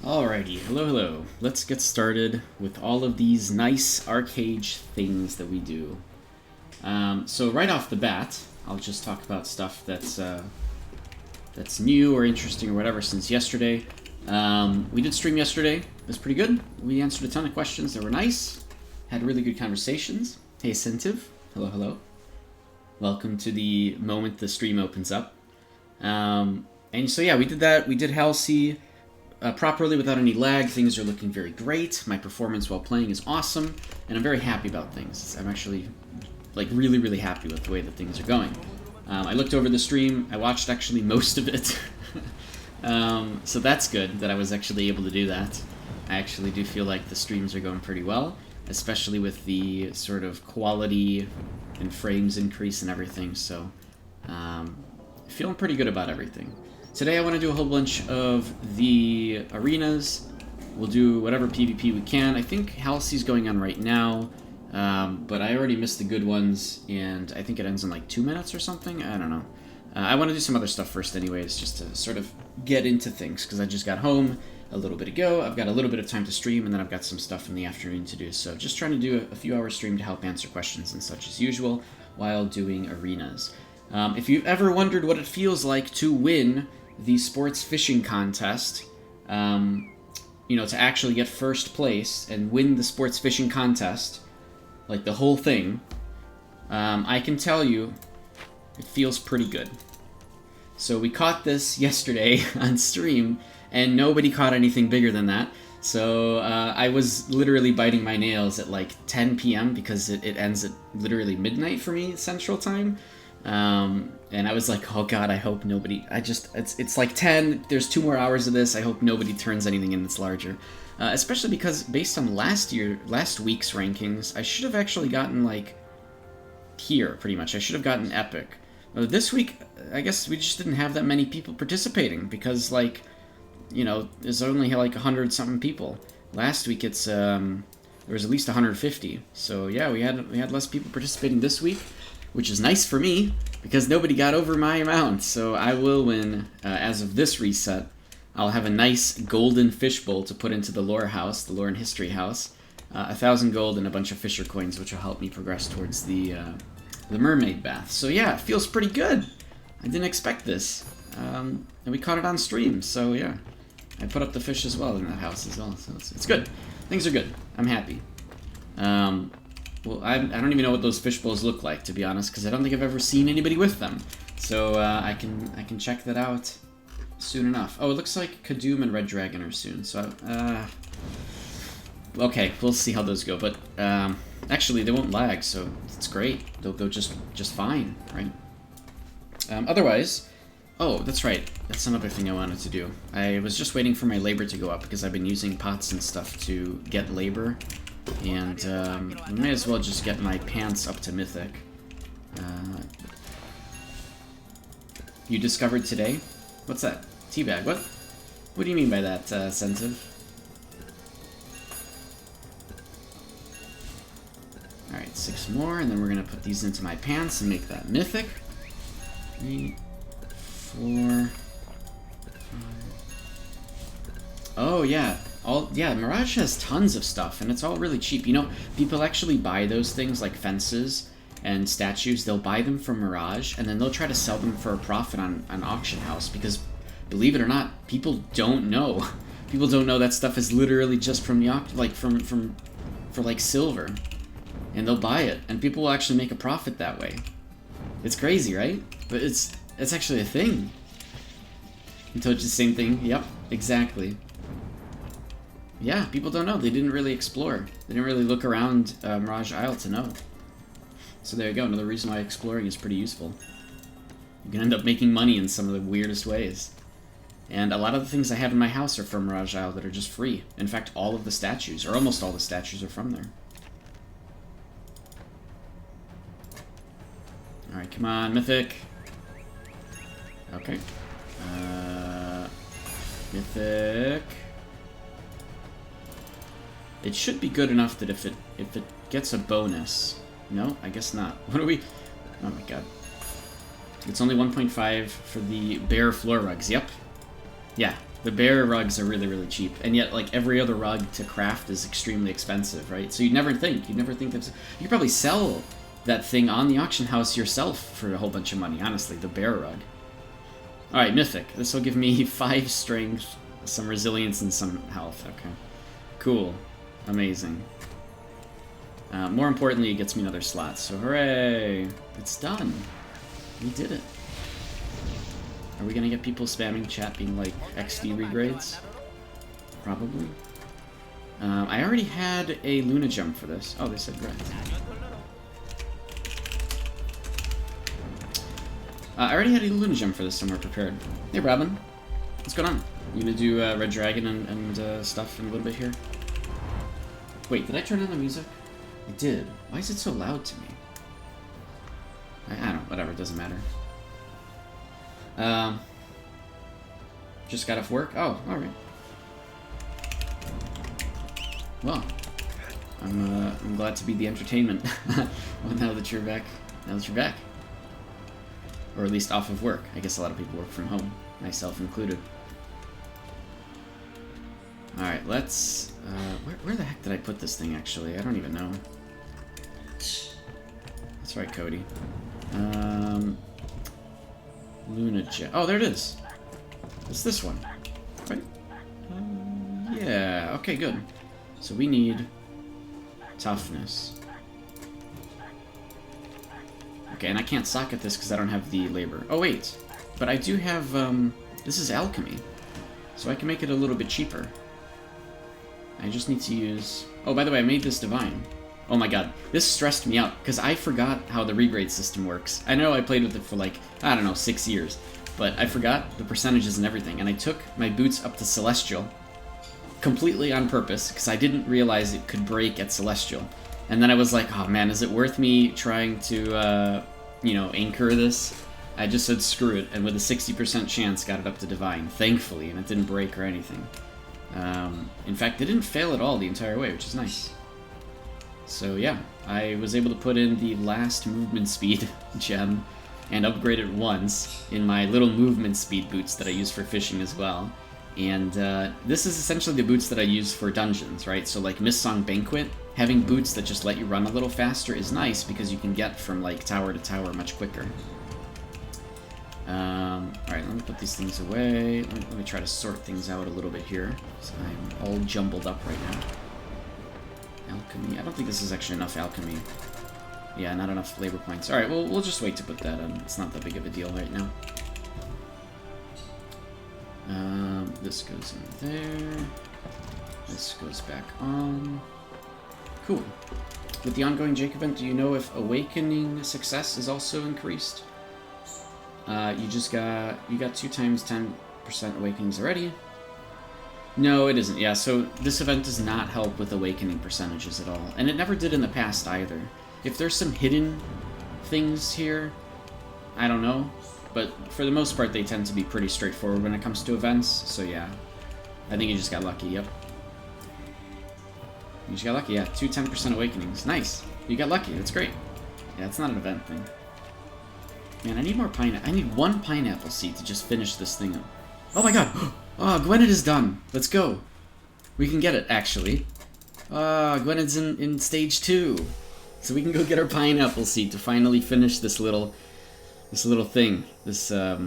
Alrighty, hello. Let's get started with all of these nice arcade things that we do. So right off the bat, I'll just talk about stuff that's new or interesting or whatever since yesterday. We did stream yesterday. It was pretty good. We answered a ton of questions that were nice. Had really good conversations. Hey, Sentiv. Hello. Welcome to the moment the stream opens up. And so yeah, we did that. We did Halsey properly without any lag. Things are looking very great. My performance while playing is awesome, and I'm very happy about things. I'm actually like really happy with the way that things are going. I looked over the stream. I watched actually most of it. So that's good that I was actually able to do that. I actually do feel like the streams are going pretty well, especially with the sort of quality and frames increase and everything. So feeling pretty good about everything. Today I want to do a whole bunch of the arenas. We'll do whatever PvP we can. I think Halsey's going on right now, but I already missed the good ones, and I think it ends in like 2 minutes or something. I don't know. I want to do some other stuff first anyways, just to sort of get into things, because I just got home a little bit ago. I've got a little bit of time to stream, and then I've got some stuff in the afternoon to do. So just trying to do a few hour stream to help answer questions and such as usual while doing arenas. If you've ever wondered what it feels like to win the sports fishing contest, you know, to actually get first place and win the sports fishing contest, like the whole thing, I can tell you it feels pretty good. So we caught this yesterday on stream, and nobody caught anything bigger than that. So I was literally biting my nails at like 10 p.m. because it ends at literally midnight for me, Central Time. And I was like, oh god, I hope nobody, it's like 10, there's 2 more hours of this, I hope nobody turns anything in that's larger. Especially because based on last week's rankings, I should have actually gotten like, here, pretty much. I should have gotten epic. This week, I guess we just didn't have that many people participating, because like, you know, there's only like 100-something people. Last week it's, there was at least 150, so yeah, we had less people participating this week, which is nice for me, because nobody got over my amount. So I will win, as of this reset. I'll have a nice golden fishbowl to put into the lore house, the lore and history house. 1,000 gold and a bunch of fisher coins, which will help me progress towards the mermaid bath. So yeah, it feels pretty good. I didn't expect this. And we caught it on stream, so yeah. I put up the fish as well in that house as well, so it's good. Things are good. I'm happy. Well, I don't even know what those fish bowls look like, to be honest, because I don't think I've ever seen anybody with them. So I can check that out soon enough. Oh, it looks like Kadoom and Red Dragon are soon. So okay, we'll see how those go. But actually, they won't lag, so it's great. They'll go just fine, right? Otherwise, oh, that's right. That's another thing I wanted to do. I was just waiting for my labor to go up because I've been using pots and stuff to get labor. And I may as well just get my pants up to Mythic. You discovered today? What's that? Teabag, what? What do you mean by that, Sensitive? Alright, 6 more, and then we're gonna put these into my pants and make that Mythic. 3, 4, 5. Oh, yeah. Yeah, Mirage has tons of stuff, and it's all really cheap. You know, people actually buy those things like fences and statues. They'll buy them from Mirage, and then they'll try to sell them for a profit on Auction House, because, believe it or not, people don't know. People don't know that stuff is literally just from the like for like silver, and they'll buy it, and people will actually make a profit that way. It's crazy, right? But it's actually a thing. You told you the same thing. Yep, exactly. Yeah, people don't know. They didn't really explore. They didn't really look around Mirage Isle to know. So there you go. Another reason why exploring is pretty useful. You can end up making money in some of the weirdest ways. And a lot of the things I have in my house are from Mirage Isle that are just free. In fact, all of the statues, or almost all the statues, are from there. Alright, come on, Mythic. Okay. Mythic. It should be good enough that if it gets a bonus. No, I guess not. What are we? Oh my god. It's only 1.5 for the bare floor rugs. Yep. Yeah, The bear rugs are really, really cheap, and yet like every other rug to craft is extremely expensive, right? So you'd never think that you could probably sell that thing on the auction house yourself for a whole bunch of money. Honestly, the bear rug. All right, mythic. This will give me 5 strength, some resilience, and some health. Okay, cool, amazing. More importantly, it gets me another slot. So hooray! It's done. We did it. Are we gonna get people spamming chat being like XD regrades? Probably. I already had a Luna Gem for this. Oh, they said red. I already had a Luna Gem for this, so we're prepared. Hey, Robin. What's going on? You gonna do Red Dragon and stuff in a little bit here? Wait, did I turn on the music? I did. Why is it so loud to me? I don't know. Whatever, it doesn't matter. Just got off work? Oh, alright. Well, I'm glad to be the entertainment. Well, now that you're back. Now that you're back. Or at least off of work. I guess a lot of people work from home, myself included. Alright, let's... where the heck did I put this thing, actually? I don't even know. That's right, Cody. Luna Gem. Oh, there it is. It's this one. Right? Yeah, okay, good. So we need toughness. Okay, and I can't socket this because I don't have the labor. Oh, wait. But I do have, this is alchemy. So I can make it a little bit cheaper. I just need to use... Oh, by the way, I made this divine. Oh my god, this stressed me out, because I forgot how the regrade system works. I know I played with it for like, I don't know, 6 years, but I forgot the percentages and everything, and I took my boots up to Celestial, completely on purpose, because I didn't realize it could break at Celestial. And then I was like, oh man, is it worth me trying to, you know, anchor this? I just said screw it, and with a 60% chance got it up to Divine, thankfully, and it didn't break or anything. In fact, it didn't fail at all the entire way, which is nice. So yeah, I was able to put in the last movement speed gem and upgrade it once in my little movement speed boots that I use for fishing as well. And this is essentially the boots that I use for dungeons, right? So like Mistsong Banquet, having boots that just let you run a little faster is nice because you can get from like tower to tower much quicker. Alright, let me put these things away. Let me try to sort things out a little bit here. So I'm all jumbled up right now. Alchemy. I don't think this is actually enough alchemy. Yeah, not enough labor points. Alright, well, we'll just wait to put that in. It's not that big of a deal right now. This goes in there. This goes back on. Cool. With the ongoing Jake event, do you know if awakening success is also increased? You got 2 times 10% awakenings already. No, it isn't. Yeah, so this event does not help with awakening percentages at all. And it never did in the past either. If there's some hidden things here, I don't know. But for the most part, they tend to be pretty straightforward when it comes to events. So yeah, I think you just got lucky, yep. You just got lucky, yeah. 2 10% awakenings. Nice. You got lucky, that's great. Yeah, it's not an event thing. Man, I need more I need 1 pineapple seed to just finish this thing up. Oh my god! Oh, Gwynedd is done! Let's go! We can get it, actually. Gwynedd's in stage 2. So we can go get our pineapple seed to finally finish this little thing. This, I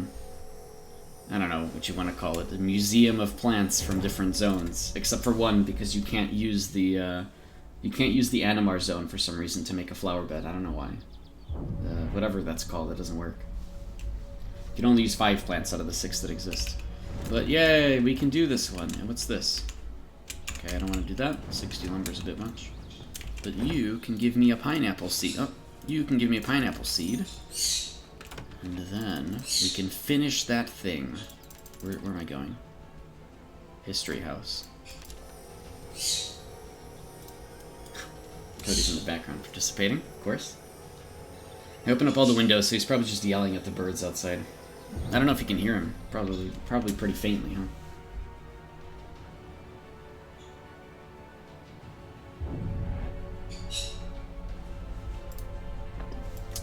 don't know what you want to call it. A museum of plants from different zones. Except for one, because you can't use the Animar zone for some reason to make a flower bed. I don't know why. Whatever that's called, it doesn't work. You can only use 5 plants out of the 6 that exist. But yay, we can do this one. And what's this? Okay, I don't want to do that. 60 lumber's a bit much. But you can give me a pineapple seed. Oh, you can give me a pineapple seed. And then we can finish that thing. Where am I going? History house. Cody's in the background participating, of course. I open up all the windows, so he's probably just yelling at the birds outside. I don't know if you can hear him. Probably pretty faintly, huh?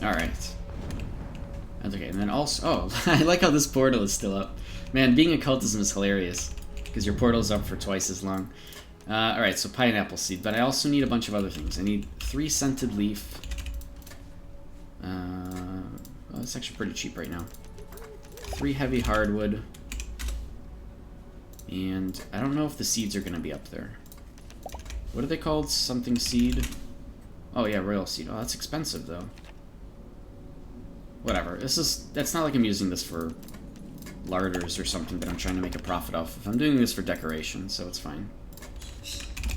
Alright. That's okay, and then also... Oh, I like how this portal is still up. Man, being occultism is hilarious. because your portal's up for twice as long. Alright, so pineapple seed, but I also need a bunch of other things. I need 3 scented leaf. Well, it's actually pretty cheap right now. 3 heavy hardwood. And I don't know if the seeds are going to be up there. What are they called? Something seed? Oh yeah, royal seed. Oh, that's expensive though. Whatever. That's not like I'm using this for larders or something that I'm trying to make a profit off of. I'm doing this for decoration, so it's fine.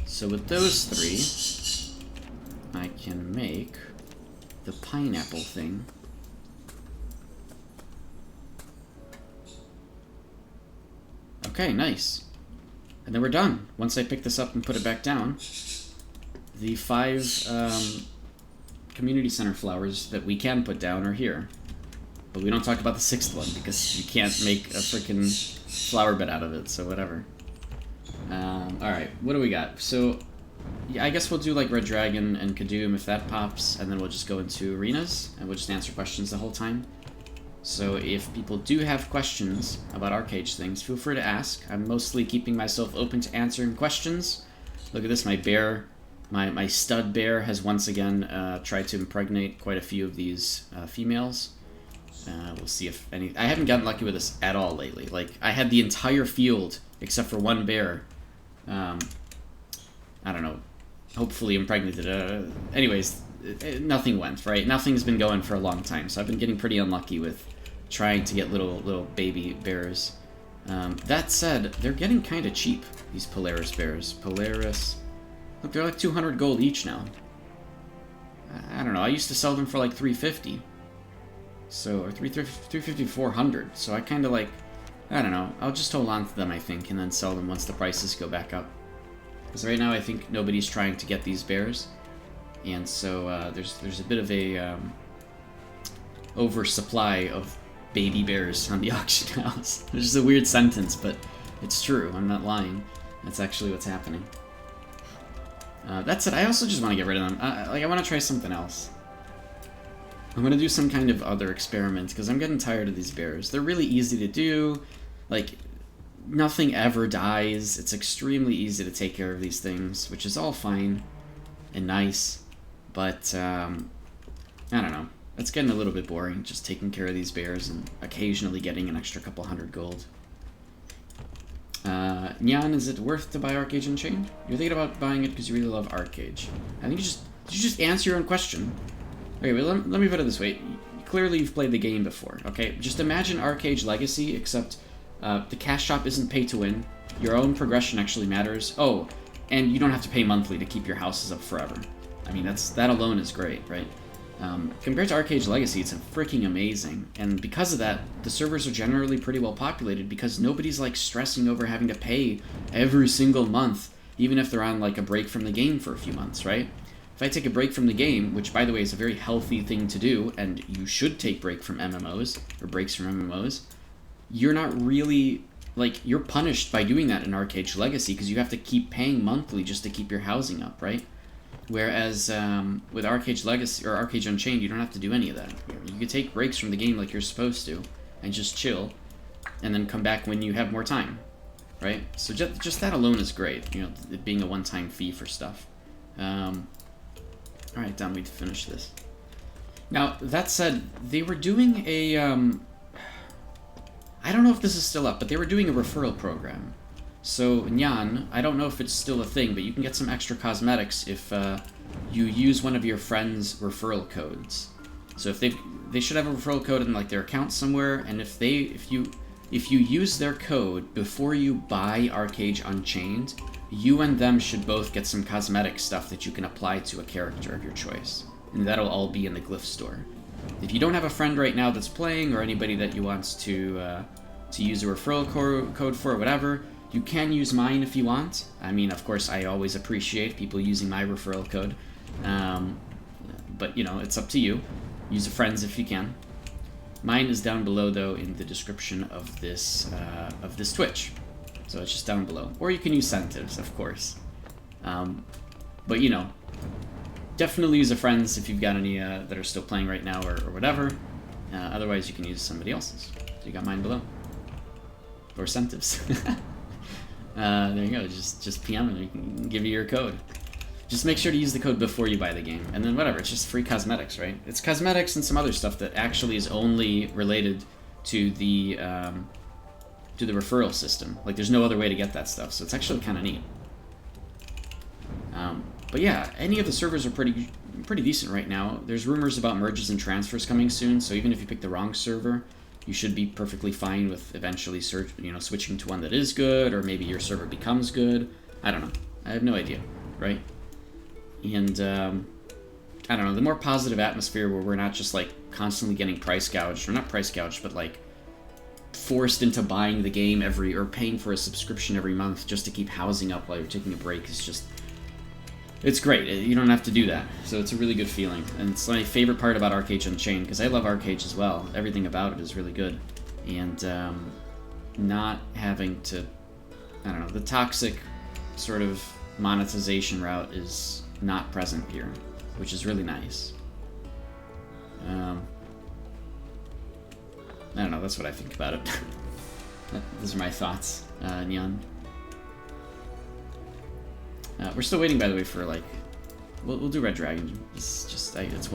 So with those 3, I can make the pineapple thing. Okay, nice. And then we're done. Once I pick this up and put it back down, the 5 community center flowers that we can put down are here. But we don't talk about the 6th one because you can't make a freaking flower bed out of it, so whatever. Alright, what do we got? So, yeah, I guess we'll do like Red Dragon and Kadoom if that pops, and then we'll just go into arenas, and we'll just answer questions the whole time. So if people do have questions about Arcage things, feel free to ask. I'm mostly keeping myself open to answering questions. Look at this, my bear, my stud bear has once again tried to impregnate quite a few of these females. We'll see if any... I haven't gotten lucky with this at all lately. Like, I had the entire field, except for one bear. I don't know. Hopefully impregnated. Anyways, nothing went, right? Nothing's been going for a long time, so I've been getting pretty unlucky with trying to get little baby bears. That said, they're getting kind of cheap, these Polaris bears. Polaris... Look, they're like 200 gold each now. I don't know, I used to sell them for like 350. So, or 350, 400. So I kind of like, I don't know, I'll just hold on to them, I think, and then sell them once the prices go back up. Because right now I think nobody's trying to get these bears. And so there's a bit of a oversupply of baby bears on the auction house. Which is a weird sentence, but it's true, I'm not lying. That's actually what's happening. That said, I also just want to get rid of them. I want to try something else. I'm going to do some kind of other experiment, because I'm getting tired of these bears. They're really easy to do. Like, nothing ever dies. It's extremely easy to take care of these things, which is all fine and nice. But, I don't know. It's getting a little bit boring, just taking care of these bears and occasionally getting an extra couple hundred gold. Nyan, is it worth to buy Arcage Unchained? You're thinking about buying it because you really love Arcage. I think did you just answer your own question? Okay, well, let me put it this way. Clearly you've played the game before, okay? Just imagine Arcage Legacy, except the cash shop isn't pay to win. Your own progression actually matters. Oh, and you don't have to pay monthly to keep your houses up forever. I mean, that alone is great, right? Compared to Arcage Legacy, it's freaking amazing. And because of that, the servers are generally pretty well populated because nobody's like stressing over having to pay every single month, even if they're on like a break from the game for a few months, right? If I take a break from the game, which by the way is a very healthy thing to do, and you should take breaks from MMOs, you're not really, like, you're punished by doing that in Arcage Legacy because you have to keep paying monthly just to keep your housing up, right? Whereas with Arcage Legacy or Arcage Unchained, you don't have to do any of that. You could take breaks from the game like you're supposed to and just chill and then come back when you have more time, right? So just that alone is great, you know, it being a one-time fee for stuff. Alright, done. We finish this. Now, that said, they were doing a, I don't know if this is still up, but they were doing a referral program. So, Nyan, I don't know if it's still a thing, but you can get some extra cosmetics if you use one of your friends' referral codes. So if they should have a referral code in like their account somewhere, and if you use their code before you buy Arcage Unchained, you and them should both get some cosmetic stuff that you can apply to a character of your choice. And that'll all be in the Glyph store. If you don't have a friend right now that's playing, or anybody that you want to use a referral code for, or whatever, you can use mine if you want. I mean, of course, I always appreciate people using my referral code. But, you know, it's up to you. Use a friend's if you can. Mine is down below, though, in the description of this Twitch. So it's just down below. Or you can use Centives, of course. But, you know, definitely use a friend's if you've got any that are still playing right now or whatever. Otherwise, you can use somebody else's. So you got mine below. Or Centives. There you go. Just PM and we can give you your code. Just make sure to use the code before you buy the game, and then whatever. It's just free cosmetics, right? It's cosmetics and some other stuff that actually is only related to the referral system. Like, there's no other way to get that stuff, so it's actually kind of neat. But yeah, any of the servers are pretty decent right now. There's rumors about merges and transfers coming soon, so even if you pick the wrong server, you should be perfectly fine with eventually switching to one that is good, or maybe your server becomes good. I don't know. I have no idea, right? And I don't know, the more positive atmosphere where we're not just like constantly getting price gouged, or not price gouged, but like forced into buying the game or paying for a subscription every month just to keep housing up while you're taking a break is just, it's great. You don't have to do that. So it's a really good feeling. And it's my favorite part about Arcade Unchained, because I love Arcade as well. Everything about it is really good. And not having to, I don't know, the toxic sort of monetization route is not present here, which is really nice. I don't know, that's what I think about it. Those are my thoughts, Neon. We're still waiting, by the way, for like, we'll do Red Dragon. It's just it's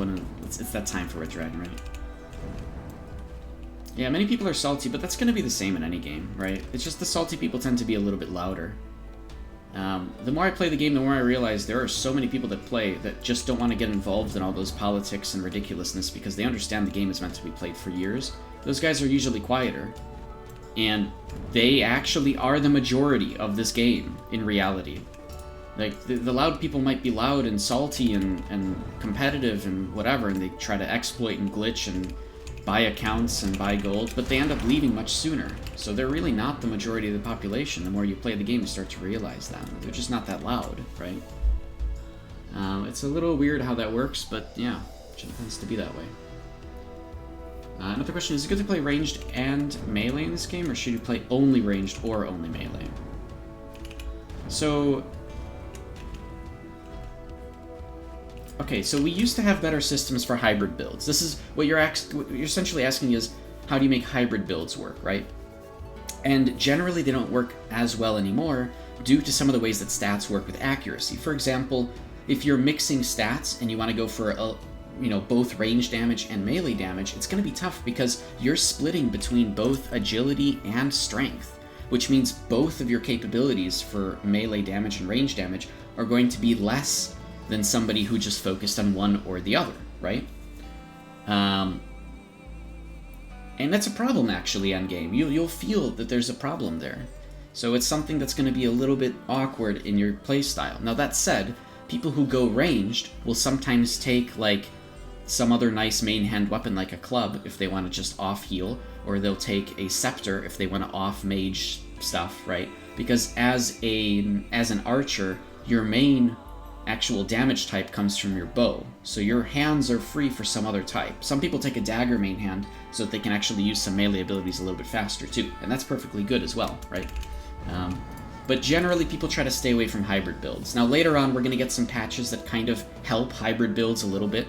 that time for Red Dragon, right? Yeah, many people are salty, but that's gonna be the same in any game, right? It's just the salty people tend to be a little bit louder. The more I play the game, the more I realize there are so many people that play that just don't want to get involved in all those politics and ridiculousness because they understand the game is meant to be played for years. Those guys are usually quieter, and they actually are the majority of this game in reality. Like, the loud people might be loud and salty and competitive and whatever, and they try to exploit and glitch and buy accounts and buy gold, but they end up leaving much sooner. So they're really not the majority of the population. The more you play the game, you start to realize that. They're just not that loud, right? It's a little weird how that works, but yeah, it tends to be that way. Another question, is it good to play ranged and melee in this game, or should you play only ranged or only melee? So, okay, so we used to have better systems for hybrid builds. This is what you're essentially asking is, how do you make hybrid builds work, right? And generally they don't work as well anymore due to some of the ways that stats work with accuracy. For example, if you're mixing stats and you want to go for both range damage and melee damage, it's going to be tough because you're splitting between both agility and strength, which means both of your capabilities for melee damage and range damage are going to be less than somebody who just focused on one or the other, right? And that's a problem, actually, endgame. You'll feel that there's a problem there. So it's something that's going to be a little bit awkward in your playstyle. Now, that said, people who go ranged will sometimes take, like, some other nice main hand weapon like a club if they want to just off-heal, or they'll take a scepter if they want to off-mage stuff, right? Because as an archer, your main actual damage type comes from your bow, so your hands are free for some other type. Some people take a dagger main hand so that they can actually use some melee abilities a little bit faster too, and that's perfectly good as well, right? But generally people try to stay away from hybrid builds. Now later on we're going to get some patches that kind of help hybrid builds a little bit.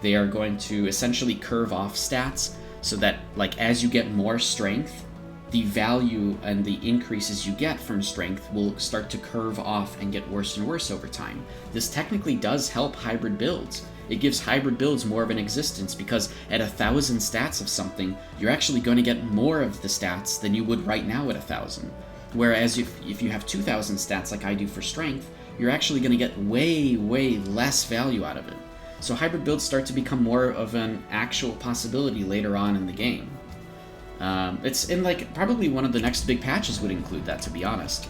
They are going to essentially curve off stats so that, like, as you get more strength, the value and the increases you get from strength will start to curve off and get worse and worse over time. This technically does help hybrid builds. It gives hybrid builds more of an existence because at 1,000 stats of something, you're actually going to get more of the stats than you would right now at 1,000. Whereas if you have 2,000 stats like I do for strength, you're actually going to get way, way less value out of it. So hybrid builds start to become more of an actual possibility later on in the game. It's in, like, probably one of the next big patches would include that, to be honest.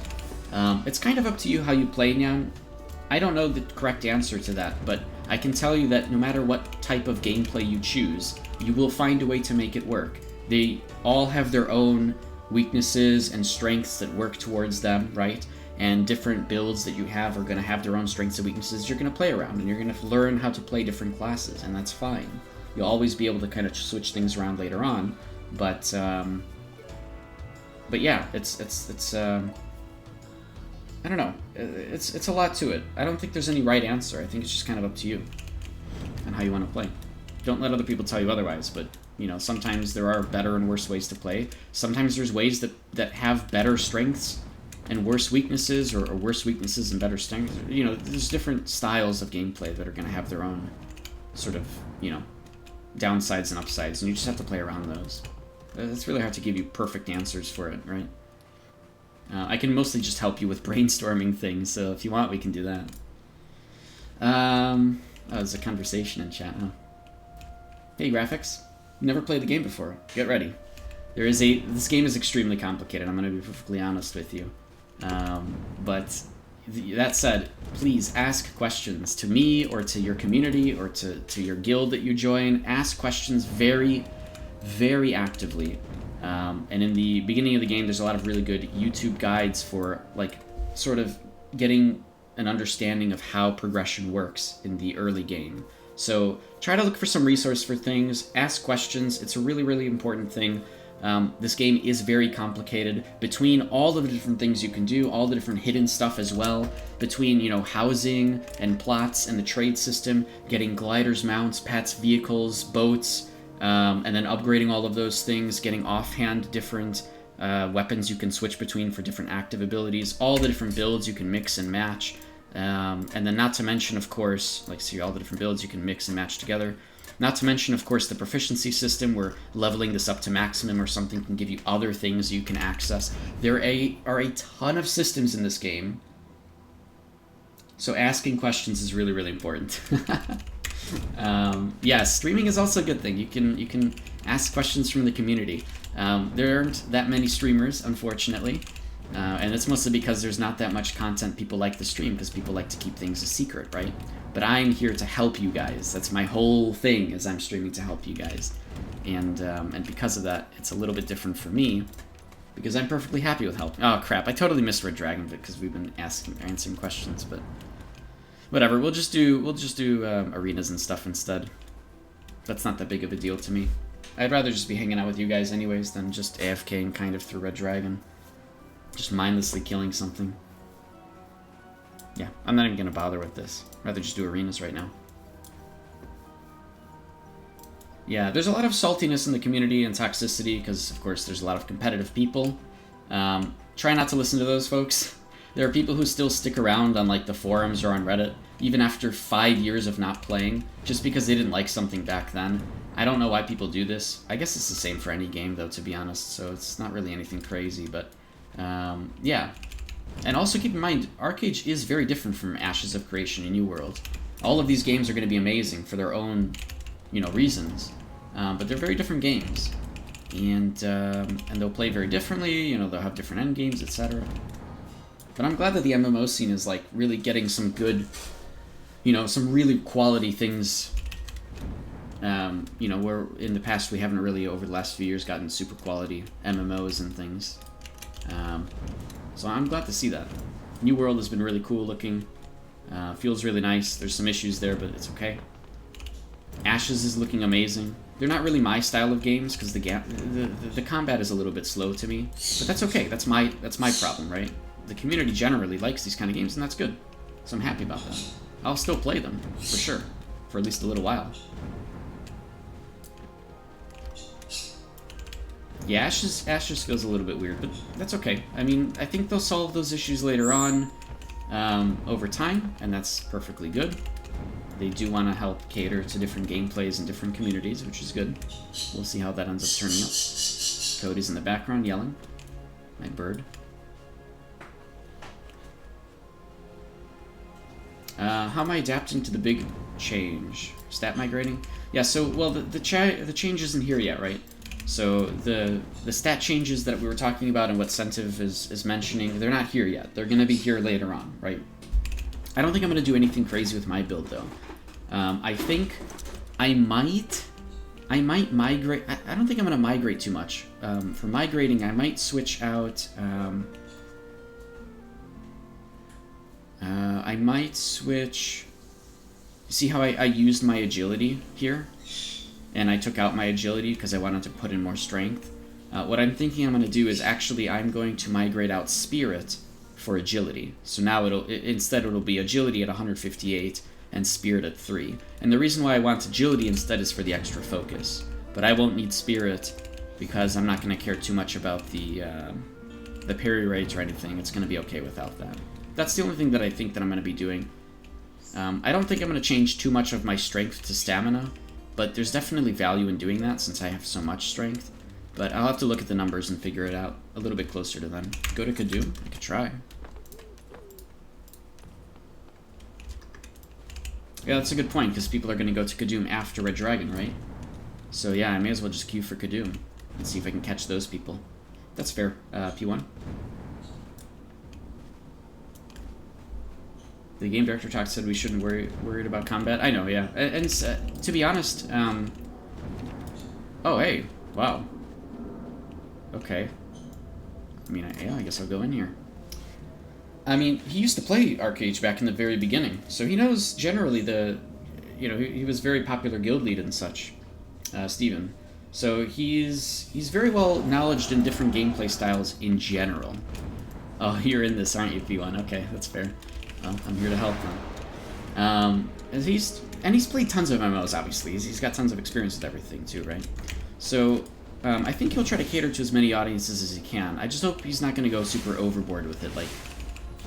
It's kind of up to you how you play, Nyan. I don't know the correct answer to that, but I can tell you that no matter what type of gameplay you choose, you will find a way to make it work. They all have their own weaknesses and strengths that work towards them, right? And different builds that you have are going to have their own strengths and weaknesses you're going to play around, and you're going to learn how to play different classes, and that's fine. You'll always be able to kind of switch things around later on, but yeah, it's I don't know. It's a lot to it. I don't think there's any right answer. I think it's just kind of up to you and how you want to play. Don't let other people tell you otherwise, but, you know, sometimes there are better and worse ways to play. Sometimes there's ways that have better strengths and worse weaknesses, or worse weaknesses and better strengths. You know, there's different styles of gameplay that are going to have their own sort of, you know, downsides and upsides, and you just have to play around those. It's really hard to give you perfect answers for it, right? I can mostly just help you with brainstorming things, so if you want, we can do that. Oh, there's a conversation in chat, huh? Hey, Graphics. Never played the game before. Get ready. This game is extremely complicated, I'm going to be perfectly honest with you. But that said, please ask questions to me or to your community or to your guild that you join. Ask questions very, very actively. And in the beginning of the game, there's a lot of really good YouTube guides for, like, sort of getting an understanding of how progression works in the early game. So try to look for some resource for things, ask questions. It's a really, really important thing. This game is very complicated. Between all of the different things you can do, all the different hidden stuff as well, between, you know, housing and plots and the trade system, getting gliders, mounts, pets, vehicles, boats, and then upgrading all of those things, getting offhand different weapons you can switch between for different active abilities, all the different builds you can mix and match, and then not to mention, of course, like, see all the different builds you can mix and match together. Not to mention, of course, the proficiency system, where leveling this up to maximum or something can give you other things you can access. There are a ton of systems in this game, so asking questions is really, really important. Yeah, streaming is also a good thing. You can ask questions from the community. There aren't that many streamers, unfortunately, and it's mostly because there's not that much content people like to stream, because people like to keep things a secret, right? But I'm here to help you guys. That's my whole thing, is I'm streaming to help you guys. And because of that, it's a little bit different for me, because I'm perfectly happy with helping. Oh crap, I totally missed Red Dragon because we've been answering questions, but whatever. We'll just do arenas and stuff instead. That's not that big of a deal to me. I'd rather just be hanging out with you guys anyways than just AFKing kind of through Red Dragon. Just mindlessly killing something. Yeah, I'm not even going to bother with this. I'd rather just do arenas right now. Yeah, there's a lot of saltiness in the community and toxicity because, of course, there's a lot of competitive people. Try not to listen to those folks. There are people who still stick around on, like, the forums or on Reddit, even after 5 years of not playing, just because they didn't like something back then. I don't know why people do this. I guess it's the same for any game, though, to be honest, so it's not really anything crazy, but yeah. And also keep in mind, Arcade is very different from Ashes of Creation and New World. All of these games are going to be amazing for their own, you know, reasons, but they're very different games, and they'll play very differently. You know, they'll have different end games, etc. But I'm glad that the MMO scene is, like, really getting some good, you know, some really quality things. You know, where in the past we haven't really, over the last few years, gotten super quality MMOs and things. So I'm glad to see that. New World has been really cool looking. Feels really nice. There's some issues there, but it's okay. Ashes is looking amazing. They're not really my style of games because the combat is a little bit slow to me, but that's okay. That's my problem, right? The community generally likes these kind of games, and that's good. So I'm happy about that. I'll still play them for sure, for at least a little while. Yeah, Ashes feels a little bit weird, but that's okay. I mean, I think they'll solve those issues later on over time, and that's perfectly good. They do want to help cater to different gameplays and different communities, which is good. We'll see how that ends up turning out. Cody's in the background yelling. My bird. How am I adapting to the big change? Stat migrating? Yeah, so, well, the change isn't here yet, right? So the stat changes that we were talking about and what Sentiv is mentioning, they're not here yet. They're going to be here later on, right? I don't think I'm going to do anything crazy with my build, though. I think I might migrate. I don't think I'm going to migrate too much. For migrating, I might switch out... I might switch... See how I used my agility here? And I took out my agility because I wanted to put in more strength. What I'm thinking I'm going to do is actually I'm going to migrate out Spirit for agility. So now instead it'll be agility at 158 and Spirit at 3. And the reason why I want agility instead is for the extra focus. But I won't need Spirit because I'm not going to care too much about the the parry rates or anything, it's going to be okay without that. That's the only thing that I think that I'm going to be doing. I don't think I'm going to change too much of my strength to stamina, but there's definitely value in doing that since I have so much strength. But I'll have to look at the numbers and figure it out a little bit closer to them. Go to Kadoom? I could try. Yeah, that's a good point, because people are going to go to Kadoom after Red Dragon, right? So yeah, I may as well just queue for Kadoom and see if I can catch those people. That's fair. P1. The game director talk said we shouldn't worried about combat. I know, yeah. And to be honest, oh, hey. Wow. Okay. I mean, yeah, I guess I'll go in here. I mean, he used to play Arcade back in the very beginning, so he knows generally the... You know, he was very popular guild lead and such, Steven. So he's very well knowledged in different gameplay styles in general. Oh, you're in this, aren't you, P1? Okay, that's fair. Well, I'm here to help him. And he's played tons of MMOs, obviously. He's got tons of experience with everything, too, right? So... I think he'll try to cater to as many audiences as he can. I just hope he's not going to go super overboard with it. Like,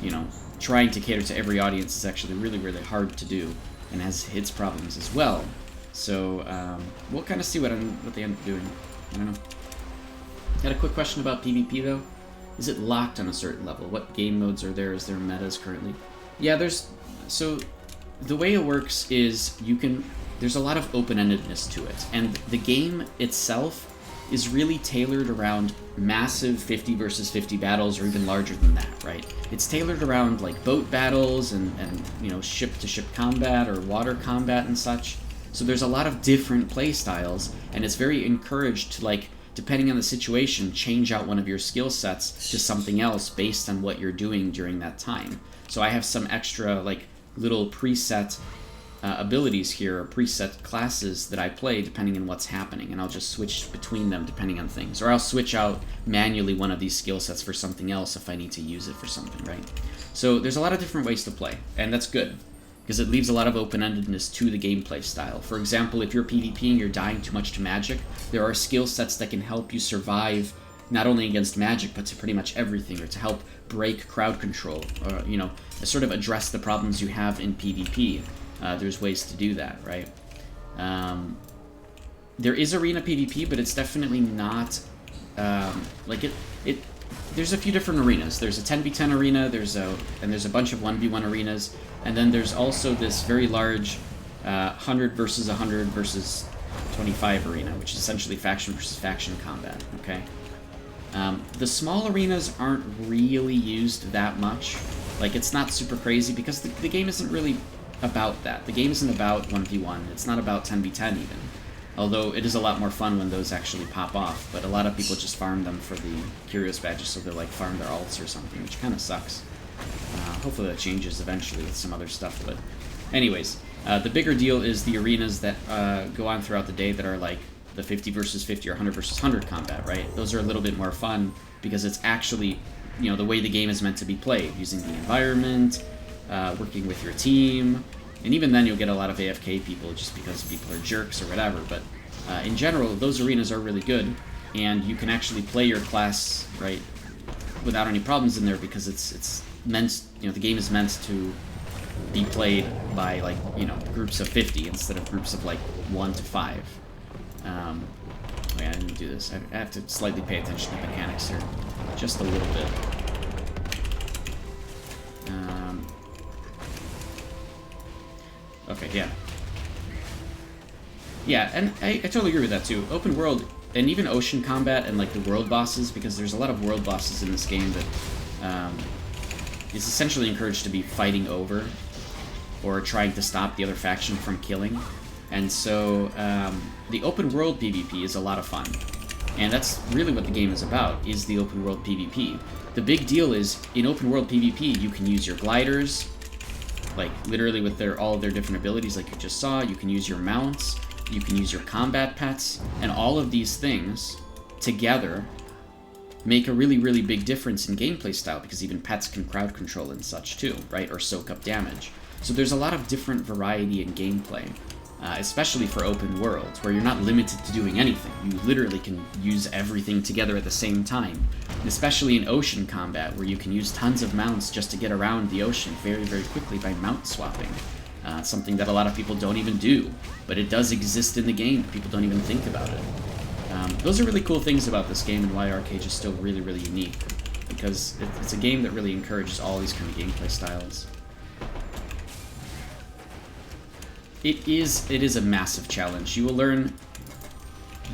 you know, trying to cater to every audience is actually really, really hard to do, and has its problems as well. So we'll kind of see what they end up doing. I don't know. Had a quick question about PvP though. Is it locked on a certain level? What game modes are there? Is there metas currently? Yeah, so the way it works is there's a lot of open-endedness to it, and the game itself is really tailored around massive 50 versus 50 battles, or even larger than that, right? It's tailored around like boat battles and you know, ship-to-ship combat or water combat and such. So there's a lot of different play styles, and it's very encouraged to, like, depending on the situation, change out one of your skill sets to something else based on what you're doing during that time. So I have some extra, like, little preset abilities here, or preset classes that I play depending on what's happening, and I'll just switch between them depending on things. Or I'll switch out manually one of these skill sets for something else if I need to use it for something, right? So there's a lot of different ways to play, and that's good, because it leaves a lot of open-endedness to the gameplay style. For example, if you're PvP and you're dying too much to magic, there are skill sets that can help you survive not only against magic, but to pretty much everything, or to help break crowd control, or, you know, sort of address the problems you have in PvP. There's ways to do that, right? There is arena PvP, but it's definitely not like it. There's a few different arenas. There's a 10v10 arena. There's a bunch of 1v1 arenas, and then there's also this very large 100 versus 100 versus 25 arena, which is essentially faction versus faction combat. Okay. The small arenas aren't really used that much. Like, it's not super crazy because the game isn't really about that. The game isn't about 1v1. It's not about 10v10 even. Although it is a lot more fun when those actually pop off, but a lot of people just farm them for the Curious badges, so they're like farm their alts or something, which kind of sucks. Hopefully that changes eventually with some other stuff, but anyways, the bigger deal is the arenas that go on throughout the day that are like the 50 versus 50 or 100 versus 100 combat, right? Those are a little bit more fun because it's actually, you know, the way the game is meant to be played, using the environment, working with your team, and even then you'll get a lot of AFK people just because people are jerks or whatever, but in general, those arenas are really good, and you can actually play your class, right, without any problems in there because it's meant, you know, the game is meant to be played by, like, you know, groups of 50 instead of groups of, like, 1 to 5. Wait, I didn't do this. I have to slightly pay attention to mechanics here. Just a little bit. Okay, yeah. Yeah, and I totally agree with that too. Open world, and even ocean combat and, like, the world bosses, because there's a lot of world bosses in this game that is essentially encouraged to be fighting over or trying to stop the other faction from killing. And so the open world PvP is a lot of fun. And that's really what the game is about, is the open world PvP. The big deal is, in open world PvP, you can use your gliders, like, literally with all of their different abilities like you just saw. You can use your mounts, you can use your combat pets, and all of these things together make a really, really big difference in gameplay style, because even pets can crowd control and such too, right? Or soak up damage. So there's a lot of different variety in gameplay. especially for open world, where you're not limited to doing anything. You literally can use everything together at the same time, and especially in ocean combat, where you can use tons of mounts just to get around the ocean very, very quickly by mount swapping. Something that a lot of people don't even do, but it does exist in the game. People don't even think about it. Those are really cool things about this game, and why Arcade is still really, really unique, because it's a game that really encourages all these kind of gameplay styles. It is a massive challenge. You will learn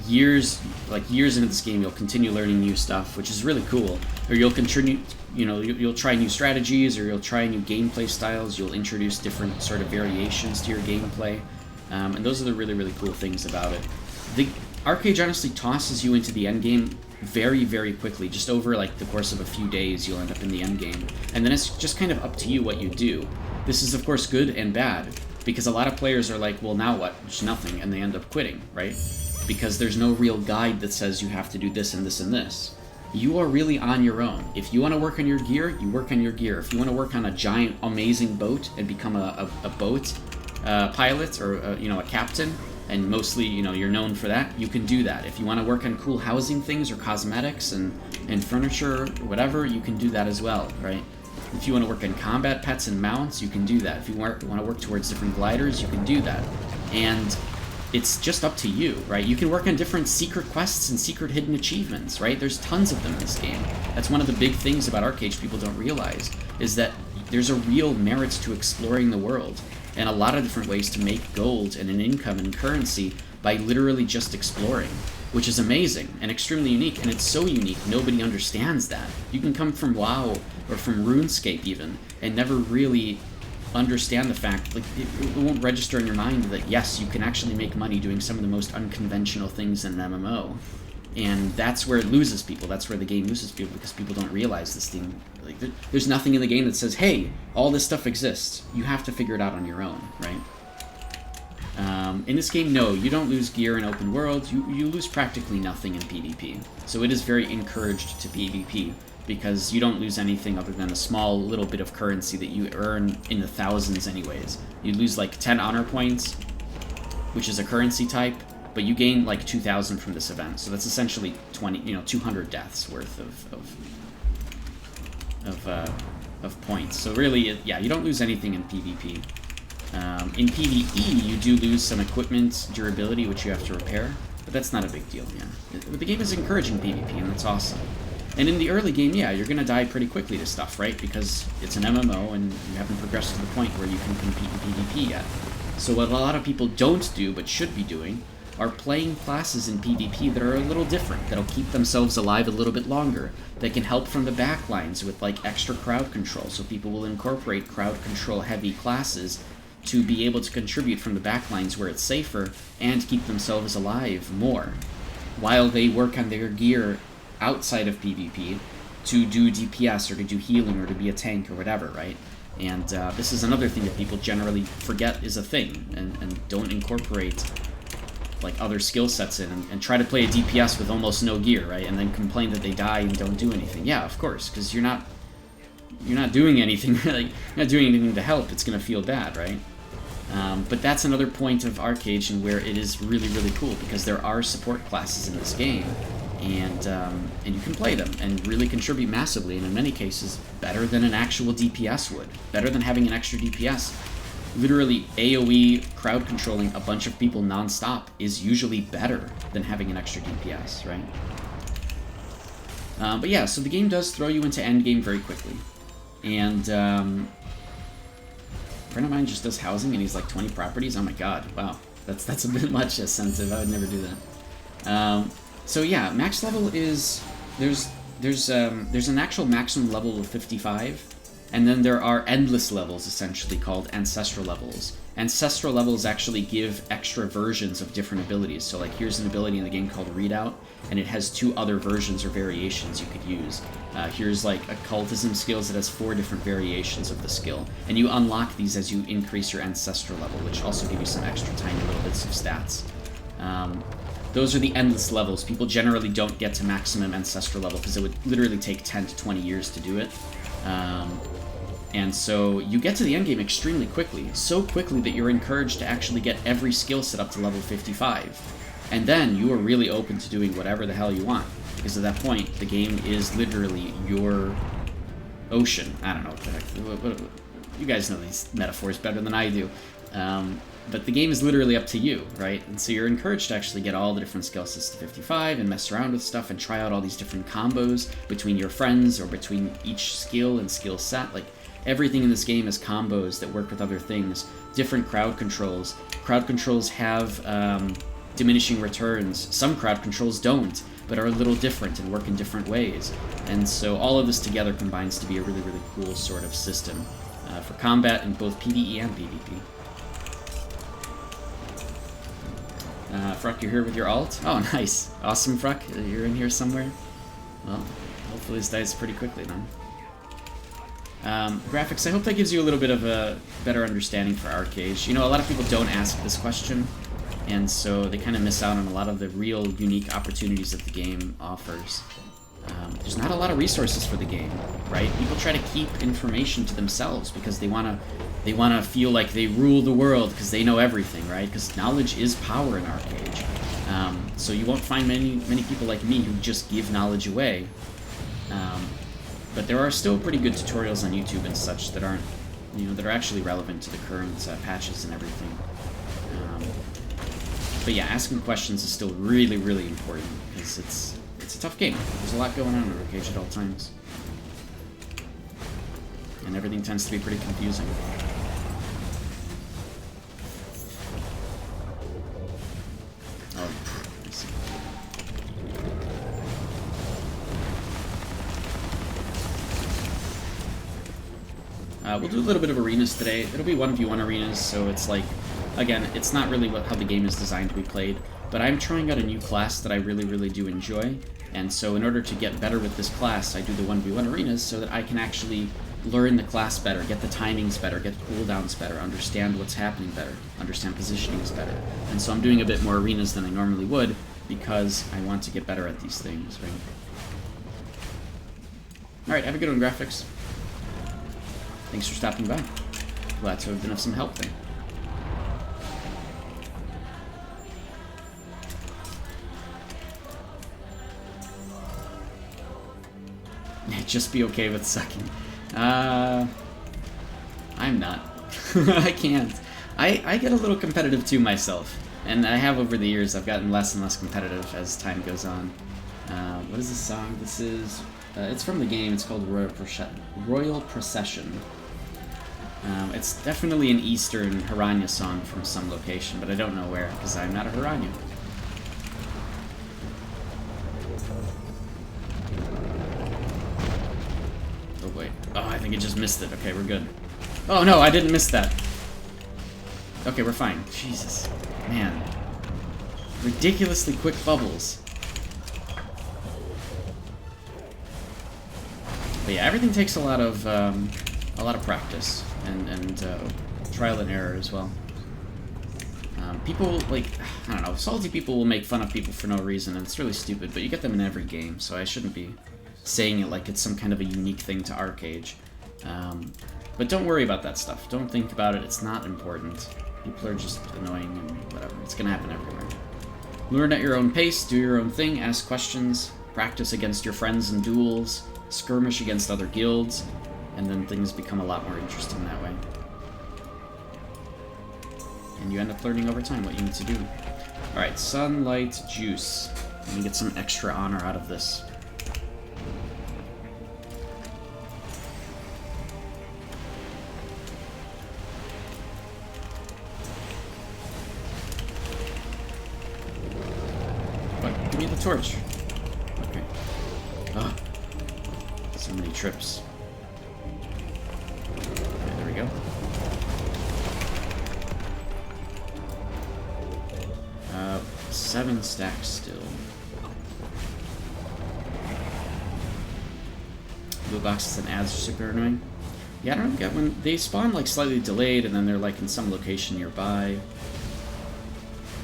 years into this game. You'll continue learning new stuff, which is really cool. Or you'll contribute, you'll try new strategies, or you'll try new gameplay styles. You'll introduce different sort of variations to your gameplay, and those are the really, really cool things about it. The Arcade honestly tosses you into the end game very, very quickly. Just over like the course of a few days, you'll end up in the end game, and then it's just kind of up to you what you do. This is of course good and bad, because a lot of players are like, well, now what? Just nothing, and they end up quitting, right? Because there's no real guide that says you have to do this and this and this. You are really on your own. If you want to work on your gear, you work on your gear. If you want to work on a giant, amazing boat and become a boat pilot, or a captain, and mostly, you're known for that, you can do that. If you want to work on cool housing things or cosmetics and furniture or whatever, you can do that as well, right? If you want to work on combat pets and mounts, you can do that. If you want to work towards different gliders, you can do that. And it's just up to you, right? You can work on different secret quests and secret hidden achievements, right? There's tons of them in this game. That's one of the big things about Arcade people don't realize, is that there's a real merit to exploring the world, and a lot of different ways to make gold and an income and currency by literally just exploring, which is amazing and extremely unique, and it's so unique nobody understands that. You can come from WoW or from RuneScape even, and never really understand the fact, like, it won't register in your mind that yes, you can actually make money doing some of the most unconventional things in an MMO. And that's where it loses people. That's where the game loses people, because people don't realize this thing. Like, there's nothing in the game that says, hey, all this stuff exists. You have to figure it out on your own, right? In this game, no, you don't lose gear in open world. You lose practically nothing in PvP. So it is very encouraged to PvP, because you don't lose anything other than a small little bit of currency that you earn in the thousands anyways. You lose like 10 honor points, which is a currency type, but you gain like 2,000 from this event, so that's essentially 200 deaths worth of points. So really, yeah, you don't lose anything in PvP. In PvE, you do lose some equipment durability, which you have to repair, but that's not a big deal. Yeah, the game is encouraging PvP, and that's awesome. And in the early game, yeah, you're gonna die pretty quickly to stuff, right? Because it's an MMO, and you haven't progressed to the point where you can compete in PvP yet. So what a lot of people don't do, but should be doing, are playing classes in PvP that are a little different, that'll keep themselves alive a little bit longer, that can help from the backlines with like extra crowd control, so people will incorporate crowd control heavy classes to be able to contribute from the backlines where it's safer and keep themselves alive more, while they work on their gear outside of PvP to do DPS or to do healing or to be a tank or whatever, right? And this is another thing that people generally forget is a thing, and don't incorporate like other skill sets in, and try to play a DPS with almost no gear, right? And then complain that they die and don't do anything. Yeah, of course, because you're not doing anything. Like, you're not doing anything to help. It's gonna feel bad, right? But that's another point of Arcade, and where it is really, really cool, because there are support classes in this game, and you can play them and really contribute massively, and in many cases better than an actual DPS would, better than having an extra DPS. Literally, AoE crowd controlling a bunch of people non-stop is usually better than having an extra DPS, right? But yeah, so the game does throw you into endgame very quickly. And a friend of mine just does housing, and he's like 20 properties. Oh my god, wow. That's a bit much incentive. I would never do that. So yeah, max level is... There's an actual maximum level of 55. And then there are endless levels, essentially, called ancestral levels. Ancestral levels actually give extra versions of different abilities. So, like, here's an ability in the game called Readout, and it has 2 other versions or variations you could use. Here's, like, occultism skills that has 4 different variations of the skill. And you unlock these as you increase your ancestral level, which also give you some extra tiny little bits of stats. Those are the endless levels. People generally don't get to maximum ancestral level, because it would literally take 10 to 20 years to do it. And so you get to the end game extremely quickly, so quickly that you're encouraged to actually get every skill set up to level 55. And then you are really open to doing whatever the hell you want, because at that point, the game is literally your ocean. I don't know what the heck. You guys know these metaphors better than I do. But the game is literally up to you, right? And so you're encouraged to actually get all the different skill sets to 55 and mess around with stuff and try out all these different combos between your friends or between each skill and skill set. Like, everything in this game is combos that work with other things. Different crowd controls. Crowd controls have diminishing returns. Some crowd controls don't, but are a little different and work in different ways. And so all of this together combines to be a really, really cool sort of system for combat in both PvE and PvP. Fruck, you're here with your alt? Oh, nice. Awesome, Fruck. You're in here somewhere? Well, hopefully this dies pretty quickly then. Graphics, I hope that gives you a little bit of a better understanding for Arcade. You know, a lot of people don't ask this question, and so they kind of miss out on a lot of the real unique opportunities that the game offers. There's not a lot of resources for the game, right? People try to keep information to themselves because they want to feel like they rule the world because they know everything, right? Because knowledge is power in Arcade. So you won't find many people like me who just give knowledge away. But there are still pretty good tutorials on YouTube and such that aren't, that are actually relevant to the current patches and everything. But yeah, asking questions is still really, really important because it's a tough game. There's a lot going on in Arcade at all times. And everything tends to be pretty confusing. Oh, I see. We'll do a little bit of arenas today. It'll be 1v1 arenas, so it's like, again, it's not really how the game is designed to be played, but I'm trying out a new class that I really, really do enjoy, and so in order to get better with this class, I do the 1v1 arenas so that I can actually learn the class better, get the timings better, get the cooldowns better, understand what's happening better, understand positionings better. And so I'm doing a bit more arenas than I normally would because I want to get better at these things, right? Alright, have a good one, Graphics. Thanks for stopping by. Glad to have been of some help there. Just be okay with sucking. I'm not. I can't. I get a little competitive too myself, and I have over the years. I've gotten less and less competitive as time goes on. What is this song? This is, it's from the game. It's called Royal Procession. It's definitely an Eastern Haranya song from some location, but I don't know where, because I'm not a Haranya. Oh wait. Oh, I think it just missed it. Okay, we're good. Oh no, I didn't miss that. Okay, we're fine. Jesus. Man. Ridiculously quick bubbles. But yeah, everything takes a lot of practice and trial and error as well. People, like, I don't know, salty people will make fun of people for no reason, and it's really stupid, but you get them in every game, so I shouldn't be saying it like it's some kind of a unique thing to Arcade. But don't worry about that stuff. Don't think about it. It's not important. People are just annoying and whatever. It's gonna happen everywhere. Learn at your own pace, do your own thing, ask questions, practice against your friends in duels, skirmish against other guilds, and then things become a lot more interesting that way. And you end up learning over time what you need to do. Alright, Sunlight Juice. Let me get some extra honor out of this. What? Give me the torch. Okay. Ah. So many trips. Okay, there we go. 7 stacks still. Blue boxes and ads are super annoying. Yeah, I don't get when they spawn like slightly delayed and then they're like in some location nearby.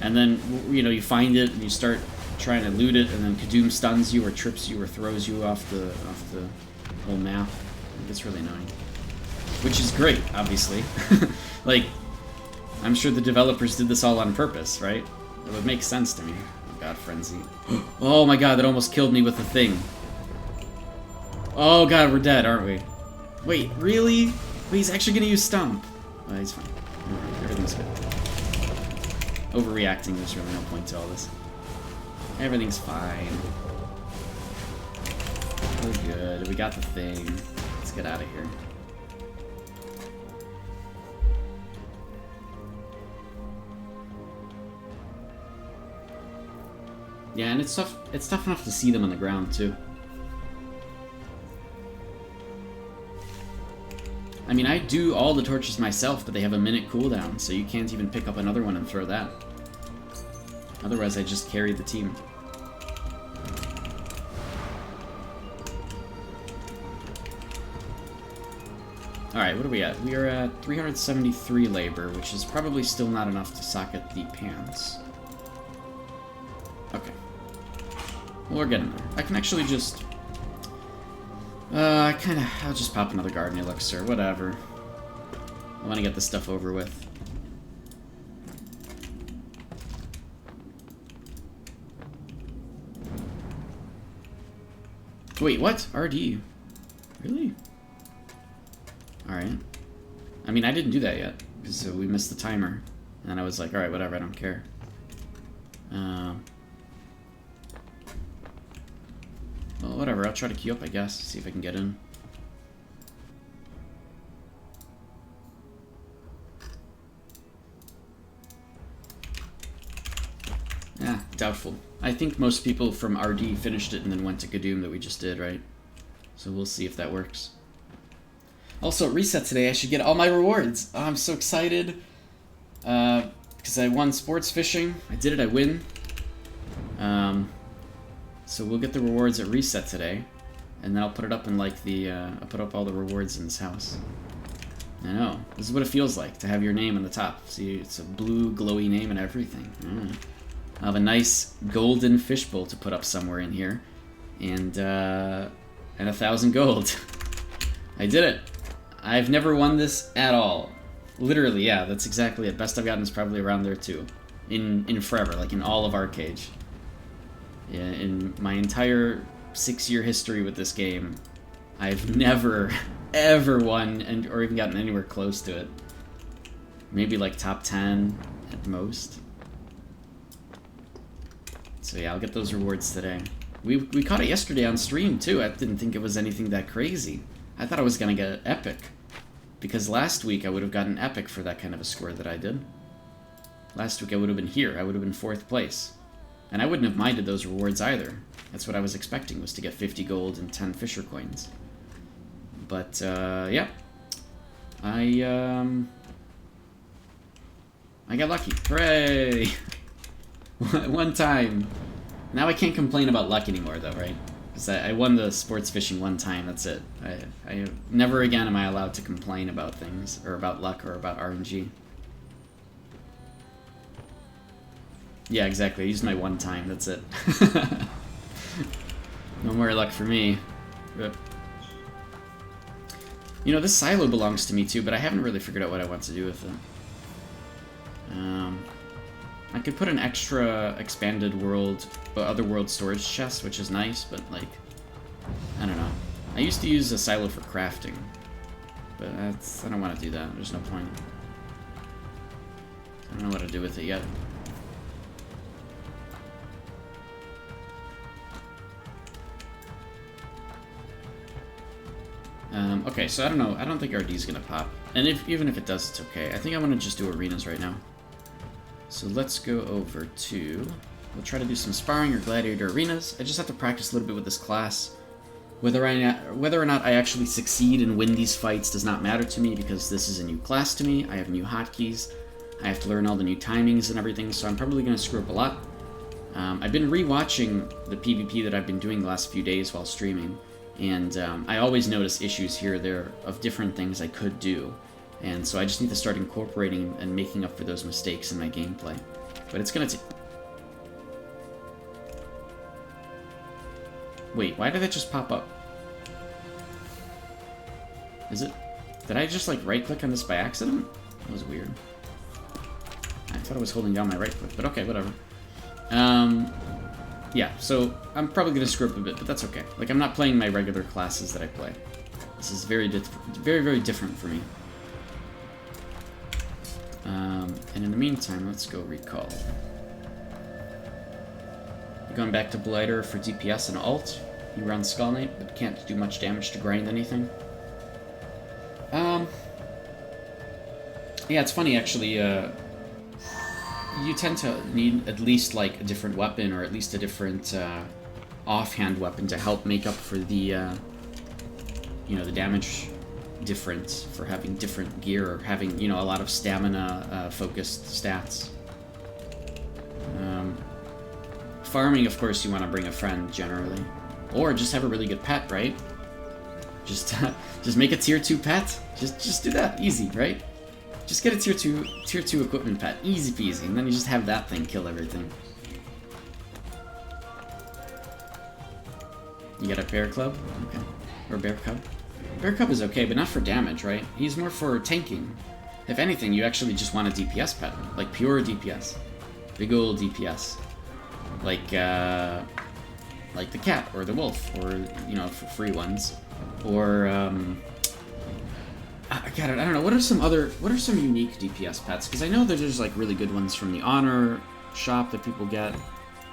And then, you know, you find it and you start trying to loot it and then Kadoom stuns you or trips you or throws you off the whole map. It gets really annoying. which is great, obviously. Like, I'm sure the developers did this all on purpose, right? It would make sense to me. Oh god, Frenzy. Oh my god, that almost killed me with the thing. Oh god, we're dead, aren't we? Wait, really? Wait, he's actually gonna use Stomp. Oh, he's fine. Everything's good. Overreacting, there's really no point to all this. Everything's fine. We're good. We got the thing. Let's get out of here. Yeah, and it's tough enough to see them on the ground, too. I mean, I do all the torches myself, but they have a minute cooldown, so you can't even pick up another one and throw that. Otherwise, I just carry the team. Alright, what are we at? We are at 373 labor, which is probably still not enough to socket the pants. Okay. Well, we're getting there. I can actually just... I'll just pop another garden elixir, whatever. I want to get this stuff over with. Wait, what? RD? Really? Alright. I mean, I didn't do that yet, because we missed the timer. And I was like, alright, whatever, I don't care. Well, whatever, I'll try to queue up, I guess, see if I can get in. Yeah, doubtful. I think most people from RD finished it and then went to Gadoom that we just did, right? So we'll see if that works. Also, at Reset today, I should get all my rewards. Oh, I'm so excited. Because I won Sportsfishing. I did it, I win. So we'll get the rewards at Reset today. And then I'll put it up in, like, the, I'll put up all the rewards in this house. I know. This is what it feels like, to have your name on the top. See, it's a blue, glowy name and everything. I'll have a nice golden fishbowl to put up somewhere in here. And 1,000 gold. I did it. I've never won this at all. Literally, yeah, that's exactly it. Best I've gotten is probably around there, too. In forever, like in all of Arcade. Yeah, in my entire 6-year history with this game, I've never, ever won or even gotten anywhere close to it. Maybe like top 10 at most. So yeah, I'll get those rewards today. We caught it yesterday on stream, too. I didn't think it was anything that crazy. I thought I was going to get epic. Because last week I would have gotten epic for that kind of a score that I did. Last week I would have been here. I would have been 4th place. And I wouldn't have minded those rewards either. That's what I was expecting, was to get 50 gold and 10 Fisher coins. But, yeah. I got lucky. Hooray! One time. Now I can't complain about luck anymore, though, right? Because I won the sports fishing one time, that's it. I never again am I allowed to complain about things, or about luck, or about RNG. Yeah, exactly. I used my one time, that's it. No more luck for me. Rip. You know, this silo belongs to me too, but I haven't really figured out what I want to do with it. I could put an extra expanded world, other world storage chest, which is nice, but like, I don't know. I used to use a silo for crafting, but I don't want to do that. There's no point. I don't know what to do with it yet. Okay, so I don't know. I don't think RD's gonna pop. And even if it does, it's okay. I think I want to just do arenas right now. So let's go over to... We'll try to do some sparring or gladiator arenas. I just have to practice a little bit with this class. Whether or not I actually succeed and win these fights does not matter to me, because this is a new class to me. I have new hotkeys. I have to learn all the new timings and everything, so I'm probably going to screw up a lot. I've been re-watching the PvP that I've been doing the last few days while streaming. And I always notice issues here or there of different things I could do. And so I just need to start incorporating and making up for those mistakes in my gameplay. But it's gonna take... Wait, why did that just pop up? Is it? Did I just, like, right-click on this by accident? That was weird. I thought I was holding down my right-click, but okay, whatever. Yeah, so I'm probably going to screw up a bit, but that's okay. Like, I'm not playing my regular classes that I play. This is very, very different for me. And in the meantime, let's go recall. You're going back to Blighter for DPS and ult. You run Skull Knight, but can't do much damage to grind anything. Yeah, it's funny, actually. You tend to need at least, like, a different weapon, or at least a different offhand weapon to help make up for the, you know, the damage difference for having different gear, or having, you know, a lot of stamina-focused stats. Farming, of course, you want to bring a friend, generally. Or just have a really good pet, right? Just make a tier 2 pet. Just do that. Easy, right? Just get a tier 2 equipment pet. Easy peasy. And then you just have that thing kill everything. You got a bear club? Okay. Or bear cub? Bear cub is okay, but not for damage, right? He's more for tanking. If anything, you actually just want a DPS pet. Like pure DPS. Big ol' DPS. Like the cat, or the wolf, or, you know, for free ones. Or, I don't know, what are some unique DPS pets? Because I know that there's, like, really good ones from the Honor shop that people get.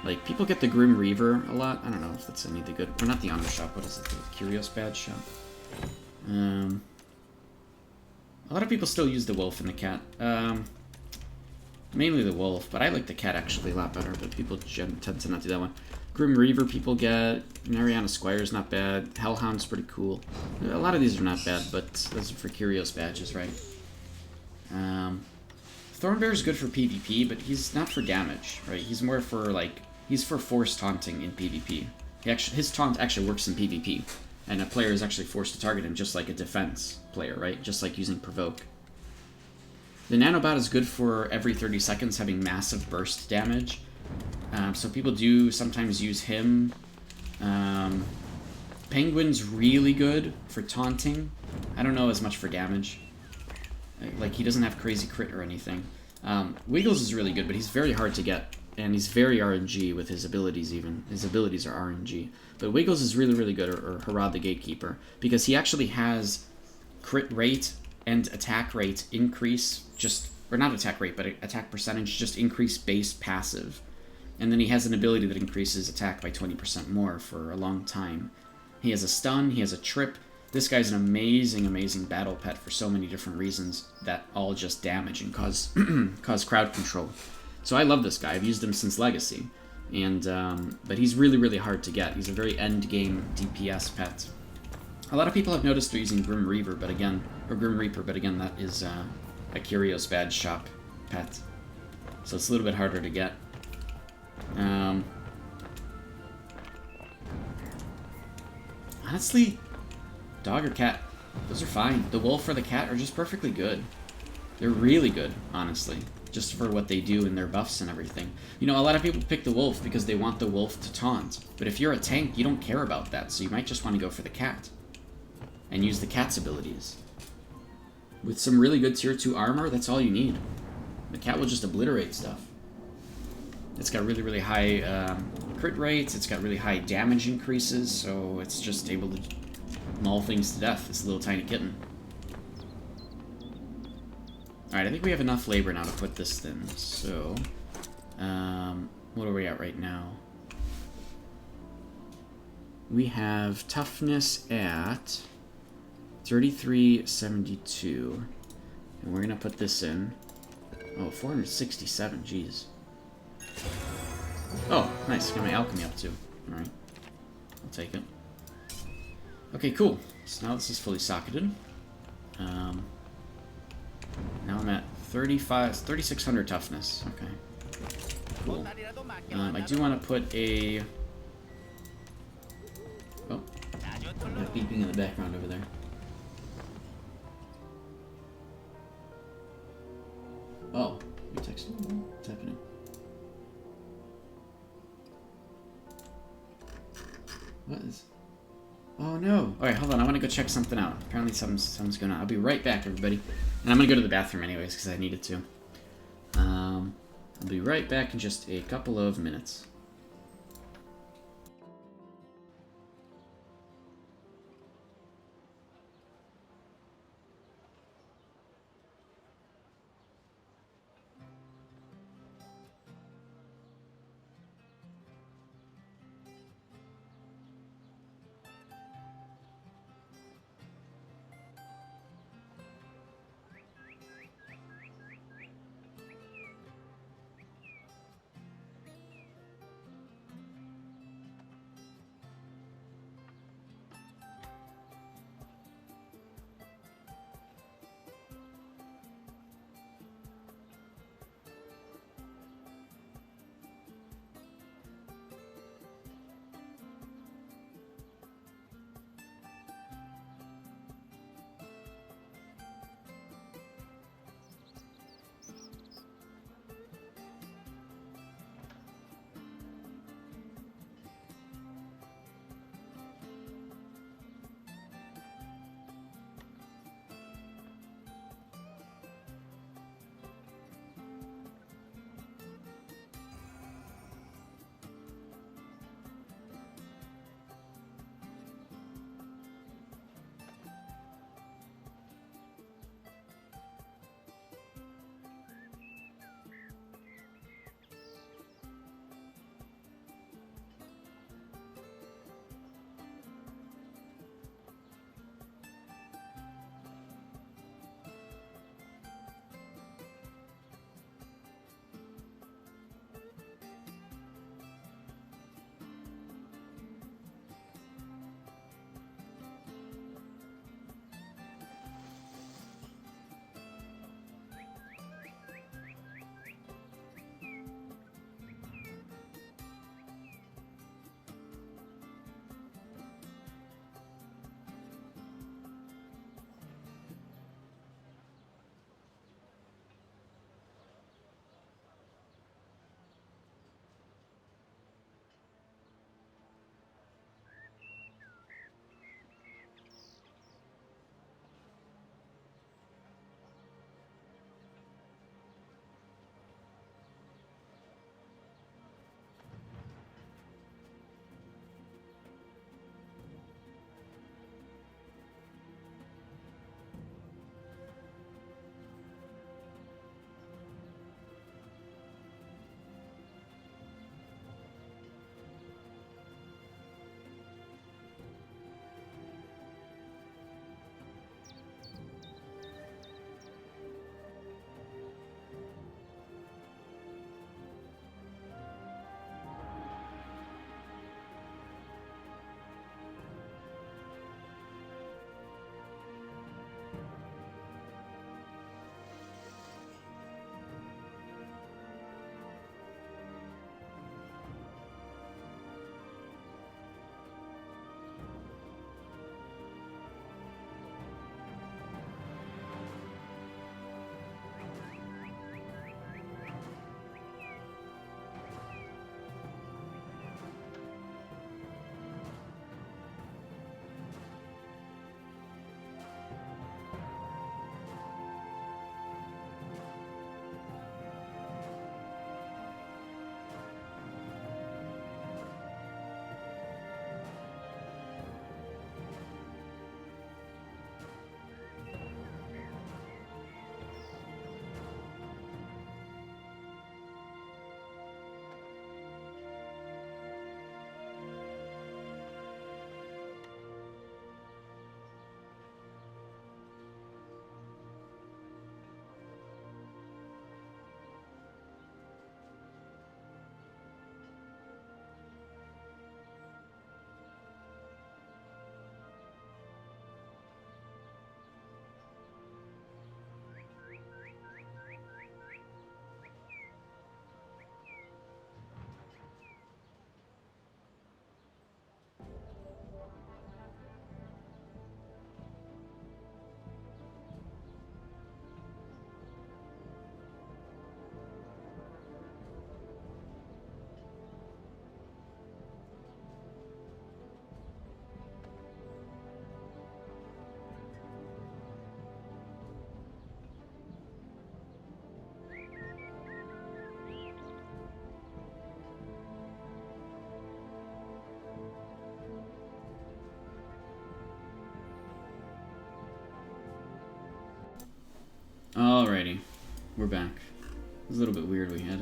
Like, people get the Grim Reaver a lot. I don't know if that's any of the good... Or not the Honor shop, what is it? The Curious Badge shop? A lot of people still use the wolf and the cat. Mainly the wolf, but I like the cat actually a lot better, but people tend to not do that one. Grim Reaver people get. Mariana Squire's not bad. Hellhound's pretty cool. A lot of these are not bad, but those are for Curious Badges, right? Thornbear is good for PvP, but he's not for damage, right? He's more for, like... He's for force taunting in PvP. His taunt actually works in PvP, and a player is actually forced to target him just like a defense player, right? Just like using Provoke. The Nanobot is good for every 30 seconds having massive burst damage. So people do sometimes use him. Penguin's really good for taunting. I don't know as much for damage. Like, he doesn't have crazy crit or anything. Wiggles is really good, but he's very hard to get. And he's very RNG with his abilities even. His abilities are RNG. But Wiggles is really, really good, or Harad the Gatekeeper, because he actually has crit rate and attack rate increase, or not attack rate, but attack percentage, just increase base passive. And then he has an ability that increases attack by 20% more for a long time. He has a stun, he has a trip. This guy's an amazing, amazing battle pet for so many different reasons that all just damage and cause crowd control. So I love this guy. I've used him since Legacy. And but he's really, really hard to get. He's a very end-game DPS pet. A lot of people have noticed they're using Grim Reaper, but again, that is a Curious Badge shop pet. So it's a little bit harder to get. Honestly, dog or cat, those are fine. The wolf or the cat are just perfectly good. They're really good, honestly, just for what they do and their buffs and everything. You know, a lot of people pick the wolf because they want the wolf to taunt. But if you're a tank, you don't care about that, so you might just want to go for the cat. And use the cat's abilities. With some really good tier 2 armor, that's all you need. The cat will just obliterate stuff. It's got really, really high crit rates, it's got really high damage increases, so it's just able to maul things to death, this little tiny kitten. Alright, I think we have enough labor now to put this in, so... what are we at right now? We have toughness at 3372. And we're gonna put this in. Oh, 467, jeez. Oh, nice. Got my alchemy up too. Alright. I'll take it. Okay, cool. So now this is fully socketed. Now I'm at 3600 toughness. Okay. Cool. I do want to put a... Oh. Got beeping in the background over there. Oh. You texted me? What's happening? What is... Oh no. Alright, hold on. I want to go check something out. Apparently something's going on. I'll be right back, everybody. And I'm going to go to the bathroom anyways, because I needed to. I'll be right back in just a couple of minutes. Alrighty, we're back. It was a little bit weird. We had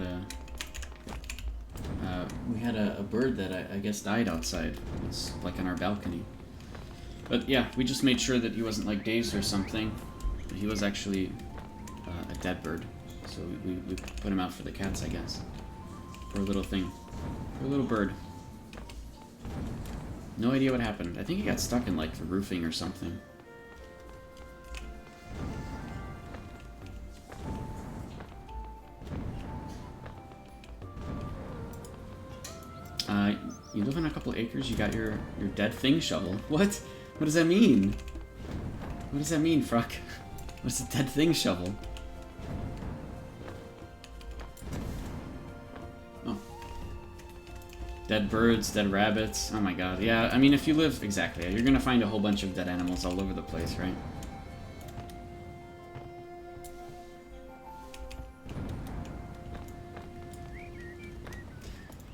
a bird that I guess died outside. It's like on our balcony. But yeah, we just made sure that he wasn't like dazed or something. But he was actually a dead bird, so we put him out for the cats, I guess. Poor little thing. Poor little bird. No idea what happened. I think he got stuck in like the roofing or something. You live on a couple acres, you got your dead thing shovel. What? What does that mean? What does that mean, Fruck? What's a dead thing shovel? Oh. Dead birds, dead rabbits. Oh my god. Yeah, I mean, if you live... Exactly. You're gonna find a whole bunch of dead animals all over the place, right?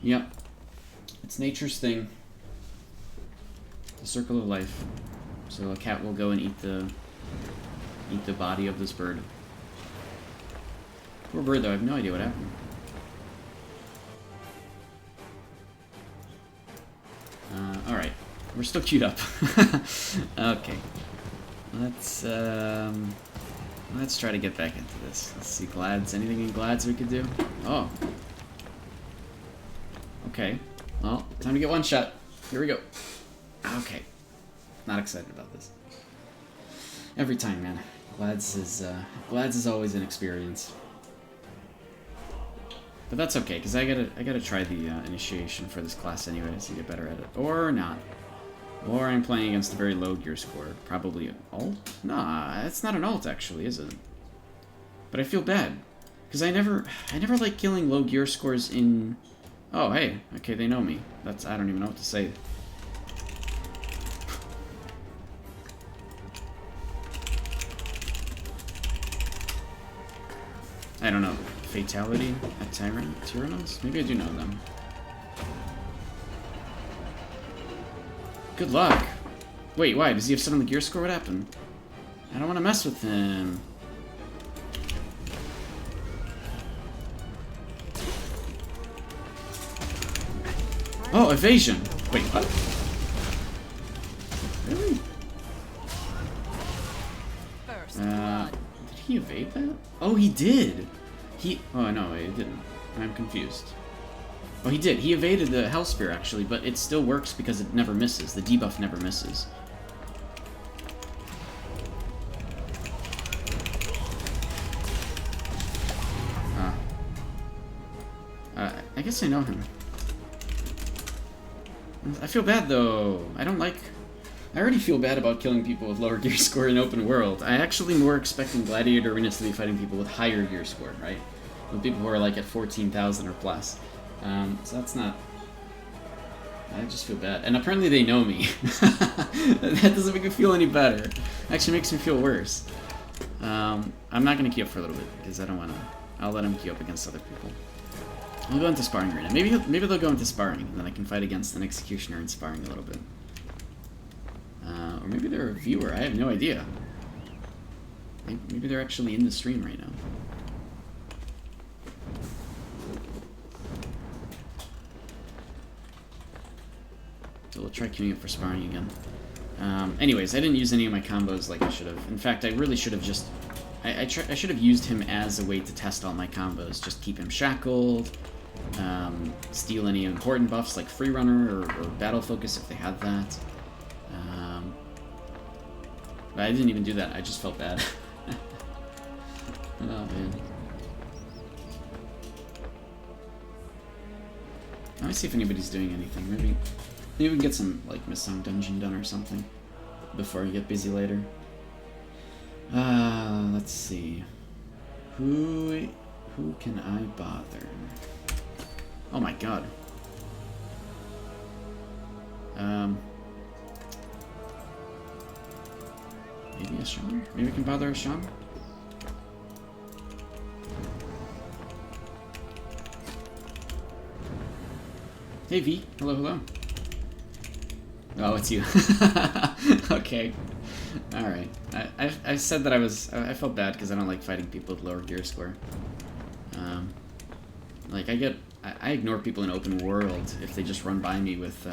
Yep. It's nature's thing. The circle of life. So a cat will go and eat the body of this bird. Poor bird, though. I have no idea what happened. Alright. We're still queued up. Okay. Let's try to get back into this. Let's see, Glads. Anything in Glads we could do? Oh. Okay. Well, time to get one shot. Here we go. Okay. Not excited about this. Every time, man. Glads is always an experience. But that's okay, because I gotta try the initiation for this class anyways to get better at it. Or not. Or I'm playing against a very low gear score. Probably an alt? Nah, it's not an alt actually, is it? But I feel bad. Because I never like killing low gear scores in... Oh, hey. Okay, they know me. I don't even know what to say. I don't know. Fatality at Tyrannos? Maybe I do know them. Good luck. Wait, why? Does he have 7 on the gear score? What happened? I don't want to mess with him. Oh, evasion! Wait, what? Really? Did he evade that? Oh, he did! Oh, no, he didn't. I'm confused. Oh, he did. He evaded the Hell Spear, actually, but it still works because it never misses. The debuff never misses. I guess I know him. I feel bad, though. I already feel bad about killing people with lower gear score in open world. I actually more expecting Gladiator Arenas to be fighting people with higher gear score, right? With people who are like at 14,000 or plus. So that's not... I just feel bad. And apparently they know me. That doesn't make me feel any better. Actually makes me feel worse. I'm not going to queue up for a little bit, because I don't want to... I'll let him queue up against other people. I'll go into Sparring Arena. Maybe they'll go into Sparring, and then I can fight against an Executioner in Sparring a little bit. Or maybe they're a viewer. I have no idea. Maybe they're actually in the stream right now. So we'll try queuing up for Sparring again. Anyways, I didn't use any of my combos like I should have. In fact, I really should have just... I should have used him as a way to test all my combos. Just keep him shackled, steal any important buffs like Free Runner or Battle Focus if they had that. But I didn't even do that. I just felt bad. Oh, man. Let me see if anybody's doing anything. Maybe we can get some like Missong Dungeon done or something before I get busy later. Let's see. Who can I bother? Oh my god. Maybe a Sean? Maybe we can bother a Sean? Hey V, hello, hello. Oh, it's you. Okay. Alright. I said that I felt bad because I don't like fighting people with lower gear score. Like, I ignore people in open world if they just run by me with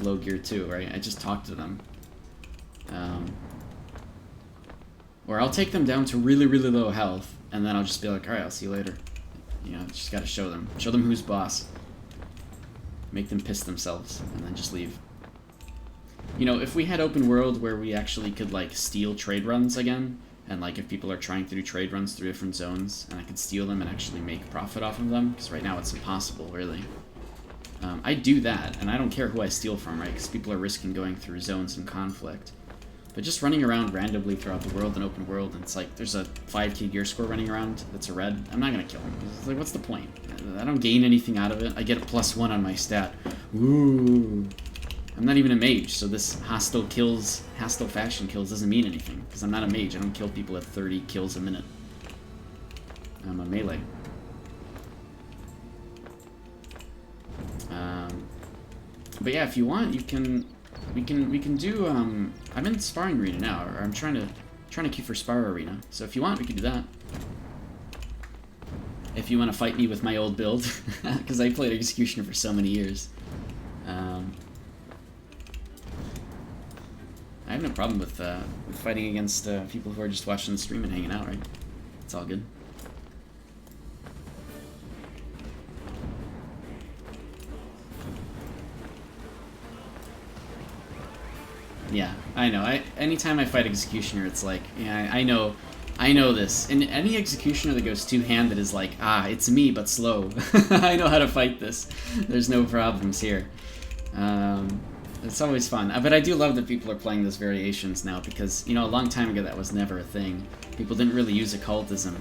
low gear too, right? I just talk to them. Or I'll take them down to really, really low health, and then I'll just be like, alright, I'll see you later. You know, just gotta show them. Show them who's boss. Make them piss themselves, and then just leave. You know, if we had open world where we actually could, like, steal trade runs again, and, like, if people are trying to do trade runs through different zones, and I could steal them and actually make profit off of them, because right now it's impossible, really. I'd do that, and I don't care who I steal from, right, because people are risking going through zones in conflict. But just running around randomly throughout the world in open world, and it's like, there's a 5k gear score running around that's a red, I'm not gonna kill him. It's like, what's the point? I don't gain anything out of it. I get a +1 on my stat. Ooh. I'm not even a mage, so this hostile faction kills doesn't mean anything, because I'm not a mage. I don't kill people at 30 kills a minute. I'm a melee. But yeah, if you want, we can do. I'm in sparring arena now, or I'm trying to queue for spar arena. So if you want, we can do that. If you want to fight me with my old build, because I played Executioner for so many years. I have no problem with fighting against people who are just watching the stream and hanging out, right? It's all good. Yeah, I know. Anytime I fight Executioner, it's like, yeah, I know this. And any Executioner that goes two-handed is like, ah, it's me, but slow. I know how to fight this. There's no problems here. It's always fun. But I do love that people are playing those variations now, because, you know, a long time ago that was never a thing. People didn't really use occultism.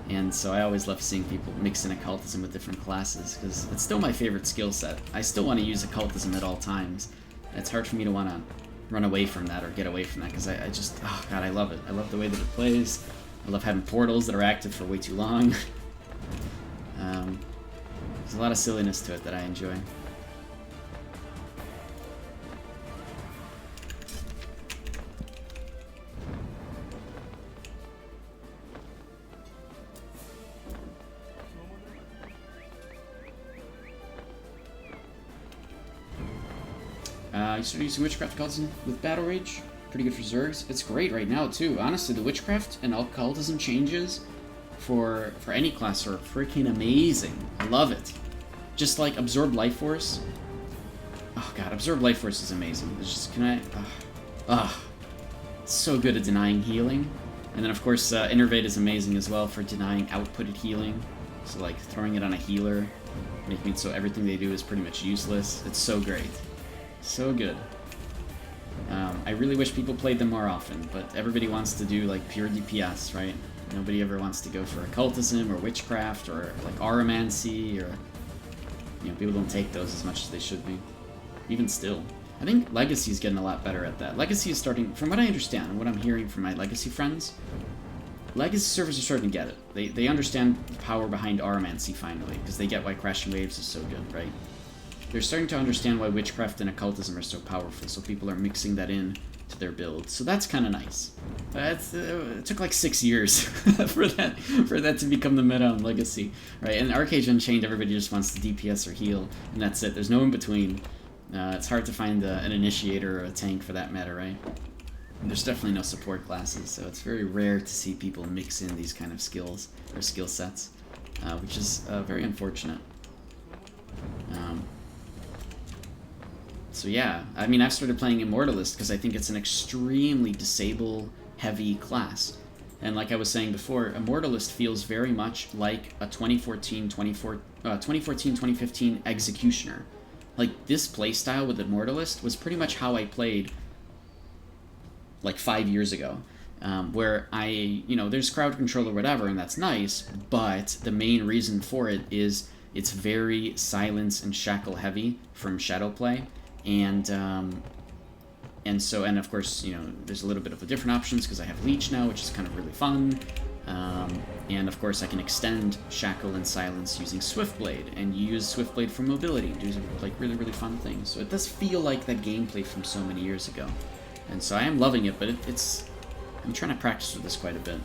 And so I always love seeing people mix in occultism with different classes, because it's still my favorite skill set. I still want to use occultism at all times. It's hard for me to want to run away from that or get away from that, because I just, oh god, I love it. I love the way that it plays. I love having portals that are active for way too long. There's a lot of silliness to it that I enjoy. I started using Witchcraft Occultism with Battle Rage. Pretty good for Zergs. It's great right now, too. Honestly, the Witchcraft and Occultism changes for any class are freaking amazing. I love it. Just like Absorb Life Force. Oh god, Absorb Life Force is amazing. It's just, it's so good at denying healing. And then, of course, Innervate is amazing as well for denying outputted healing. So, like, throwing it on a healer, making it so everything they do is pretty much useless. It's so great. So good. I really wish people played them more often, but everybody wants to do like pure DPS, right? Nobody ever wants to go for occultism or witchcraft or like aromancy, or, you know, people don't take those as much as they should be. Even still. I think Legacy is getting a lot better at that. Legacy is starting, from what I understand and what I'm hearing from my Legacy friends, Legacy servers are starting to get it. They understand the power behind aromancy finally, because they get why Crashing Waves is so good, right? They're starting to understand why witchcraft and occultism are so powerful, so people are mixing that in to their build. So that's kind of nice. It took like 6 years for that to become the meta on Legacy, right? And Arcade Unchained, everybody just wants to DPS or heal, and that's it. There's no in between. It's hard to find an initiator or a tank for that matter, right? And there's definitely no support classes, so it's very rare to see people mix in these kind of skills or skill sets, which is very unfortunate. So yeah, I mean, I've started playing Immortalist because I think it's an extremely disable-heavy class. And like I was saying before, Immortalist feels very much like a 2014-2015 Executioner. Like, this playstyle with Immortalist was pretty much how I played like 5 years ago. Where there's crowd control or whatever, and that's nice, but the main reason for it is it's very silence and shackle heavy from Shadowplay. And of course, you know, there's a little bit of the different options because I have Leech now, which is kind of really fun. And of course I can extend Shackle and Silence using Swiftblade, and you use Swiftblade for mobility and do like really, really fun things. So it does feel like that gameplay from so many years ago. And so I am loving it, but I'm trying to practice with this quite a bit.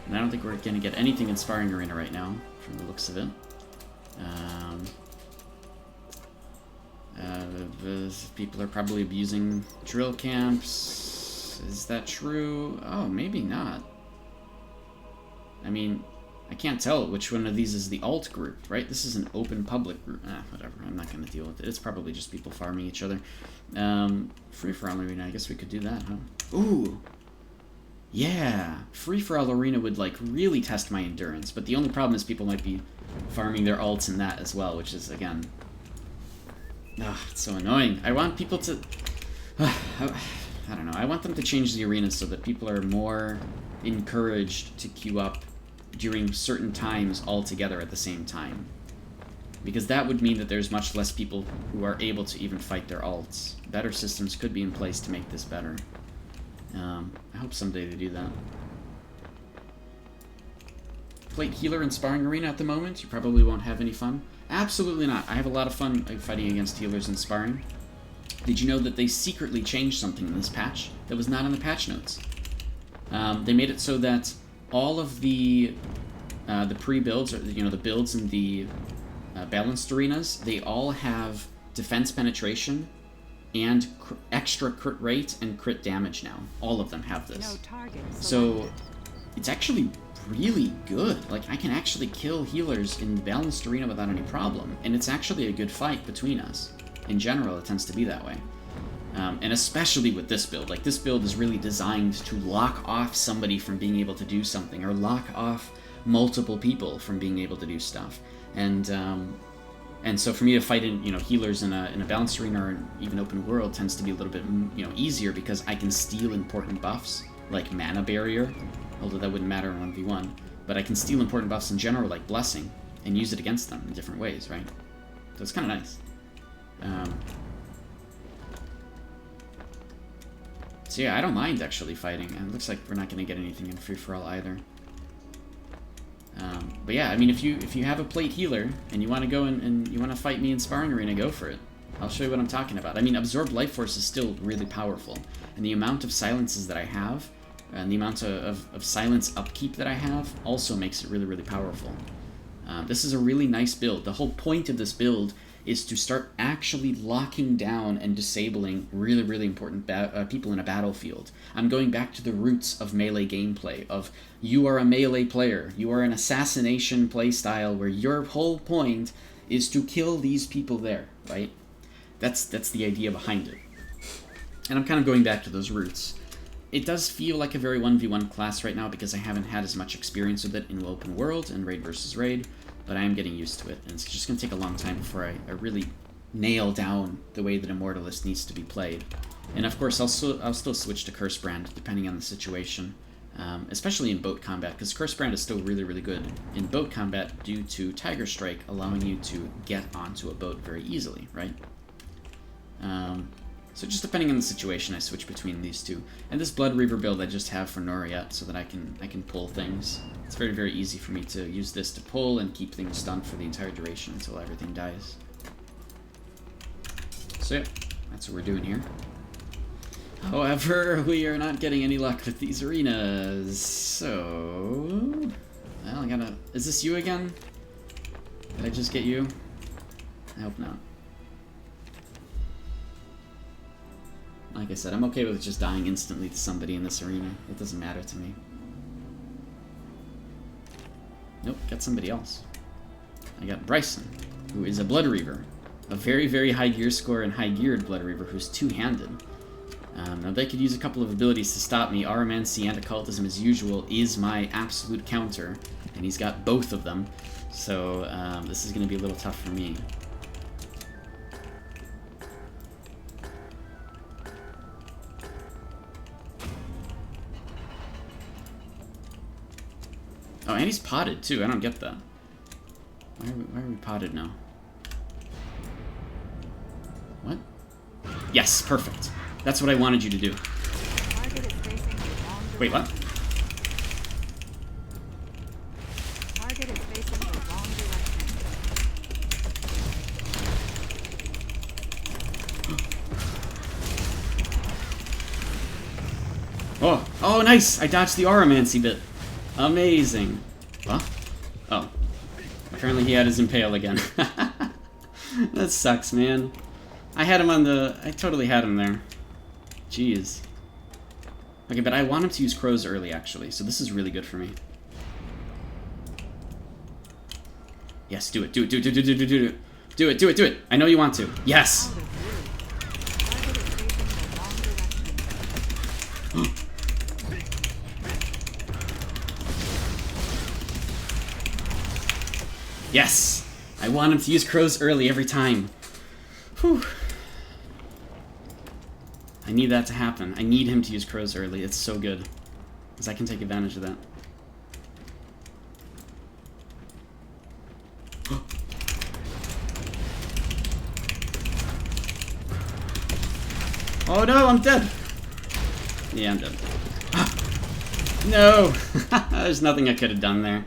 And I don't think we're going to get anything in Sparring Arena right now, from the looks of it. People are probably abusing drill camps. Is that true? Oh, maybe not. I mean, I can't tell which one of these is the alt group, right? This is an open public group. Whatever. I'm not going to deal with it. It's probably just people farming each other. Free-for-all arena. I guess we could do that, huh? Ooh. Yeah. Free-for-all arena would, like, really test my endurance. But the only problem is people might be farming their alts in that as well, which is, again... it's so annoying. I want people to... I don't know. I want them to change the arena so that people are more encouraged to queue up during certain times all together at the same time. Because that would mean that there's much less people who are able to even fight their alts. Better systems could be in place to make this better. I hope someday they do that. Plate healer in Sparring Arena at the moment? You probably won't have any fun. Absolutely not. I have a lot of fun fighting against healers in Sparring. Did you know that they secretly changed something in this patch that was not in the patch notes? They made it so that all of the pre-builds, or the builds in the balanced arenas, they all have defense penetration and extra crit rate and crit damage now. All of them have this. So it's actually really good. Like, I can actually kill healers in the balanced arena without any problem, and it's actually a good fight between us. In general, it tends to be that way. And especially with this build. Like, this build is really designed to lock off somebody from being able to do something, or lock off multiple people from being able to do stuff. And so for me to fight in, healers in a balanced arena or even open world tends to be a little bit, easier, because I can steal important buffs, like Mana Barrier, although that wouldn't matter in 1v1. But I can steal important buffs in general, like Blessing, and use it against them in different ways, right? So it's kind of nice. So yeah, I don't mind actually fighting, and it looks like we're not going to get anything in free-for-all either. But yeah, I mean, if you have a plate healer, and you want to go and you want to fight me in Sparring Arena, go for it. I'll show you what I'm talking about. I mean, Absorbed Life Force is still really powerful, and the amount of silences that I have, and the amount of silence upkeep that I have, also makes it really, really powerful. This is a really nice build. The whole point of this build is to start actually locking down and disabling really, really important people in a battlefield. I'm going back to the roots of melee gameplay, of you are a melee player, you are an assassination playstyle where your whole point is to kill these people there, right? That's the idea behind it. And I'm kind of going back to those roots. It does feel like a very 1v1 class right now because I haven't had as much experience with it in open world and raid versus raid, but I am getting used to it, and it's just going to take a long time before I really nail down the way that Immortalist needs to be played. And of course, I'll still switch to Curse Brand, depending on the situation, especially in boat combat, because Curse Brand is still really, really good in boat combat due to Tiger Strike allowing you to get onto a boat very easily, right? So just depending on the situation, I switch between these two. And this Blood Reaver build I just have for Noryette so that I can pull things. It's very, very easy for me to use this to pull and keep things stunned for the entire duration until everything dies. So yeah, that's what we're doing here. However, we are not getting any luck with these arenas. So... well, I gotta... is this you again? Did I just get you? I hope not. Like I said, I'm okay with just dying instantly to somebody in this arena. It doesn't matter to me. Nope, got somebody else. I got Bryson, who is a Blood Reaver. A very, very high gear score and high geared Blood Reaver who's two-handed. Now they could use a couple of abilities to stop me. Aromancy and Occultism, as usual, is my absolute counter. And he's got both of them. So this is going to be a little tough for me. Oh, and he's potted, too. I don't get that. Why are we potted now? What? Yes, perfect. That's what I wanted you to do. Wait, what? Oh, oh, nice! I dodged the Auramancy bit. Amazing. Huh? Oh. Apparently he had his Impale again. That sucks, man. I had him on the... I totally had him there. Jeez. Okay, but I want him to use Crows early, actually, so this is really good for me. Yes, do it, do it, do it, do it, do it, do it, do it. Do it, do it, do it. I know you want to. Yes! Yes! I want him to use Crows early every time. Whew. I need that to happen. I need him to use Crows early. It's so good. Because I can take advantage of that. Oh no, I'm dead! Yeah, I'm dead. No! There's nothing I could have done there.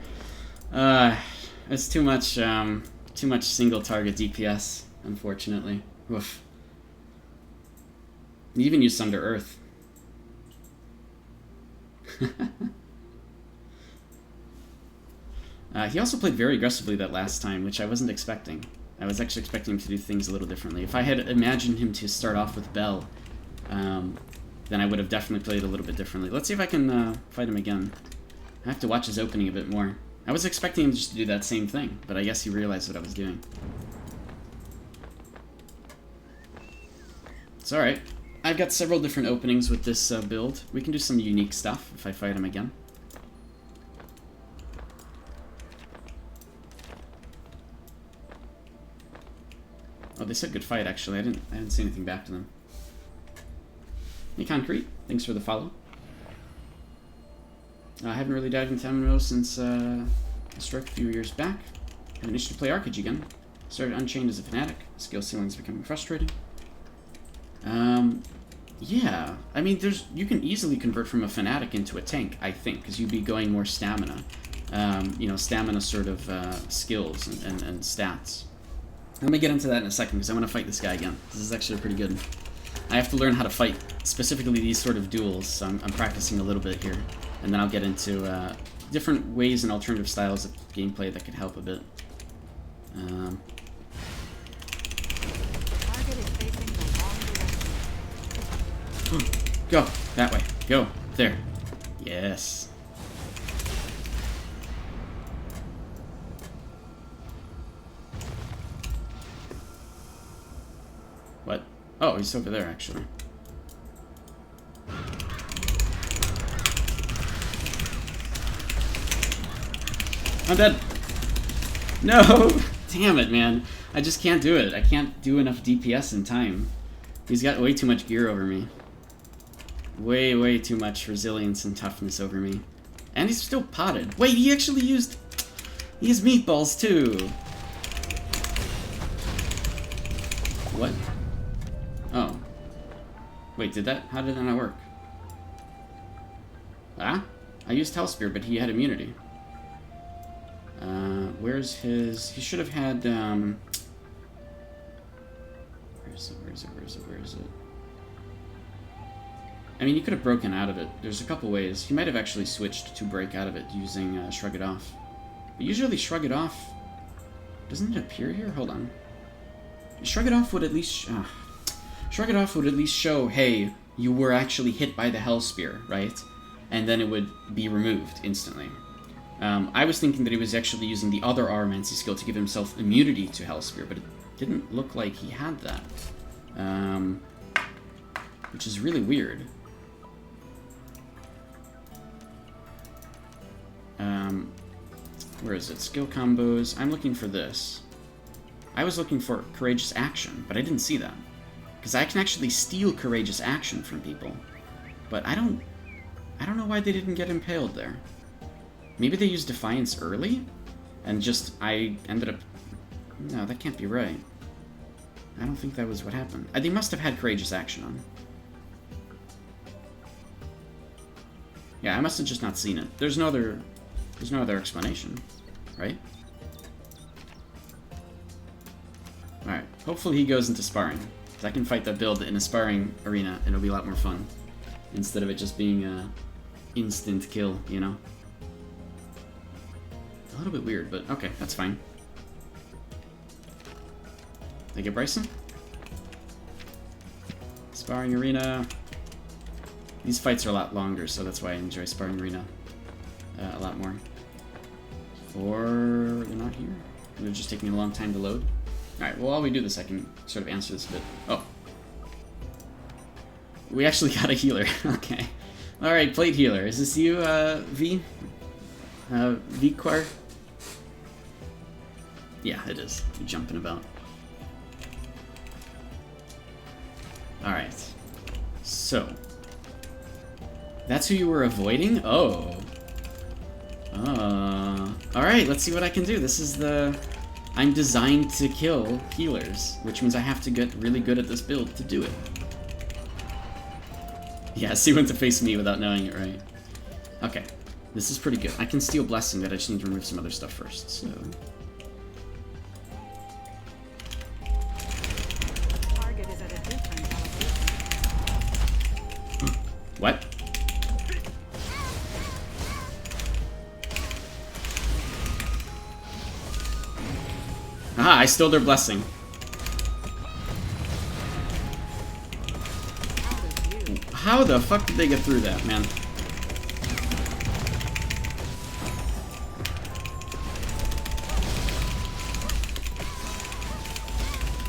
It's too much single target DPS, unfortunately. Oof. You even used Sunder Earth. He also played very aggressively that last time, which I wasn't expecting. I was actually expecting him to do things a little differently. If I had imagined him to start off with Bell, then I would have definitely played a little bit differently. Let's see if I can fight him again. I have to watch his opening a bit more. I was expecting him just to do that same thing, but I guess he realized what I was doing. It's alright. I've got several different openings with this build. We can do some unique stuff if I fight him again. Oh, they said good fight, actually. I didn't say anything back to them. Hey, Concrete. Thanks for the follow. I haven't really dived into MMO since I struck a few years back. I have an itch to play Arcade again. Started Unchained as a fanatic. Skill ceiling's becoming frustrating. Yeah. I mean, you can easily convert from a fanatic into a tank, I think, because you'd be going more stamina. You know, stamina sort of skills and stats. Let me get into that in a second, because I want to fight this guy again. This is actually pretty good. I have to learn how to fight, specifically these sort of duels, so I'm practicing a little bit here. And then I'll get into different ways and alternative styles of gameplay that could help a bit. Go! That way. Go. There. Yes. What? Oh, he's over there, actually. I'm dead. No! Damn it, man. I just can't do it. I can't do enough DPS in time. He's got way too much gear over me. Way too much resilience and toughness over me. And he's still potted. Wait, he actually used... He used meatballs, too. What? Oh. Wait, how did that not work? Ah? I used Hellspear, but he had immunity. Where's his... He should have had, Where is it? I mean, he could have broken out of it. There's a couple ways. He might have actually switched to break out of it using Shrug It Off. But usually Shrug It Off... Doesn't it appear here? Hold on. Shrug It Off would at least... Shrug It Off would at least show, hey, you were actually hit by the Hellspear, right? And then it would be removed instantly. I was thinking that he was actually using the other Auramancy skill to give himself immunity to Hellspear, but it didn't look like he had that. Which is really weird. Where is it? Skill combos. I'm looking for this. I was looking for Courageous Action, but I didn't see that. Because I can actually steal Courageous Action from people. But I don't know why they didn't get impaled there. Maybe they used Defiance early? And just, I ended up... No, that can't be right. I don't think that was what happened. They must have had Courageous Action on. Yeah, I must have just not seen it. There's no other explanation, right? Alright, hopefully he goes into sparring. Because I can fight that build in a sparring arena, and it'll be a lot more fun. instead of it just being a instant kill, you know? A little bit weird, but okay, that's fine. Did I get Bryson? Sparring Arena. These fights are a lot longer, so that's why I enjoy Sparring Arena a lot more. Or they're not here? They're just taking a long time to load? Alright, well, while we do this, I can sort of answer this a bit. Oh. We actually got a healer. Okay. Alright, plate healer. Is this you, V? Viquar? Yeah, it is. You're jumping about. Alright. So. That's who you were avoiding? Oh. Alright, let's see what I can do. This is the... I'm designed to kill healers, which means I have to get really good at this build to do it. Yeah, see when to face me without knowing it, right? Okay, this is pretty good. I can steal Blessing, but I just need to remove some other stuff first, so... Target is at a different elevation. What? Aha, I stole their Blessing. How the fuck did they get through that, man?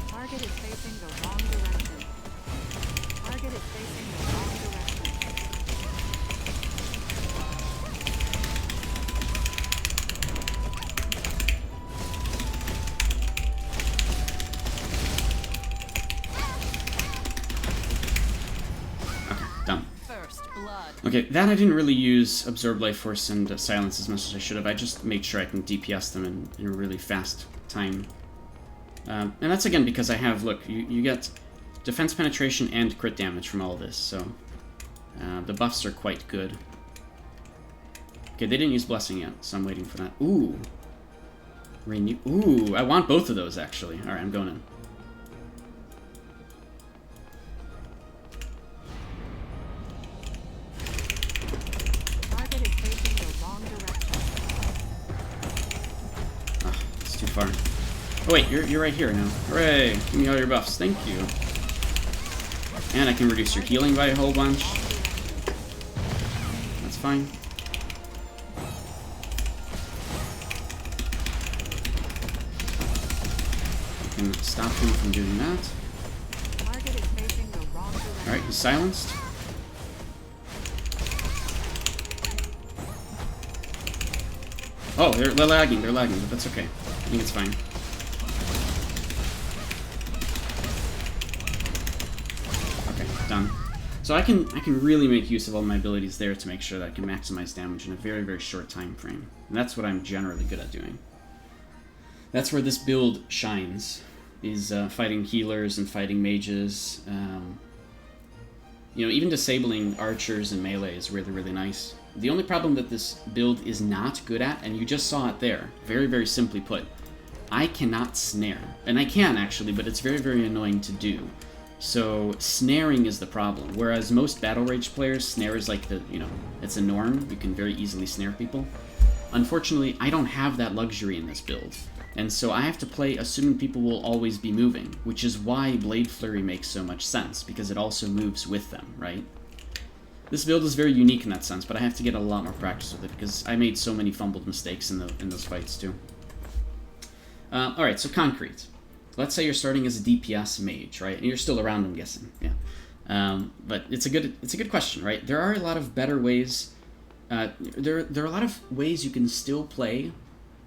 Target is facing the wrong direction. Target is facing the wrong direction. Okay, that I didn't really use Absorb Life Force and Silence as much as I should have. I just made sure I can DPS them in a really fast time. And that's again because I have, look, you get defense penetration and crit damage from all of this, so the buffs are quite good. Okay, they didn't use Blessing yet, so I'm waiting for that. Ooh. Renew. Ooh, I want both of those actually. Alright, I'm going in. Oh wait, you're right here now. Hooray! Give me all your buffs. Thank you. And I can reduce your healing by a whole bunch. That's fine. I can stop him from doing that. Alright, he's silenced. Oh, they're lagging, but that's okay. I think it's fine. Done. So I can really make use of all my abilities there to make sure that I can maximize damage in a very, very short time frame. And that's what I'm generally good at doing. That's where this build shines, is fighting healers and fighting mages. You know, even disabling archers and melee is really, really nice. The only problem that this build is not good at, and you just saw it there, very, very simply put, I cannot snare. And I can actually, but it's very, very annoying to do. So snaring is the problem, whereas most Battle Rage players, snare is like the, you know, it's a norm. You can very easily snare people. Unfortunately, I don't have that luxury in this build, and so I have to play assuming people will always be moving, which is why Blade Flurry makes so much sense, because it also moves with them, right? This build is very unique in that sense, but I have to get a lot more practice with it, because I made so many fumbled mistakes in those fights too. Alright, so Concrete. Let's say you're starting as a DPS mage, right? And you're still around, I'm guessing. Yeah. But it's a good question, right? There are a lot of better ways. There are a lot of ways you can still play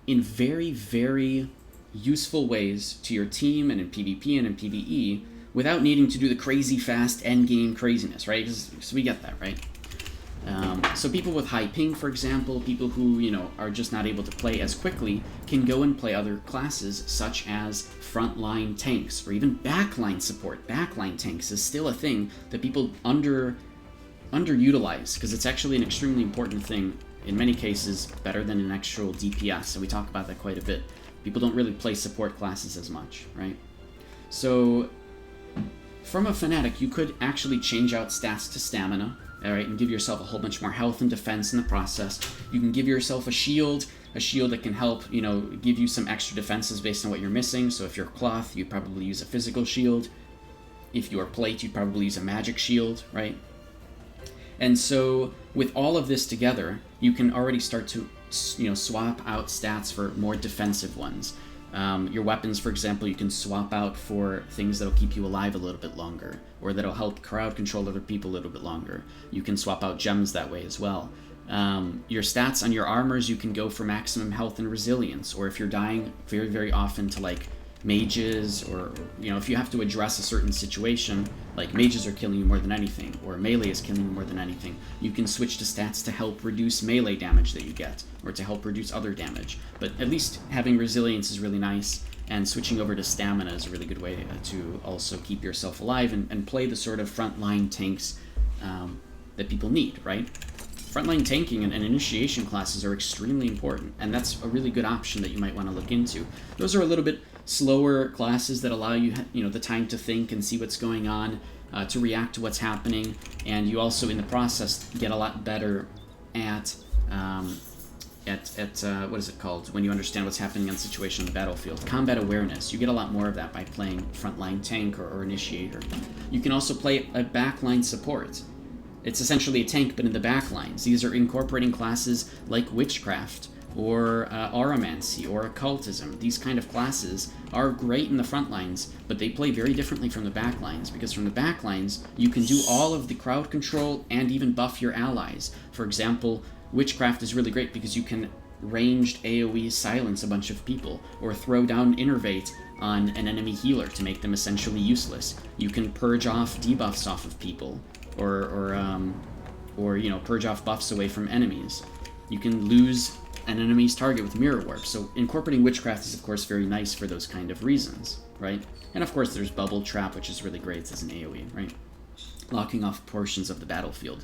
in very, very useful ways to your team and in PvP and in PvE without needing to do the crazy fast endgame craziness, right? So we get that, right? So people with high ping, for example, people who, you know, are just not able to play as quickly, can go and play other classes such as frontline tanks or even backline support. Backline tanks is still a thing that people underutilize, because it's actually an extremely important thing, in many cases better than an actual DPS, and we talk about that quite a bit. People don't really play support classes as much, right? So from a Fnatic, you could actually change out stats to stamina, all right, and give yourself a whole bunch more health and defense in the process. You can give yourself a shield that can help, give you some extra defenses based on what you're missing. So if you're cloth, you'd probably use a physical shield. If you're plate, you'd probably use a magic shield, right? And so with all of this together, you can already start to, swap out stats for more defensive ones. Your weapons, for example, you can swap out for things that'll keep you alive a little bit longer, or that'll help crowd control other people a little bit longer. You can swap out gems that way as well. Your stats on your armors, you can go for maximum health and resilience, or if you're dying very, very often to like mages, or if you have to address a certain situation, like mages are killing you more than anything, or melee is killing you more than anything, you can switch to stats to help reduce melee damage that you get, or to help reduce other damage. But at least having resilience is really nice, and switching over to stamina is a really good way to also keep yourself alive and play the sort of frontline tanks that people need, right? Frontline tanking and initiation classes are extremely important, and that's a really good option that you might want to look into. Those are a little bit slower classes that allow you, the time to think and see what's going on, to react to what's happening, and you also, in the process, get a lot better at what is it called, when you understand what's happening on the situation on the battlefield. Combat awareness. You get a lot more of that by playing frontline tank or initiator. You can also play a backline support. It's essentially a tank, but in the back lines. These are incorporating classes like witchcraft, or aromancy, or occultism. These kind of classes are great in the front lines, but they play very differently from the back lines, because from the back lines, you can do all of the crowd control and even buff your allies. For example, witchcraft is really great because you can ranged AoE silence a bunch of people, or throw down Innervate on an enemy healer to make them essentially useless. You can purge off debuffs off of people, or purge off buffs away from enemies. You can lose an enemy's target with mirror warp. So incorporating witchcraft is of course very nice for those kind of reasons, right? And of course there's bubble trap, which is really great as an AoE, right? Locking off portions of the battlefield.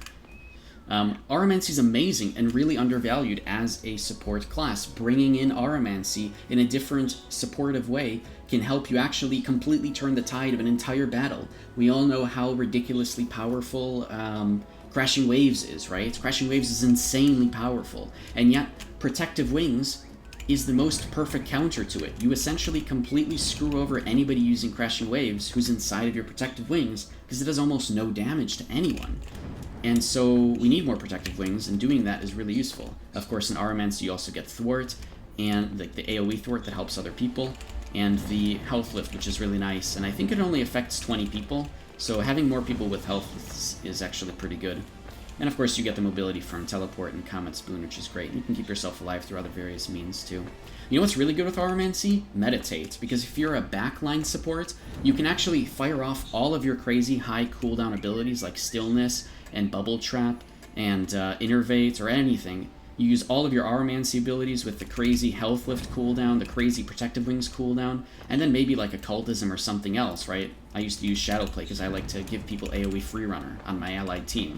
Aromancy is amazing and really undervalued as a support class. Bringing in Aromancy in a different supportive way can help you actually completely turn the tide of an entire battle. We all know how ridiculously powerful Crashing Waves is, right? Crashing Waves is insanely powerful, and yet Protective Wings is the most perfect counter to it. You essentially completely screw over anybody using Crashing Waves who's inside of your Protective Wings, because it does almost no damage to anyone. And so we need more Protective Wings, and doing that is really useful. Of course, in Aromancy you also get Thwart, and the AoE Thwart that helps other people, and the Health Lift, which is really nice. And I think it only affects 20 people, so having more people with health is actually pretty good. And of course you get the mobility from Teleport and Comet Spoon, which is great. You can keep yourself alive through other various means too. You know what's really good with Aromancy? Meditate. Because if you're a backline support, you can actually fire off all of your crazy high cooldown abilities like Stillness and Bubble Trap and Innervate or anything. You use all of your Aromancy abilities with the crazy Health Lift cooldown, the crazy Protective Wings cooldown, and then maybe like Occultism or something else, right? I used to use Shadowplay because I like to give people AoE Freerunner on my allied team.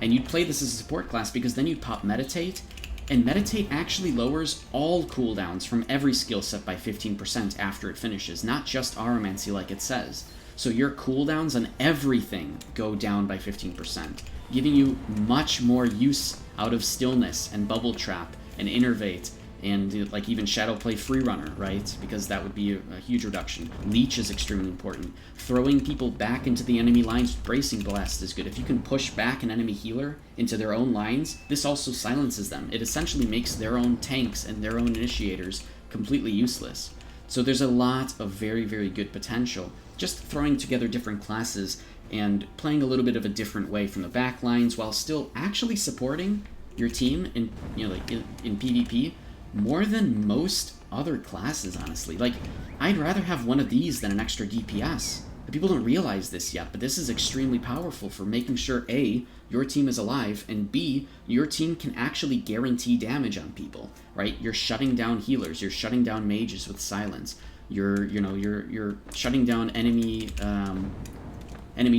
And you'd play this as a support class because then you'd pop Meditate, and Meditate actually lowers all cooldowns from every skill set by 15% after it finishes, not just Aromancy like it says. So your cooldowns on everything go down by 15%, giving you much more use out of Stillness and Bubble Trap and Innervate and like even Shadowplay Freerunner, right? Because that would be a huge reduction. Leech is extremely important. Throwing people back into the enemy lines with Bracing Blast is good. If you can push back an enemy healer into their own lines, this also silences them. It essentially makes their own tanks and their own initiators completely useless. So there's a lot of very, very good potential. Just throwing together different classes and playing a little bit of a different way from the back lines while still actually supporting your team in in PvP more than most other classes, honestly. Like, I'd rather have one of these than an extra DPS. People don't realize this yet, but this is extremely powerful for making sure A, your team is alive, and B, your team can actually guarantee damage on people, right? You're shutting down healers, you're shutting down mages with silence, you're shutting down enemies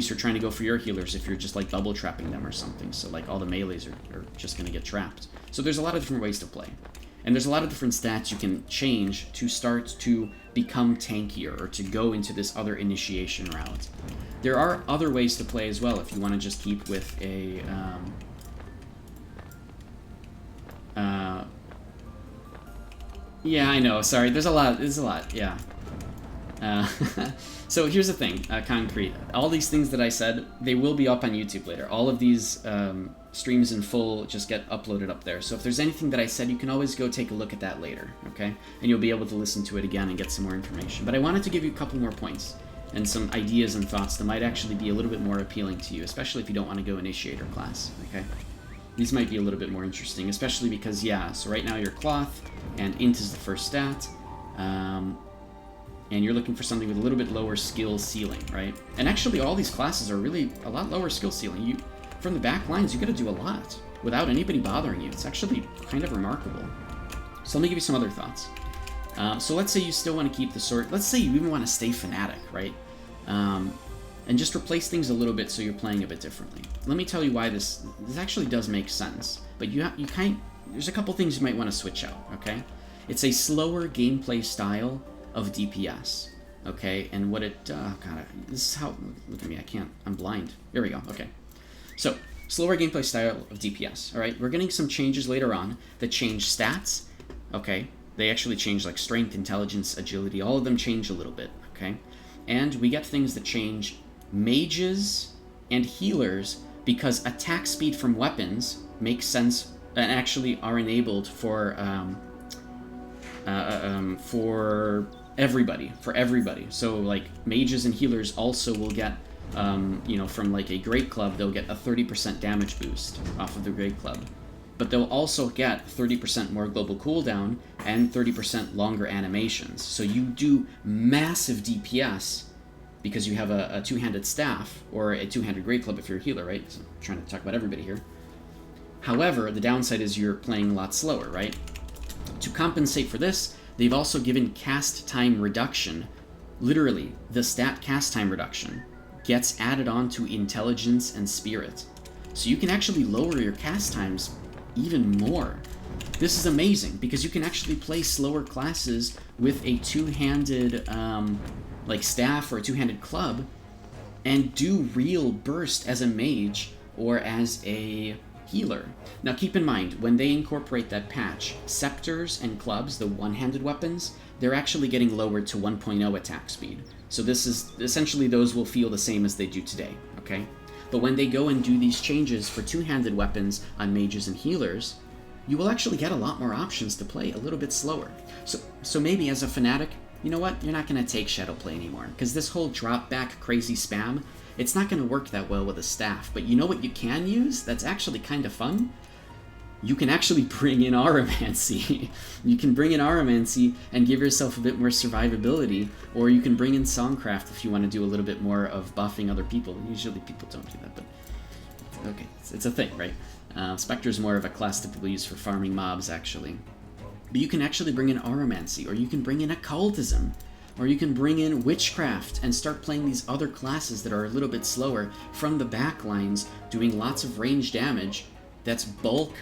who are trying to go for your healers if you're just like bubble trapping them or something. So like all the melees are just going to get trapped. So there's a lot of different ways to play. And there's a lot of different stats you can change to start to become tankier or to go into this other initiation route. There are other ways to play as well if you want to just keep with a... yeah, I know. Sorry, there's a lot. Yeah. So here's the thing, Concrete. All these things that I said, they will be up on YouTube later. All of these streams in full just get uploaded up there. So if there's anything that I said, you can always go take a look at that later, okay? And you'll be able to listen to it again and get some more information. But I wanted to give you a couple more points and some ideas and thoughts that might actually be a little bit more appealing to you, especially if you don't want to go initiator class, okay? These might be a little bit more interesting, especially because, yeah, so right now you're cloth, and int is the first stat, and you're looking for something with a little bit lower skill ceiling, right? And actually all these classes are really a lot lower skill ceiling. From the back lines, you gotta do a lot without anybody bothering you. It's actually kind of remarkable. So let me give you some other thoughts. So let's say you still want to keep the sword. Let's say you even want to stay fanatic, right? And just replace things a little bit so you're playing a bit differently. Let me tell you why this actually does make sense. But there's a couple things you might want to switch out, okay? It's a slower gameplay style of DPS, okay? And what it, this is how, look at me, I'm blind. Here we go, okay. So, slower gameplay style of DPS, all right? We're getting some changes later on that change stats, okay? They actually change like strength, intelligence, agility, all of them change a little bit, okay? And we get things that change mages and healers because attack speed from weapons makes sense and actually are enabled for everybody. So like mages and healers also will get, from like a Great Club, they'll get a 30% damage boost off of the Great Club. But they'll also get 30% more global cooldown and 30% longer animations. So you do massive DPS because you have a two-handed staff, or a two-handed Great Club if you're a healer, right? So I'm trying to talk about everybody here. However, the downside is you're playing a lot slower, right? To compensate for this, they've also given cast time reduction. Literally, the stat cast time reduction gets added on to intelligence and spirit. So you can actually lower your cast times even more. This is amazing because you can actually play slower classes with a two-handed like staff or a two-handed club and do real burst as a mage or as a healer. Now keep in mind, when they incorporate that patch, scepters and clubs, the one-handed weapons, they're actually getting lowered to 1.0 attack speed. So this is essentially, those will feel the same as they do today, okay? But when they go and do these changes for two-handed weapons on mages and healers, you will actually get a lot more options to play a little bit slower. So maybe as a fanatic, you know what? You're not going to take Shadowplay anymore, because this whole drop-back crazy spam, it's not going to work that well with a staff. But you know what you can use that's actually kind of fun? You can actually bring in Aromancy. You can bring in Aromancy and give yourself a bit more survivability, or you can bring in Songcraft if you want to do a little bit more of buffing other people. Usually people don't do that, but okay, it's a thing, right? Spectre's more of a class that people use for farming mobs, actually. But you can actually bring in Aromancy, or you can bring in Occultism, or you can bring in Witchcraft and start playing these other classes that are a little bit slower from the back lines, doing lots of range damage that's bulk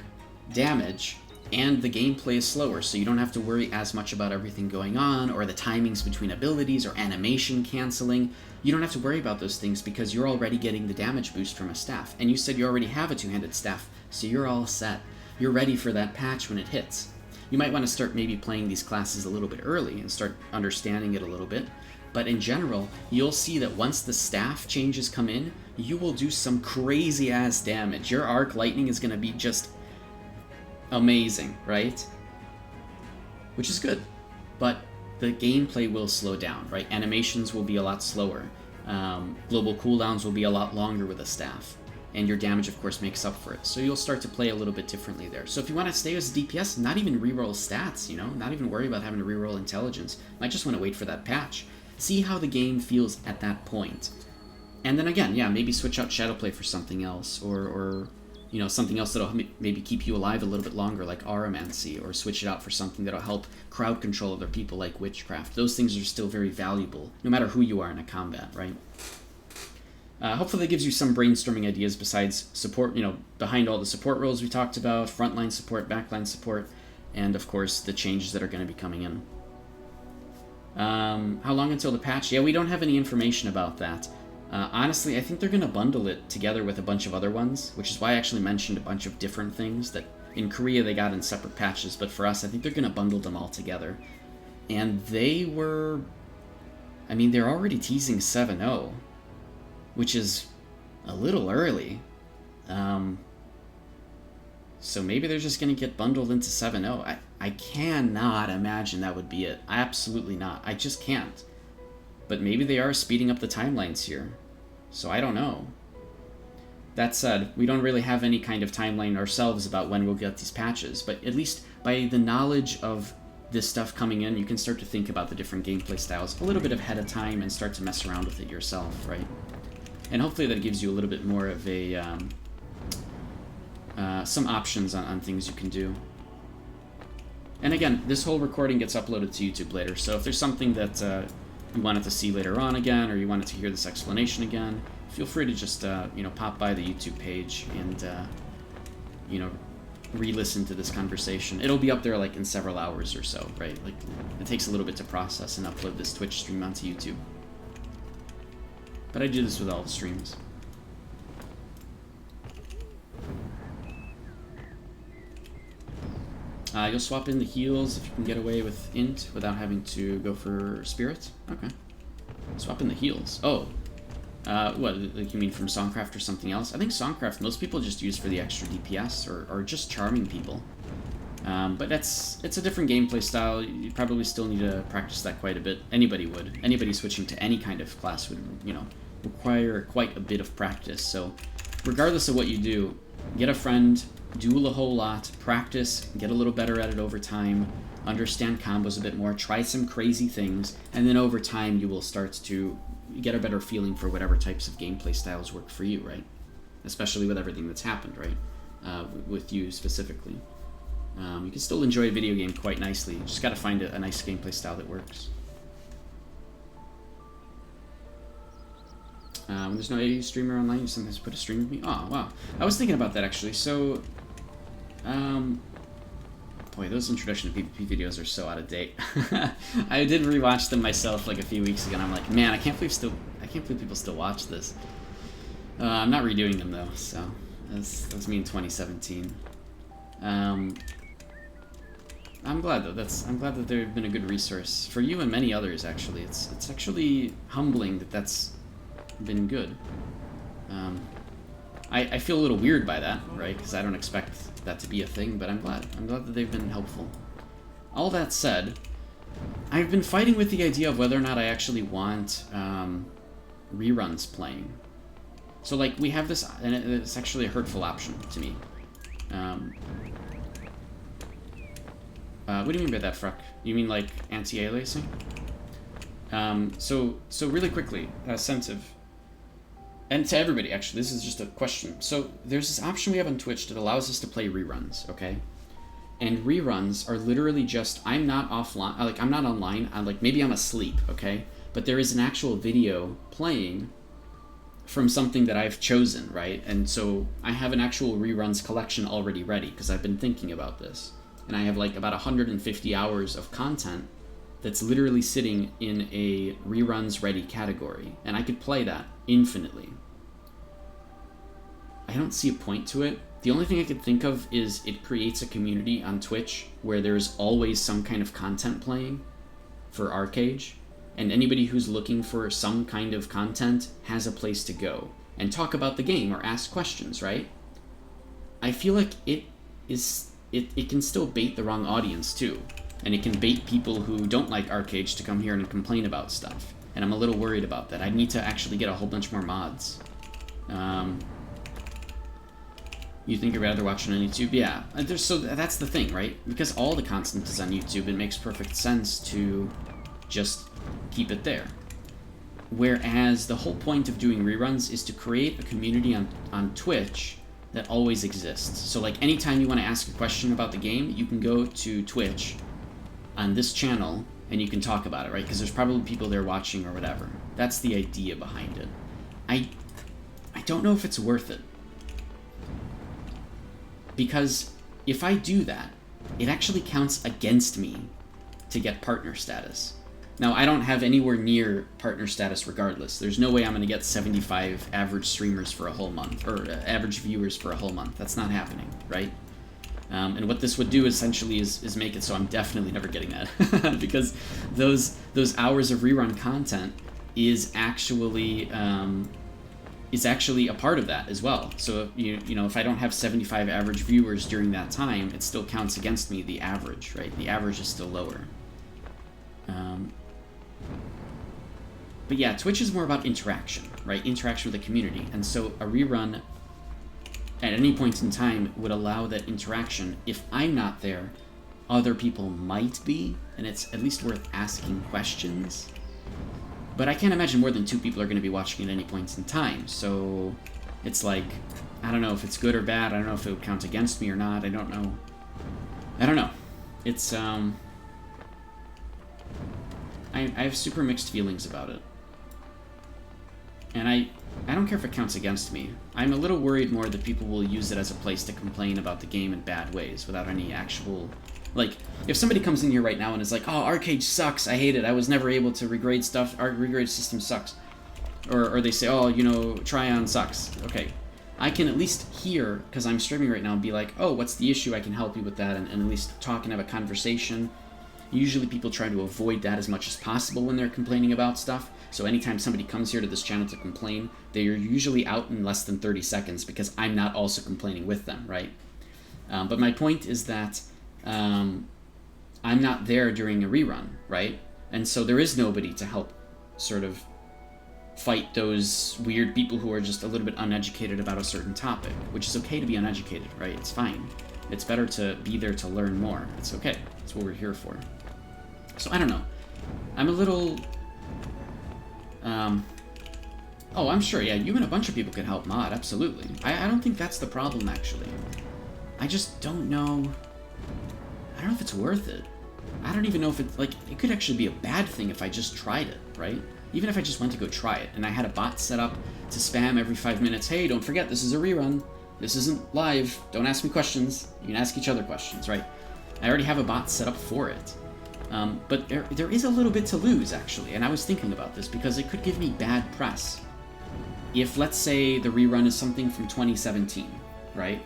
damage, and the gameplay is slower, so you don't have to worry as much about everything going on, or the timings between abilities, or animation canceling. You don't have to worry about those things because you're already getting the damage boost from a staff. And you said you already have a two-handed staff, so you're all set. You're ready for that patch when it hits. You might want to start maybe playing these classes a little bit early and start understanding it a little bit. But in general, you'll see that once the staff changes come in, you will do some crazy-ass damage. Your arc lightning is going to be just amazing, right? Which is good. But the gameplay will slow down, right? Animations will be a lot slower. Global cooldowns will be a lot longer with a staff. And your damage, of course, makes up for it. So you'll start to play a little bit differently there. So if you want to stay as a DPS, not even reroll stats, not even worry about having to reroll intelligence. Might just want to wait for that patch. See how the game feels at that point. And then again, yeah, maybe switch out Shadowplay for something else, or something else that'll maybe keep you alive a little bit longer, like Aromancy, or switch it out for something that'll help crowd control other people, like Witchcraft. Those things are still very valuable, no matter who you are in a combat, right? Hopefully that gives you some brainstorming ideas besides support, behind all the support roles we talked about, frontline support, backline support, and of course the changes that are going to be coming in. How long until the patch? Yeah, we don't have any information about that. Honestly, I think they're going to bundle it together with a bunch of other ones, which is why I actually mentioned a bunch of different things that in Korea they got in separate patches, but for us, I think they're going to bundle them all together. And they were... I mean, they're already teasing 7.0, which is a little early. So maybe they're just going to get bundled into 7.0. I cannot imagine that would be it. Absolutely not. I just can't. But maybe they are speeding up the timelines here. So I don't know. That said, we don't really have any kind of timeline ourselves about when we'll get these patches, but at least by the knowledge of this stuff coming in, you can start to think about the different gameplay styles a little bit ahead of time and start to mess around with it yourself, right? And hopefully that gives you a little bit more of a some options on things you can do. And again, this whole recording gets uploaded to YouTube later, so if there's something that you wanted to see later on again, or you wanted to hear this explanation again, feel free to just pop by the YouTube page and re-listen to this conversation. It'll be up there like in several hours or so, right? Like it takes a little bit to process and upload this Twitch stream onto YouTube. But I do this with all the streams. You'll swap in the heals if you can get away with int without having to go for spirit. Okay. Swap in the heals. Oh. What, like you mean from Songcraft or something else? I think Songcraft most people just use for the extra DPS or just charming people. But it's a different gameplay style. You probably still need to practice that quite a bit. Anybody would. Anybody switching to any kind of class would, require quite a bit of practice. So regardless of what you do, get a friend, duel a whole lot, practice, get a little better at it over time, understand combos a bit more, try some crazy things, and then over time you will start to get a better feeling for whatever types of gameplay styles work for you, right? Especially with everything that's happened, right? With you specifically. You can still enjoy a video game quite nicely. You just gotta find a nice gameplay style that works. When there's no AU streamer online, you sometimes put a stream with me. Oh, wow. I was thinking about that, actually. So, boy, those introduction to PvP videos are so out of date. I did rewatch them myself like a few weeks ago, and I'm like, man, I can't believe people still watch this. I'm not redoing them though, so that was me in 2017. I'm glad though. I'm glad that they've been a good resource for you and many others. Actually, it's actually humbling that that's been good. I feel a little weird by that, right? Because I don't expect that to be a thing, but I'm glad. I'm glad that they've been helpful. All that said, I've been fighting with the idea of whether or not I actually want reruns playing. So, like, we have this, and it's actually a hurtful option to me. What do you mean by that, Fruck? You mean, like, anti-aliasing? So really quickly, Sensitive, and to everybody, actually, this is just a question. So there's this option we have on Twitch that allows us to play reruns, okay? And reruns are literally just, I'm not offline, like, I'm not online, maybe I'm asleep, okay? But there is an actual video playing from something that I've chosen, right? And so I have an actual reruns collection already ready, because I've been thinking about this. And I have, like, about 150 hours of content that's literally sitting in a reruns ready category, and I could play that infinitely. I don't see a point to it. The only thing I could think of is it creates a community on Twitch where there's always some kind of content playing for Arcade, and anybody who's looking for some kind of content has a place to go and talk about the game or ask questions, right? I feel like it can still bait the wrong audience too. And it can bait people who don't like Arcade to come here and complain about stuff. And I'm a little worried about that. I need to actually get a whole bunch more mods. You think you'd rather watch it on YouTube? Yeah. So that's the thing, right? Because all the content is on YouTube, it makes perfect sense to just keep it there. Whereas the whole point of doing reruns is to create a community on Twitch that always exists. So, like, anytime you want to ask a question about the game, you can go to Twitch on this channel and you can talk about it, right? Because there's probably people there watching or whatever. That's the idea behind it. I don't know if it's worth it. Because if I do that, it actually counts against me to get partner status. Now, I don't have anywhere near partner status regardless. There's no way I'm going to get 75 average streamers for a whole month, or average viewers for a whole month. That's not happening, right? And what this would do essentially is make it so I'm definitely never getting that. Because those hours of rerun content is actually a part of that as well. So you know, if I don't have 75 average viewers during that time, it still counts against me, the average, right? The average is still lower. But yeah, Twitch is more about interaction, right? Interaction with the community. And so a rerun at any point in time would allow that interaction. If I'm not there, other people might be, and it's at least worth asking questions. But I can't imagine more than 2 people are going to be watching at any point in time. So it's like, I don't know if it's good or bad. I don't know if it would count against me or not. I don't know. It's, I have super mixed feelings about it. And I don't care if it counts against me. I'm a little worried more that people will use it as a place to complain about the game in bad ways without any actual... Like, if somebody comes in here right now and is like, oh, Arcade sucks, I hate it, I was never able to regrade stuff, our regrade system sucks. Or they say, oh, you know, Tryon sucks. Okay. I can at least hear, because I'm streaming right now, and be like, oh, what's the issue? I can help you with that, and at least talk and have a conversation. Usually people try to avoid that as much as possible when they're complaining about stuff. So anytime somebody comes here to this channel to complain, they are usually out in less than 30 seconds because I'm not also complaining with them, right? But my point is that I'm not there during a rerun, right? And so there is nobody to help sort of fight those weird people who are just a little bit uneducated about a certain topic, which is okay to be uneducated, right? It's fine. It's better to be there to learn more. It's okay. That's what we're here for. So I don't know. I'm a little... oh, I'm sure, yeah, you and a bunch of people could help mod, absolutely. I don't think that's the problem, actually. I just don't know... I don't know if it's worth it. I don't even know if it, like, it could actually be a bad thing if I just tried it, right? Even if I just went to go try it, and I had a bot set up to spam every 5 minutes, hey, don't forget, this is a rerun. This isn't live. Don't ask me questions. You can ask each other questions, right? I already have a bot set up for it. But there is a little bit to lose, actually, and I was thinking about this because it could give me bad press. If, let's say, the rerun is something from 2017, right?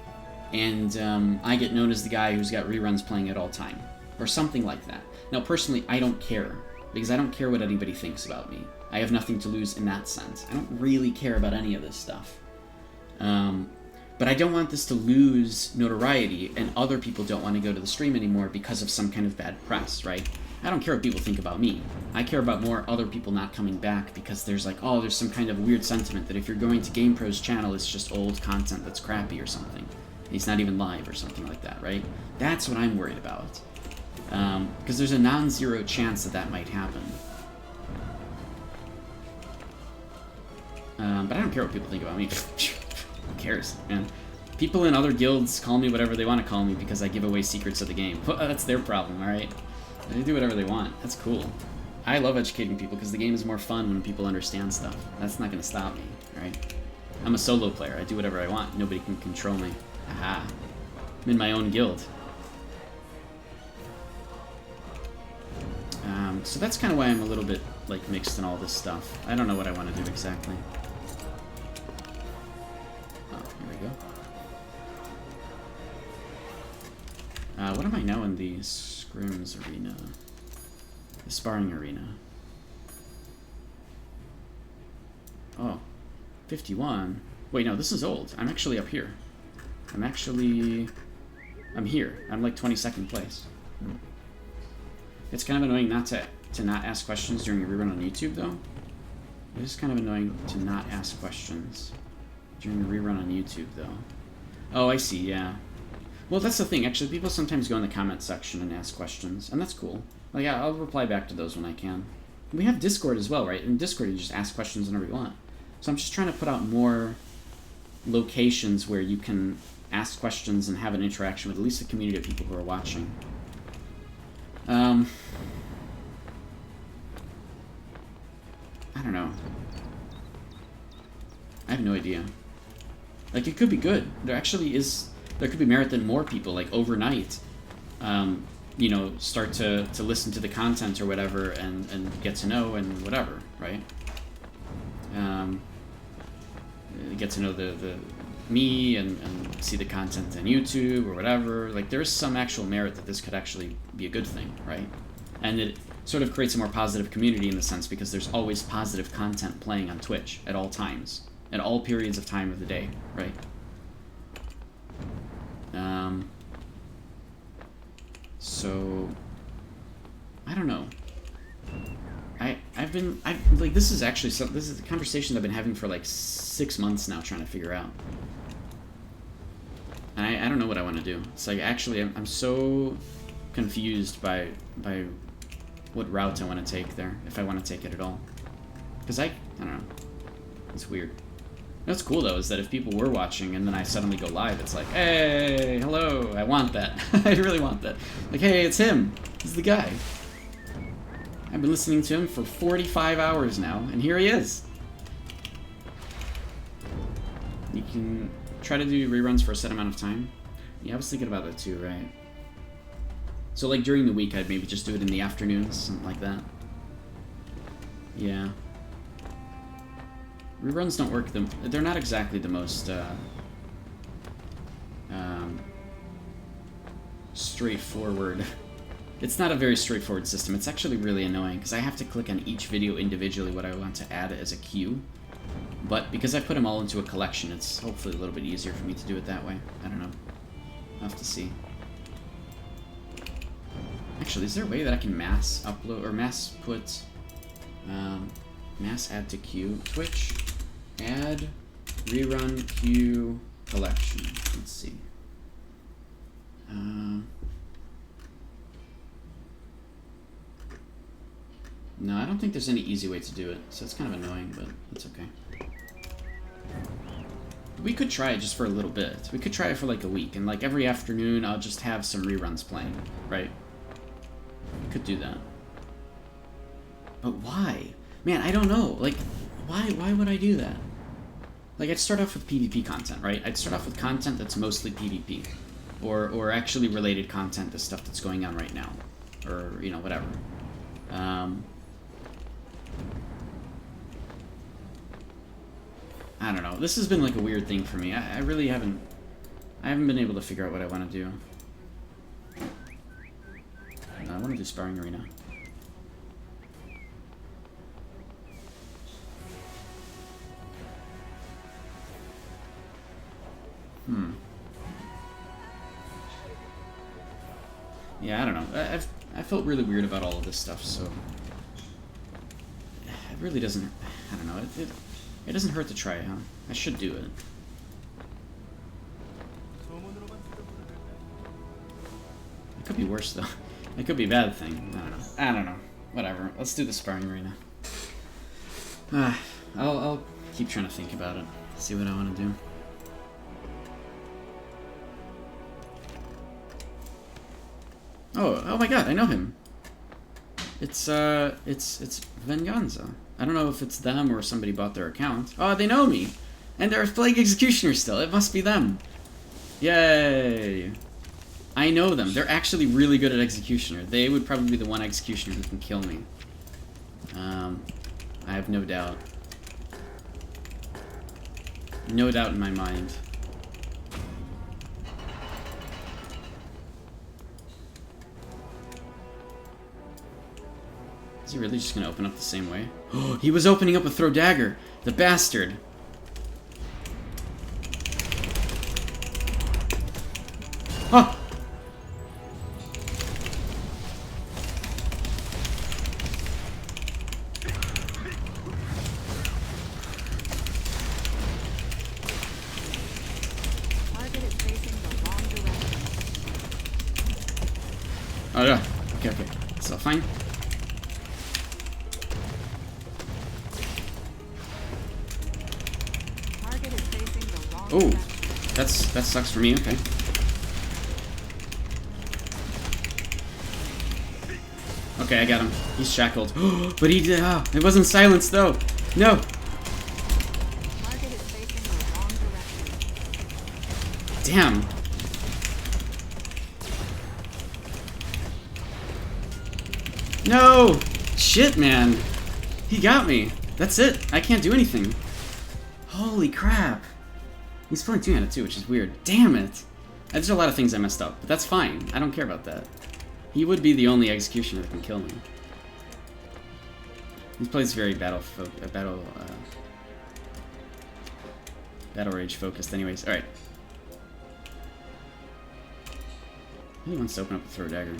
And I get known as the guy who's got reruns playing at all time, or something like that. Now, personally, I don't care, because I don't care what anybody thinks about me. I have nothing to lose in that sense. I don't really care about any of this stuff. But I don't want this to lose notoriety, and other people don't want to go to the stream anymore because of some kind of bad press, right? I don't care what people think about me. I care about more other people not coming back because there's like, oh, there's some kind of weird sentiment that if you're going to GamePro's channel, it's just old content that's crappy or something. He's not even live or something like that, right? That's what I'm worried about. Because there's a non-zero chance that that might happen. But I don't care what people think about me. Who cares, man? People in other guilds call me whatever they want to call me because I give away secrets of the game. That's their problem, alright? They do whatever they want. That's cool. I love educating people because the game is more fun when people understand stuff. That's not going to stop me, right? I'm a solo player. I do whatever I want. Nobody can control me. Aha. I'm in my own guild. So that's kind of why I'm a little bit, like, mixed in all this stuff. I don't know what I want to do exactly. Oh, here we go. What am I now in the scrims arena? The sparring arena. Oh, 51. Wait, no, this is old. I'm actually up here. I'm here. I'm like 22nd place. It's kind of annoying not to not ask questions during a rerun on YouTube, though. It is kind of annoying to not ask questions during a rerun on YouTube, though. Oh, I see, yeah. Well, that's the thing. Actually, people sometimes go in the comment section and ask questions, and that's cool. Like, yeah, I'll reply back to those when I can. We have Discord as well, right? In Discord, you just ask questions whenever you want. So I'm just trying to put out more locations where you can ask questions and have an interaction with at least the community of people who are watching. I don't know. I have no idea. Like, it could be good. There actually is... There could be merit that more people, like, overnight, you know, start to listen to the content or whatever and get to know and whatever, right? Get to know the me and see the content on YouTube or whatever. Like, there's some actual merit that this could actually be a good thing, right? And it sort of creates a more positive community in the sense because there's always positive content playing on Twitch at all times, at all periods of time of the day, right? So I don't know. This is actually this is a conversation I've been having for like 6 months now, trying to figure out. And I don't know what I want to do. It's like, actually, I'm so confused by what route I want to take there, if I want to take it at all. Because I don't know. It's weird. What's cool, though, is that if people were watching and then I suddenly go live, it's like, hey, hello, I want that. I really want that. Like, hey, it's him. He's the guy. I've been listening to him for 45 hours now, and here he is. You can try to do reruns for a set amount of time. Yeah, I was thinking about that too, right? So, like, during the week, I'd maybe just do it in the afternoons, something like that. Yeah. Reruns don't work. They're not exactly the most straightforward. It's not a very straightforward system. It's actually really annoying because I have to click on each video individually what I want to add as a queue. But because I put them all into a collection, it's hopefully a little bit easier for me to do it that way. I don't know. I'll have to see. Actually, is there a way that I can mass upload or mass put mass add to queue? Twitch add rerun queue collection. Let's see. No, I don't think there's any easy way to do it, so it's kind of annoying, but it's okay. We could try it just for a little bit. We could try it for like a week, and like every afternoon I'll just have some reruns playing, right? We could do that. But why? Man, I don't know. Like, why would I do that? Like, I'd start off with PvP content, right? I'd start off with content that's mostly PvP. Or actually related content to stuff that's going on right now. Or, you know, whatever. I don't know. This has been like a weird thing for me. I really haven't been able to figure out what I want to do. I want to do Sparring Arena. Yeah, I don't know. I felt really weird about all of this stuff, so it really doesn't. I don't know. It doesn't hurt to try, huh? I should do it. It could be worse though. It could be a bad thing. I don't know. Whatever. Let's do the Sparring Arena. I'll keep trying to think about it. See what I want to do. Oh my god, I know him. It's Venganza. I don't know if it's them or somebody bought their account. Oh, they know me! And they're playing Executioner still. It must be them. Yay! I know them. They're actually really good at Executioner. They would probably be the one Executioner who can kill me. I have no doubt. No doubt in my mind. Is he really just gonna open up the same way? Oh, he was opening up with Throw Dagger! The bastard! Oh! Target is facing the wrong direction. Oh, yeah. Okay. So, fine. Target is facing the wrong Oh, direction. that sucks for me. Okay. Okay, I got him. He's shackled. But he did. Oh, it wasn't silenced though. No. Target is facing the wrong direction. Damn. No! Shit, man. He got me. That's it. I can't do anything. Holy crap. He's pulling two-handed too, which is weird. Damn it. There's a lot of things I messed up, but that's fine. I don't care about that. He would be the only executioner that can kill me. He plays very battle rage focused anyways. Alright. He wants to open up the throw dagger.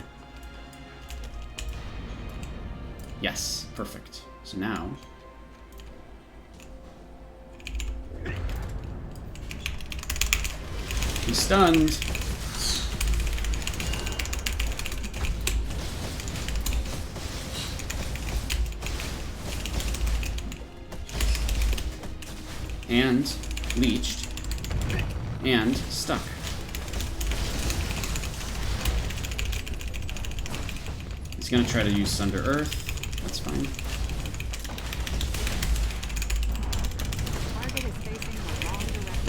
Yes, perfect. So now... he's stunned. And leeched. And stuck. He's gonna try to use Sunder Earth. That's fine. Target is facing the wrong direction.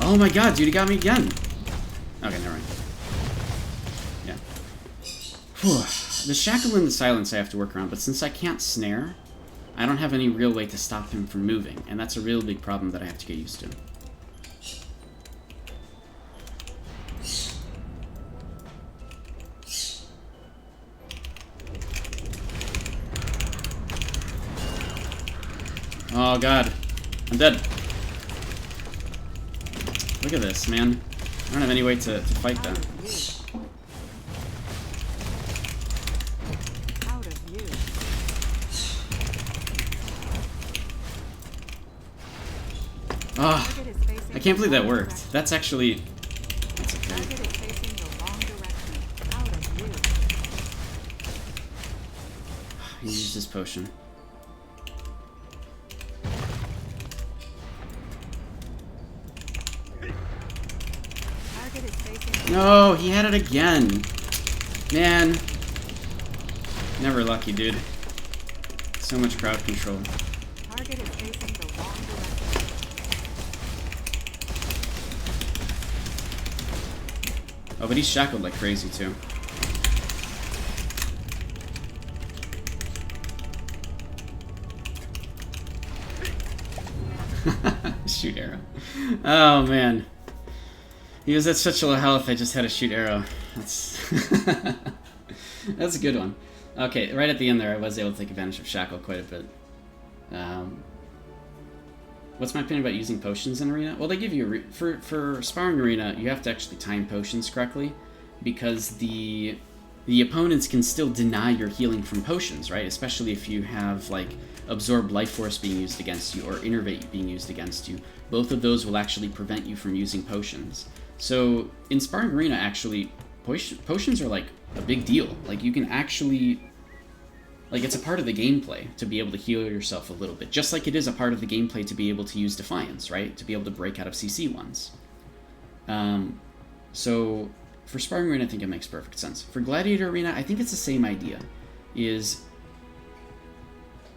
Oh my god, dude, he got me again. Okay, never mind. Yeah. Whew. The shackle and the silence I have to work around, but since I can't snare, I don't have any real way to stop him from moving, and that's a real big problem that I have to get used to. Oh god, I'm dead. Look at this, man. I don't have any way to fight that. Out of view. Ah, Target is facing I can't believe the that wrong worked. direction. That's actually... that's okay. Target is facing the wrong direction. Out of view. He used his potion. Target is facing No, he had it again. Man. Never lucky, dude. So much crowd control. Target is facing the wrong direction. Oh, but he's shackled like crazy, too. Shoot arrow. Oh, man. He was at such low health, I just had to shoot arrow. That's... that's a good one. Okay, right at the end there, I was able to take advantage of shackle quite a bit. What's my opinion about using potions in arena? Well, they give you for sparring arena, you have to actually time potions correctly, because the opponents can still deny your healing from potions, right? Especially if you have like absorb life force being used against you or innervate being used against you. Both of those will actually prevent you from using potions. So in sparring arena, actually, potions are like a big deal. Like you can actually, like it's a part of the gameplay to be able to heal yourself a little bit, just like it is a part of the gameplay to be able to use Defiance, right? To be able to break out of CC ones. So for sparring arena, I think it makes perfect sense. For gladiator arena, I think it's the same idea. Is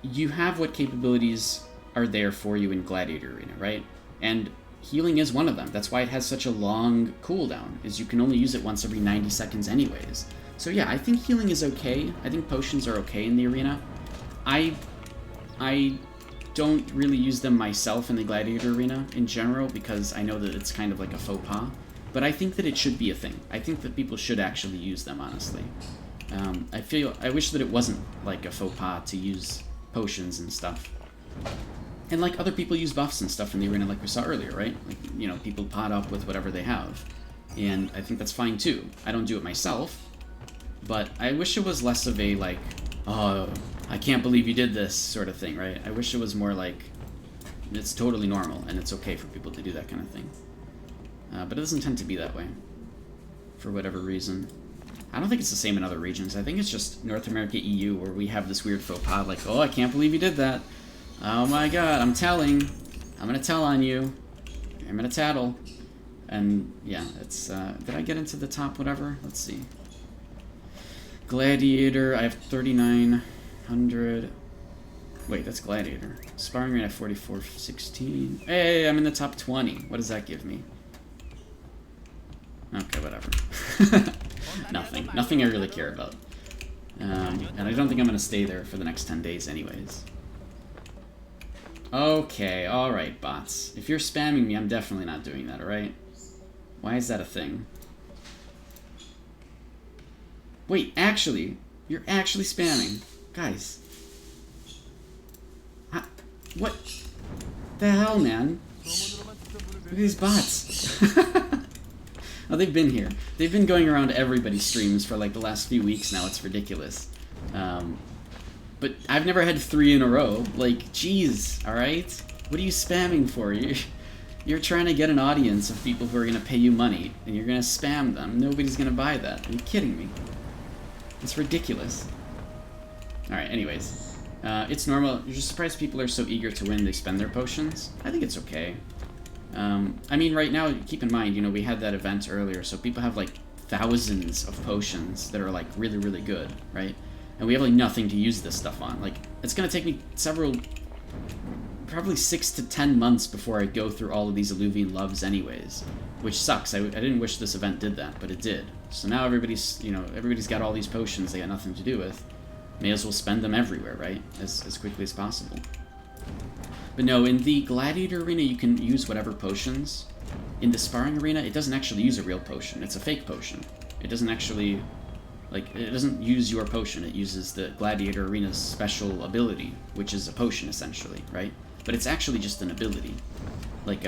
you have what capabilities are there for you in gladiator arena, right? And healing is one of them. That's why it has such a long cooldown, is you can only use it once every 90 seconds anyways. So yeah, I think healing is okay. I think potions are okay in the arena. I don't really use them myself in the gladiator arena in general because I know that it's kind of like a faux pas. But I think that it should be a thing. I think that people should actually use them, honestly. I wish that it wasn't like a faux pas to use potions and stuff. And like other people use buffs and stuff in the arena like we saw earlier, right? Like, you know, people pot up with whatever they have. And I think that's fine too. I don't do it myself, but I wish it was less of a like, oh, I can't believe you did this sort of thing, right? I wish it was more like, it's totally normal and it's okay for people to do that kind of thing. But it doesn't tend to be that way, for whatever reason. I don't think it's the same in other regions. I think it's just North America, EU, where we have this weird faux pas, like, oh, I can't believe you did that. Oh my god, I'm telling. I'm gonna tell on you. I'm gonna tattle. And, yeah, it's, did I get into the top whatever? Let's see. Gladiator, I have 3,900. Wait, that's Gladiator. Sparring rate at 4416. Hey, I'm in the top 20. What does that give me? Okay, whatever. Nothing. Nothing I really care about. And I don't think I'm going to stay there for the next 10 days anyways. Okay, alright, bots. If you're spamming me, I'm definitely not doing that, alright? Why is that a thing? Wait, actually, you're actually spamming. Guys. What the hell, man? Look at these bots. Oh, they've been here. They've been going around everybody's streams for like the last few weeks now. It's ridiculous. But I've never had 3 in a row. Like, jeez, alright? What are you spamming for? You're trying to get an audience of people who are going to pay you money, and you're going to spam them. Nobody's going to buy that. Are you kidding me? It's ridiculous. Alright, anyways. It's normal. You're just surprised people are so eager to win they spend their potions. I think it's okay. I mean, right now, keep in mind, you know, we had that event earlier, so people have, like, thousands of potions that are, like, really, really good, right? And we have, like, nothing to use this stuff on. Like, it's gonna take me probably 6 to 10 months before I go through all of these Alluvian loves anyways, which sucks. I didn't wish this event did that, but it did. So now everybody's, you know, everybody's got all these potions they got nothing to do with. May as well spend them everywhere, right? As quickly as possible. But no, in the Gladiator Arena, you can use whatever potions. In the Sparring Arena, it doesn't actually use a real potion. It's a fake potion. It doesn't actually, like, it doesn't use your potion. It uses the Gladiator Arena's special ability, which is a potion, essentially, right? But it's actually just an ability. Like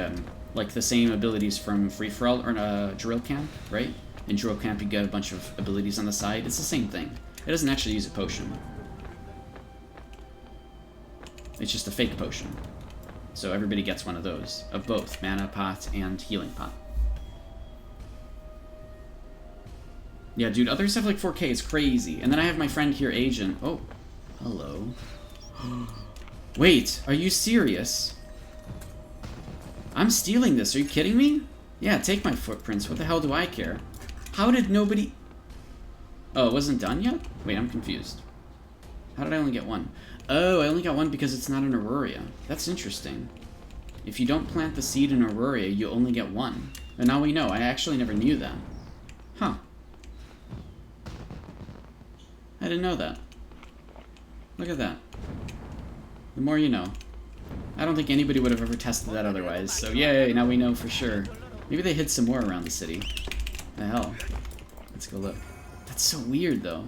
the same abilities from Free-For-All, or Drill Camp, right? In Drill Camp, you get a bunch of abilities on the side. It's the same thing. It doesn't actually use a potion. It's just a fake potion. So everybody gets one of those. Of both, Mana Pot and Healing Pot. Yeah, dude, others have like 4K. It's crazy. And then I have my friend here, Agent. Oh, hello. Wait, are you serious? I'm stealing this. Are you kidding me? Yeah, take my footprints. What the hell do I care? How did nobody... Oh, it wasn't done yet? Wait, I'm confused. How did I only get one? Oh, I only got one because it's not an Aurora. That's interesting. If you don't plant the seed in Aurora, you only get one. And now we know. I actually never knew that. Huh. I didn't know that. Look at that. The more you know. I don't think anybody would have ever tested that otherwise. So yay, now we know for sure. Maybe they hid some more around the city. The hell. Let's go look. That's so weird, though.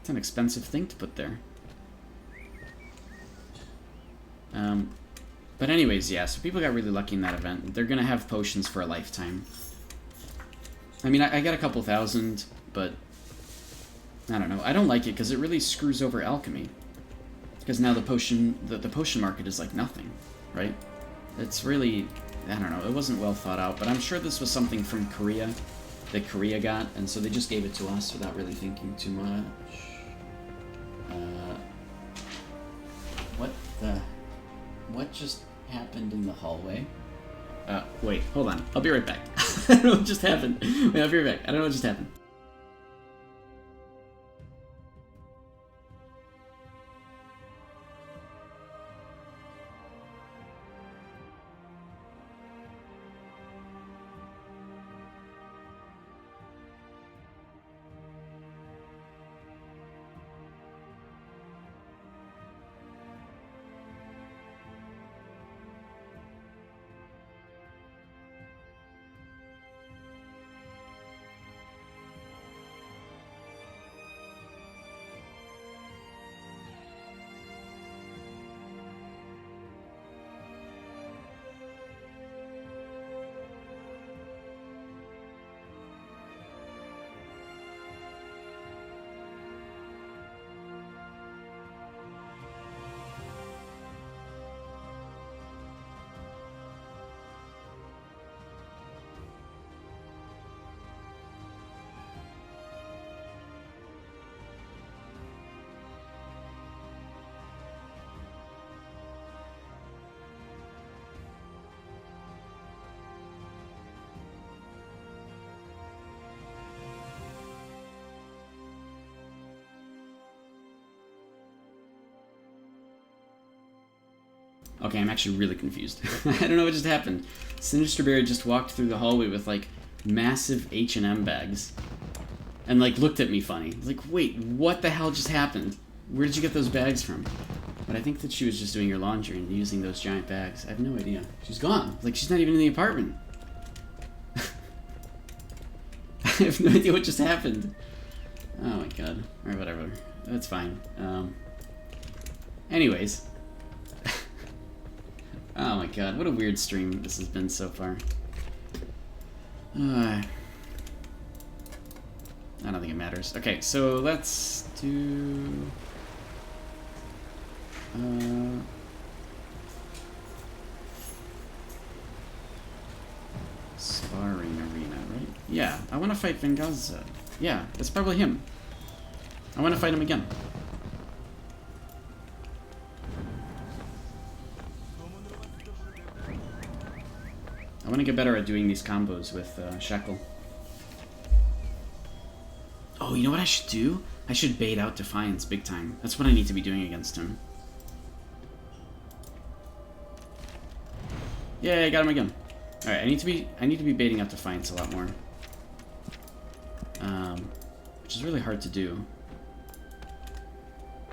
It's an expensive thing to put there. But anyways, yeah, so people got really lucky in that event. They're gonna have potions for a lifetime. I mean, I got a couple thousand, but I don't know. I don't like it because it really screws over alchemy. Because now the potion market is like nothing, right? It's really, I don't know, it wasn't well thought out, but I'm sure this was something from Korea that Korea got, and so they just gave it to us without really thinking too much. What just happened in the hallway? Wait, hold on. I'll be right back. I don't know what just happened. Wait, I'll be right back. I don't know what just happened. Okay, I'm actually really confused. I don't know what just happened. Sinister Bear just walked through the hallway with, like, massive H&M bags and like looked at me funny. Like, wait, what the hell just happened? Where did you get those bags from? But I think that she was just doing her laundry and using those giant bags. I have no idea. She's gone. Like, she's not even in the apartment. I have no idea what just happened. Oh my god. Alright, whatever. That's fine. Anyways. Oh my god, what a weird stream this has been so far. I don't think it matters. Okay, so let's do... Sparring arena, right? Yeah, I want to fight Vengaza. Yeah, that's probably him. I want to fight him again. I want to get better at doing these combos with Shackle. Oh, you know what I should do? I should bait out Defiance big time. That's what I need to be doing against him. Yeah, I got him again. Alright, I need to be baiting out Defiance a lot more. Which is really hard to do.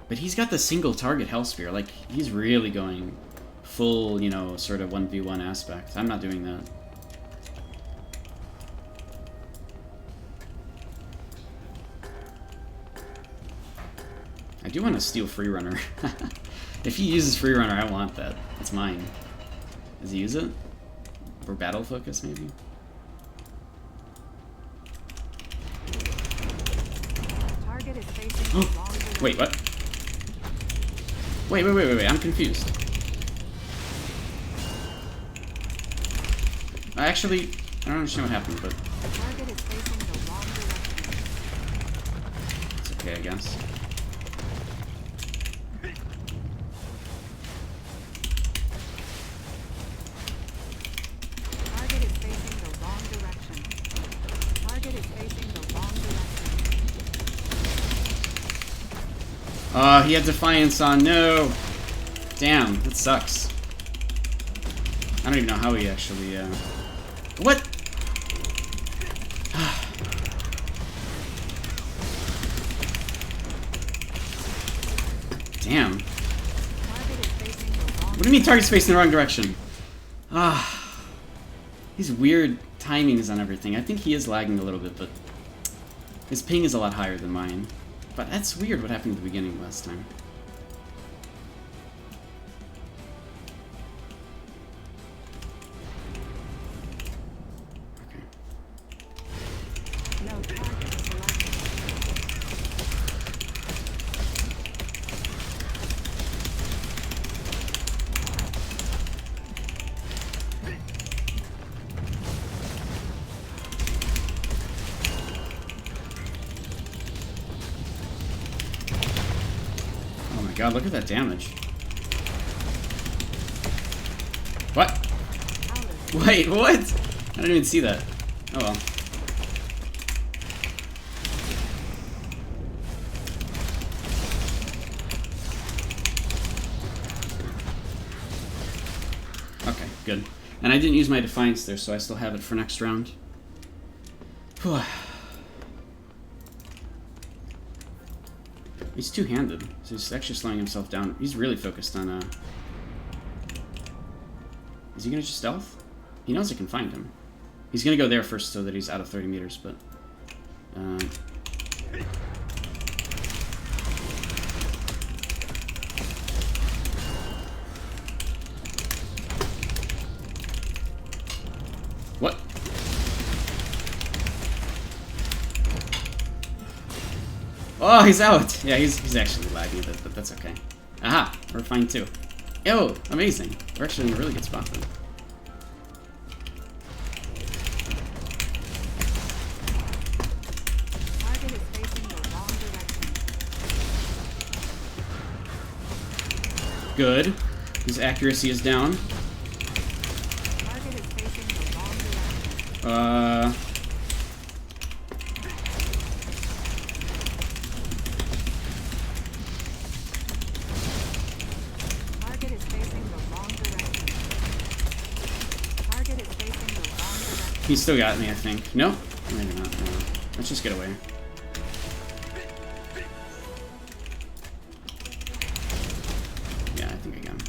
But he's got the single target Hellspear. Like, he's really going full, you know, sort of 1v1 aspect. I'm not doing that. I do want to steal Freerunner. If he uses Freerunner, I want that. It's mine. Does he use it? Or Battle Focus, maybe? Target is facing the wrong direction. Wait, what? Wait, I'm confused. Actually, I don't understand what happened, but... Target is facing the wrong direction. it's okay, I guess. Target is facing the wrong direction. Target is facing the wrong direction. Oh, he had Defiance on. No! Damn, that sucks. I don't even know how he actually, What? Damn. What do you mean target's facing the wrong direction? Ah. These weird timings on everything. I think he is lagging a little bit, but his ping is a lot higher than mine. But that's weird what happened at the beginning last time. No target selected. Oh my god, look at that damage. What? Out of Wait, what? I didn't even see that. Oh well. Okay, good. And I didn't use my Defiance there, so I still have it for next round. Whew. He's two-handed, so he's actually slowing himself down. He's really focused on, Is he gonna just stealth? He knows I can find him. He's gonna go there first so that he's out of 30 meters, but... What? Oh, he's out! Yeah, he's actually lagging a bit, but that's okay. Aha! We're fine too. Yo! Amazing! We're actually in a really good spot then. target is facing the wrong direction. Good. His accuracy is down. Target is facing the wrong direction. Target is facing the wrong direction. Target is facing the wrong direction. He still got me, I think. No? Maybe not. No. Let's just get away. Yeah, I think I got him.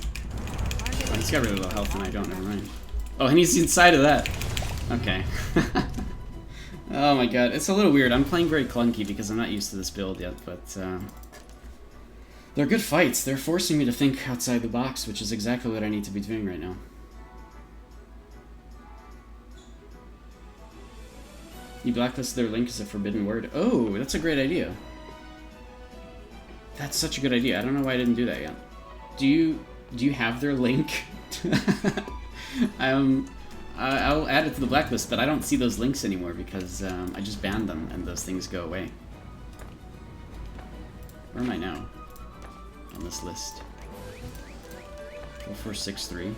Oh, he's got really low health and I don't. Never mind. Oh, and he's inside of that. Okay. Oh my god. It's a little weird. I'm playing very clunky because I'm not used to this build yet, but... they're good fights. They're forcing me to think outside the box, which is exactly what I need to be doing right now. You blacklisted their link as a forbidden word. Oh, that's a great idea. That's such a good idea. I don't know why I didn't do that yet. Do you have their link? I'll add it to the blacklist, but I don't see those links anymore because I just banned them and those things go away. Where am I now on this list? 4463.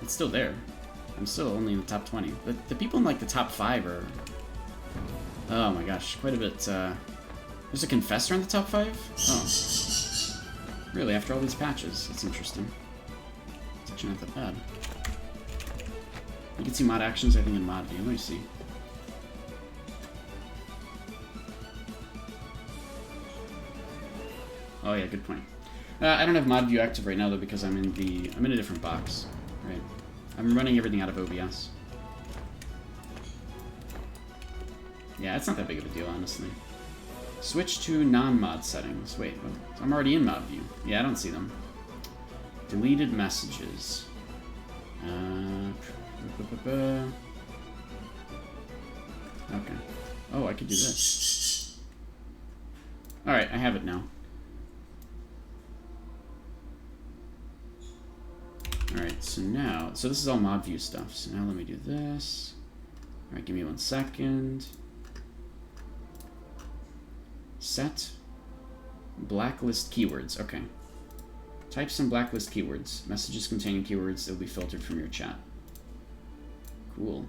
It's still there. I'm still only in the top 20. But the people in like the top 5 are... Oh my gosh, quite a bit. There's a Confessor in the top 5? Oh. Really, after all these patches? That's interesting. It's actually not that bad. You can see mod actions, I think, in mod view. Let me see. Oh yeah, good point. I don't have mod view active right now though because I'm in a different box, right? I'm running everything out of OBS. Yeah, it's not that big of a deal, honestly. Switch to non-mod settings. Wait, what? I'm already in mod view. Yeah, I don't see them. Deleted messages. Okay. Oh, I could do this. Alright, I have it now. Alright, so now... So this is all mod view stuff. So now let me do this. Alright, give me 1 second. Set blacklist keywords. Okay. Type some blacklist keywords. Messages containing keywords that will be filtered from your chat. Cool.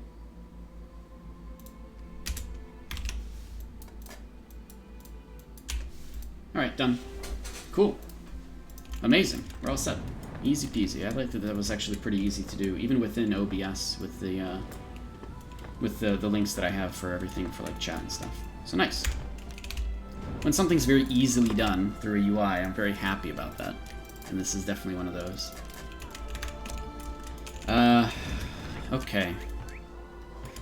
Alright, done. Cool. Amazing. We're all set. Easy peasy. I like that was actually pretty easy to do, even within OBS with the links that I have for everything for like chat and stuff. So nice. When something's very easily done through a UI, I'm very happy about that. And this is definitely one of those. Okay.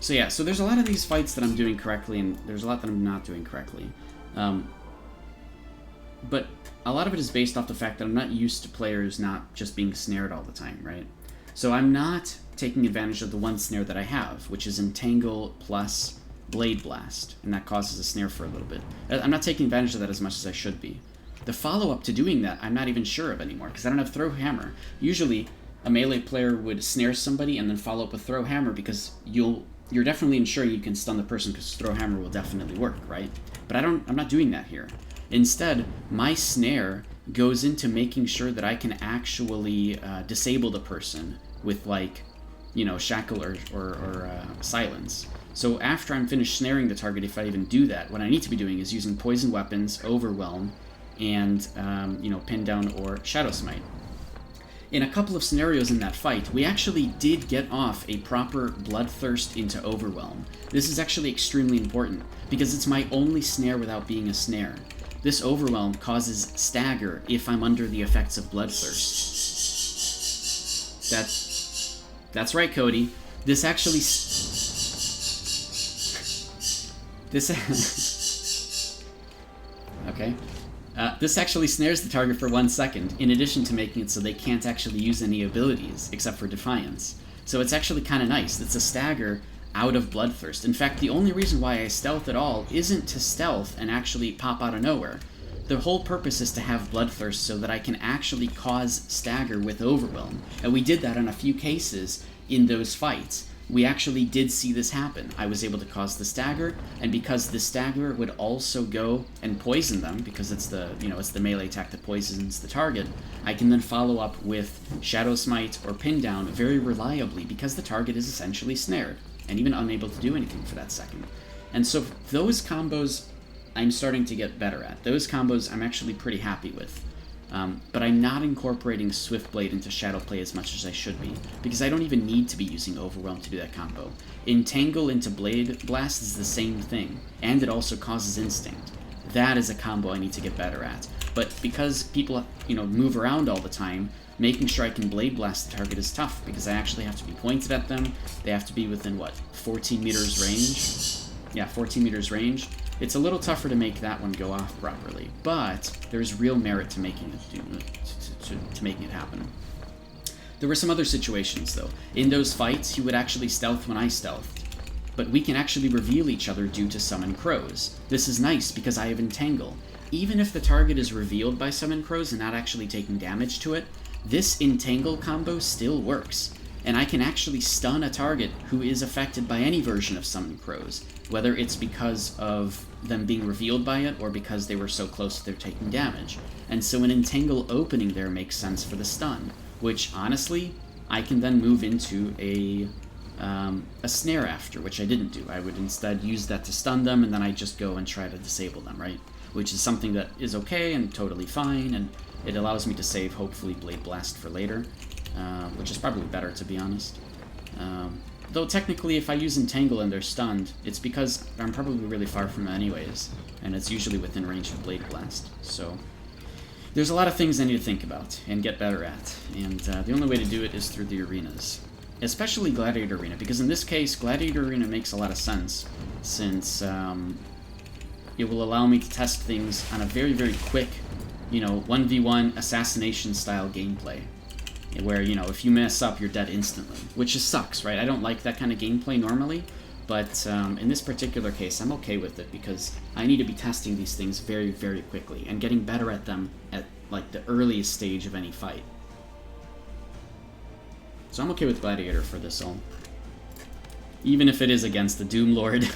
So yeah, so there's a lot of these fights that I'm doing correctly, and there's a lot that I'm not doing correctly. But a lot of it is based off the fact that I'm not used to players not just being snared all the time, right? So I'm not taking advantage of the one snare that I have, which is Entangle plus Blade Blast, and that causes a snare for a little bit. I'm not taking advantage of that as much as I should be. The follow-up to doing that, I'm not even sure of anymore, because I don't have Throw Hammer. Usually, a melee player would snare somebody and then follow up with Throw Hammer, because you're definitely ensuring you can stun the person, because Throw Hammer will definitely work, right? But I'm not doing that here. Instead, my snare goes into making sure that I can actually disable the person with, like, you know, shackle or silence. So after I'm finished snaring the target, if I even do that, what I need to be doing is using poison weapons, overwhelm, and, you know, pin down or shadow smite. In a couple of scenarios in that fight, we actually did get off a proper bloodthirst into overwhelm. This is actually extremely important, because it's my only snare without being a snare. This overwhelm causes stagger if I'm under the effects of bloodthirst. That's right, Cody. This actually... Okay. This actually snares the target for 1 second, in addition to making it so they can't actually use any abilities, except for Defiance. So it's actually kind of nice. It's a stagger out of Bloodthirst. In fact, the only reason why I stealth at all isn't to stealth and actually pop out of nowhere. The whole purpose is to have Bloodthirst so that I can actually cause stagger with Overwhelm. And we did that in a few cases in those fights. We actually did see this happen. I was able to cause the stagger, and because the stagger would also go and poison them, because it's the, you know, it's the melee attack that poisons the target, I can then follow up with Shadow Smite or Pin Down very reliably, because the target is essentially snared, and even unable to do anything for that second. And so those combos I'm starting to get better at. Those combos I'm actually pretty happy with. But I'm not incorporating Swift Blade into Shadow Play as much as I should be, because I don't even need to be using Overwhelm to do that combo. Entangle into Blade Blast is the same thing, and it also causes Instinct. That is a combo I need to get better at. But because people, move around all the time, making sure I can Blade Blast the target is tough, because I actually have to be pointed at them. They have to be within, 14 meters range? Yeah, 14 meters range. It's a little tougher to make that one go off properly, but there's real merit to making it to making it happen. There were some other situations, though. In those fights, he would actually stealth when I stealthed. But we can actually reveal each other due to Summon Crows. This is nice because I have Entangle. Even if the target is revealed by Summon Crows and not actually taking damage to it, this Entangle combo still works. And I can actually stun a target who is affected by any version of Summon Crows, whether it's because of them being revealed by it or because they were so close that they're taking damage. And so an Entangle opening there makes sense for the stun, which, honestly, I can then move into a snare after, which I didn't do. I would instead use that to stun them, and then I just go and try to disable them, right? Which is something that is okay and totally fine, and it allows me to save, hopefully, Blade Blast for later, which is probably better, to be honest. Though technically, if I use Entangle and they're stunned, it's because I'm probably really far from them anyways, and it's usually within range of Blade Blast. So there's a lot of things I need to think about and get better at, and the only way to do it is through the arenas. Especially Gladiator Arena, because in this case, Gladiator Arena makes a lot of sense, since it will allow me to test things on a very, very quick, 1v1 assassination-style gameplay. Where, if you mess up, you're dead instantly. Which just sucks, right? I don't like that kind of gameplay normally, but in this particular case, I'm okay with it, because I need to be testing these things very, very quickly, and getting better at them at, the earliest stage of any fight. So I'm okay with Gladiator for this all. Even if it is against the Doomlord.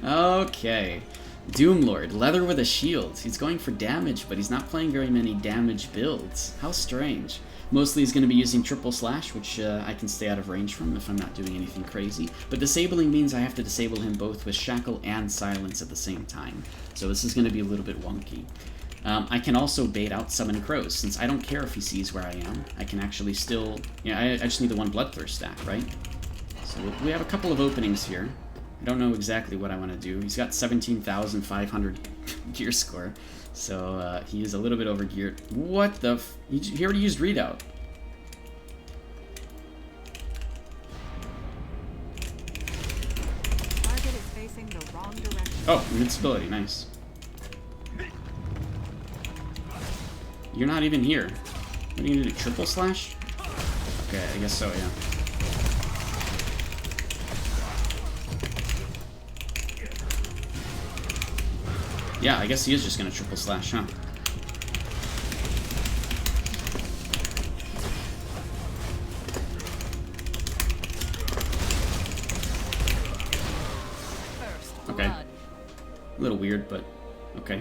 Okay. Doomlord, leather with a shield. He's going for damage, but he's not playing very many damage builds. How strange. Mostly he's going to be using triple slash, which I can stay out of range from if I'm not doing anything crazy. But disabling means I have to disable him both with shackle and silence at the same time. So this is going to be a little bit wonky. I can also bait out Summon Crows, since I don't care if he sees where I am. I can actually still... I just need the one Bloodthirst stack, right? So we have a couple of openings here. I don't know exactly what I want to do. He's got 17,500 gear score, so he is a little bit over geared. What the f... He already used Readout. Target is facing the wrong direction. Oh, invincibility, nice. You're not even here. What are you gonna do, triple slash? Okay, I guess so, yeah. Yeah, I guess he is just gonna triple slash, huh? Okay. A little weird, but okay.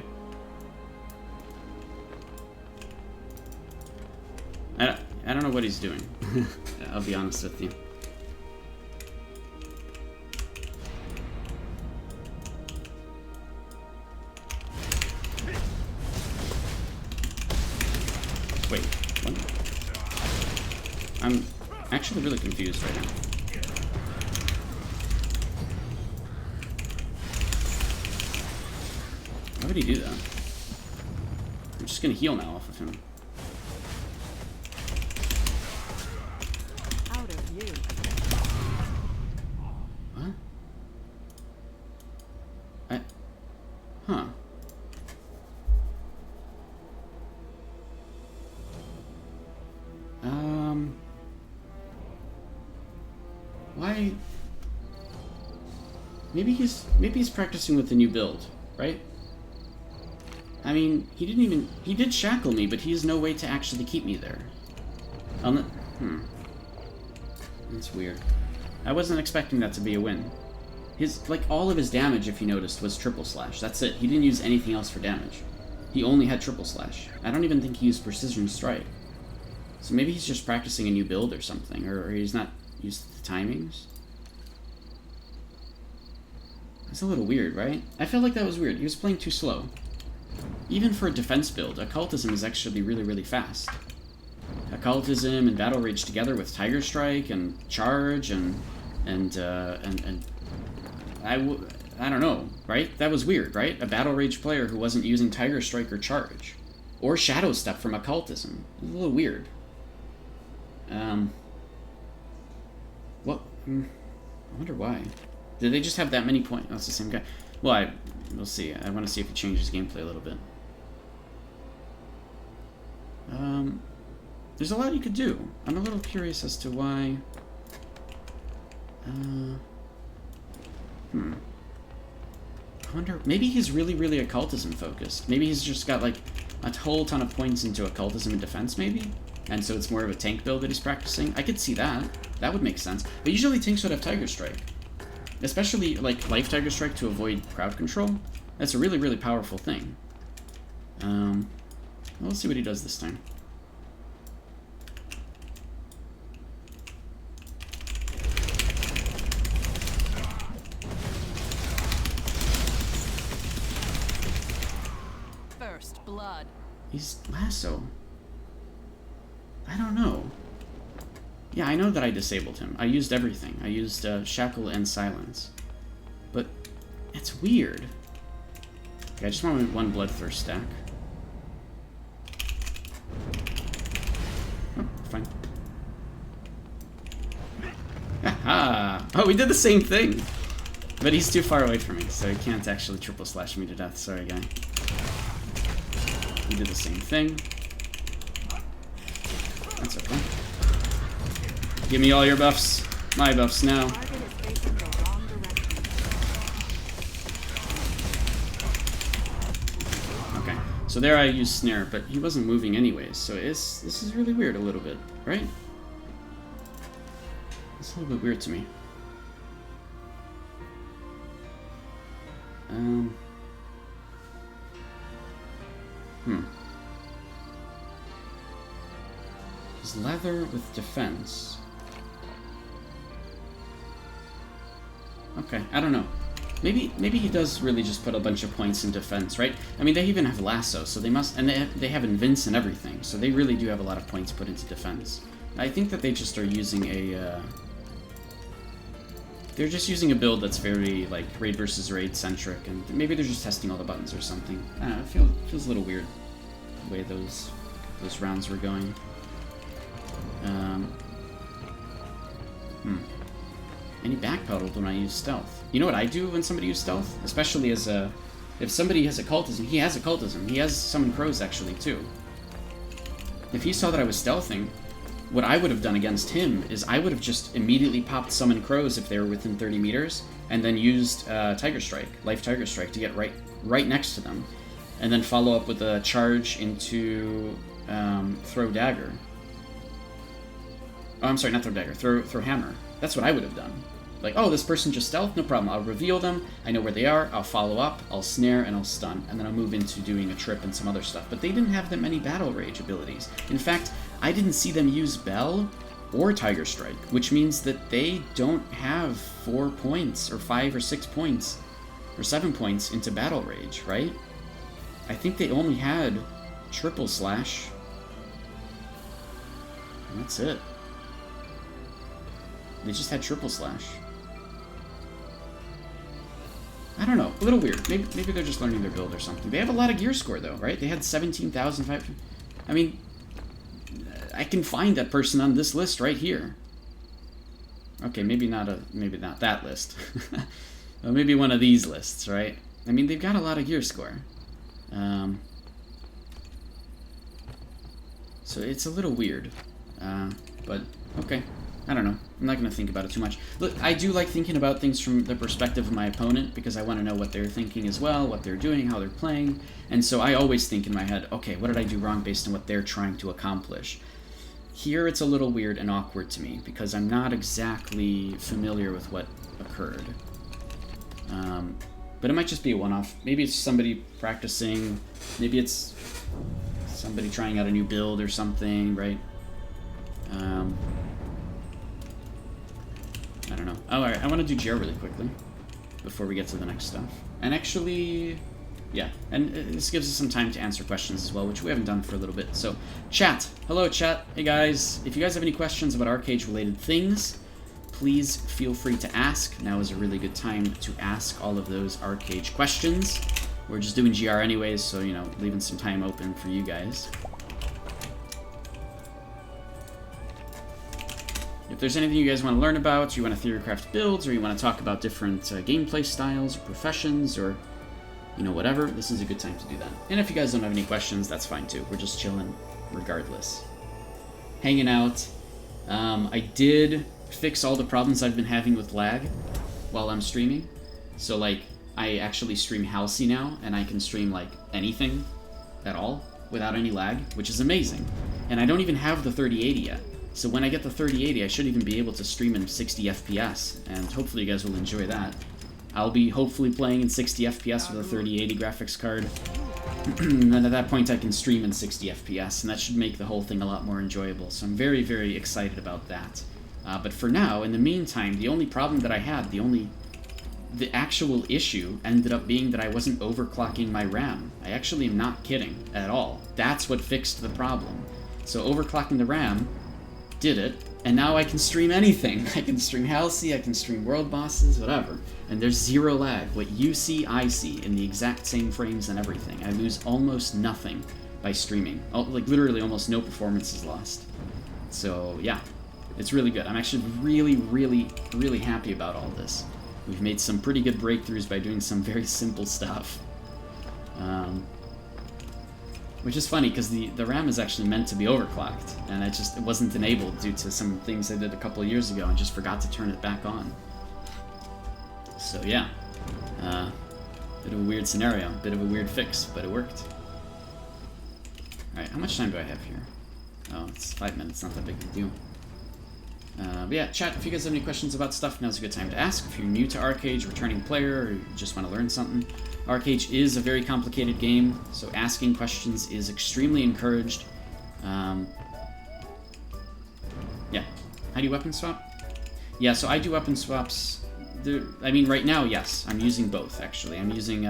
I don't know what he's doing. I'll be honest with you. Wait, what? I'm actually really confused right now. Why would he do that? I'm just gonna heal now off of him. Out of view. What? Huh. Why? Maybe he's practicing with the new build, right? I mean, he did shackle me, but he has no way to actually keep me there. That's weird. I wasn't expecting that to be a win. All of his damage, if you noticed, was triple slash. That's it. He didn't use anything else for damage. He only had triple slash. I don't even think he used precision strike. So maybe he's just practicing a new build or something, or he's not used to the timings. That's a little weird, right? I felt like that was weird. He was playing too slow. even for a defense build, occultism is actually really, really fast. Occultism and Battle Rage together with Tiger Strike and Charge and I don't know, right? That was weird, right? A Battle Rage player who wasn't using Tiger Strike or Charge. Or Shadow Step from Occultism. A little weird. What? I wonder why. Did they just have that many points? Oh, it's the same guy. Well, we'll see. I want to see if he changes gameplay a little bit. There's a lot you could do. I'm a little curious as to why... I wonder... Maybe he's really, really occultism focused. Maybe he's just got, like, a whole ton of points into occultism and defense, maybe? And so it's more of a tank build that he's practicing. I could see that. That would make sense. But usually tanks would have Tiger Strike. Especially, like, Life Tiger Strike to avoid crowd control. That's a really, really powerful thing. We'll see what he does this time. First blood. He's lasso. I don't know. Yeah, I know that I disabled him. I used everything. I used Shackle and Silence. But it's weird. Okay, I just want one Bloodthirst stack. Oh, fine. Aha! Oh, we did the same thing! But he's too far away from me, so he can't actually triple slash me to death. Sorry, guy. We did the same thing. That's okay. Give me all your buffs. My buffs now. Okay, so there I used Snare, but he wasn't moving anyways, so this is really weird a little bit, right? It's a little bit weird to me. His leather with defense. Okay, I don't know. Maybe he does really just put a bunch of points in defense, right? I mean, they even have lasso, so they must, and they have invince and everything, so they really do have a lot of points put into defense. I think that they just are using a. They're just using a build that's very like raid versus raid centric, and maybe they're just testing all the buttons or something. I don't know. It feels a little weird the way those rounds were going. And he backpedaled when I use stealth. You know what I do when somebody uses stealth? Especially as a... If somebody has occultism, he has occultism. He has summon crows, actually, too. If he saw that I was stealthing, what I would have done against him is I would have just immediately popped summon crows if they were within 30 meters, and then used Tiger Strike, Life Tiger Strike, to get right next to them. And then follow up with a charge into Throw Dagger. Oh, I'm sorry, not Throw Dagger, Throw Hammer. That's what I would have done. Like, oh, this person just stealth? No problem. I'll reveal them. I know where they are. I'll follow up. I'll snare, and I'll stun. And then I'll move into doing a trip and some other stuff. But they didn't have that many Battle Rage abilities. In fact, I didn't see them use Bell or Tiger Strike, which means that they don't have 4 points, or 5 or 6 points, or 7 points into Battle Rage, right? I think they only had Triple Slash. And that's it. They just had Triple Slash. I don't know. A little weird. Maybe they're just learning their build or something. They have a lot of gear score, though, right? They had 17,500. I mean, I can find that person on this list right here. Okay, maybe not that list. Well, maybe one of these lists, right? I mean, they've got a lot of gear score. So it's a little weird. But, okay. I don't know. I'm not going to think about it too much. Look, I do like thinking about things from the perspective of my opponent, because I want to know what they're thinking as well, what they're doing, how they're playing. And so I always think in my head, okay, what did I do wrong based on what they're trying to accomplish? Here it's a little weird and awkward to me, because I'm not exactly familiar with what occurred. But it might just be a one-off. Maybe it's somebody practicing. Maybe it's somebody trying out a new build or something, right? I don't know. Oh, alright, I want to do Jair really quickly before we get to the next stuff. And actually, yeah, and this gives us some time to answer questions as well, which we haven't done for a little bit. So, chat. Hello, chat. Hey, guys. If you guys have any questions about Arcade-related things, please feel free to ask. Now is a really good time to ask all of those Arcade questions. We're just doing GR anyways, so, you know, leaving some time open for you guys. If there's anything you guys want to learn about, you want to theorycraft builds, or you want to talk about different gameplay styles, or professions, or, you know, whatever, this is a good time to do that. And if you guys don't have any questions, that's fine too. We're just chilling regardless. Hanging out. I did fix all the problems I've been having with lag while I'm streaming. So, like, I actually stream Halsey now, and I can stream, like, anything at all without any lag, which is amazing. And I don't even have the 3080 yet. So when I get the 3080, I should even be able to stream in 60 FPS, and hopefully you guys will enjoy that. I'll be hopefully playing in 60 FPS with a 3080 graphics card, and then at that point I can stream in 60 FPS, and that should make the whole thing a lot more enjoyable. So I'm very, very excited about that. But for now, in the meantime, the only problem that I had, the actual issue ended up being that I wasn't overclocking my RAM. I actually am not kidding at all. That's what fixed the problem. So overclocking the RAM did it, and now I can stream anything. I can stream Halsey, I can stream World Bosses, whatever. And there's zero lag. What you see, I see, in the exact same frames and everything. I lose almost nothing by streaming. Like, literally almost no performance is lost. So, yeah. It's really good. I'm actually really, really, really happy about all this. We've made some pretty good breakthroughs by doing some very simple stuff. Which is funny, because the RAM is actually meant to be overclocked, and it wasn't enabled due to some things I did a couple of years ago and just forgot to turn it back on. So yeah, bit of a weird scenario, bit of a weird fix, but it worked. Alright, how much time do I have here? Oh, it's 5 minutes, not that big of a deal. But yeah, chat, if you guys have any questions about stuff, now's a good time to ask. If you're new to Arcade, returning player, or you just want to learn something, Arcade is a very complicated game, so asking questions is extremely encouraged. Yeah. How do you weapon swap? Yeah, so I do weapon swaps. I mean, right now, yes. I'm using both, actually. I'm using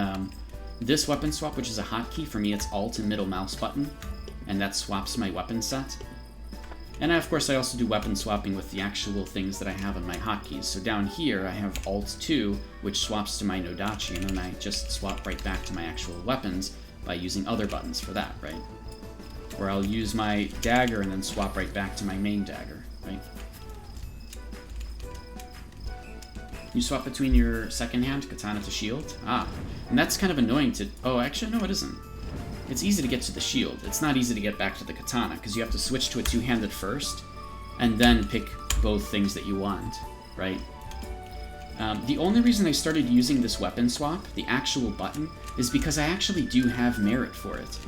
this weapon swap, which is a hotkey. For me, it's Alt and middle mouse button, and that swaps my weapon set. And of course, I also do weapon swapping with the actual things that I have on my hotkeys. So down here, I have Alt 2, which swaps to my Nodachi, and then I just swap right back to my actual weapons by using other buttons for that, right? Or I'll use my dagger and then swap right back to my main dagger, right? You swap between your second hand katana to shield? Ah, and that's kind of annoying to... Oh, actually, no, it isn't. It's easy to get to the shield. It's not easy to get back to the katana, because you have to switch to a two-handed first, and then pick both things that you want, right? The only reason I started using this weapon swap, the actual button, is because I actually do have merit for it.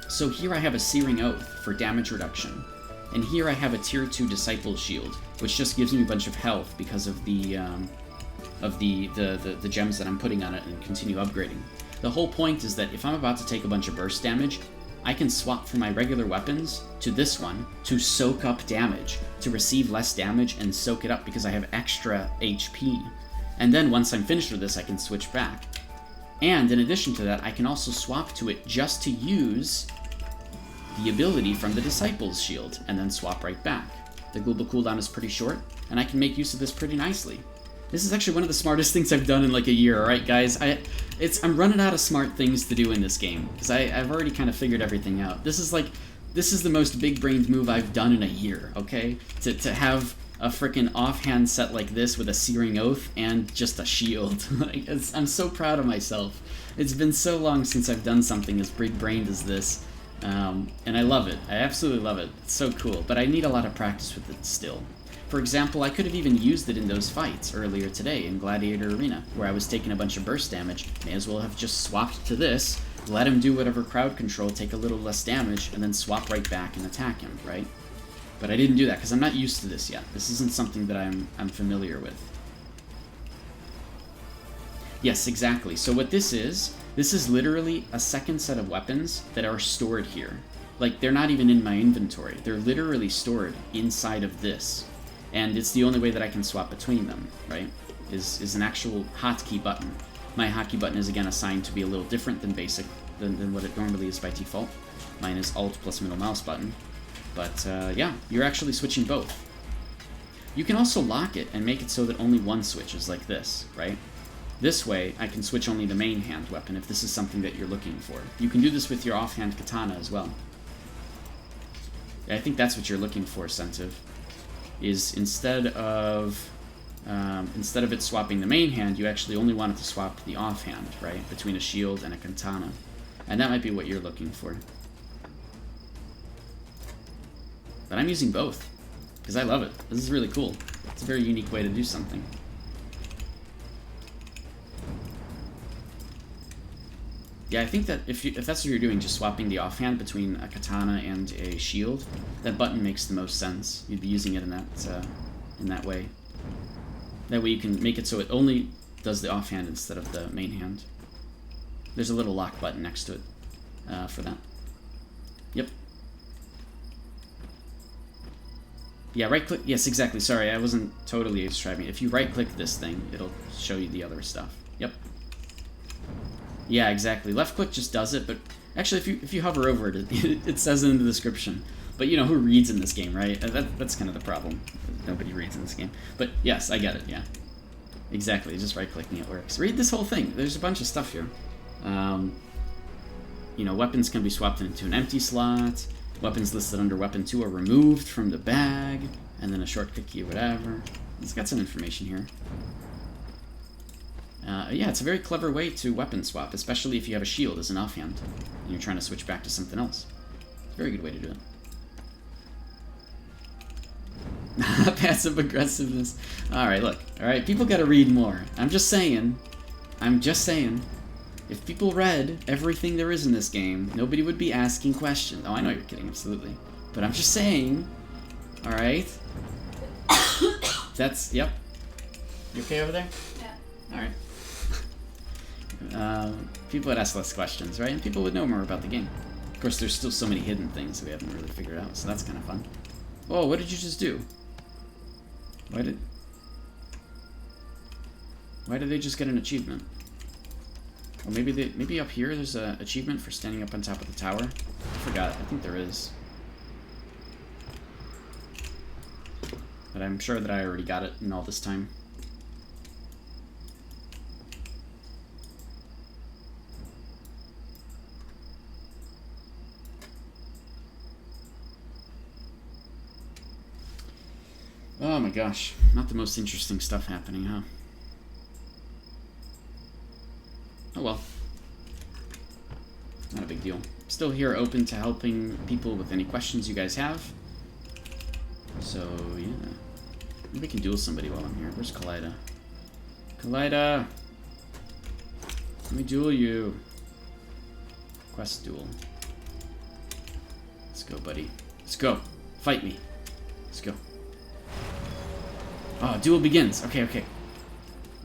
So here I have a Searing Oath for damage reduction, and here I have a Tier 2 Disciple Shield, which just gives me a bunch of health because of the gems that I'm putting on it and continue upgrading. The whole point is that if I'm about to take a bunch of burst damage, I can swap from my regular weapons to this one to soak up damage, to receive less damage and soak it up because I have extra HP. And then once I'm finished with this, I can switch back. And in addition to that, I can also swap to it just to use the ability from the Disciple's Shield, and then swap right back. The global cooldown is pretty short, and I can make use of this pretty nicely. This is actually one of the smartest things I've done in like a year, alright guys? I'm running out of smart things to do in this game, because I've already kind of figured everything out. This is the most big-brained move I've done in a year, okay? To have a frickin' offhand set like this with a Searing Oath and just a shield. I'm so proud of myself. It's been so long since I've done something as big-brained as this, and I love it. I absolutely love it. It's so cool, but I need a lot of practice with it still. For example, I could have even used it in those fights earlier today in Gladiator Arena, where I was taking a bunch of burst damage. May as well have just swapped to this, let him do whatever crowd control, take a little less damage, and then swap right back and attack him, right? But I didn't do that, because I'm not used to this yet. This isn't something that I'm familiar with. Yes, exactly. So what this is literally a second set of weapons that are stored here. Like, they're not even in my inventory. They're literally stored inside of this. And it's the only way that I can swap between them, right? Is an actual hotkey button. My hotkey button is again assigned to be a little different than basic, than what it normally is by default. Mine is Alt plus middle mouse button. But yeah, you're actually switching both. You can also lock it and make it so that only one switches like this, right? This way, I can switch only the main hand weapon if this is something that you're looking for. You can do this with your offhand katana as well. I think that's what you're looking for, Sentiv. Is instead of it swapping the main hand, you actually only want it to swap the offhand, right? Between a shield and a katana. And that might be what you're looking for. But I'm using both, because I love it. This is really cool. It's a very unique way to do something. Yeah, I think that if that's what you're doing, just swapping the offhand between a katana and a shield, that button makes the most sense. You'd be using it in that way. That way you can make it so it only does the offhand instead of the main hand. There's a little lock button next to it for that. Yep. Yeah, right-click. Yes, exactly. Sorry, I wasn't totally describing it. If you right-click this thing, it'll show you the other stuff. Yep. Yeah, exactly. Left-click just does it, but actually, if you hover over it, it says it in the description. But you know, who reads in this game, right? That's kind of the problem. Nobody reads in this game. But yes, I get it, yeah. Exactly, just right-clicking it works. Read this whole thing. There's a bunch of stuff here. You know, weapons can be swapped into an empty slot. Weapons listed under Weapon 2 are removed from the bag, and then a shortcut key or whatever. It's got some information here. Yeah, it's a very clever way to weapon swap, especially if you have a shield as an offhand, and you're trying to switch back to something else. It's a very good way to do it. Passive aggressiveness. Alright, look. Alright, people gotta read more. I'm just saying. If people read everything there is in this game, nobody would be asking questions. Oh, I know you're kidding, absolutely. But I'm just saying. Alright? That's, yep. You okay over there? Yeah. Alright. People would ask less questions, right? And people would know more about the game. Of course, there's still so many hidden things that we haven't really figured out, so that's kind of fun. Whoa, what did you just do? Why did they just get an achievement? Or maybe up here there's an achievement for standing up on top of the tower? I forgot. I think there is. But I'm sure that I already got it in all this time. Oh my gosh, not the most interesting stuff happening, huh? Oh well. Not a big deal. Still here, open to helping people with any questions you guys have. So, yeah. Maybe I can duel somebody while I'm here. Where's Kaleida? Kaleida! Let me duel you. Quest duel. Let's go, buddy. Let's go. Fight me. Let's go. Oh, duel begins. Okay, okay.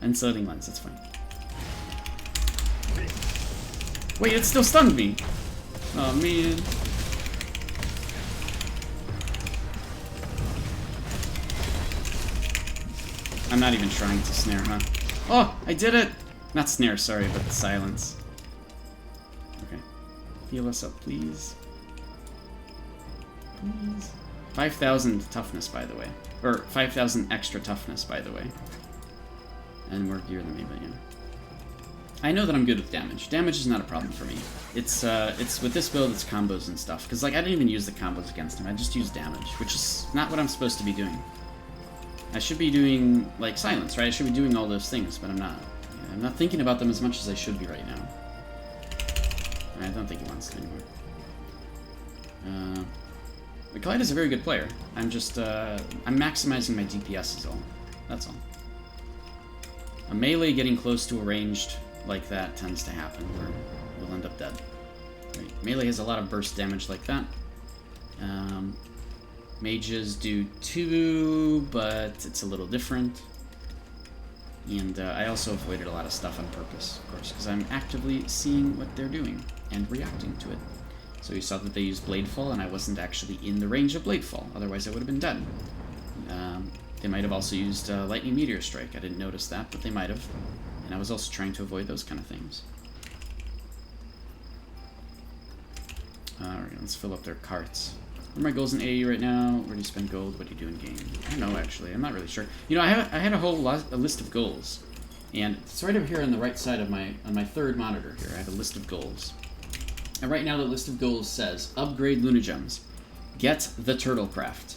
Unsettling lens, that's fine. Wait, it still stunned me. Oh, man. I'm not even trying to snare, huh? Oh, I did it! Not snare, sorry, but silence. Okay. Heal us up, please. Please. 5,000 toughness, by the way. Or 5,000 extra toughness, by the way. And more gear than me, but yeah. I know that I'm good with damage. Damage is not a problem for me. It's with this build, it's combos and stuff. Because, like, I didn't even use the combos against him. I just used damage, which is not what I'm supposed to be doing. I should be doing, like, silence, right? I should be doing all those things, but I'm not. I'm not thinking about them as much as I should be right now. I don't think he wants to anymore. Kaleida's a very good player. I'm just, I'm maximizing my DPS is all. That's all. A melee getting close to a ranged like that tends to happen, where you'll end up dead. Right. Melee has a lot of burst damage like that. Mages do too, but it's a little different. And I also avoided a lot of stuff on purpose, of course, because I'm actively seeing what they're doing and reacting to it. So you saw that they used Bladefall, and I wasn't actually in the range of Bladefall, otherwise I would have been dead. They might have also used Lightning Meteor Strike. I didn't notice that, but they might have. And I was also trying to avoid those kind of things. Alright, let's fill up their carts. What are my goals in AE right now? Where do you spend gold? What do you do in game? I don't know, actually. I'm not really sure. You know, I had a whole a list of goals. And it's right over here on the right side of my third monitor here. I have a list of goals. And right now the list of goals says, upgrade Lunagems, get the Turtlecraft,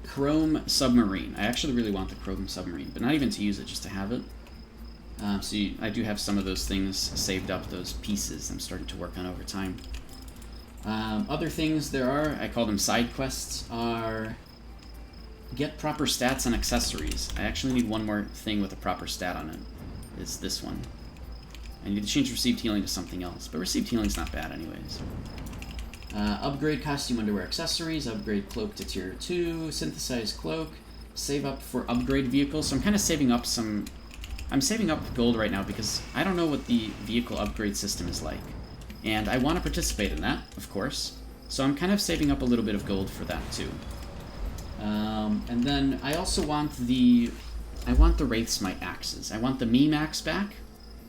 Chrome Submarine. I actually really want the Chrome Submarine, but not even to use it, just to have it. I do have some of those things saved up, those pieces I'm starting to work on over time. Other things there are, I call them side quests, are get proper stats and accessories. I actually need one more thing with a proper stat on it. It's this one. I need to change received healing to something else, but received healing's not bad anyways. Upgrade costume, underwear, accessories, upgrade cloak to tier 2, synthesize cloak, save up for upgrade vehicles. So I'm kind of saving up some... I'm saving up gold right now because I don't know what the vehicle upgrade system is like. And I want to participate in that, of course. So I'm kind of saving up a little bit of gold for that too. And then I also want the Wraithsmite axes. I want the meme axe back,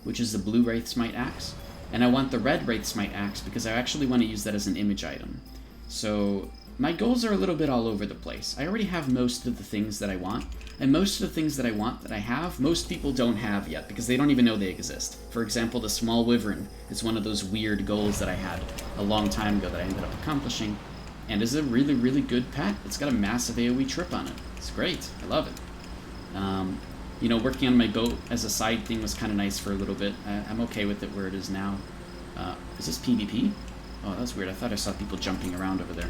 which is the blue Wraithsmite axe. And I want the red Wraithsmite axe because I actually want to use that as an image item. So my goals are a little bit all over the place. I already have most of the things that I want. And most of the things that I want that I have, most people don't have yet because they don't even know they exist. For example, the small wyvern is one of those weird goals that I had a long time ago that I ended up accomplishing. And is a really, really good pet. It's got a massive AoE trip on it. It's great. I love it. You know, working on my boat as a side thing was kind of nice for a little bit. I'm okay with it where it is now. Is this PvP? Oh, that's weird. I thought I saw people jumping around over there.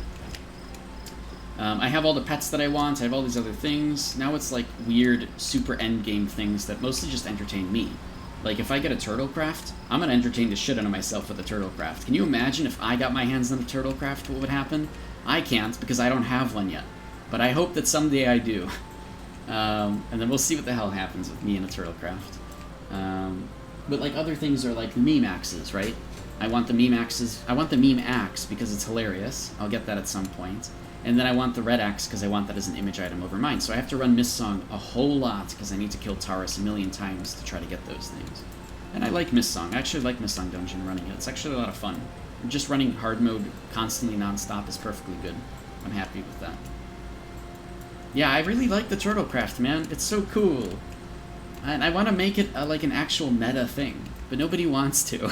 I have all the pets that I want. I have all these other things. Now it's like weird, super endgame things that mostly just entertain me. Like, if I get a Turtlecraft, I'm going to entertain the shit out of myself with a Turtlecraft. Can you imagine if I got my hands on a Turtlecraft, what would happen? I can't, because I don't have one yet. But I hope that someday I do. And then we'll see what the hell happens with me and a Turtlecraft. But, like, other things are like the meme axes, right? I want the meme axes. I want the meme axe because it's hilarious. I'll get that at some point. And then I want the red axe because I want that as an image item over mine. So I have to run Mist Song a whole lot because I need to kill Taurus a million times to try to get those things. And I like Mist Song. I actually like Mist Song Dungeon running it. It's actually a lot of fun. Just running hard mode constantly non-stop is perfectly good. I'm happy with that. Yeah, I really like the Turtlecraft, man. It's so cool. And I want to make it like an actual meta thing. But nobody wants to.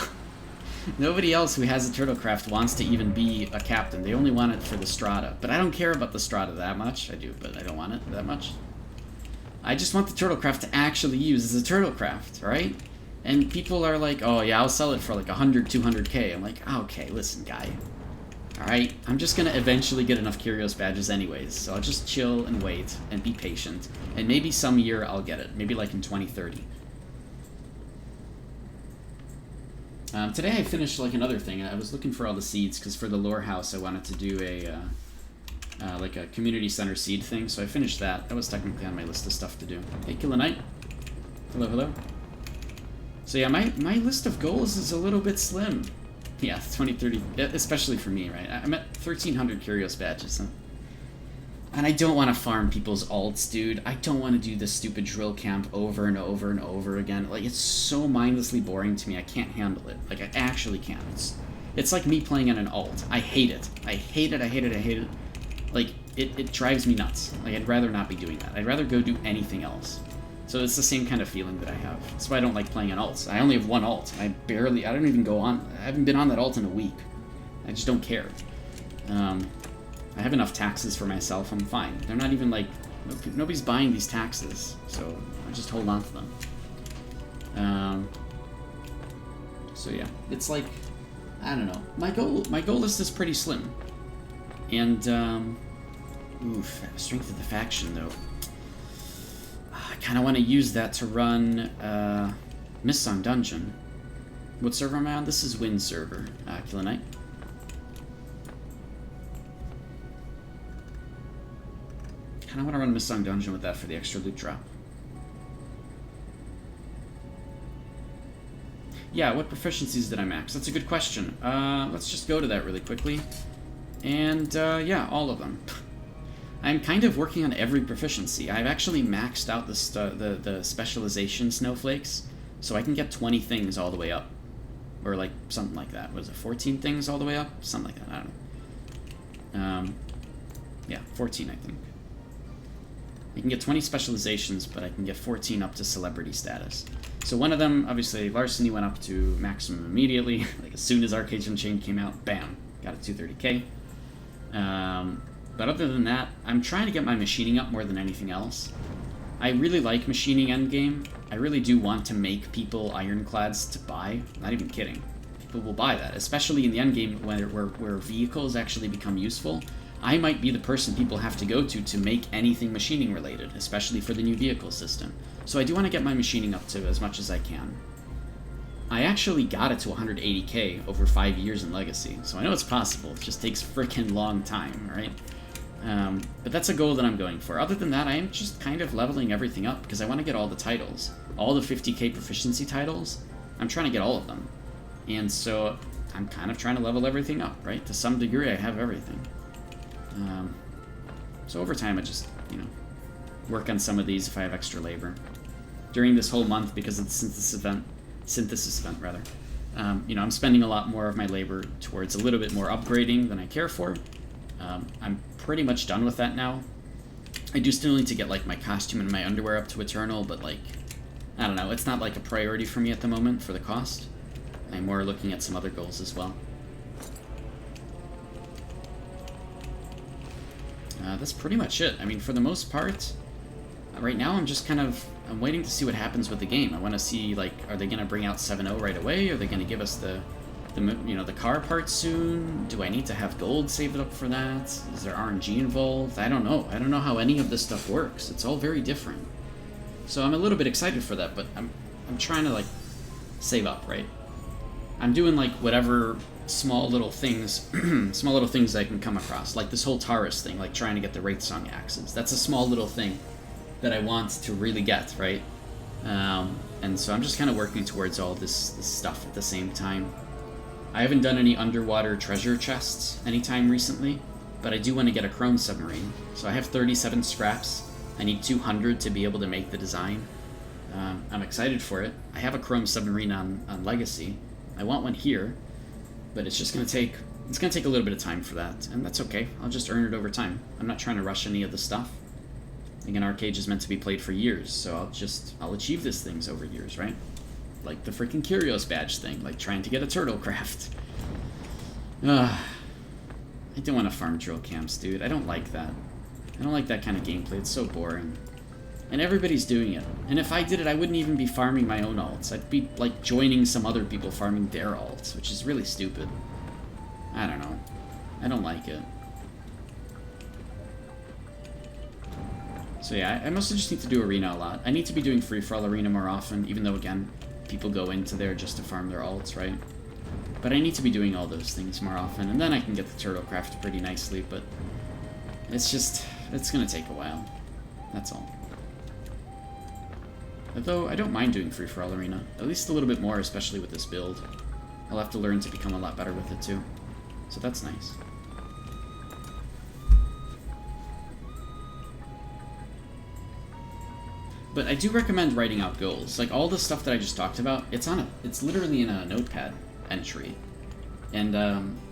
Nobody else who has a Turtlecraft wants to even be a captain. They only want it for the Strata. But I don't care about the Strata that much. I do, but I don't want it that much. I just want the Turtlecraft to actually use as a Turtlecraft, right? And people are like, oh yeah, I'll sell it for like 100, 200k. I'm like, okay, listen, guy. Alright, I'm just gonna eventually get enough Curios badges anyways, so I'll just chill and wait and be patient. And maybe some year I'll get it. Maybe like in 2030. Today I finished like another thing. I was looking for all the seeds because for the lore house I wanted to do a like a community center seed thing. So I finished that. That was technically on my list of stuff to do. Hey, Killer Knight. Hello, hello. So yeah, my list of goals is a little bit slim. Yeah, 2030, especially for me, right? I'm at 1,300 Curios badges. Huh? And I don't want to farm people's alts, dude. I don't want to do this stupid drill camp over and over and over again. Like, it's so mindlessly boring to me. I can't handle it. Like, I actually can't. It's like me playing on an alt. I hate it. I hate it, I hate it, I hate it. Like, it drives me nuts. Like, I'd rather not be doing that. I'd rather go do anything else. So it's the same kind of feeling that I have. That's why I don't like playing on alts. I only have one alt. I don't even go on. I haven't been on that alt in a week. I just don't care. I have enough taxes for myself, I'm fine. They're not even like, nobody's buying these taxes, so I just hold on to them. So yeah, it's like, I don't know. My goal list is pretty slim. And, strength of the faction though. I kind of want to use that to run Mist Song Dungeon. What server am I on? This is Wind server, Killer Knight. I kind of want to run Mist Song Dungeon with that for the extra loot drop. Yeah, what proficiencies did I max? That's a good question. Let's just go to that really quickly. And, yeah, all of them. I'm kind of working on every proficiency. I've actually maxed out the specialization snowflakes So I can get 20 things all the way up. Or like something like that. Was it 14 things all the way up? Something like that, I don't know. Yeah, 14 I think. I can get 20 specializations, but I can get 14 up to celebrity status. So one of them, obviously, larceny went up to maximum immediately. Like as soon as Arcade Unchained came out, bam, got a 230k. But other than that, I'm trying to get my machining up more than anything else. I really like machining endgame. I really do want to make people ironclads to buy. Not even kidding. People will buy that, especially in the endgame where vehicles actually become useful. I might be the person people have to go to make anything machining related, especially for the new vehicle system. So I do want to get my machining up to as much as I can. I actually got it to 180k over 5 years in Legacy, so I know it's possible. It just takes freaking long time, right? But that's a goal that I'm going for. Other than that, I am just kind of leveling everything up because I want to get all the titles. All the 50k proficiency titles, I'm trying to get all of them. And so I'm kind of trying to level everything up, right? To some degree, I have everything. So over time, I just, work on some of these if I have extra labor. During this whole month, because of the synthesis event, rather, I'm spending a lot more of my labor towards a little bit more upgrading than I care for. I'm pretty much done with that now. I do still need to get, like, my costume and my underwear up to Eternal, but, like, I don't know, it's not, like, a priority for me at the moment for the cost. I'm more looking at some other goals as well. That's pretty much it. I mean, for the most part, right now I'm waiting to see what happens with the game. I want to see, like, are they going to bring out 7.0 right away? Are they going to give us the car parts soon? Do I need to have gold saved up for that? Is there RNG involved? I don't know. I don't know how any of this stuff works. It's all very different. So I'm a little bit excited for that, but I'm trying to, like, save up, right? I'm doing, like, whatever small little things I can come across, like this whole Taurus thing, like trying to get the Wraith Song axes. That's a small little thing that I want to really get, right? And so I'm just kind of working towards all this stuff at the same time. I haven't done any underwater treasure chests anytime recently, but I do want to get a chrome submarine. So I have 37 scraps. I need 200 to be able to make the design. I'm excited for it. I have a chrome submarine on Legacy. I want one here, but it's just going to take a little bit of time for that, and that's okay. I'll just earn it over time. I'm not trying to rush any of the stuff. Again, Arcade is meant to be played for years, so I'll achieve these things over years, right? Like the freaking Curios badge thing, like trying to get a turtle craft. I don't want to farm drill camps, dude. I don't like that. I don't like that kind of gameplay. It's so boring. And everybody's doing it. And if I did it, I wouldn't even be farming my own alts. I'd be, like, joining some other people farming their alts, which is really stupid. I don't know. I don't like it. So yeah, I mostly just need to do Arena a lot. I need to be doing Free-for-all Arena more often, even though, again, people go into there just to farm their alts, right? But I need to be doing all those things more often, and then I can get the turtle craft pretty nicely, but it's gonna take a while. That's all. Although, I don't mind doing Free-for-all Arena. At least a little bit more, especially with this build. I'll have to learn to become a lot better with it, too. So that's nice. But I do recommend writing out goals. Like, all the stuff that I just talked about, it's literally in a notepad entry. And,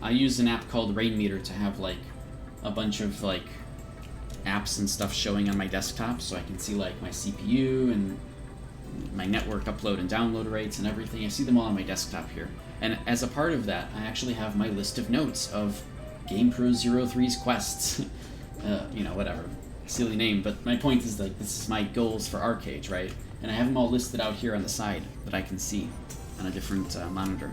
I use an app called Rainmeter to have, like, a bunch of, like, apps and stuff showing on my desktop, so I can see, like, my CPU and my network upload and download rates and everything. I see them all on my desktop here. And as a part of that, I actually have my list of notes of GamePro 03's quests. Whatever. Silly name, but my point is, like, this is my goals for Arcade, right? And I have them all listed out here on the side that I can see on a different monitor.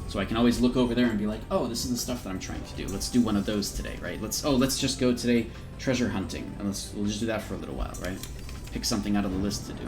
So I can always look over there and be like, oh, this is the stuff that I'm trying to do. Let's do one of those today, right? Let's just go today treasure hunting, and we'll just do that for a little while, right? Pick something out of the list to do.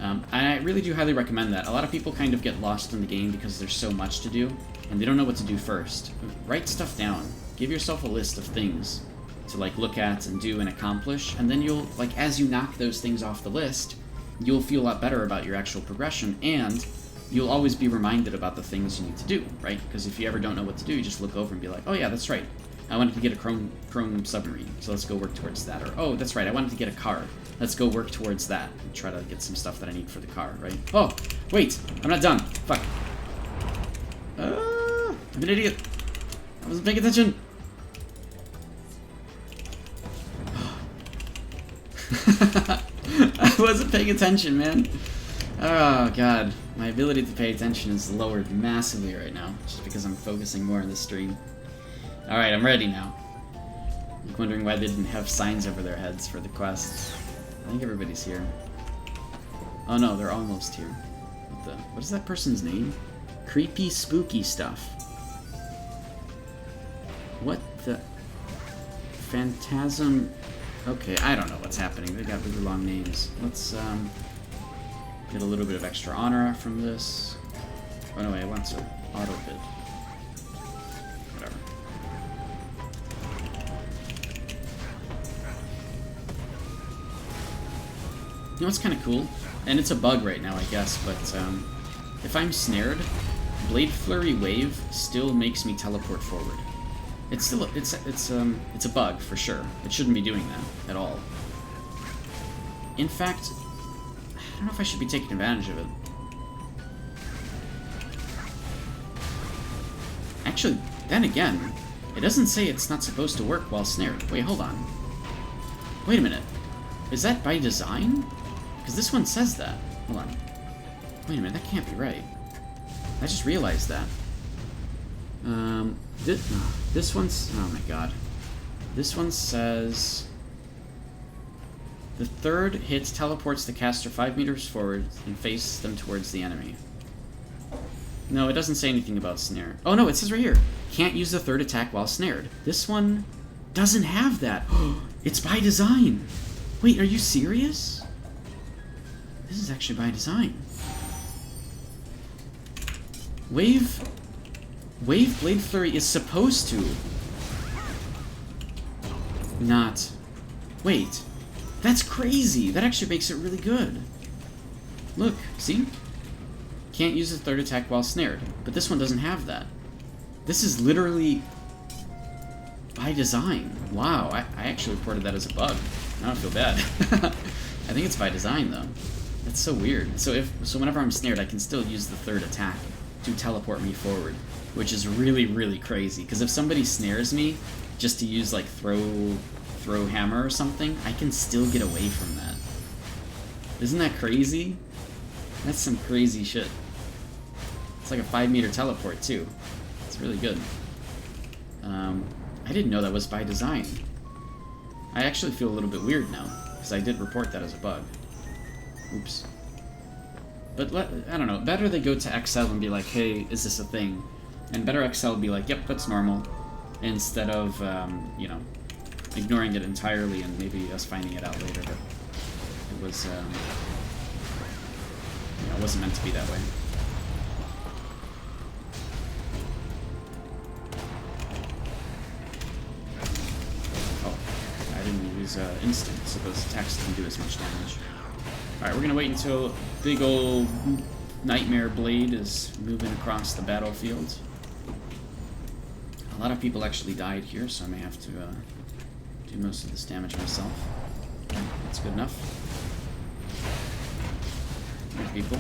I really do highly recommend that. A lot of people kind of get lost in the game because there's so much to do, and they don't know what to do first. Write stuff down. Give yourself a list of things to, like, look at and do and accomplish, and then you'll, like, as you knock those things off the list, you'll feel a lot better about your actual progression, and you'll always be reminded about the things you need to do, right? Because if you ever don't know what to do, you just look over and be like, oh yeah, that's right. I wanted to get a chrome submarine, so let's go work towards that. Or, oh, that's right, I wanted to get a car. Let's go work towards that and try to get some stuff that I need for the car, right? Oh, wait, I'm not done. Fuck. I'm an idiot. I wasn't paying attention. I wasn't paying attention, man. Oh, God. My ability to pay attention is lowered massively right now, just because I'm focusing more on the stream. Alright, I'm ready now. I'm wondering why they didn't have signs over their heads for the quests. I think everybody's here. Oh no, they're almost here. What is that person's name? Creepy Spooky Stuff. What the... Phantasm... Okay, I don't know what's happening. They got really long names. Let's, get a little bit of extra honor from this. Oh no, wait, I want to auto-bid. Whatever. You know what's kind of cool? And it's a bug right now, I guess, but, if I'm snared, Blade Flurry Wave still makes me teleport forward. It's still, it's a bug, for sure. It shouldn't be doing that, at all. In fact, I don't know if I should be taking advantage of it. Actually, then again, it doesn't say it's not supposed to work while snared. Wait, hold on. Wait a minute. Is that by design? Because this one says that. Hold on. Wait a minute, that can't be right. I just realized that. This one's... Oh my god. This one says... The third hit teleports the caster 5 meters forward and faces them towards the enemy. No, it doesn't say anything about snare. Oh no, it says right here. Can't use the third attack while snared. This one doesn't have that. It's by design. Wait, are you serious? This is actually by design. Wave Blade Flurry is supposed to not... Wait. That's crazy! That actually makes it really good. Look, see? Can't use the third attack while snared. But this one doesn't have that. This is literally by design. Wow, I actually reported that as a bug. I don't feel bad. I think it's by design, though. That's so weird. So whenever I'm snared, I can still use the third attack to teleport me forward, which is really, really crazy. Because if somebody snares me just to use, like, throw hammer or something, I can still get away from that. Isn't that crazy? That's some crazy shit. It's like a 5-meter teleport, too. It's really good. I didn't know that was by design. I actually feel a little bit weird now, because I did report that as a bug. Oops. But, I don't know, better they go to XL and be like, hey, is this a thing? And better XL be like, yep, that's normal. Instead of, you know, ignoring it entirely and maybe us finding it out later that it was, you know, it wasn't meant to be that way. Oh, I didn't use instinct, so those attacks didn't do as much damage. Alright, we're gonna wait until big old Nightmare Blade is moving across the battlefield. A lot of people actually died here, so I may have to do most of this damage myself. Okay, that's good enough. More people.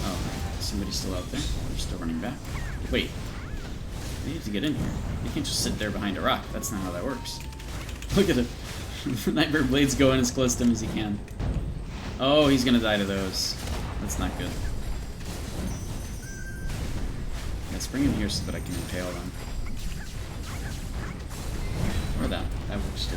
Oh, somebody's still out there. They're still running back. Wait. They need to get in here. You can't just sit there behind a rock. That's not how that works. Look at it. Nightmare Blade's going as close to him as he can. Oh, he's gonna die to those. That's not good. Let's bring him here so that I can impale them. Or that. That works too.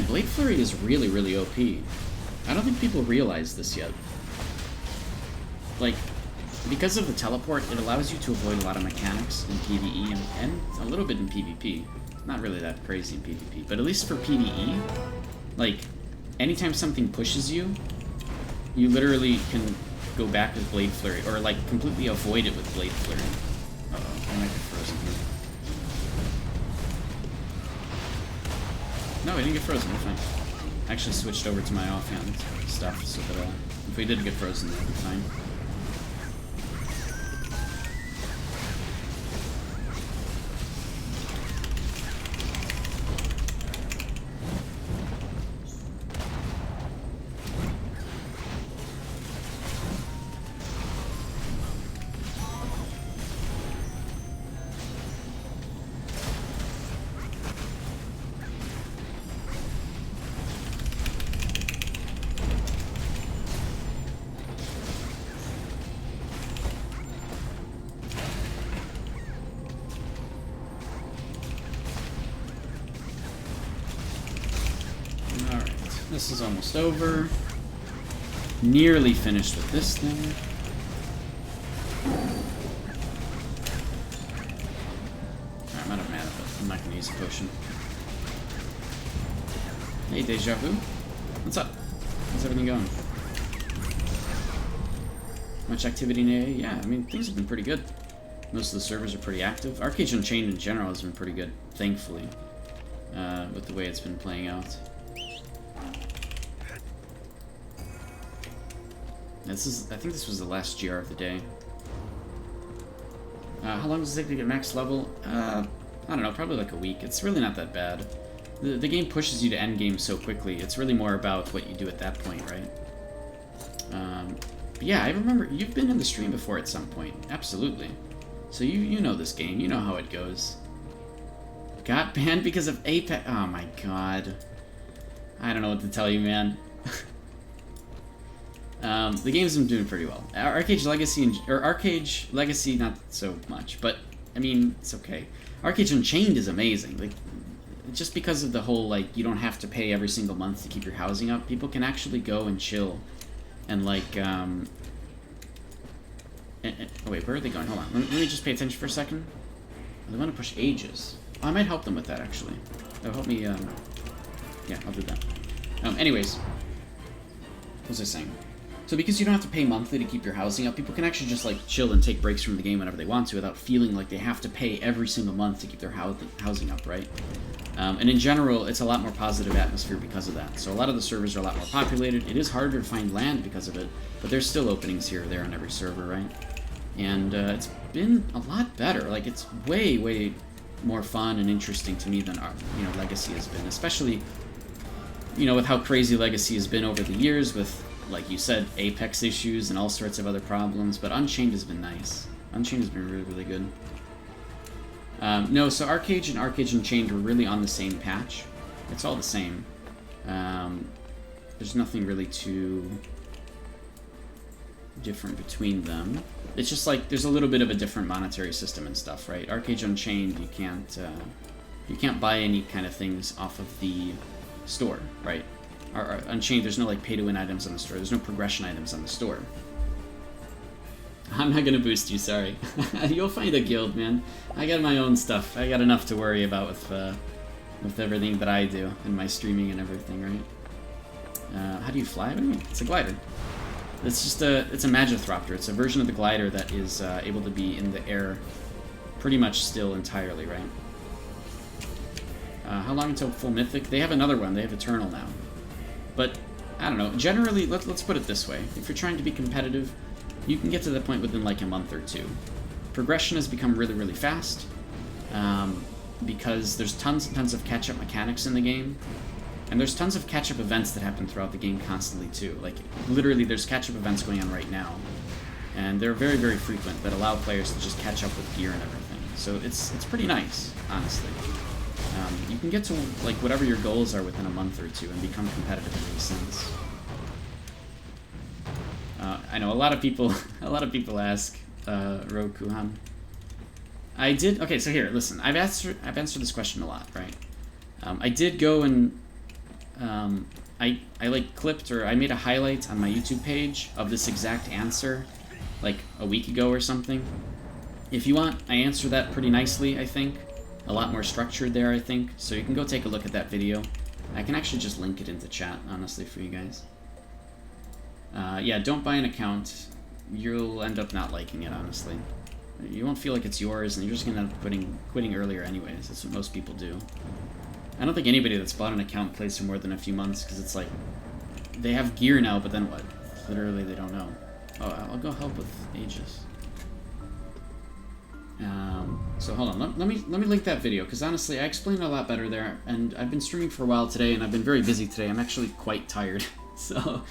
man, Blade Flurry is really, really OP. I don't think people realize this yet. Like, because of the teleport, it allows you to avoid a lot of mechanics in PvE and a little bit in PvP. Not really that crazy in PvP, but at least for PvE, like, anytime something pushes you, you literally can go back with Blade Flurry, or like completely avoid it with Blade Flurry. Uh-oh, I might get frozen here. No, I didn't get frozen, we're fine. I actually switched over to my offhand stuff so that if we did get frozen, that'd be fine. This is almost over. Nearly finished with this thing. Alright, I'm out of mana, but I'm not going to use a potion. Hey, Deja Vu. What's up? How's everything going? Much activity in AA? Yeah, I mean, things have been pretty good. Most of the servers are pretty active. Arcade Unchained in general has been pretty good, thankfully, with the way it's been playing out. I think this was the last GR of the day. How long does it take to get max level? I don't know, probably like a week. It's really not that bad. The game pushes you to end game so quickly. It's really more about what you do at that point, right? But yeah, I remember you've been in the stream before at some point. Absolutely. So you know this game. You know how it goes. Got banned because of Apex. Oh my god. I don't know what to tell you, man. The game's been doing pretty well. Arcade Legacy, not so much, but I mean, it's okay. Arcade Unchained is amazing. Like, just because of the whole, like, you don't have to pay every single month to keep your housing up, people can actually go and chill and, like, oh, wait, where are they going? Hold on. Let me just pay attention for a second. They want to push ages. Oh, I might help them with that, actually. That'll help me, yeah, I'll do that. Anyways, what was I saying? So because you don't have to pay monthly to keep your housing up, people can actually just like chill and take breaks from the game whenever they want to without feeling like they have to pay every single month to keep their housing up, right? And in general, it's a lot more positive atmosphere because of that. So a lot of the servers are a lot more populated. It is harder to find land because of it, but there's still openings here or there on every server, right? And it's been a lot better. Like, it's way, way more fun and interesting to me than our, Legacy has been, especially, with how crazy Legacy has been over the years with, like you said, Apex issues and all sorts of other problems, but Unchained has been nice. Unchained has been really, really good. No, so Arcade and Arcade Unchained are really on the same patch. It's all the same. There's nothing really too different between them. It's just like there's a little bit of a different monetary system and stuff, right? Arcade Unchained, you can't buy any kind of things off of the store, right? Unchained, there's no like pay-to-win items on the store. There's no progression items on the store. I'm not gonna boost you, sorry. You'll find a guild, man. I got my own stuff. I got enough to worry about with everything that I do and my streaming and everything, right? How do you fly? What do you mean? It's a glider. It's just it's a Magithropter. It's a version of the glider that is able to be in the air pretty much still entirely, right? How long until full mythic? They have another one. They have Eternal now. But, I don't know, generally, let's put it this way. If you're trying to be competitive, you can get to the point within like a month or two. Progression has become really, really fast, because there's tons and tons of catch-up mechanics in the game, and there's tons of catch-up events that happen throughout the game constantly too. Like, literally, there's catch-up events going on right now, and they're very, very frequent that allow players to just catch up with gear and everything. So it's pretty nice, honestly. You can get to like whatever your goals are within a month or two and become competitive in a sense. I know a lot of people ask Rokuhan. I did okay. So here, listen. I've answered this question a lot, right? I did go and I like clipped, or I made a highlight on my YouTube page of this exact answer like a week ago or something. If you want, I answer that pretty nicely, I think. A lot more structured there, I think. So you can go take a look at that video. I can actually just link it into chat, honestly, for you guys. Yeah, don't buy an account. You'll end up not liking it, honestly. You won't feel like it's yours, and you're just going to end up quitting earlier anyways. That's what most people do. I don't think anybody that's bought an account plays for more than a few months, because it's like, they have gear now, but then what? Literally, they don't know. Oh, I'll go help with Aegis. So hold on, let me link that video, because honestly, I explained it a lot better there, and I've been streaming for a while today, and I've been very busy today. I'm actually quite tired, so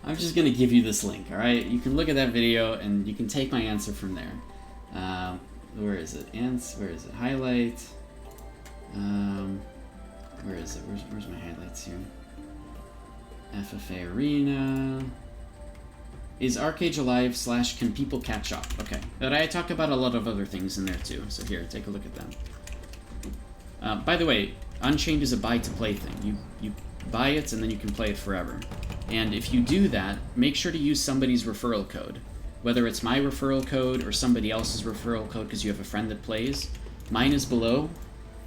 I'm just going to give you this link, alright? You can look at that video, and you can take my answer from there. Where is it? Where is it? Highlight. Where is it? Where's my highlights here? FFA Arena. Is Arcade alive / can people catch up? Okay. But I talk about a lot of other things in there too. So here, take a look at them. By the way, Unchained is a buy-to-play thing. You buy it and then you can play it forever. And if you do that, make sure to use somebody's referral code. Whether it's my referral code or somebody else's referral code because you have a friend that plays. Mine is below,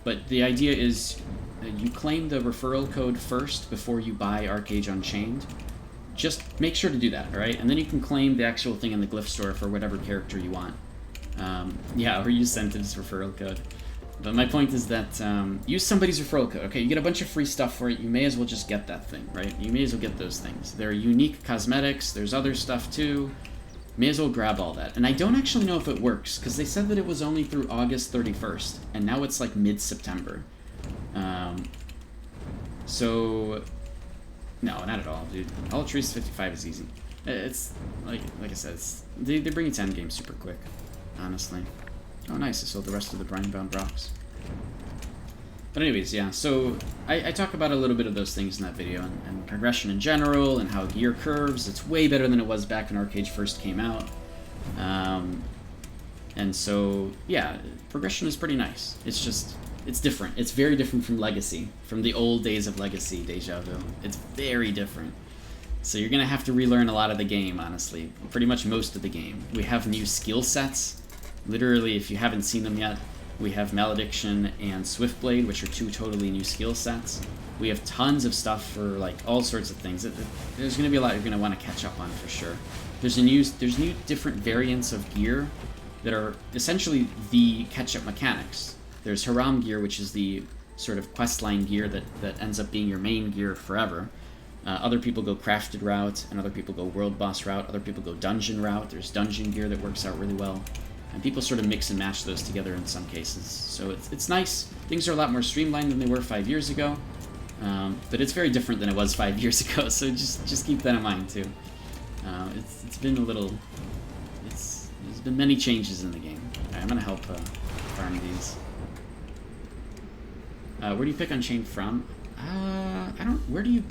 but the idea is you claim the referral code first before you buy Arcade Unchained. Just make sure to do that, alright? And then you can claim the actual thing in the glyph store for whatever character you want. Yeah, or use Sentive's referral code. But my point is that use somebody's referral code. Okay, you get a bunch of free stuff for it. You may as well just get that thing, right? You may as well get those things. They're unique cosmetics. There's other stuff too. May as well grab all that. And I don't actually know if it works, because they said that it was only through August 31st, and now it's like mid-September. So... No, not at all, dude. Ultras 55 is easy. It's, like I said, they bring it to endgame super quick, honestly. Oh, nice, I sold the rest of the brine-bound rocks. But anyways, yeah, so I talk about a little bit of those things in that video, and progression in general, and how gear curves. It's way better than it was back when Arcade first came out. And so, yeah, progression is pretty nice. It's just... It's different. It's very different from Legacy, from the old days of Legacy, Deja Vu. It's very different. So you're going to have to relearn a lot of the game, honestly. Pretty much most of the game. We have new skill sets. Literally, if you haven't seen them yet, we have Malediction and Swiftblade, which are two totally new skill sets. We have tons of stuff for, like, all sorts of things. There's going to be a lot you're going to want to catch up on, for sure. There's new different variants of gear that are essentially the catch-up mechanics. There's Haram gear, which is the sort of questline gear that ends up being your main gear forever. Other people go crafted route, and other people go world boss route. Other people go dungeon route. There's dungeon gear that works out really well. And people sort of mix and match those together in some cases. So it's nice. Things are a lot more streamlined than they were 5 years ago. But it's very different than it was 5 years ago, so just keep that in mind too. It's been a little... There's been many changes in the game. Alright, I'm going to help farm these. Where do you pick Unchained from? Where do you...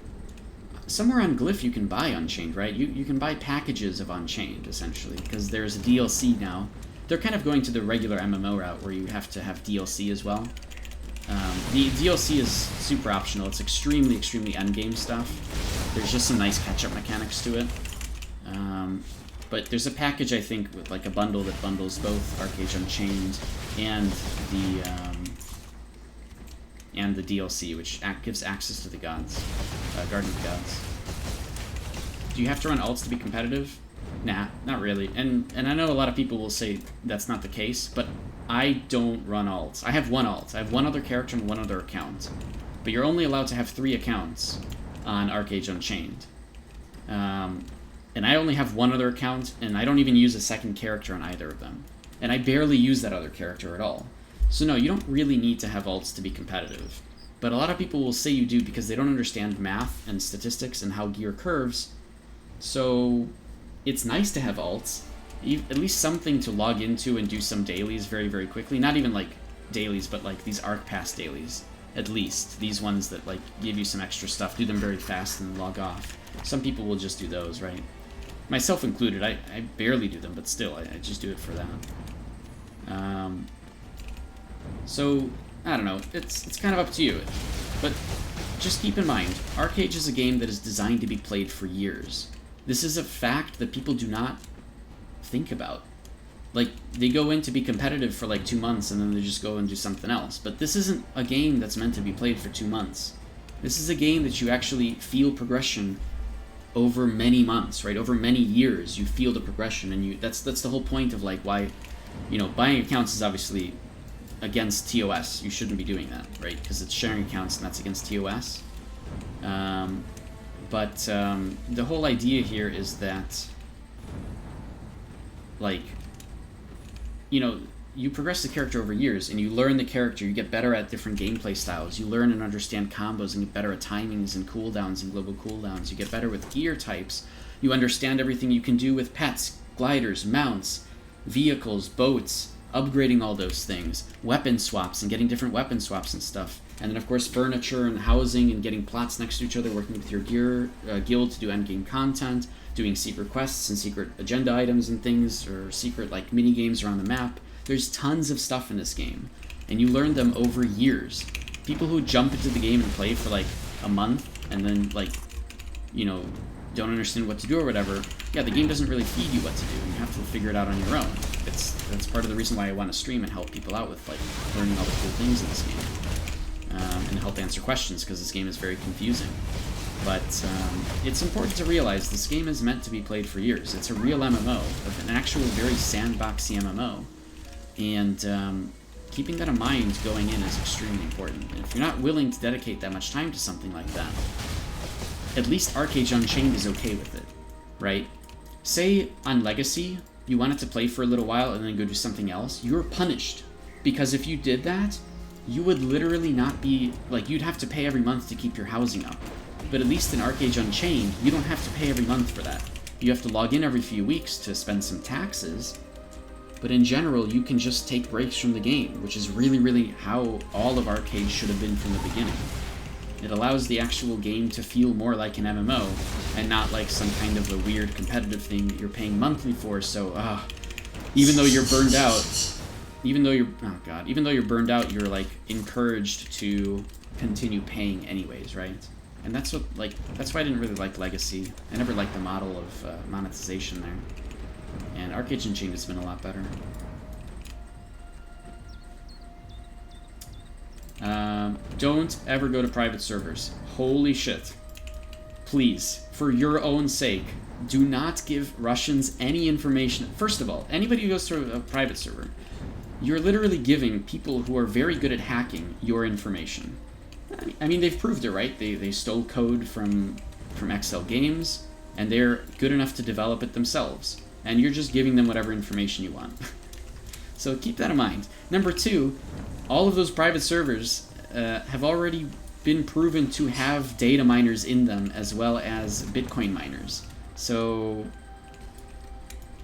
Somewhere on Glyph you can buy Unchained, right? You can buy packages of Unchained, essentially, because there's a DLC now. They're kind of going to the regular MMO route, where you have to have DLC as well. The DLC is super optional. It's extremely, extremely endgame stuff. There's just some nice catch-up mechanics to it. But there's a package, I think, with like a bundle that bundles both Arcade Unchained and the DLC, which gives access to the gods, Garden of the Gods. Do you have to run alts to be competitive? Nah, not really. And I know a lot of people will say that's not the case, but I don't run alts. I have one alt. I have one other character and one other account. But you're only allowed to have 3 accounts on Arcade Unchained. And I only have one other account, and I don't even use a second character on either of them. And I barely use that other character at all. So no, you don't really need to have alts to be competitive. But a lot of people will say you do because they don't understand math and statistics and how gear curves. So it's nice to have alts. At least something to log into and do some dailies very, very quickly. Not even like dailies, but like these Arc Pass dailies. At least. These ones that like give you some extra stuff. Do them very fast and log off. Some people will just do those, right? Myself included. I barely do them, but still, I just do it for that. So, I don't know. It's kind of up to you. But just keep in mind, Arcade is a game that is designed to be played for years. This is a fact that people do not think about. Like, they go in to be competitive for like 2 months and then they just go and do something else. But this isn't a game that's meant to be played for 2 months. This is a game that you actually feel progression over many months, right? Over many years, you feel the progression, and that's the whole point of like why, you know, buying accounts is obviously against TOS. You shouldn't be doing that, right? Because it's sharing accounts and that's against TOS. But the whole idea here is that, like, you know, you progress the character over years and you learn the character, you get better at different gameplay styles, you learn and understand combos and get better at timings and cooldowns and global cooldowns, you get better with gear types, you understand everything you can do with pets, gliders, mounts, vehicles, boats, upgrading all those things, weapon swaps and getting different weapon swaps and stuff, and then of course furniture and housing and getting plots next to each other, working with your gear guild to do endgame content, doing secret quests and secret agenda items and things, or secret like mini games around the map. There's tons of stuff in this game, and you learn them over years. People who jump into the game and play for like a month and then, like, you know, don't understand what to do or whatever, yeah, the game doesn't really feed you what to do. You have to figure it out on your own. That's part of the reason why I want to stream and help people out with like learning all the cool things in this game, and help answer questions, because this game is very confusing. But it's important to realize this game is meant to be played for years. It's a real MMO, an actual very sandboxy MMO. And keeping that in mind going in is extremely important. And if you're not willing to dedicate that much time to something like that, at least Arcade Unchained is okay with it, right? Say on Legacy, you wanted to play for a little while and then go do something else, you're punished. Because if you did that, you would literally not be, like, you'd have to pay every month to keep your housing up. But at least in Arcade Unchained, you don't have to pay every month for that. You have to log in every few weeks to spend some taxes, but in general, you can just take breaks from the game, which is really, really how all of Arcade should have been from the beginning. It allows the actual game to feel more like an MMO, and not like some kind of a weird competitive thing that you're paying monthly for, so, even though you're burned out, even though you're burned out, you're, like, encouraged to continue paying anyways, right? And that's why I didn't really like Legacy. I never liked the model of monetization there. And Arcade Unchained has been a lot better. Don't ever go to private servers. Holy shit. Please, for your own sake, do not give Russians any information. First of all, anybody who goes to a private server, you're literally giving people who are very good at hacking your information. I mean, they've proved it, right? They stole code from XL Games, and they're good enough to develop it themselves. And you're just giving them whatever information you want. So keep that in mind. Number two, all of those private servers have already been proven to have data miners in them, as well as Bitcoin miners. So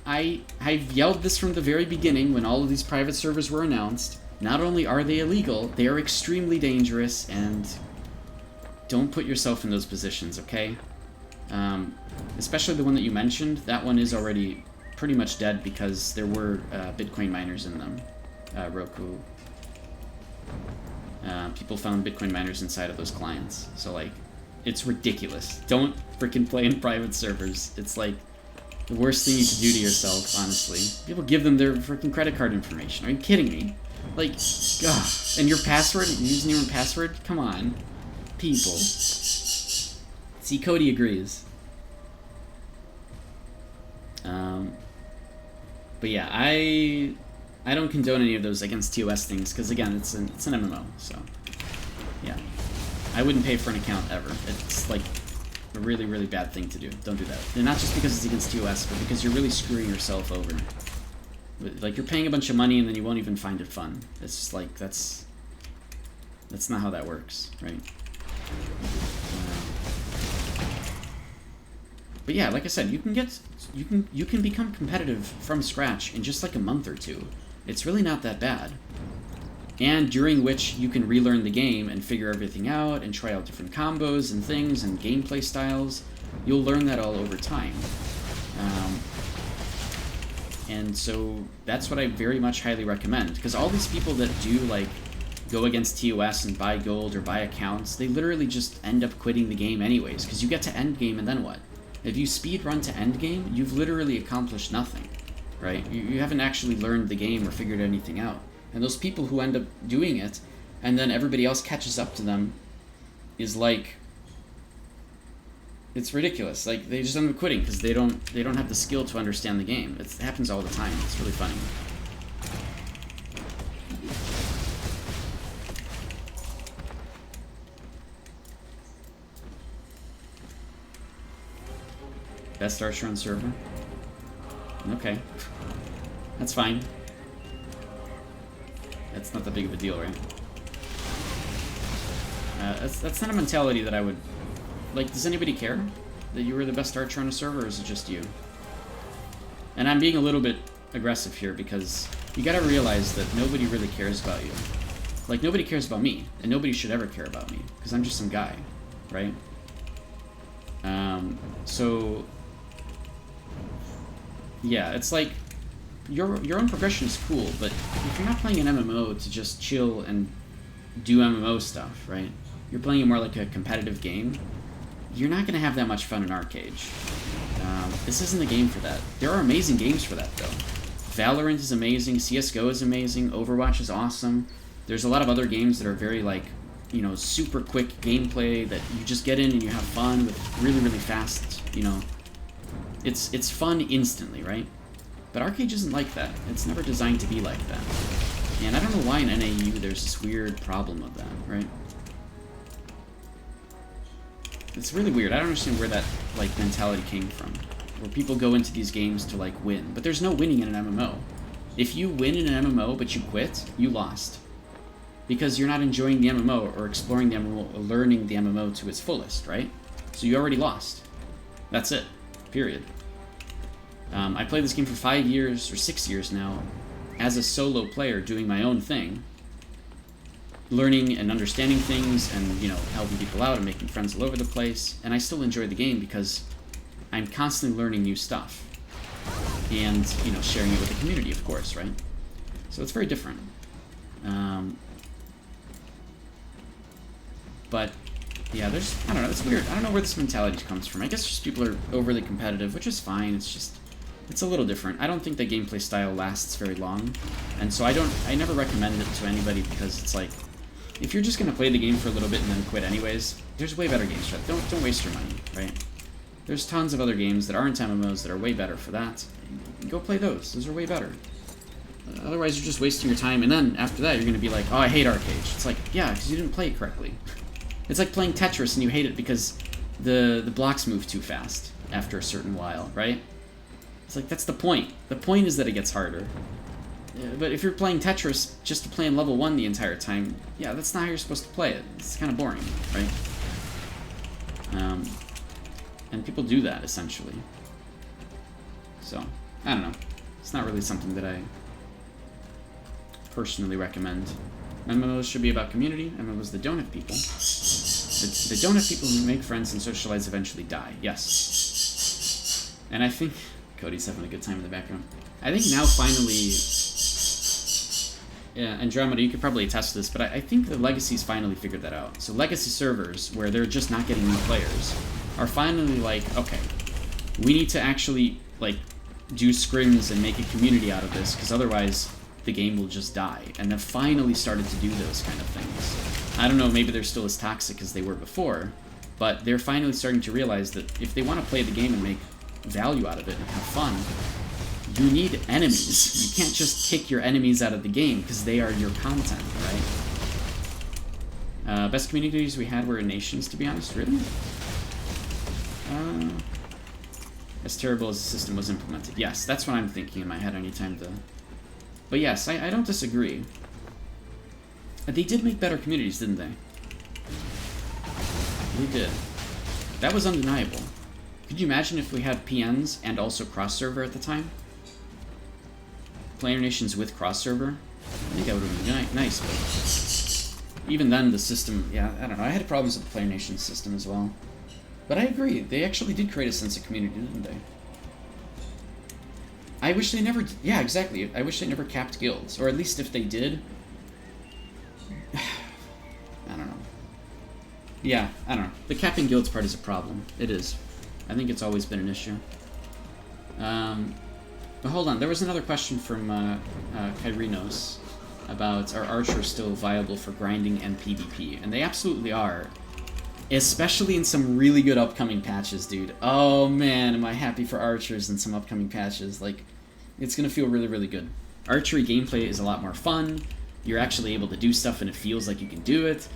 I've yelled this from the very beginning when all of these private servers were announced. Not only are they illegal, they are extremely dangerous, and don't put yourself in those positions, okay? Especially the one that you mentioned, that one is already pretty much dead because there were Bitcoin miners in them. Roku. People found Bitcoin miners inside of those clients. So, like, it's ridiculous. Don't freaking play in private servers. It's, like, the worst thing you can do to yourself, honestly. People give them their freaking credit card information. Are you kidding me? Like, ugh. And your password? Username and password? Come on. People. See, Cody agrees. But yeah, I don't condone any of those against TOS things, because again, it's an MMO, so yeah. I wouldn't pay for an account ever. It's like a really, really bad thing to do. Don't do that. And not just because it's against TOS, but because you're really screwing yourself over. Like, you're paying a bunch of money and then you won't even find it fun. It's just like, that's not how that works, right? But yeah, like I said, you can become competitive from scratch in just like a month or two. It's really not that bad. And during which you can relearn the game and figure everything out and try out different combos and things and gameplay styles. You'll learn that all over time. And so that's what I very much highly recommend, because all these people that do like go against TOS and buy gold or buy accounts, they literally just end up quitting the game anyways, because you get to end game and then what? If you speed run to end game, you've literally accomplished nothing, right? You haven't actually learned the game or figured anything out. And those people who end up doing it, and then everybody else catches up to them, is like, it's ridiculous. Like, they just end up quitting because they don't have the skill to understand the game. It happens all the time. It's really funny. Best archer on server? Okay. That's fine. That's not that big of a deal, right? That's not a mentality that I would... Like, does anybody care that you were the best archer on a server, or is it just you? And I'm being a little bit aggressive here because you gotta realize that nobody really cares about you. Like, nobody cares about me, and nobody should ever care about me, because I'm just some guy, right? So... Yeah, it's like, your own progression is cool, but if you're not playing an MMO to just chill and do MMO stuff, right? You're playing it more like a competitive game, you're not going to have that much fun in Arcage. This isn't the game for that. There are amazing games for that, though. Valorant is amazing, CSGO is amazing, Overwatch is awesome. There's a lot of other games that are very, like, you know, super quick gameplay that you just get in and you have fun with really, really fast, you know. It's fun instantly, right? But Arcade isn't like that. It's never designed to be like that. And I don't know why in NAU there's this weird problem with that, right? It's really weird. I don't understand where that, like, mentality came from. Where people go into these games to, like, win. But there's no winning in an MMO. If you win in an MMO but you quit, you lost. Because you're not enjoying the MMO or exploring the MMO or learning the MMO to its fullest, right? So you already lost. That's it. Period. I played this game for 5 years or 6 years now as a solo player doing my own thing, learning and understanding things and, you know, helping people out and making friends all over the place, and I still enjoy the game because I'm constantly learning new stuff and, you know, sharing it with the community, of course, right? So it's very different. But yeah, there's, I don't know, it's weird. I don't know where this mentality comes from. I guess just people are overly competitive, which is fine. It's just, it's a little different. I don't think the gameplay style lasts very long, and so I never recommend it to anybody because it's like, if you're just going to play the game for a little bit and then quit anyways, there's way better games for that. Don't waste your money, right? There's tons of other games that aren't MMOs that are way better for that. Go play those. Those are way better. Otherwise, you're just wasting your time, and then after that, you're going to be like, oh, I hate Arcade. It's like, yeah, because you didn't play it correctly. It's like playing Tetris and you hate it because the blocks move too fast after a certain while, right? It's like, that's the point. The point is that it gets harder. But if you're playing Tetris just to play in level 1 the entire time, yeah, that's not how you're supposed to play it. It's kind of boring, right? And people do that, essentially. So, I don't know. It's not really something that I personally recommend. MMOs should be about community. MMOs that don't have people. That don't have people who make friends and socialize eventually die. Yes. And I think... Cody's having a good time in the background. I think now finally... Yeah, Andromeda, you could probably attest to this, but I think the Legacy's finally figured that out. So Legacy servers, where they're just not getting new players, are finally like, okay, we need to actually, like, do scrims and make a community out of this, because otherwise the game will just die. And they've finally started to do those kind of things. I don't know, maybe they're still as toxic as they were before, but they're finally starting to realize that if they want to play the game and make value out of it and have fun, you need enemies. You can't just kick your enemies out of the game because they are your content, right? Best communities we had were in Nations, to be honest. Really? As terrible as the system was implemented. Yes, that's what I'm thinking in my head anytime to... But yes, I don't disagree. They did make better communities, didn't they? They did. That was undeniable. Could you imagine if we had PNs and also cross-server at the time? Player Nations with cross-server? I think that would have been nice, but... Even then, the system... Yeah, I don't know. I had problems with the Player Nations system as well. But I agree. They actually did create a sense of community, didn't they? I wish they never... Yeah, exactly. I wish they never capped guilds. Or at least if they did... Yeah, I don't know. The capping guilds part is a problem. It is. I think it's always been an issue. But hold on, there was another question from Kyrinos about are archers still viable for grinding and PvP? And they absolutely are. Especially in some really good upcoming patches, dude. Oh man, am I happy for archers in some upcoming patches. Like, it's gonna feel really, really good. Archery gameplay is a lot more fun. You're actually able to do stuff and it feels like you can do it.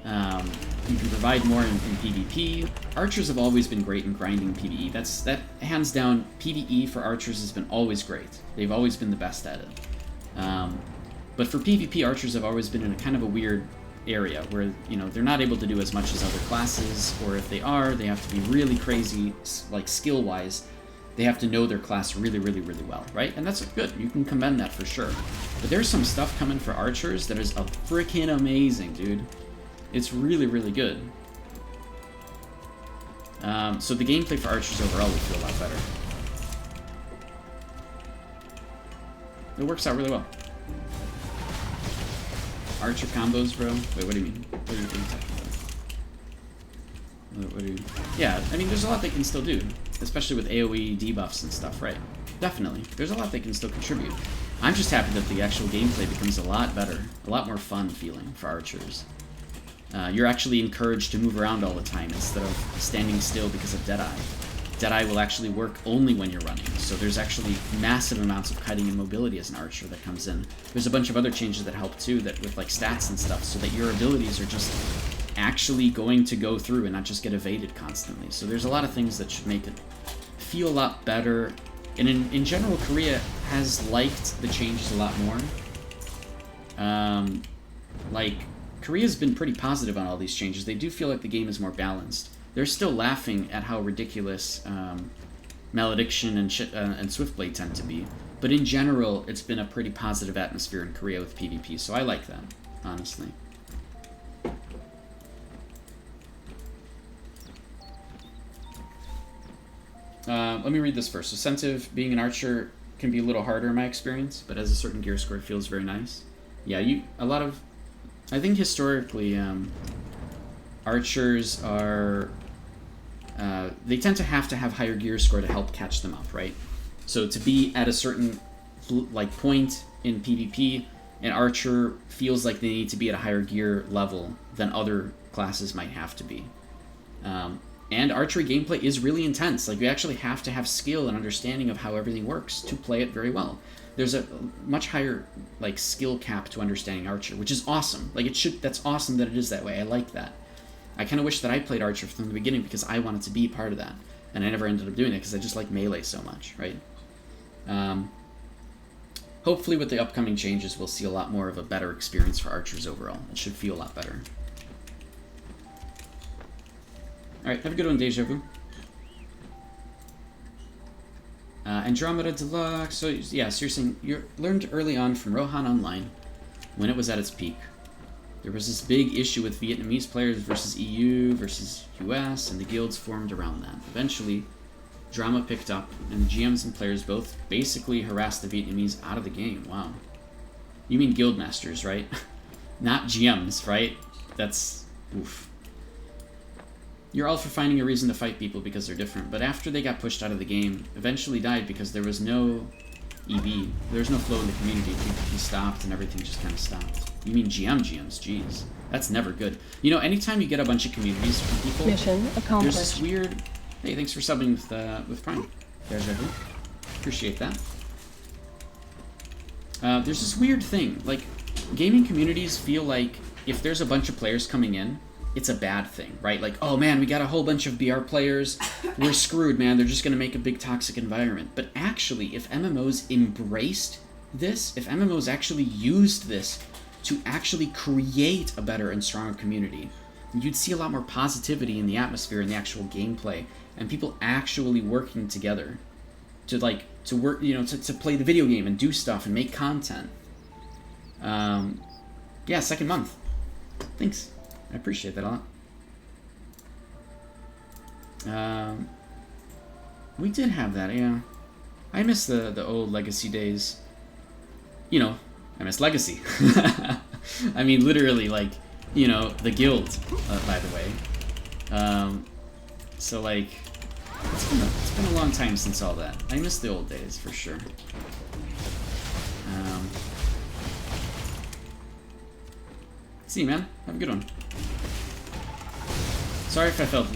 You can provide more in PvP. Archers have always been great in grinding PvE. That hands down, PvE for archers has been always great. They've always been the best at it. But for PvP, archers have always been in a kind of a weird area where, you know, they're not able to do as much as other classes, or if they are, they have to be really crazy, like skill-wise. They have to know their class really, really, really well, right? And that's good. You can commend that for sure. But there's some stuff coming for archers that is freaking amazing, dude. It's really, really good. So the gameplay for archers overall will feel a lot better. It works out really well. Archer combos, bro? Wait, what do you mean? What do you think you're talking about? What do you... Yeah, I mean, there's a lot they can still do. Especially with AoE debuffs and stuff, right? Definitely. There's a lot they can still contribute. I'm just happy that the actual gameplay becomes a lot better. A lot more fun feeling for archers. You're actually encouraged to move around all the time instead of standing still because of Deadeye. Deadeye will actually work only when you're running, so there's actually massive amounts of cutting and mobility as an archer that comes in. There's a bunch of other changes that help too, that with like stats and stuff, so that your abilities are just actually going to go through and not just get evaded constantly. So there's a lot of things that should make it feel a lot better. And in general, Korea has liked the changes a lot more. Like, Korea's been pretty positive on all these changes. They do feel like the game is more balanced. They're still laughing at how ridiculous Malediction and Swiftblade tend to be. But in general, it's been a pretty positive atmosphere in Korea with PvP, so I like that, honestly. Let me read this first. So, Sensitive, being an archer can be a little harder in my experience, but as a certain gear score, it feels very nice. Yeah, I think historically, archers are, they tend to have higher gear score to help catch them up, right? So to be at a certain, like, point in PvP, an archer feels like they need to be at a higher gear level than other classes might have to be. And archery gameplay is really intense. Like, you actually have to have skill and understanding of how everything works to play it very well. There's a much higher, like, skill cap to understanding archer, which is awesome. Like, that's awesome that it is that way. I like that. I kind of wish that I played archer from the beginning because I wanted to be part of that. And I never ended up doing it because I just like melee so much, right? Hopefully with the upcoming changes, we'll see a lot more of a better experience for archers overall. It should feel a lot better. Alright, have a good one, Deja Vu. Andromeda Deluxe. So, yeah, so you're saying you learned early on from Rohan Online when it was at its peak. There was this big issue with Vietnamese players versus EU versus US, and the guilds formed around that. Eventually, drama picked up, and the GMs and players both basically harassed the Vietnamese out of the game. Wow. You mean guild masters, right? Not GMs, right? That's... oof. You're all for finding a reason to fight people because they're different, but after they got pushed out of the game, eventually died because there was no EV. There was no flow in the community. PvP stopped and everything just kind of stopped. You mean GMs? Jeez. That's never good. You know, anytime you get a bunch of communities from people, mission accomplished. There's this weird... Hey, thanks for subbing with Prime. There's everything. Appreciate that. There's this weird thing. Like, gaming communities feel like if there's a bunch of players coming in, it's a bad thing, right? Like, oh man, we got a whole bunch of BR players. We're screwed, man. They're just going to make a big toxic environment. But actually, if MMOs embraced this, if MMOs actually used this to actually create a better and stronger community, you'd see a lot more positivity in the atmosphere and the actual gameplay, and people actually working together to work, you know, to play the video game and do stuff and make content. Yeah, second month. Thanks. I appreciate that a lot. We did have that, yeah. I miss the old Legacy days. You know, I miss Legacy. I mean, literally, like, you know, the guild, by the way. So like, it's been a long time since all that. I miss the old days for sure. See you, man. Have a good one. Sorry if I felt...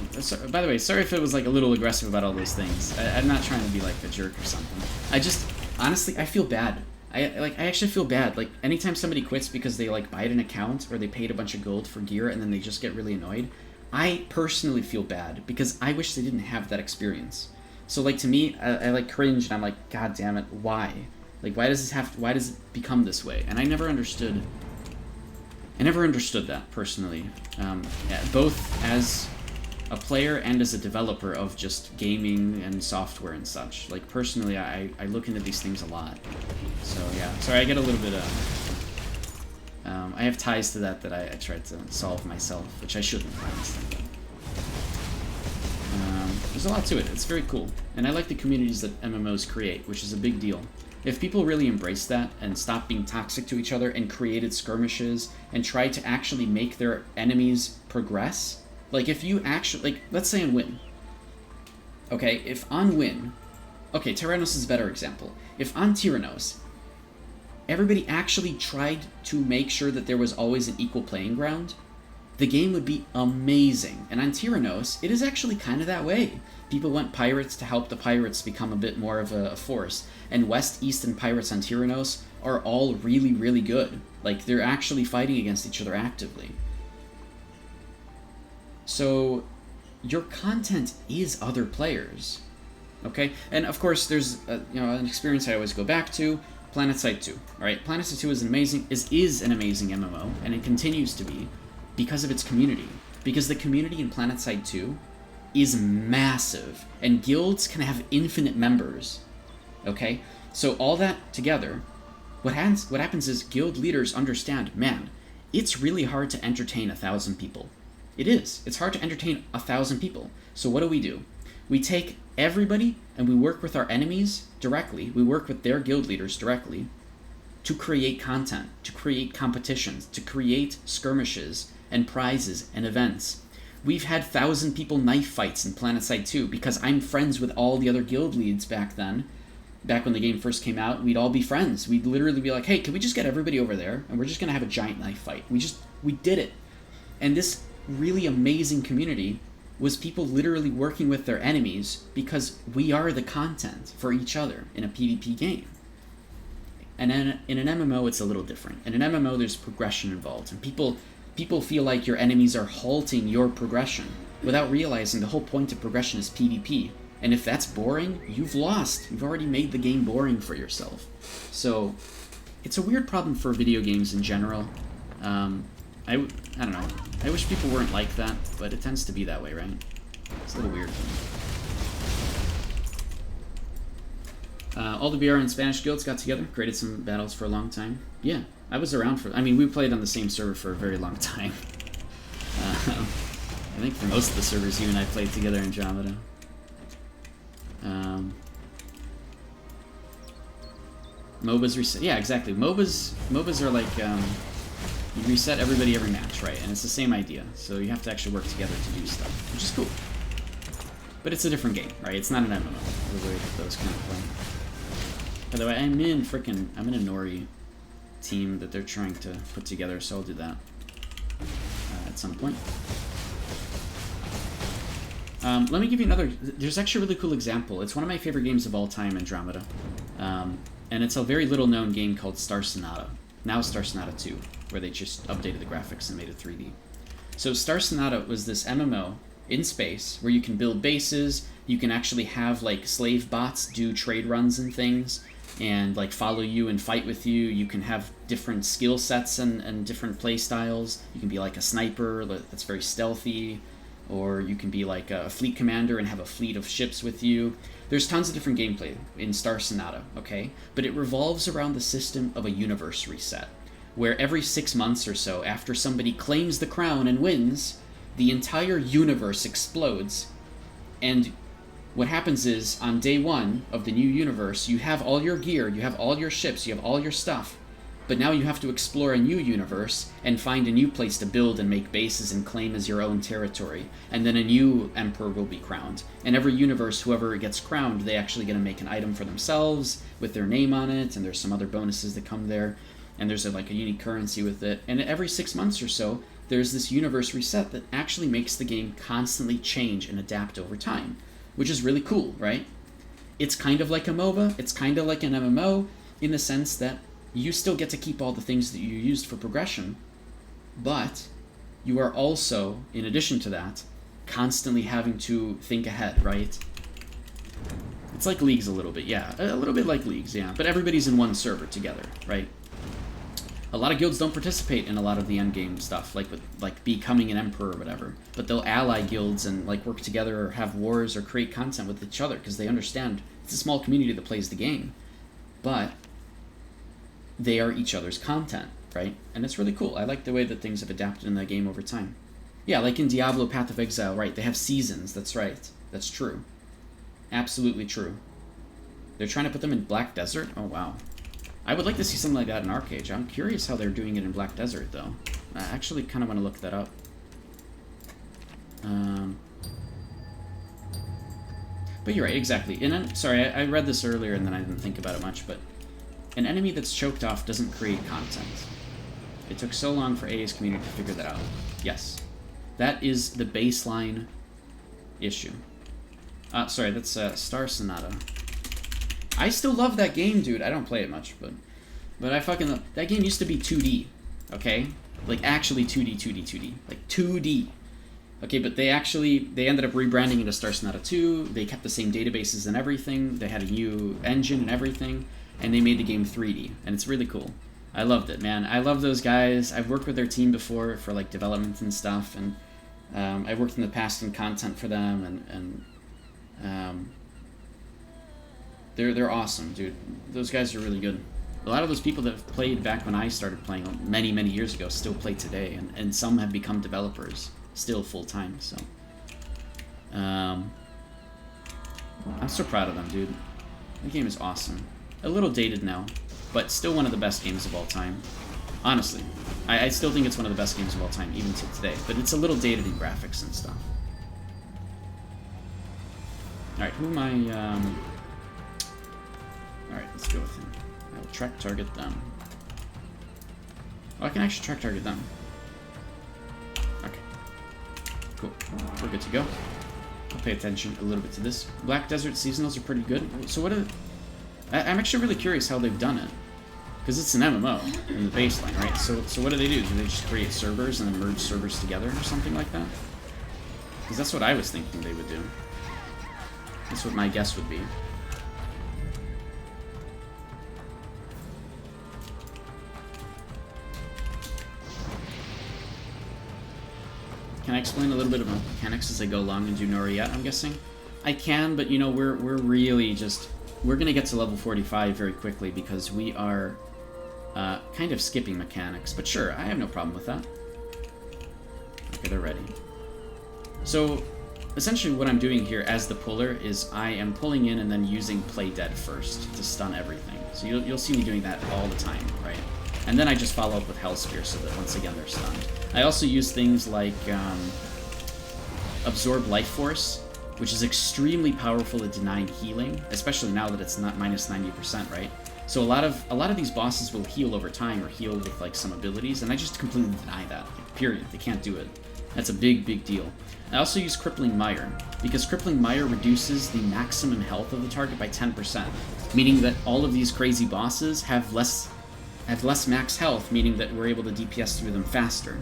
by the way, sorry if it was like a little aggressive about all those things. I'm not trying to be like a jerk or something. I just... honestly, I feel bad. I actually feel bad. Like, anytime somebody quits because they like buyed an account or they paid a bunch of gold for gear and then they just get really annoyed, I personally feel bad because I wish they didn't have that experience. So like, to me, I like cringe and I'm like, God damn it, why? Like, why does it become this way? And I never understood that personally. Yeah, both as a player and as a developer of just gaming and software and such. Like, personally, I look into these things a lot. So yeah, sorry, I get a little bit I have ties to that I tried to solve myself, which I shouldn't, honestly. There's a lot to it. It's very cool. And I like the communities that MMOs create, which is a big deal. If people really embraced that and stopped being toxic to each other and created skirmishes and tried to actually make their enemies progress, like if you actually, like, let's say on Win. Okay, if on Win, okay, Tyrannos is a better example. If on Tyrannos, everybody actually tried to make sure that there was always an equal playing ground, the game would be amazing. And on Tyrannos, it is actually kind of that way. People want pirates to help the pirates become a bit more of a force. And West, East, and pirates on Tyrannos are all really, really good. Like, they're actually fighting against each other actively. So, your content is other players. Okay? And of course, there's an experience I always go back to. PlanetSide 2. Alright? PlanetSide 2 is an amazing MMO, and it continues to be because of its community. Because the community in PlanetSide 2 is massive, and guilds can have infinite members. Okay? So all that together, what happens is guild leaders understand, man, it's really hard to entertain 1,000 people. It is. It's hard to entertain 1,000 people. So what do? We take everybody and we work with our enemies directly. We work with their guild leaders directly to create content, to create competitions, to create skirmishes and prizes and events. We've had 1,000 people knife fights in PlanetSide 2 because I'm friends with all the other guild leads back then. Back when the game first came out, we'd all be friends. We'd literally be like, hey, can we just get everybody over there? And we're just going to have a giant knife fight. We did it. And this really amazing community was people literally working with their enemies because we are the content for each other in a PvP game. And in an MMO, it's a little different. In an MMO, there's progression involved. And people feel like your enemies are halting your progression without realizing the whole point of progression is PvP. And if that's boring, you've lost. You've already made the game boring for yourself. So it's a weird problem for video games in general. I don't know. I wish people weren't like that, but it tends to be that way, right? It's a little weird. All the BR and Spanish guilds got together, created some battles for a long time. Yeah, I was around for... I mean, we played on the same server for a very long time. I think for most of the servers, you and I played together in Andromeda. MOBAs reset. Yeah, exactly. MOBAs are like... you reset everybody every match, right? And it's the same idea. So you have to actually work together to do stuff, which is cool. But it's a different game, right? It's not an MMO, the way that those kind of play. By the way, I'm in a Nori team that they're trying to put together, so I'll do that at some point. Let me give you another... There's actually a really cool example. It's one of my favorite games of all time, Andromeda. And it's a very little-known game called Star Sonata. Now Star Sonata 2, where they just updated the graphics and made it 3D. So Star Sonata was this MMO in space where you can build bases, you can actually have like slave bots do trade runs and things, and like follow you and fight with you. You can have different skill sets and different play styles. You can be like a sniper that's very stealthy, or you can be like a fleet commander and have a fleet of ships with you. There's tons of different gameplay in Star Sonata, okay? But it revolves around the system of a universe reset, where every 6 months or so, after somebody claims the crown and wins, the entire universe explodes. And what happens is, on day one of the new universe, you have all your gear, you have all your ships, you have all your stuff, but now you have to explore a new universe and find a new place to build and make bases and claim as your own territory. And then a new emperor will be crowned. And every universe, whoever gets crowned, they actually get to make an item for themselves with their name on it, and there's some other bonuses that come there. And there's like a unique currency with it. And every 6 months or so, there's this universe reset that actually makes the game constantly change and adapt over time, which is really cool, right? It's kind of like a MOBA, it's kind of like an MMO, in the sense that you still get to keep all the things that you used for progression, but you are also, in addition to that, constantly having to think ahead, right? It's like Leagues a little bit, yeah. A little bit like Leagues, yeah. But everybody's in one server together, right? A lot of guilds don't participate in a lot of the endgame stuff, like with becoming an emperor or whatever. But they'll ally guilds and like work together or have wars or create content with each other because they understand it's a small community that plays the game. But they are each other's content, right? And it's really cool. I like the way that things have adapted in the game over time. Yeah, like in Diablo Path of Exile, right? They have seasons, that's right. That's true. Absolutely true. They're trying to put them in Black Desert? Oh, wow. I would like to see something like that in Arcade. I'm curious how they're doing it in Black Desert, though. I actually kind of want to look that up. But you're right, exactly. And sorry, I read this earlier and then I didn't think about it much, but an enemy that's choked off doesn't create content. It took so long for AA's community to figure that out. Yes. That is the baseline issue. Sorry, that's Star Sonata. I still love that game, dude. I don't play it much, but I fucking love... That game used to be 2D, okay? Like, actually 2D. Like, 2D. Okay, but they ended up rebranding into Star Sonata 2. They kept the same databases and everything. They had a new engine and everything. And they made the game 3D. And it's really cool. I loved it, man. I love those guys. I've worked with their team before for, like, development and stuff. And I've worked in the past in content for them. And they're awesome, dude. Those guys are really good. A lot of those people that have played back when I started playing many years ago still play today, and some have become developers still full-time, so. I'm so proud of them, dude. The game is awesome. A little dated now, but still one of the best games of all time. Honestly. I still think it's one of the best games of all time, even to today, but it's a little dated in graphics and stuff. Alright, who am I, Alright, let's go with him. I will track target them. Oh, I can actually track target them. Okay. Cool. We're good to go. I'll pay attention a little bit to this. Black Desert seasonals are pretty good. So what are... I'm actually really curious how they've done it. Because it's an MMO in the baseline, right? So what do? Do they just create servers and then merge servers together or something like that? Because that's what I was thinking they would do. That's what my guess would be. Can I explain a little bit about mechanics as I go along and do Noryette, I'm guessing? I can, but you know, we're really just... We're going to get to level 45 very quickly because we are kind of skipping mechanics. But sure, I have no problem with that. Okay, they're ready. So, essentially what I'm doing here as the puller is I am pulling in and then using Play Dead first to stun everything. So you'll see me doing that all the time, right? And then I just follow up with Hell Spear so that once again they're stunned. I also use things like Absorb Life Force, which is extremely powerful at denying healing, especially now that it's not minus 90%, right? So a lot of these bosses will heal over time or heal with like some abilities, and I just completely deny that. Like, period. They can't do it. That's a big deal. I also use Crippling Mire, because Crippling Mire reduces the maximum health of the target by 10%, meaning that all of these crazy bosses have less max health, meaning that we're able to DPS through them faster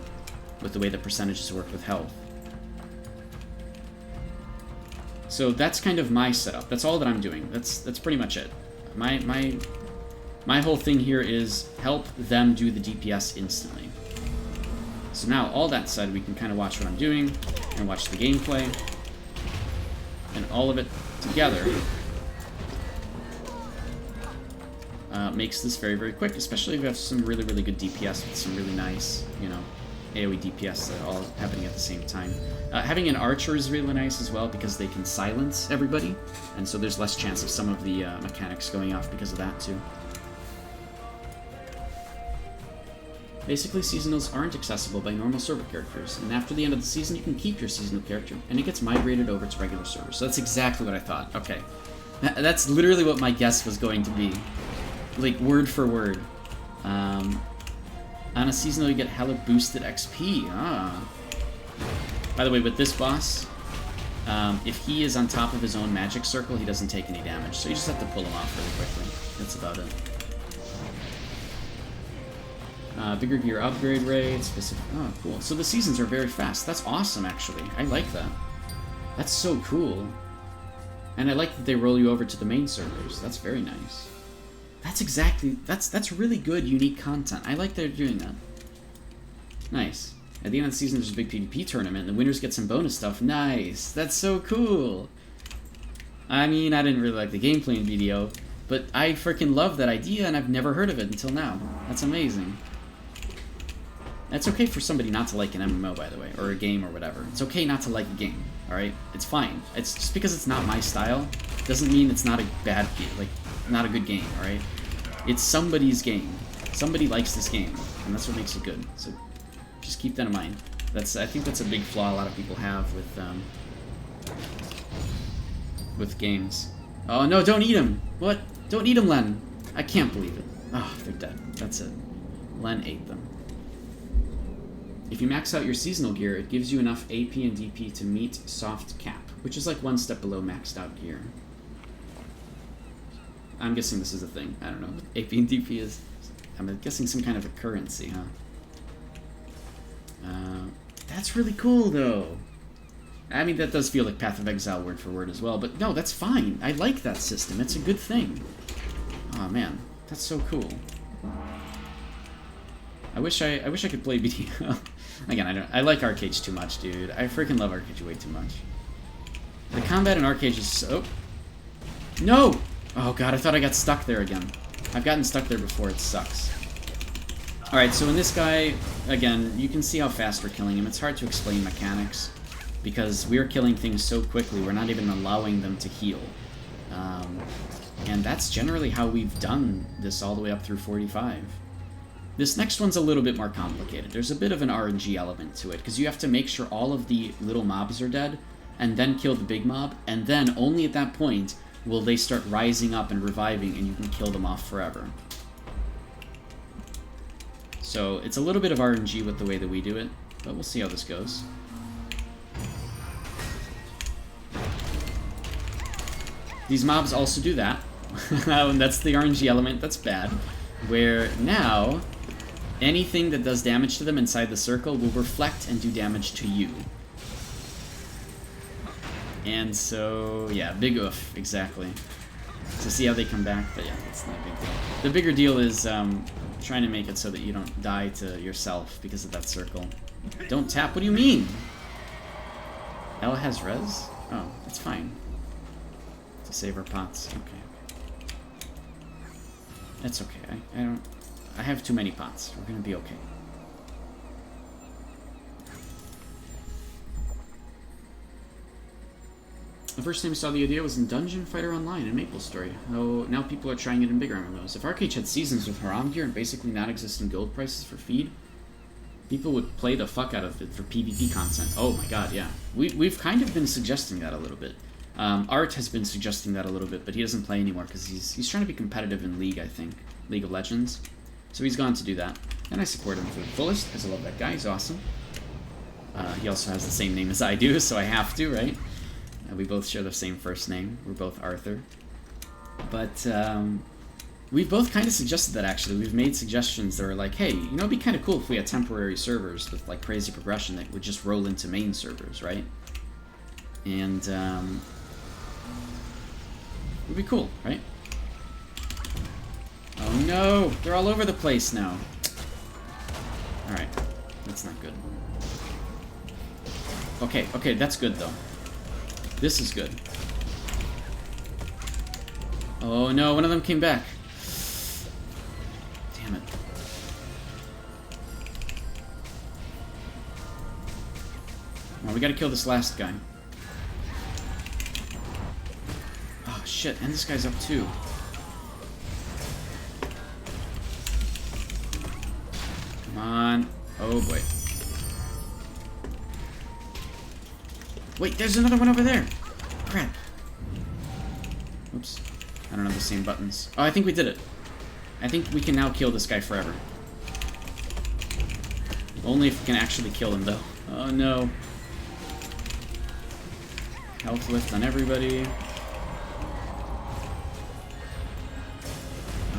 with the way the percentages work with health. So that's kind of my setup. That's all that I'm doing. That's pretty much it. My whole thing here is help them do the DPS instantly. So now, all that said, we can kind of watch what I'm doing and watch the gameplay, and all of it together makes this very quick, especially if you have some really good DPS with some really nice, you know, AoE DPS that are all happening at the same time. Having an archer is really nice as well because they can silence everybody, and so there's less chance of some of the mechanics going off because of that too. Basically, seasonals aren't accessible by normal server characters, and after the end of the season, you can keep your seasonal character, and it gets migrated over to regular servers. So that's exactly what I thought. Okay. That's literally what my guess was going to be. Like, word for word. On a seasonal, you get hella boosted XP. Ah. By the way, with this boss, if he is on top of his own magic circle, he doesn't take any damage, so you just have to pull him off really quickly. That's about it. Bigger gear upgrade rate, specific... Oh, cool. So the seasons are very fast. That's awesome, actually. I like that. That's so cool. And I like that they roll you over to the main servers. That's very nice. That's exactly... That's really good, unique content. I like they're doing that. Nice. At the end of the season, there's a big PvP tournament, and the winners get some bonus stuff. Nice! That's so cool! I mean, I didn't really like the gameplay video, but I freaking love that idea, and I've never heard of it until now. That's amazing. It's okay for somebody not to like an MMO, by the way, or a game or whatever. It's okay not to like a game, alright? It's fine. It's just because it's not my style, doesn't mean it's not a bad game, like, not a good game, alright? It's somebody's game. Somebody likes this game, and that's what makes it good. So just keep that in mind. I think that's a big flaw a lot of people have with games. Oh no, don't eat him! What? Don't eat him, Len! I can't believe it. Oh, they're dead. That's it. Len ate them. If you max out your seasonal gear, it gives you enough AP and DP to meet soft cap, which is like one step below maxed out gear. I'm guessing this is a thing. I don't know. AP and DP is... I'm guessing some kind of a currency, huh? That's really cool, though. I mean, that does feel like Path of Exile word for word as well, but no, that's fine. I like that system. It's a good thing. Oh man, that's so cool. I wish I could play BDO. Again, I like Arcade too much, dude. I freaking love Arcade way too much. The combat in Arcade is so... No! Oh god, I thought I got stuck there again. I've gotten stuck there before, it sucks. Alright, so in this guy, again, you can see how fast we're killing him. It's hard to explain mechanics, because we're killing things so quickly, we're not even allowing them to heal. And that's generally how we've done this all the way up through 45. This next one's a little bit more complicated. There's a bit of an RNG element to it, because you have to make sure all of the little mobs are dead, and then kill the big mob, and then only at that point will they start rising up and reviving, and you can kill them off forever. So it's a little bit of RNG with the way that we do it, but we'll see how this goes. These mobs also do that, and that's the RNG element, that's bad, where now anything that does damage to them inside the circle will reflect and do damage to you. And so, yeah, big oof, exactly. To see how they come back, but yeah, that's not a big deal. The bigger deal is trying to make it so that you don't die to yourself because of that circle. Don't tap, what do you mean? Ella has res? Oh, that's fine. To save our pots, okay. That's okay, I have too many pots, we're gonna be okay. The first time I saw the idea was in Dungeon Fighter Online in MapleStory. Oh, now people are trying it in bigger MMOs. If Arcade had seasons with Haram gear and basically non-existent gold prices for feed, people would play the fuck out of it for PvP content. Oh my god, yeah. We've kind of been suggesting that a little bit. Art has been suggesting that a little bit, but he doesn't play anymore because he's trying to be competitive in League, I think. League of Legends. So he's gone to do that. And I support him for the fullest, because I love that guy, he's awesome. He also has the same name as I do, so I have to, right? We both share the same first name. We're both Arthur. But we've both kind of suggested that, actually. We've made suggestions that are like, hey, you know, it'd be kind of cool if we had temporary servers with, like, crazy progression that would just roll into main servers, right? And, it'd be cool, right? Oh no! They're all over the place now. Alright. That's not good. Okay, that's good, though. This is good. Oh no, one of them came back. Damn it. Well, we gotta kill this last guy. Oh shit, and this guy's up too. Come on. Oh boy. Wait, there's another one over there. Crap. Oops. I don't have the same buttons. Oh, I think we did it. I think we can now kill this guy forever. Only if we can actually kill him, though. Oh, no. Health lift on everybody.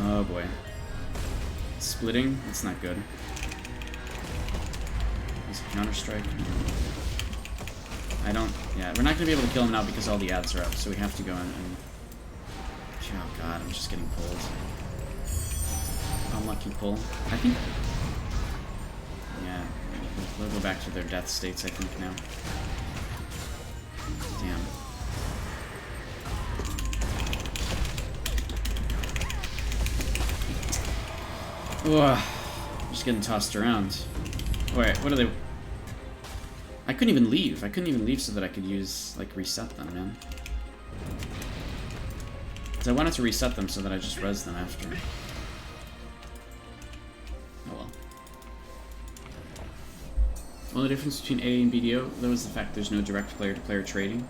Oh, boy. Splitting? That's not good. Is it Counter-Strike? I don't... Yeah, we're not going to be able to kill him now because all the ads are up, so we have to go in and... Oh, God, I'm just getting pulled. Unlucky pull. I think... Yeah, they'll go back to their death states, I think, now. Damn. Ugh. Just getting tossed around. Wait, what are they... I couldn't even leave. I couldn't even leave so that I could use, like, reset them, man. Because I wanted to reset them so that I just res them after. Oh well. Well, the difference between A and BDO, though, is the fact there's no direct player-to-player trading.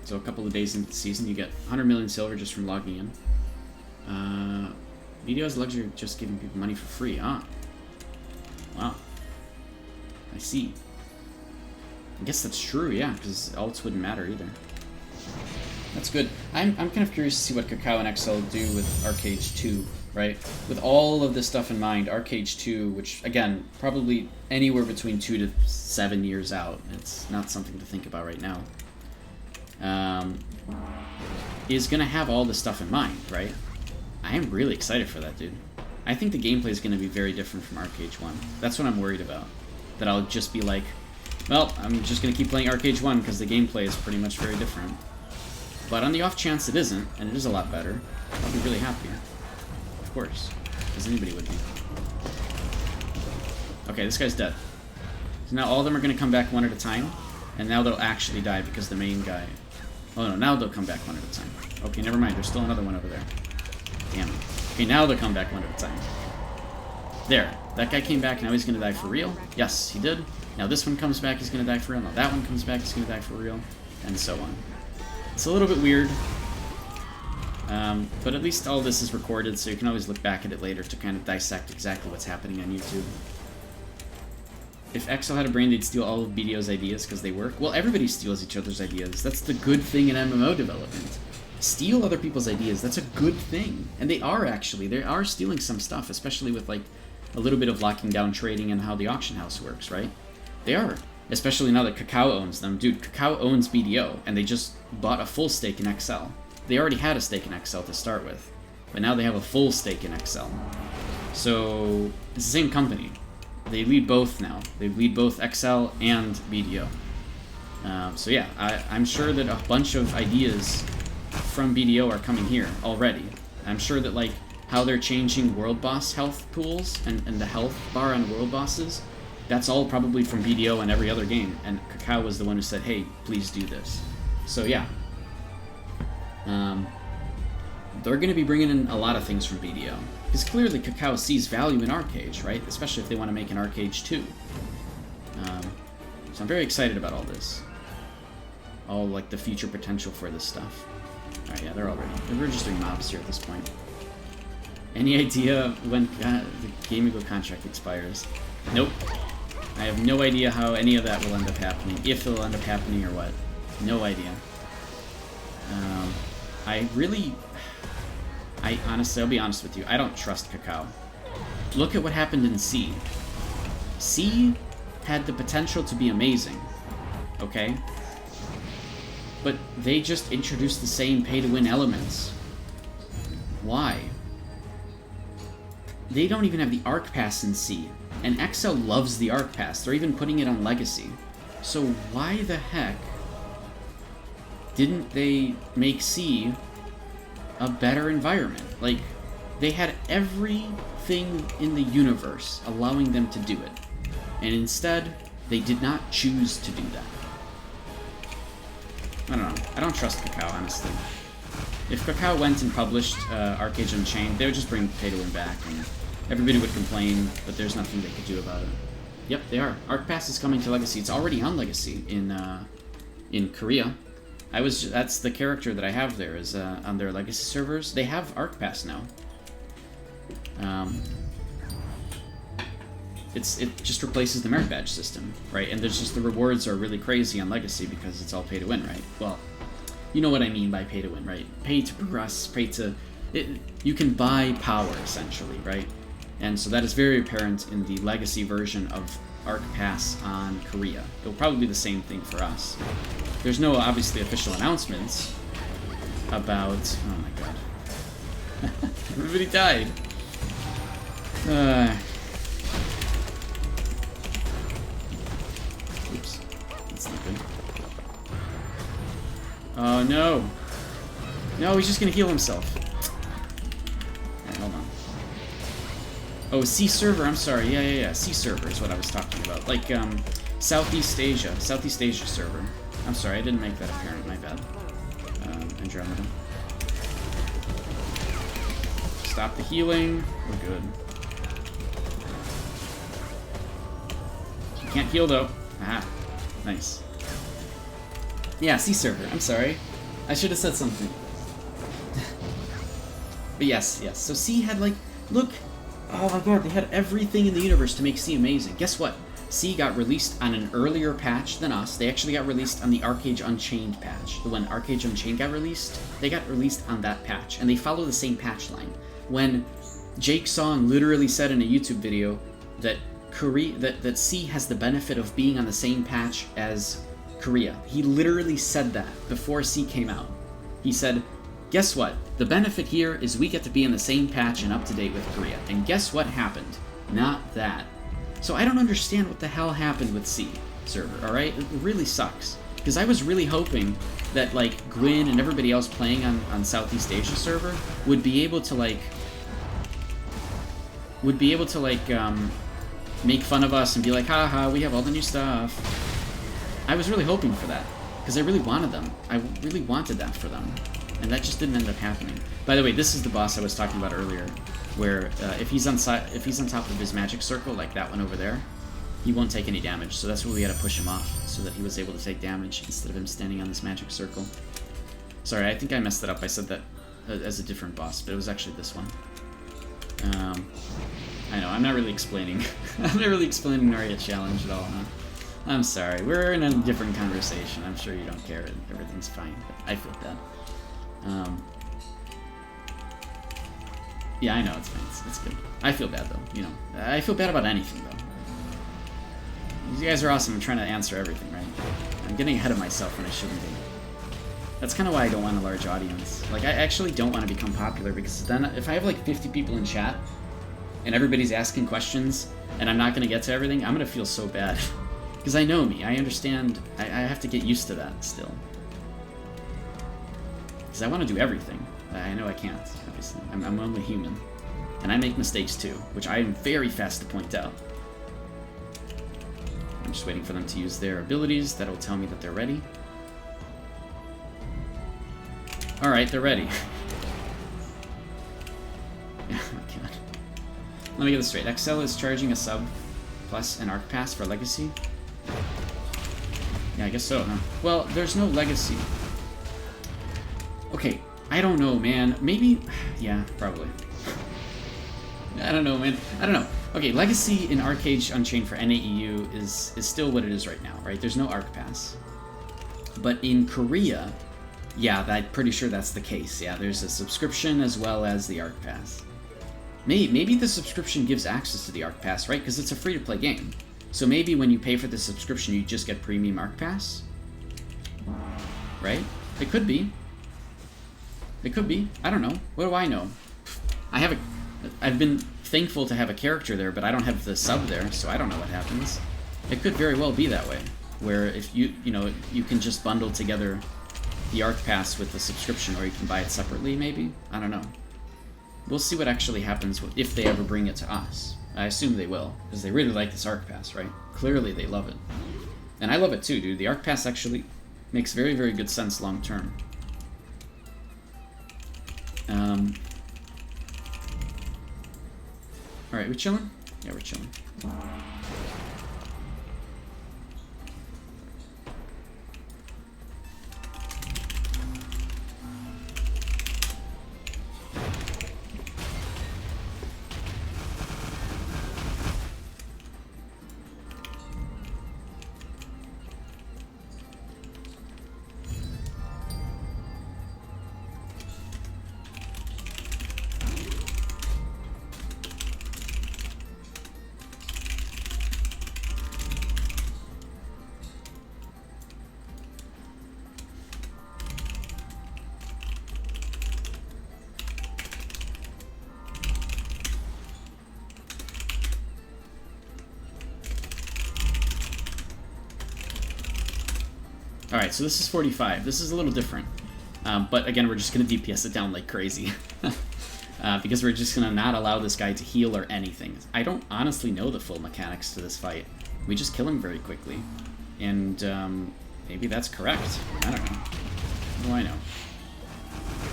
So a couple of days into the season, you get 100 million silver just from logging in. BDO has the luxury of just giving people money for free, huh? Wow. I see. I guess that's true, yeah, because alts wouldn't matter either. That's good. I'm kind of curious to see what Kakao and XL do with Arcade 2, right? With all of this stuff in mind, Arcade 2, which, again, probably anywhere between 2 to 7 years out, it's not something to think about right now, is going to have all this stuff in mind, right? I am really excited for that, dude. I think the gameplay is going to be very different from Arcade 1. That's what I'm worried about. That I'll just be like, well, I'm just going to keep playing Arcade 1 because the gameplay is pretty much very different. But on the off chance it isn't, and it is a lot better, I'll be really happy. Of course. As anybody would be. Okay, this guy's dead. So now all of them are going to come back one at a time, and now they'll actually die because the main guy... Oh no, now they'll come back one at a time. Okay, never mind, there's still another one over there. Damn it. Okay, now they'll come back one at a time. There. That guy came back, now he's going to die for real. Yes, he did. Now this one comes back, he's going to die for real. Now that one comes back, he's going to die for real. And so on. It's a little bit weird. But at least all this is recorded, so you can always look back at it later to kind of dissect exactly what's happening on YouTube. If XL had a brain, they'd steal all of BDO's ideas because they work. Well, everybody steals each other's ideas. That's the good thing in MMO development. Steal other people's ideas. That's a good thing. And they are, actually. They are stealing some stuff, especially with, like, a little bit of locking down trading and how the auction house works, right? They are. Especially now that Kakao owns them. Dude, Kakao owns BDO, and they just bought a full stake in XL. They already had a stake in XL to start with, but now they have a full stake in XL. So, it's the same company. They lead both now. They lead both XL and BDO. So yeah, I'm sure that a bunch of ideas from BDO are coming here already. I'm sure that, like, how they're changing World Boss health pools and the health bar on World Bosses, that's all probably from BDO and every other game, and Kakao was the one who said, hey, please do this. So yeah. They're going to be bringing in a lot of things from BDO. Because clearly Kakao sees value in Arcade, right? Especially if they want to make an Arcade 2. So I'm very excited about all this. All, like, the future potential for this stuff. Alright, yeah, they're all ready. We're just doing mobs here at this point. Any idea when the Gamigo contract expires? Nope. I have no idea how any of that will end up happening. If it'll end up happening or what. No idea. Honestly, I'll be honest with you, I don't trust Kakao. Look at what happened in C. C had the potential to be amazing, okay? But they just introduced the same pay-to-win elements. Why? They don't even have the Arc Pass in C, and XL loves the Arc Pass. They're even putting it on Legacy. So why the heck didn't they make C a better environment? Like, they had everything in the universe allowing them to do it. And instead, they did not choose to do that. I don't know. I don't trust Kakao, honestly. If Kakao went and published Arcade Unchained, they would just bring pay-to-win back, and everybody would complain, but there's nothing they could do about it. Yep, they are. Arc Pass is coming to Legacy. It's already on Legacy in Korea. That's the character that I have there is on their Legacy servers. They have Arc Pass now. It just replaces the merit badge system, right? And there's just the rewards are really crazy on Legacy because it's all pay to win, right? Well, you know what I mean by pay to win, right? Pay to progress, pay to... you can buy power, essentially, right? And so that is very apparent in the Legacy version of Arc Pass on Korea. It'll probably be the same thing for us. There's no, obviously, official announcements about... Oh my god. Everybody died. Oops. That's not good. Oh no! No, he's just gonna heal himself. Alright, hold on. Oh, C server, I'm sorry. Yeah. C server is what I was talking about. Like, Southeast Asia server. I'm sorry, I didn't make that apparent, my bad. Andromeda. Stop the healing. We're good. You can't heal though. Aha. Nice. Yeah, C server. I'm sorry. I should have said something. But yes. So C had like, look. Oh my god, they had everything in the universe to make C amazing. Guess what? C got released on an earlier patch than us. They actually got released on the Arcage Unchained patch. When Arcage Unchained got released, they got released on that patch, and they follow the same patch line. When Jake Song literally said in a YouTube video that that C has the benefit of being on the same patch as Korea. He literally said that before C came out. He said, guess what? The benefit here is we get to be in the same patch and up to date with Korea. And guess what happened? Not that. So I don't understand what the hell happened with C server, alright? It really sucks. Because I was really hoping that, like, Gwyn and everybody else playing on Southeast Asia server would be able to, like... make fun of us and be like, haha, we have all the new stuff. I was really hoping for that. Because I really wanted them. I really wanted that for them. And that just didn't end up happening. By the way, this is the boss I was talking about earlier, where if he's on top of his magic circle, like that one over there, he won't take any damage. So that's why we had to push him off, so that he was able to take damage instead of him standing on this magic circle. Sorry, I think I messed it up. I said that as a different boss, but it was actually this one. I know, I'm not really explaining. I'm not really explaining Noryette challenge at all, huh? I'm sorry. We're in a different conversation. I'm sure you don't care. Everything's fine. But I feel bad. Yeah, I know, it's fine. It's good. I feel bad, though. You know, I feel bad about anything, though. You guys are awesome. I'm trying to answer everything, right? I'm getting ahead of myself when I shouldn't be. That's kind of why I don't want a large audience. Like, I actually don't want to become popular, because then if I have, like, 50 people in chat, and everybody's asking questions, and I'm not going to get to everything, I'm going to feel so bad. Because I know me. I understand. I have to get used to that still. Because I want to do everything. I know I can't, obviously. I'm only human. And I make mistakes too, which I am very fast to point out. I'm just waiting for them to use their abilities. That'll tell me that they're ready. Alright, they're ready. Oh god. Let me get this straight. XL is charging a sub plus an Arc Pass for Legacy? Yeah, I guess so, huh? Well, there's no Legacy. Okay, I don't know, man. Maybe... Yeah, probably. I don't know, man. I don't know. Okay, Legacy in Arcage Unchained for NAEU is still what it is right now, right? There's no Arc Pass. But in Korea, yeah, I'm pretty sure that's the case. Yeah, there's a subscription as well as the Arc Pass. Maybe the subscription gives access to the Arc Pass, right? Because it's a free-to-play game. So maybe when you pay for the subscription, you just get premium Arc Pass? Right? It could be. It could be. I don't know. What do I know? I've been thankful to have a character there, but I don't have the sub there, so I don't know what happens. It could very well be that way, where if you can just bundle together the Arc Pass with the subscription, or you can buy it separately, maybe? I don't know. We'll see what actually happens if they ever bring it to us. I assume they will, because they really like this Arc Pass, right? Clearly they love it. And I love it too, dude. The Arc Pass actually makes very, very good sense long term. Alright, we chilling? Yeah, we're chilling. Alright, so this is 45. This is a little different. But again, we're just going to DPS it down like crazy. Because we're just going to not allow this guy to heal or anything. I don't honestly know the full mechanics to this fight. We just kill him very quickly. And maybe that's correct. I don't know. What do I know?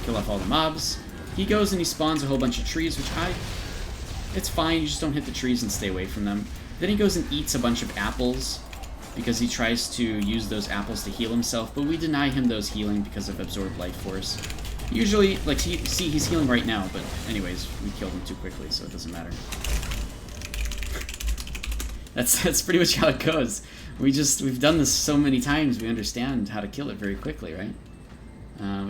Kill off all the mobs. He goes and he spawns a whole bunch of trees, which it's fine, you just don't hit the trees and stay away from them. Then he goes and eats a bunch of apples, because he tries to use those apples to heal himself, but we deny him those healing because of Absorbed Life Force. Usually, like, see, he's healing right now, but anyways, we killed him too quickly, so it doesn't matter. That's pretty much how it goes. We've done this so many times, we understand how to kill it very quickly, right?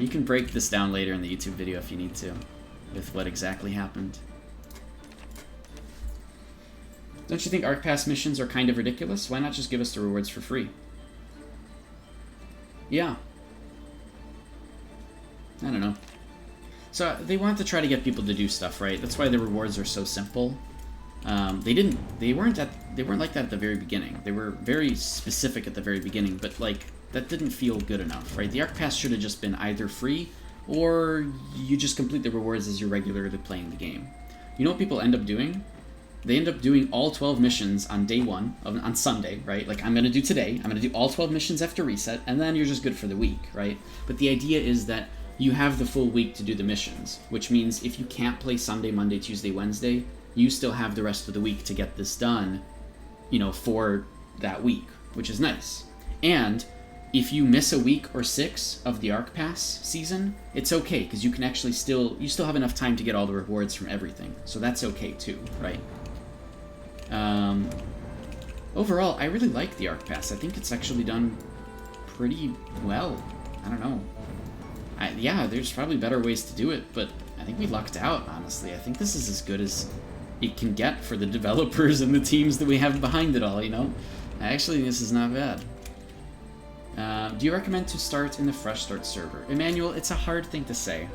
You can break this down later in the YouTube video if you need to, with what exactly happened. Don't you think Arc Pass missions are kind of ridiculous? Why not just give us the rewards for free? Yeah. I don't know. So they want to try to get people to do stuff, right? That's why the rewards are so simple. They weren't like that at the very beginning. They were very specific at the very beginning, but like that didn't feel good enough, right? The Arc Pass should have just been either free or you just complete the rewards as you're regularly playing the game. You know what people end up doing? They end up doing all 12 missions on day one, on Sunday, right? Like, I'm going to do today, I'm going to do all 12 missions after reset, and then you're just good for the week, right? But the idea is that you have the full week to do the missions, which means if you can't play Sunday, Monday, Tuesday, Wednesday, you still have the rest of the week to get this done, you know, for that week, which is nice. And if you miss a week or 6 of the Arc Pass season, it's okay, because you can actually still have enough time to get all the rewards from everything, so that's okay too, right? Overall, I really like the Arc Pass. I think it's actually done pretty well. I don't know. Yeah, there's probably better ways to do it, but I think we lucked out, honestly. I think this is as good as it can get for the developers and the teams that we have behind it all, you know? Actually, this is not bad. Do you recommend to start in the Fresh Start server? Emmanuel, it's a hard thing to say.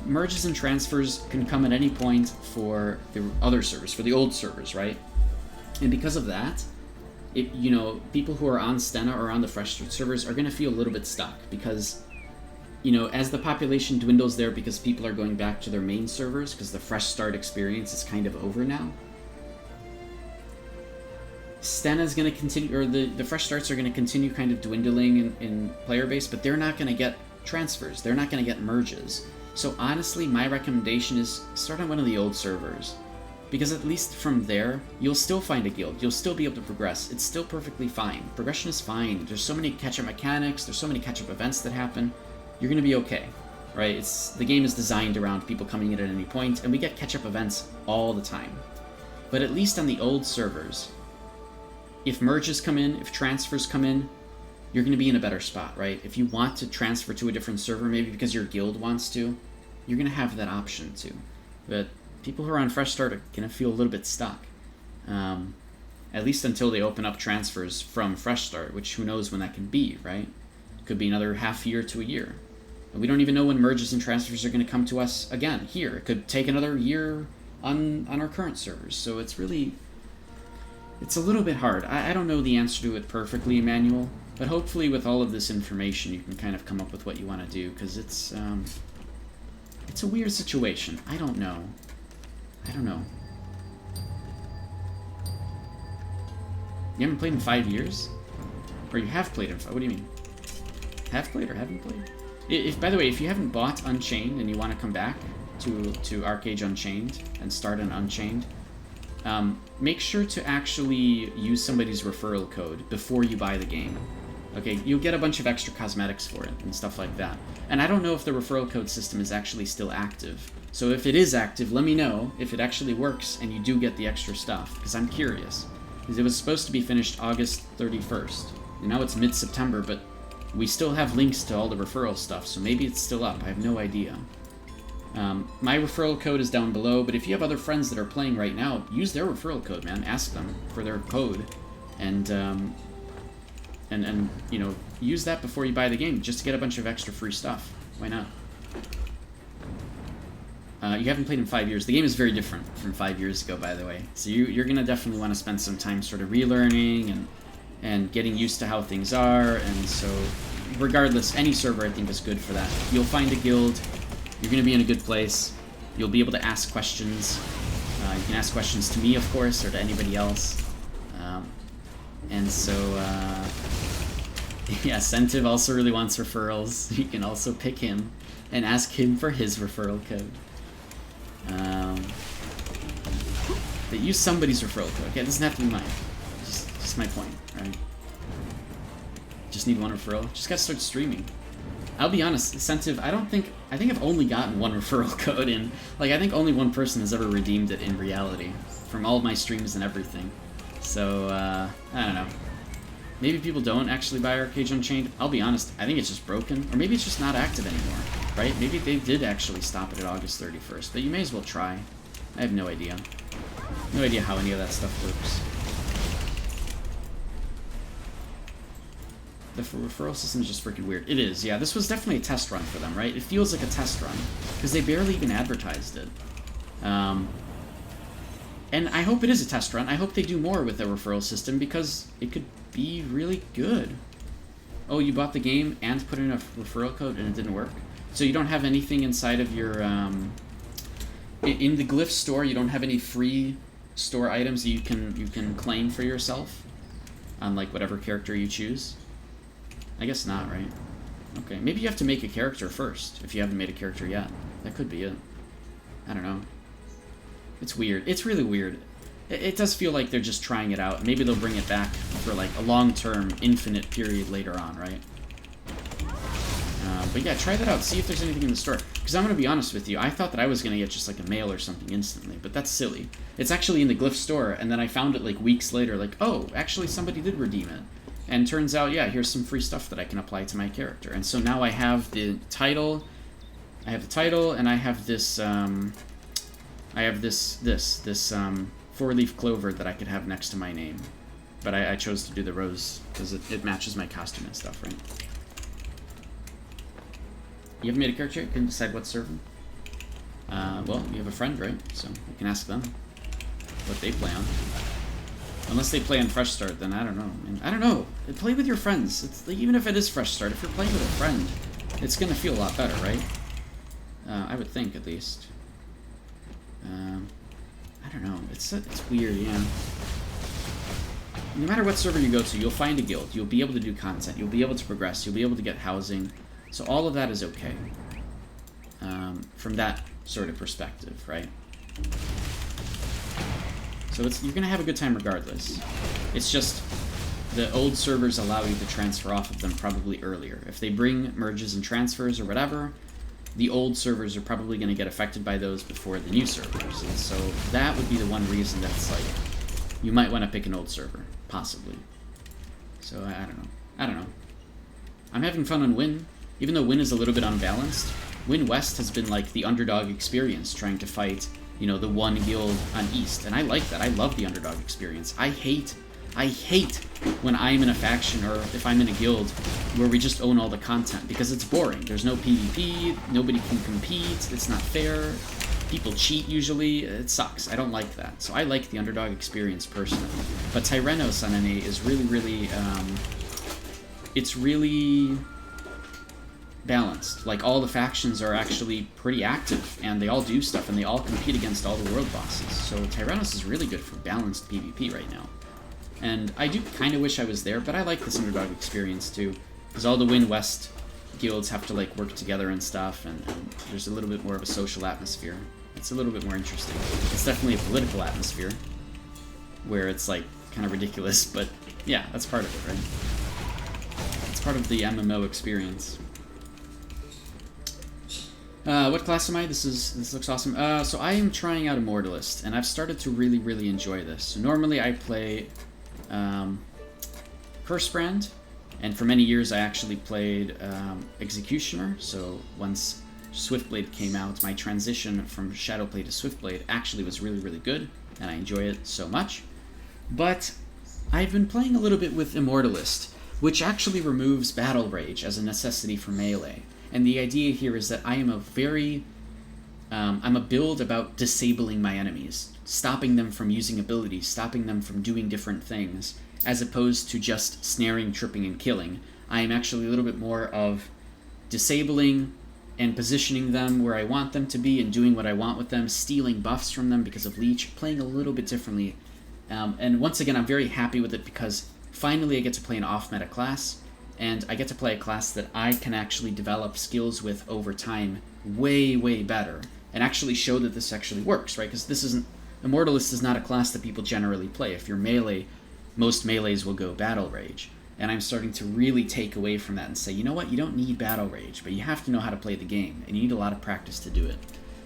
Merges and transfers can come at any point for the other servers, for the old servers, right? And because of that, you know, people who are on Stena or on the Fresh Start servers are going to feel a little bit stuck because, you know, as the population dwindles there because people are going back to their main servers because the Fresh Start experience is kind of over now, Stena's going to continue, or the Fresh Starts are going to continue kind of dwindling in player base, but they're not going to get transfers. They're not going to get merges. So honestly, my recommendation is start on one of the old servers. Because at least from there, you'll still find a guild. You'll still be able to progress. It's still perfectly fine. Progression is fine. There's so many catch-up mechanics. There's so many catch-up events that happen. You're going to be okay, right? The game is designed around people coming in at any point, and we get catch-up events all the time. But at least on the old servers, if merges come in, if transfers come in, you're going to be in a better spot, right? If you want to transfer to a different server, maybe because your guild wants to, you're going to have that option too. But people who are on Fresh Start are going to feel a little bit stuck. At least until they open up transfers from Fresh Start, which who knows when that can be, right? It could be another half year to a year. And we don't even know when merges and transfers are going to come to us again here. It could take another year on our current servers. So it's really... it's a little bit hard. I don't know the answer to it perfectly, Emmanuel, but hopefully with all of this information you can kind of come up with what you want to do, because it's a weird situation. I don't know. You haven't played in 5 years? Or you have played in 5? What do you mean? Have played or haven't played? By the way, if you haven't bought Unchained and you want to come back to ArcAge Unchained and start an Unchained, make sure to actually use somebody's referral code before you buy the game. Okay, you'll get a bunch of extra cosmetics for it and stuff like that. And I don't know if the referral code system is actually still active. So if it is active, let me know if it actually works and you do get the extra stuff, because I'm curious. Because it was supposed to be finished August 31st. And now it's mid-September, but we still have links to all the referral stuff, so maybe it's still up. I have no idea. My referral code is down below, but if you have other friends that are playing right now, use their referral code, man. Ask them for their code, and you know, use that before you buy the game, just to get a bunch of extra free stuff. Why not? You haven't played in 5 years. The game is very different from 5 years ago, by the way. So you're gonna definitely want to spend some time sort of relearning and getting used to how things are. And so, regardless, any server I think is good for that. You'll find a guild. You're gonna be in a good place. You'll be able to ask questions. You can ask questions to me, of course, or to anybody else. And so, yeah, Sentiv also really wants referrals. You can also pick him and ask him for his referral code. But use somebody's referral code. Okay, it doesn't have to be mine. Just my point, right? Just need one referral. Just gotta start streaming. I'll be honest, Sentiv, I think I've only gotten one referral code in. Like, I think only one person has ever redeemed it in reality from all of my streams and everything. So, I don't know. Maybe people don't actually buy Arcade Unchained. I'll be honest, I think it's just broken. Or maybe it's just not active anymore, right? Maybe they did actually stop it at August 31st. But you may as well try. I have no idea. No idea how any of that stuff works. The referral system is just freaking weird. It is, yeah. This was definitely a test run for them, right? It feels like a test run. Because they barely even advertised it. And I hope it is a test run. I hope they do more with their referral system because it could be really good. Oh, you bought the game and put in a referral code and it didn't work? So you don't have anything inside of your... in the Glyph store, you don't have any free store items that you can claim for yourself? On, like, whatever character you choose? I guess not, right? Okay, maybe you have to make a character first, if you haven't made a character yet. That could be it. I don't know. It's weird. It's really weird. It does feel like they're just trying it out. Maybe they'll bring it back for, like, a long-term, infinite period later on, right? But yeah, try that out. See if there's anything in the store. Because I'm going to be honest with you, I thought that I was going to get just, like, a mail or something instantly. But that's silly. It's actually in the Glyph store, and then I found it, like, weeks later. Like, oh, actually somebody did redeem it. And turns out, yeah, here's some free stuff that I can apply to my character. And so now I have the title. I have the title, and I have this, I have this four-leaf clover that I could have next to my name. But I chose to do the rose because it matches my costume and stuff, right? You haven't made a character yet? You can decide what server? Well, you have a friend, right? So you can ask them what they play on. Unless they play on Fresh Start, then I don't know. I don't know. Play with your friends. It's like, even if it is Fresh Start, if you're playing with a friend, it's going to feel a lot better, right? I would think, at least. I don't know. It's weird, yeah. No matter what server you go to, you'll find a guild. You'll be able to do content. You'll be able to progress. You'll be able to get housing. So all of that is okay. From that sort of perspective, right? So you're going to have a good time regardless. It's just the old servers allow you to transfer off of them probably earlier. If they bring merges and transfers or whatever, the old servers are probably going to get affected by those before the new servers. And so that would be the one reason that's like, you might want to pick an old server, possibly. So I don't know. I don't know. I'm having fun on Win. Even though Win is a little bit unbalanced, Win West has been like the underdog experience, trying to fight, you know, the one guild on East. And I like that. I love the underdog experience. I hate when I'm in a faction or if I'm in a guild where we just own all the content because it's boring. There's no PvP, nobody can compete, it's not fair, people cheat usually, it sucks. I don't like that. So I like the underdog experience personally. But Tyrannos on NA is really, really, it's really balanced. Like, all the factions are actually pretty active, and they all do stuff, and they all compete against all the world bosses. So Tyrannos is really good for balanced PvP right now. And I do kind of wish I was there, but I like this underdog experience too, because all the Win West guilds have to like work together and stuff, and there's a little bit more of a social atmosphere. It's a little bit more interesting. It's definitely a political atmosphere, where it's like kind of ridiculous, but yeah, that's part of it, right? It's part of the MMO experience. What class am I? This looks awesome. So I am trying out Immortalist, and I've started to really enjoy this. So normally I play Cursebrand, and for many years I actually played Executioner. So once Swiftblade came out, my transition from Shadowplay to Swiftblade actually was really good, and I enjoy it so much. But I've been playing a little bit with Immortalist, which actually removes Battle Rage as a necessity for melee. And the idea here is that I am I'm a build about disabling my enemies, stopping them from using abilities, stopping them from doing different things, as opposed to just snaring, tripping, and killing. I am actually a little bit more of disabling and positioning them where I want them to be and doing what I want with them, stealing buffs from them because of Leech, playing a little bit differently. And once again, I'm very happy with it because finally I get to play an off-meta class, and I get to play a class that I can actually develop skills with over time way better, and actually show that this actually works, right? Because this isn't... Immortalist is not a class that people generally play. If you're melee, most melees will go Battle Rage. And I'm starting to really take away from that and say, you know what, you don't need Battle Rage, but you have to know how to play the game, and you need a lot of practice to do it.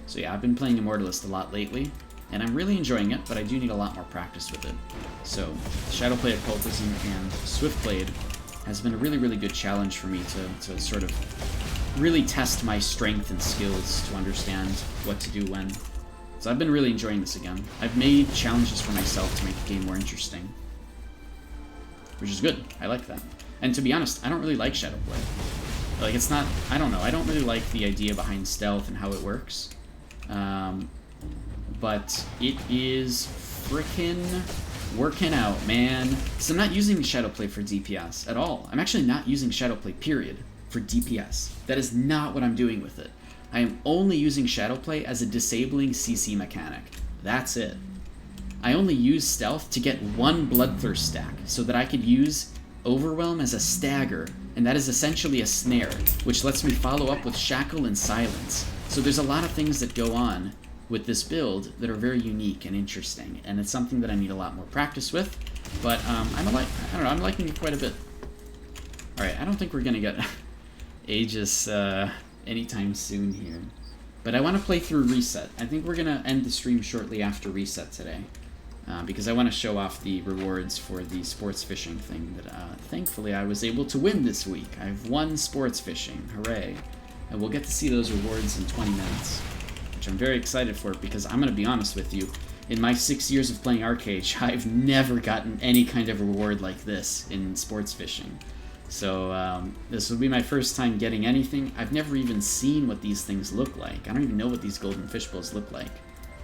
So yeah, I've been playing Immortalist a lot lately, and I'm really enjoying it, but I do need a lot more practice with it. So Shadowplay Occultism and Swiftblade has been a really good challenge for me to sort of really test my strength and skills to understand what to do when. So I've been really enjoying this again. I've made challenges for myself to make the game more interesting, which is good. I like that. And to be honest, I don't really like Shadowplay. Like, it's not... I don't know. I don't really like the idea behind stealth and how it works. But it is frickin' working out, man. So I'm not using Shadowplay for DPS at all. I'm actually not using Shadowplay, period, for DPS. That is not what I'm doing with it. I am only using Shadowplay as a disabling CC mechanic. That's it. I only use Stealth to get one Bloodthirst stack, so that I could use Overwhelm as a stagger, and that is essentially a snare, which lets me follow up with Shackle and Silence. So there's a lot of things that go on with this build that are very unique and interesting, and it's something that I need a lot more practice with, but I'm liking it quite a bit. Alright, I don't think we're gonna get Aegis anytime soon here, but I want to play through Reset. I think we're gonna end the stream shortly after Reset today, because I want to show off the rewards for the sports fishing thing that thankfully I was able to win this week. I've won sports fishing, hooray, and we'll get to see those rewards in 20 minutes. I'm very excited for it because I'm going to be honest with you, in my 6 years of playing Arcade, I've never gotten any kind of reward like this in sports fishing. So this will be my first time getting anything. I've never even seen what these things look like. I don't even know what these golden fish bowls look like.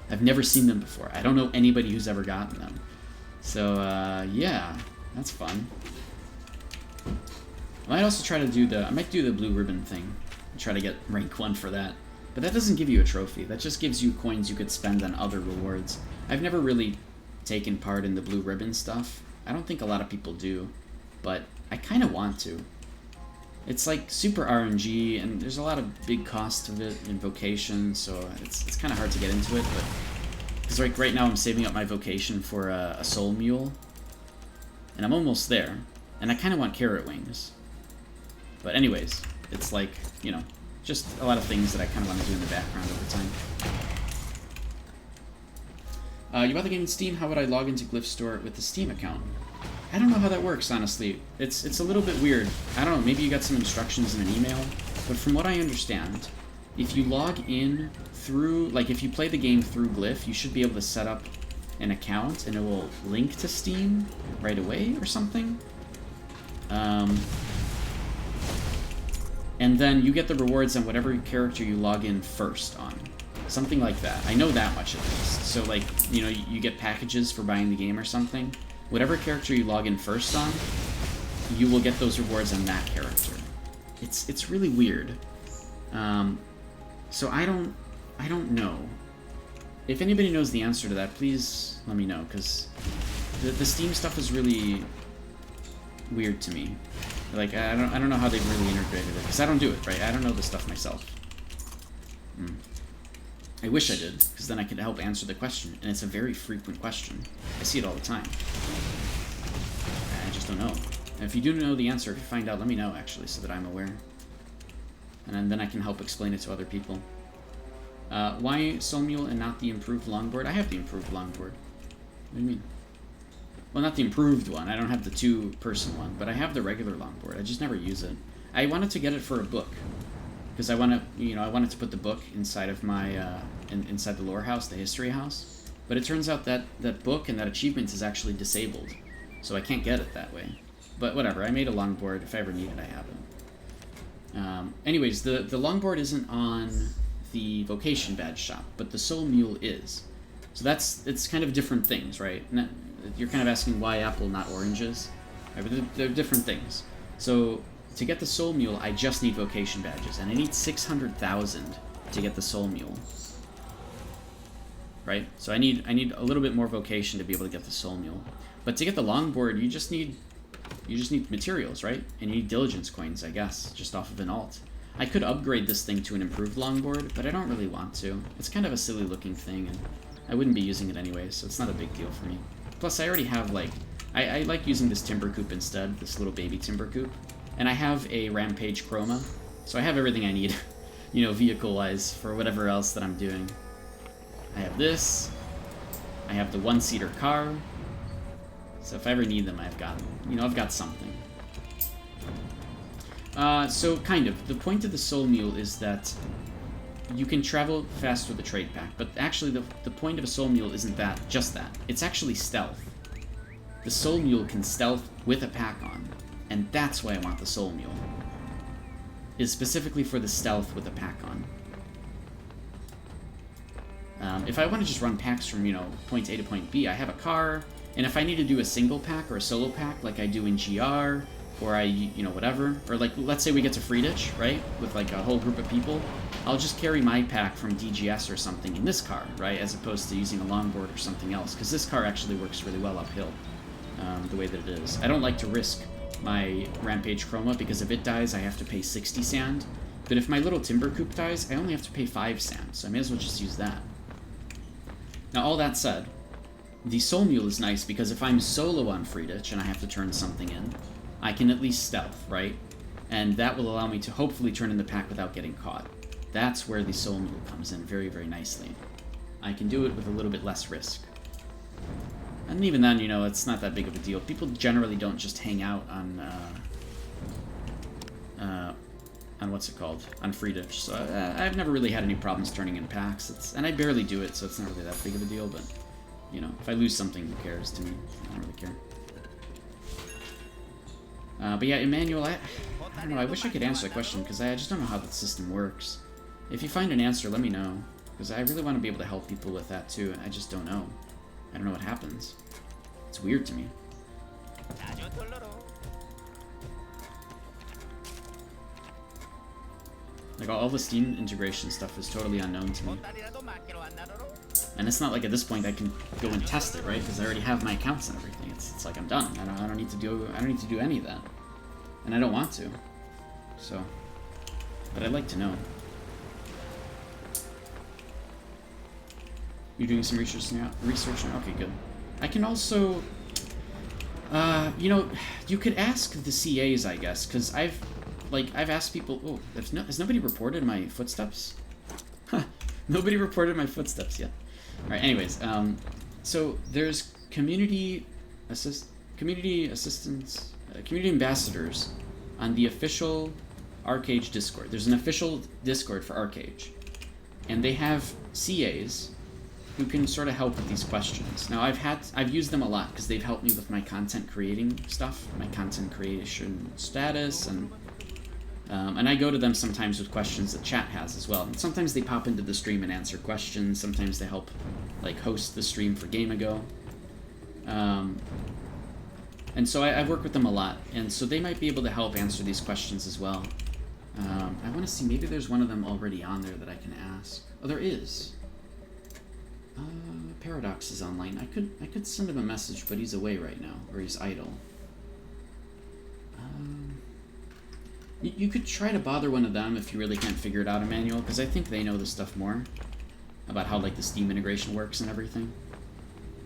I've never seen them before. I don't know anybody who's ever gotten them. So yeah, that's fun. I might also try to do I might do the blue ribbon thing and try to get rank 1 for that. But that doesn't give you a trophy. That just gives you coins you could spend on other rewards. I've never really taken part in the blue ribbon stuff. I don't think a lot of people do, but I kind of want to. It's like super RNG, and there's a lot of big cost of it in vocation, so it's kind of hard to get into it. But because right now I'm saving up my vocation for a soul mule, and I'm almost there, and I kind of want carrot wings. But anyways, it's like, you know, just a lot of things that I kind of want to do in the background over time. You bought the game in Steam. How would I log into Glyph Store with the Steam account? I don't know how that works, honestly. It's a little bit weird. I don't know, maybe you got some instructions in an email, but from what I understand, if you log in through, like if you play the game through Glyph, you should be able to set up an account and it will link to Steam right away or something. And then you get the rewards on whatever character you log in first on. Something like that. I know that much at least. So like, you know, you get packages for buying the game or something. Whatever character you log in first on, you will get those rewards on that character. It's really weird. So I don't know. If anybody knows the answer to that, please let me know, because the Steam stuff is really weird to me. Like, I don't know how they've really integrated it, because I don't do it, right? I don't know this stuff myself. I wish I did, because then I could help answer the question, and it's a very frequent question. I see it all the time. I just don't know. And if you do know the answer, if you find out, let me know, actually, so that I'm aware. And then I can help explain it to other people. Why Soul Mule and not the improved longboard? I have the improved longboard. What do you mean? Well, not the improved one. I don't have the 2-person one, but I have the regular longboard. I just never use it. I wanted to get it for a book, because I want to, I wanted to put the book inside of my, inside the lore house, the history house. But it turns out that that book and that achievement is actually disabled, so I can't get it that way. But whatever. I made a longboard. If I ever need it, I have it. Anyways, the longboard isn't on the vocation badge shop, but the Soul Mule is. So it's kind of different things, right? You're kind of asking why apple, not oranges. Right, but they're different things. So to get the Soul Mule, I just need vocation badges, and I need 600,000 to get the Soul Mule. Right? So I need a little bit more vocation to be able to get the Soul Mule. But to get the longboard, you just need materials, right? And you need diligence coins, I guess, just off of an alt. I could upgrade this thing to an improved longboard, but I don't really want to. It's kind of a silly looking thing, and I wouldn't be using it anyway, so it's not a big deal for me. Plus, I already have, like, I like using this timber coop instead, this little baby timber coop. And I have a Rampage Chroma, so I have everything I need, vehicle-wise, for whatever else that I'm doing. I have this. I have the 1-seater car. So if I ever need them, I've got them. I've got something. So, kind of. The point of the Soul Mule is that you can travel fast with a trade pack, but actually the point of a Soul Mule isn't just that. It's actually stealth. The Soul Mule can stealth with a pack on, and that's why I want the Soul Mule. Is specifically for the stealth with a pack on. If I want to just run packs from, point A to point B, I have a car, and if I need to do a single pack or a solo pack like I do in GR, or whatever, or like, let's say we get to Free Ditch, right, with like a whole group of people, I'll just carry my pack from DGS or something in this car, right, as opposed to using a longboard or something else, because this car actually works really well uphill, the way that it is. I don't like to risk my Rampage Chroma, because if it dies, I have to pay 60 sand, but if my little timber coop dies, I only have to pay 5 sand, so I may as well just use that. Now, all that said, the Soul Mule is nice, because if I'm solo on Free Ditch and I have to turn something in, I can at least stealth, right? And that will allow me to hopefully turn in the pack without getting caught. That's where the Soul Mule comes in very, very nicely. I can do it with a little bit less risk. And even then, it's not that big of a deal. People generally don't just hang out on what's it called? On Free Ditch. So I've never really had any problems turning in packs. And I barely do it, so it's not really that big of a deal, but, if I lose something, who cares to me? I don't really care. But yeah, Emmanuel, I don't know, I wish I could answer that question, because I just don't know how the system works. If you find an answer, let me know, because I really want to be able to help people with that too, and I just don't know. I don't know what happens. It's weird to me. Like, all the Steam integration stuff is totally unknown to me. And it's not like at this point I can go and test it, right? Because I already have my accounts and everything. It's like I'm done. I don't need to do any of that, and I don't want to. So, but I'd like to know. You're doing some research now. Okay, good. I can also, you could ask the CAs, I guess, because I've asked people. Oh, has nobody reported my footsteps? Nobody reported my footsteps yet. All right. Anyways, so there's community ambassadors on the official Arcage Discord. There's an official Discord for Arcage, and they have CAs who can sort of help with these questions. Now, I've used them a lot because they've helped me with my content creating stuff, my content creation status, and I go to them sometimes with questions that chat has as well. And sometimes they pop into the stream and answer questions. Sometimes they help, like, host the stream for Game Ago. And so I've worked with them a lot, and so they might be able to help answer these questions as well. I want to see, maybe there's one of them already on there that I can ask. Oh, there is. Paradox is online. I could send him a message, but he's away right now, or he's idle. You could try to bother one of them if you really can't figure it out, Emmanuel, because I think they know the stuff more. about how like the Steam integration works and everything.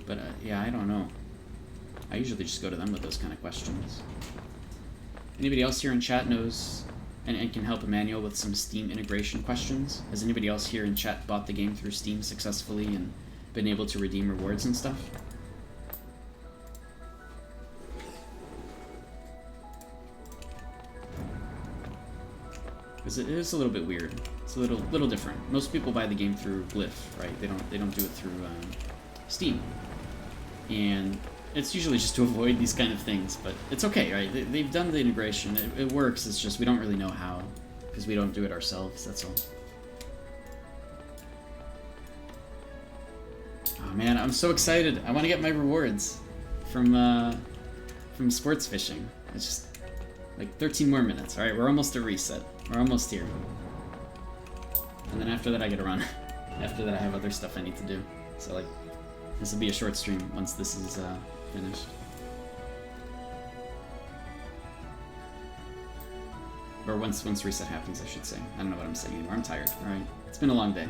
But yeah, I don't know. I usually just go to them with those kind of questions. Anybody else here in chat knows and can help Emmanuel with some Steam integration questions? Has anybody else here in chat bought the game through Steam successfully and been able to redeem rewards and stuff? Because it is a little bit weird. It's a little different. Most people buy the game through Glyph, right? They don't do it through Steam, and it's usually just to avoid these kind of things. But it's okay, right? They've done the integration. It works. It's just we don't really know how because we don't do it ourselves. That's all. Oh man, I'm so excited! I want to get my rewards from sports fishing. It's just like 13 more minutes. All right, we're almost at reset. We're almost here. And then after that, I get to run. After that, I have other stuff I need to do. So like, this will be a short stream once this is finished. Or once reset happens, I should say. I don't know what I'm saying anymore. I'm tired. All right, it's been a long day.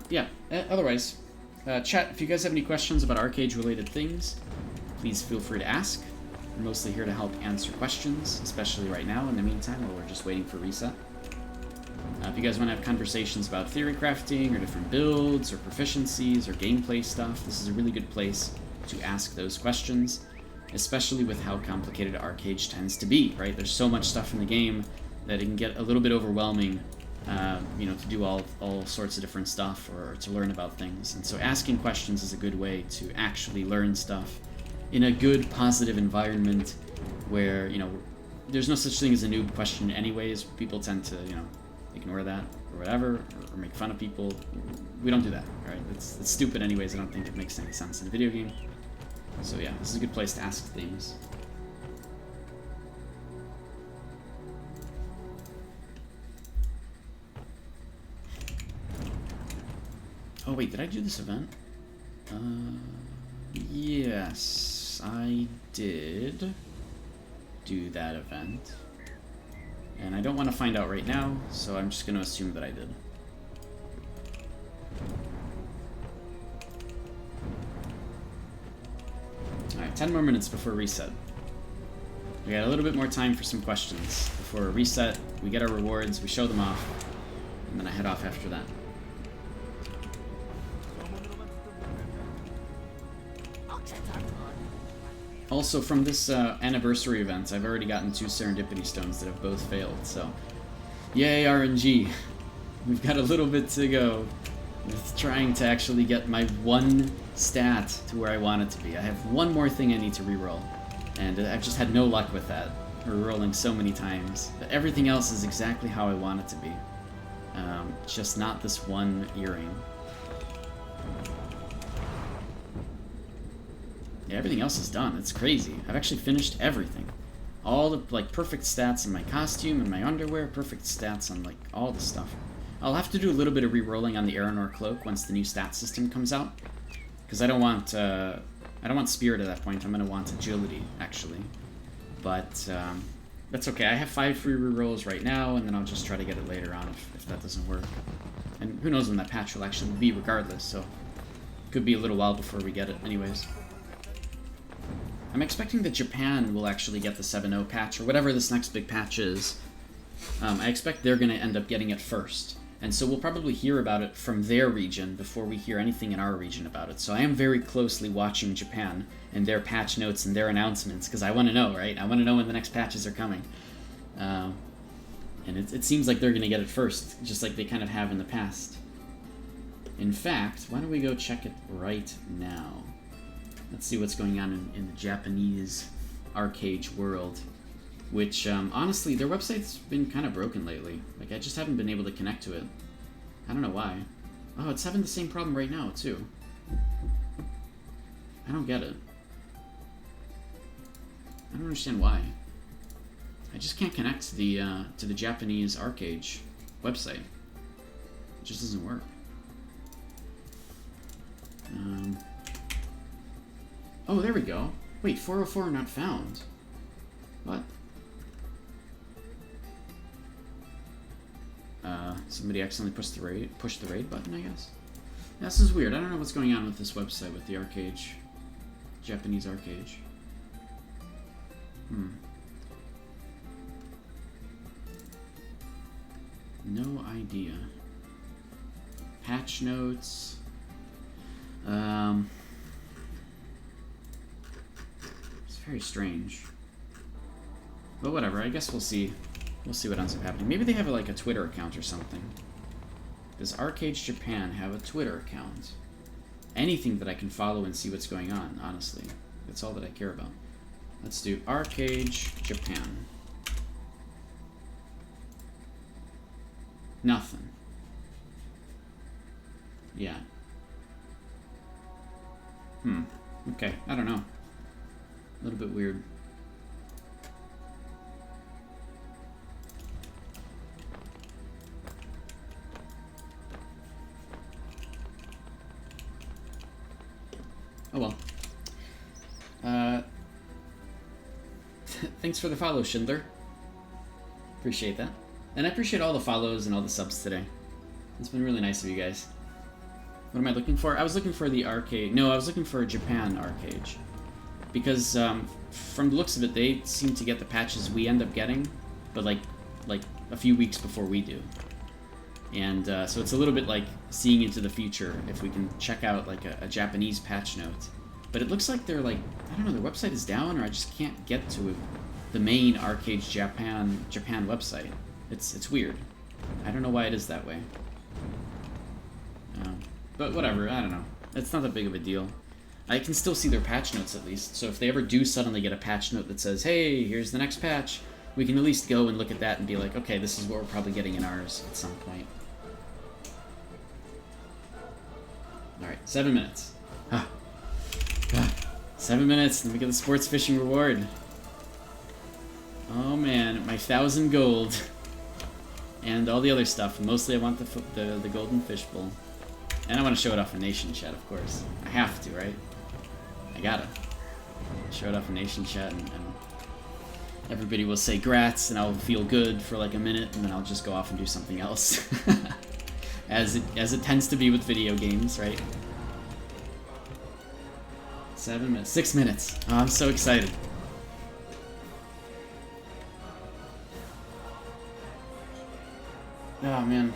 Yeah, otherwise, chat, if you guys have any questions about arcade-related things, please feel free to ask. I'm mostly here to help answer questions, especially right now in the meantime while we're just waiting for reset. If you guys want to have conversations about theory crafting or different builds or proficiencies or gameplay stuff, this is a really good place to ask those questions, especially with how complicated arcade tends to be, right? There's so much stuff in the game that it can get a little bit overwhelming, you know, to do all sorts of different stuff or to learn about things. And so asking questions is a good way to actually learn stuff in a good, positive environment where, you know, there's no such thing as a noob question anyways. People tend to, you know, ignore that or whatever, or make fun of people. We don't do that, right? It's stupid anyways. I don't think it makes any sense in a video game. So yeah, this is a good place to ask things. Oh wait, did I do this event? Yes, I did do that event. And I don't want to find out right now, so I'm just going to assume that I did. Alright, 10 more minutes before reset. We got a little bit more time for some questions. Before reset, we get our rewards, we show them off, and then I head off after that. Also, from this anniversary event, I've already gotten 2 Serendipity Stones that have both failed, so yay RNG! We've got a little bit to go with trying to actually get my one stat to where I want it to be. I have one more thing I need to reroll, and I've just had no luck with that. We're rolling so many times, but everything else is exactly how I want it to be. Just not this one earring. Yeah, everything else is done. It's crazy. I've actually finished everything. All the, like, perfect stats in my costume and my underwear, perfect stats on, like, all the stuff. I'll have to do a little bit of re-rolling on the Aeronor cloak once the new stat system comes out. Because I don't want Spirit at that point. I'm going to want Agility, actually. But, that's okay. I have 5 free re-rolls right now, and then I'll just try to get it later on if that doesn't work. And who knows when that patch will actually be, regardless, so... Could be a little while before we get it, anyways. I'm expecting that Japan will actually get the 7.0 patch, or whatever this next big patch is. I expect they're going to end up getting it first. And so we'll probably hear about it from their region before we hear anything in our region about it. So I am very closely watching Japan and their patch notes and their announcements, because I want to know, right? I want to know when the next patches are coming. And it seems like they're going to get it first, just like they kind of have in the past. In fact, why don't we go check it right now? Let's see what's going on in the Japanese arcade world, which, honestly, their website's been kind of broken lately. Like, I just haven't been able to connect to it. I don't know why. Oh, it's having the same problem right now, too. I don't get it. I don't understand why. I just can't connect to the Japanese arcade website. It just doesn't work. Oh, there we go. Wait, 404 not found. What? Somebody accidentally pushed the raid button, I guess. Yeah, this is weird. I don't know what's going on with this website with the arcade, Japanese arcade. No idea. Patch notes. It's very strange. But whatever, I guess we'll see. We'll see what ends up happening. Maybe they have like a Twitter account or something. Does Arcade Japan have a Twitter account? Anything that I can follow and see what's going on, honestly. That's all that I care about. Let's do Arcade Japan. Nothing. Yeah. Okay, I don't know. A little bit weird. Oh well. Thanks for the follow, Schindler. Appreciate that. And I appreciate all the follows and all the subs today. It's been really nice of you guys. What am I looking for? I was looking for the arcade. No, I was looking for a Japan arcade. Because from the looks of it, they seem to get the patches we end up getting, but like a few weeks before we do. And so it's a little bit like seeing into the future if we can check out like a Japanese patch note. But it looks like they're like, I don't know, their website is down, or I just can't get to the main Arcade Japan website. It's weird. I don't know why it is that way. But whatever, I don't know. It's not that big of a deal. I can still see their patch notes at least, so if they ever do suddenly get a patch note that says, hey, here's the next patch, we can at least go and look at that and be like, okay, this is what we're probably getting in ours at some point. Alright, 7 minutes. 7 minutes, and we get the sports fishing reward. Oh man, my 1,000 gold. And all the other stuff. Mostly I want the golden fishbowl. And I want to show it off in Nation Chat, of course. I have to, right? I gotta. Show it off in Nation Chat, and everybody will say grats, and I'll feel good for like a minute, and then I'll just go off and do something else. as it tends to be with video games, right? 7 minutes. 6 minutes. Oh, I'm so excited. Oh, man.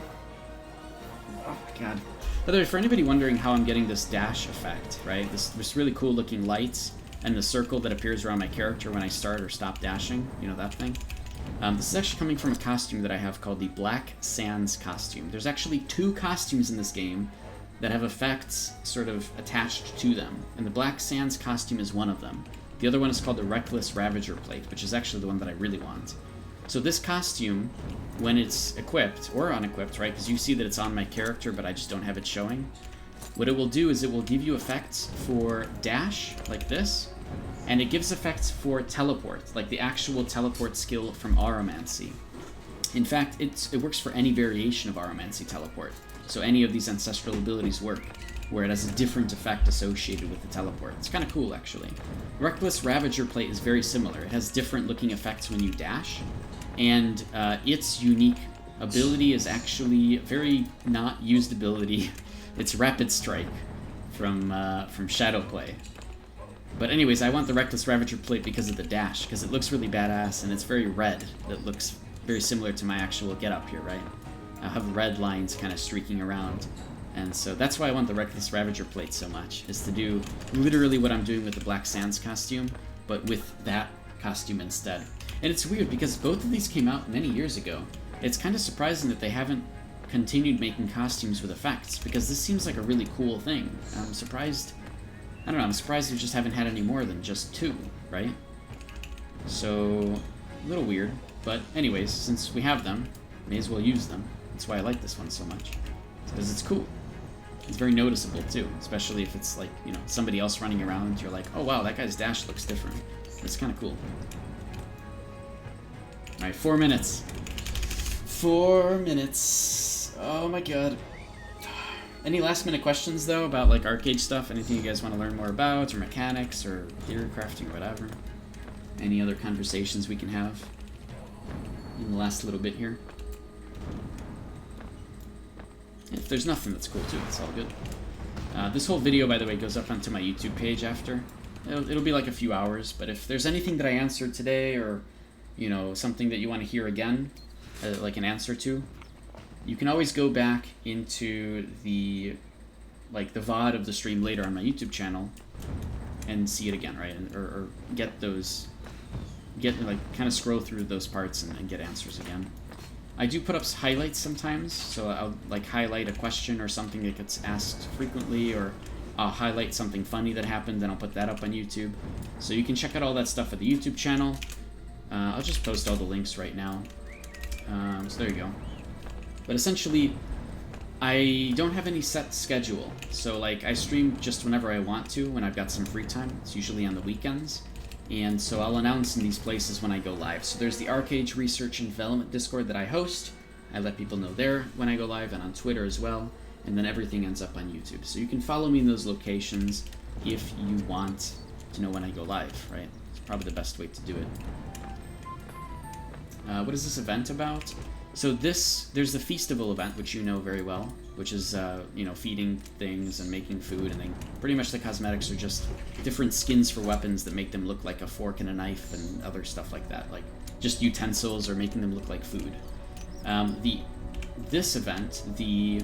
Oh, my God. By the way, for anybody wondering how I'm getting this dash effect, right? This really cool looking light and the circle that appears around my character when I start or stop dashing, you know, that thing? This is actually coming from a costume that I have called the Black Sands costume. There's actually 2 costumes in this game that have effects sort of attached to them, and the Black Sands costume is one of them. The other one is called the Reckless Ravager plate, which is actually the one that I really want. So this costume, when it's equipped, or unequipped, right, because you see that it's on my character, but I just don't have it showing, what it will do is it will give you effects for dash, like this, and it gives effects for teleport, like the actual teleport skill from Aromancy. In fact, it works for any variation of Aromancy teleport, so any of these ancestral abilities work, where it has a different effect associated with the teleport. It's kind of cool, actually. Reckless Ravager plate is very similar. It has different looking effects when you dash, and its unique ability is actually very not used ability. It's Rapid Strike from Shadowplay. But anyways, I want the Reckless Ravager plate because of the dash, because it looks really badass, and it's very red. It looks very similar to my actual getup here, right? I have red lines kind of streaking around. And so that's why I want the Reckless Ravager plate so much, is to do literally what I'm doing with the Black Sands costume, but with that costume instead. And it's weird because both of these came out many years ago. It's kind of surprising that they haven't continued making costumes with effects, because this seems like a really cool thing. I'm surprised, I don't know, I'm surprised they just haven't had any more than just 2, right? So, a little weird. But anyways, since we have them, may as well use them. That's why I like this one so much. Because it's cool. It's very noticeable too, especially if it's like, you know, somebody else running around, you're like, oh wow, that guy's dash looks different. It's kind of cool. Alright, 4 minutes. 4 minutes. Oh my god. Any last minute questions though about like arcade stuff? Anything you guys want to learn more about, or mechanics, or theory crafting, or whatever? Any other conversations we can have in the last little bit here? If there's nothing, that's cool too. It's all good. This whole video, by the way, goes up onto my YouTube page after. It'll be like a few hours, but if there's anything that I answered today, or you know, something that you want to hear again, like an answer to, you can always go back into the VOD of the stream later on my YouTube channel and see it again, right? Or get those, kind of scroll through those parts and get answers again. I do put up highlights sometimes, so I'll like highlight a question or something that gets asked frequently, or I'll highlight something funny that happened and I'll put that up on YouTube. So you can check out all that stuff at the YouTube channel. I'll just post all the links right now. So there you go. But essentially, I don't have any set schedule. So like I stream just whenever I want to, when I've got some free time. It's usually on the weekends. And so I'll announce in these places when I go live. So there's the Arcade Research and Development Discord that I host. I let people know there when I go live, and on Twitter as well. And then everything ends up on YouTube. So you can follow me in those locations if you want to know when I go live, right? It's probably the best way to do it. What is this event about? So there's the Feastival event, which you know very well, which is, you know, feeding things and making food, and then pretty much the cosmetics are just different skins for weapons that make them look like a fork and a knife and other stuff like that, like just utensils or making them look like food. This event, the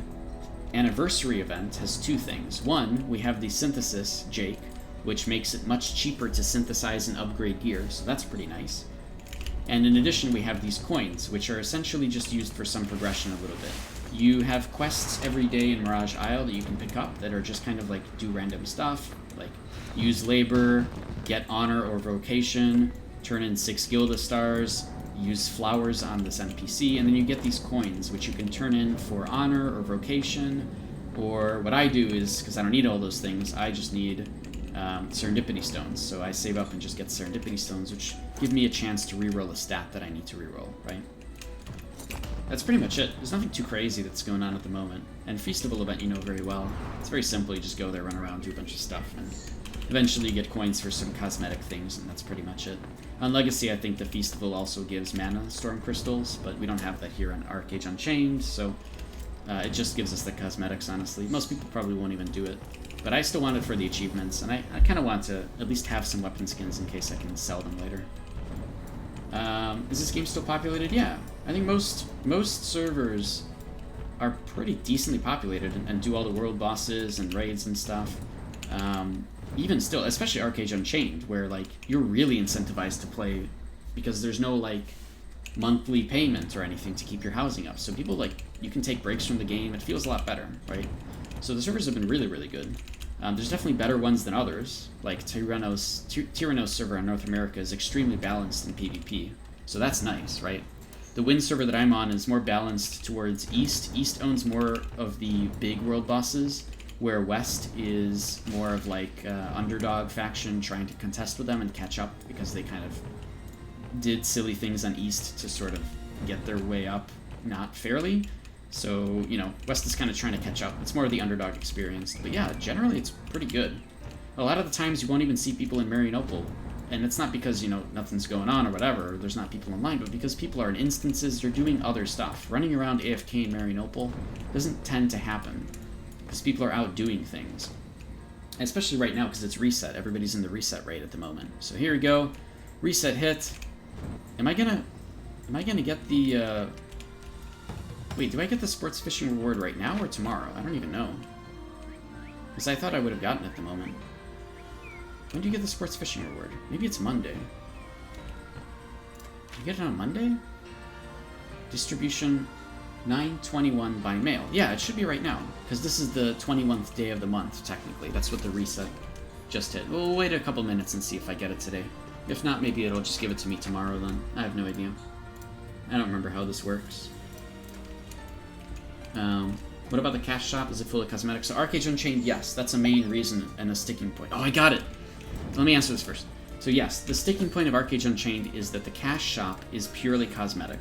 anniversary event, has two things. One, we have the synthesis Jake, which makes it much cheaper to synthesize and upgrade gear, so that's pretty nice. And in addition, we have these coins, which are essentially just used for some progression a little bit. You have quests every day in Mirage Isle that you can pick up that are just kind of like do random stuff, like use labor, get honor or vocation, turn in 6 Gilda stars, use flowers on this NPC, and then you get these coins, which you can turn in for honor or vocation, or what I do is, because I don't need all those things, I just need serendipity stones. So I save up and just get serendipity stones, which give me a chance to reroll a stat that I need to reroll, right? That's pretty much it. There's nothing too crazy that's going on at the moment. And Feastival event you know very well. It's very simple. You just go there, run around, do a bunch of stuff, and eventually you get coins for some cosmetic things, and that's pretty much it. On Legacy, I think the Feastival also gives mana storm crystals, but we don't have that here on Arcade Unchained, so it just gives us the cosmetics, honestly. Most people probably won't even do it. But I still want it for the achievements, and I kind of want to at least have some weapon skins in case I can sell them later. Is this game still populated? Yeah. I think most servers are pretty decently populated and do all the world bosses and raids and stuff. Even still, especially Arcade Unchained, where like you're really incentivized to play because there's no like monthly payment or anything to keep your housing up. So people like, you can take breaks from the game. It feels a lot better, right? So the servers have been really, really good. There's definitely better ones than others. Like Tyrannos server on North America is extremely balanced in PvP. So that's nice, right? The Wind server that I'm on is more balanced towards East. East owns more of the big world bosses, where West is more of like underdog faction trying to contest with them and catch up because they kind of did silly things on East to sort of get their way up not fairly. So, you know, West is kind of trying to catch up. It's more of the underdog experience. But yeah, generally it's pretty good. A lot of the times you won't even see people in Marianople. And it's not because, you know, nothing's going on or whatever, or there's not people online, but because people are in instances, they're doing other stuff. Running around AFK in Marianople doesn't tend to happen because people are out doing things. And especially right now because it's reset. Everybody's in the reset raid at the moment. So here we go. Reset hit. Am I gonna get the wait, do I get the sports fishing reward right now or tomorrow? I don't even know. Because I thought I would have gotten it at the moment. When do you get the sports fishing reward? Maybe it's Monday. Do you get it on Monday? Distribution 9/21 by mail. Yeah, it should be right now. Because this is the 21st day of the month, technically. That's what the reset just hit. We'll wait a couple minutes and see if I get it today. If not, maybe it'll just give it to me tomorrow then. I have no idea. I don't remember how this works. What about the cash shop? Is it full of cosmetics? So Arcade Unchained, yes, that's a main reason and a sticking point. Oh, I got it! Let me answer this first. So yes, the sticking point of Arcade Unchained is that the cash shop is purely cosmetic.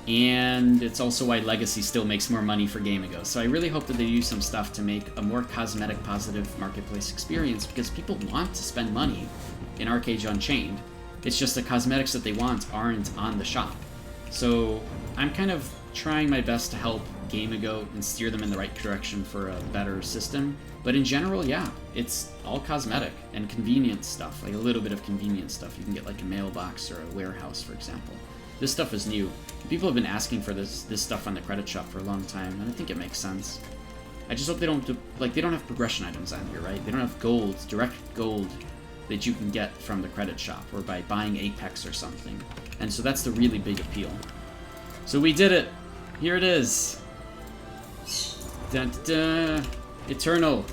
And it's also why Legacy still makes more money for Game Ago. So I really hope that they do some stuff to make a more cosmetic, positive marketplace experience, because people want to spend money in Arcade Unchained. It's just the cosmetics that they want aren't on the shop. So I'm kind of trying my best to help Game Ago and steer them in the right direction for a better system. But in general, yeah, it's all cosmetic and convenient stuff, like a little bit of convenient stuff. You can get like a mailbox or a warehouse, for example. This stuff is new. People have been asking for this stuff on the credit shop for a long time, and I think it makes sense. I just hope they don't they don't have progression items on here, right? They don't have gold, direct gold that you can get from the credit shop or by buying Apex or something. And so that's the really big appeal. So we did it. Here it is. Dun, dun, dun. Eternal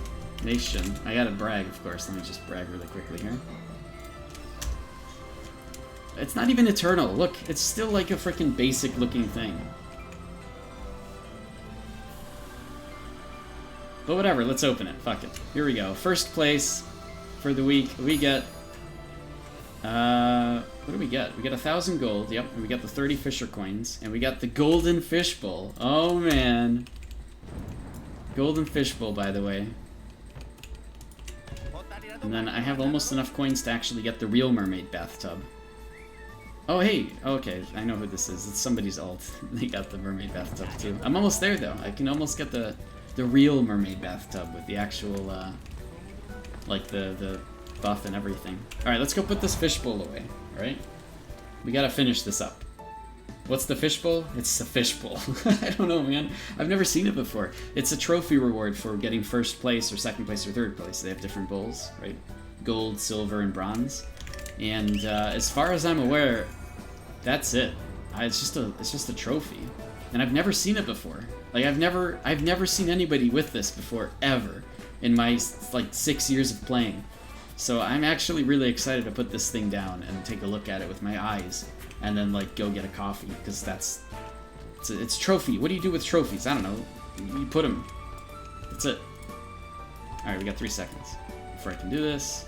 Nation. I gotta brag, of course. Let me just brag really quickly here. It's not even eternal. Look, it's still like a freaking basic looking thing. But whatever, let's open it. Fuck it. Here we go. First place for the week. We get... what do we get? We get 1,000 gold. Yep, and we got the 30 Fisher coins. And we got the Golden Fishbowl. Oh, man. Golden Fishbowl, by the way. And then I have almost enough coins to actually get the real mermaid bathtub. Oh, hey. Okay, I know who this is. It's somebody's alt. They got the mermaid bathtub, too. I'm almost there, though. I can almost get the real mermaid bathtub with the actual, like, the buff and everything. Alright, let's go put this fishbowl away, alright? We gotta finish this up. What's the fishbowl? It's a fishbowl. I don't know, man. I've never seen it before. It's a trophy reward for getting first place or second place or third place. They have different bowls, right? Gold, silver, and bronze. And as far as I'm aware, that's it. It's just a trophy, and I've never seen it before. Like I've never seen anybody with this before ever in my like 6 years of playing. So I'm actually really excited to put this thing down and take a look at it with my eyes, and then like go get a coffee, because it's trophy. What do you do with trophies? I don't know. You put them. That's it. All right, we got 3 seconds before I can do this.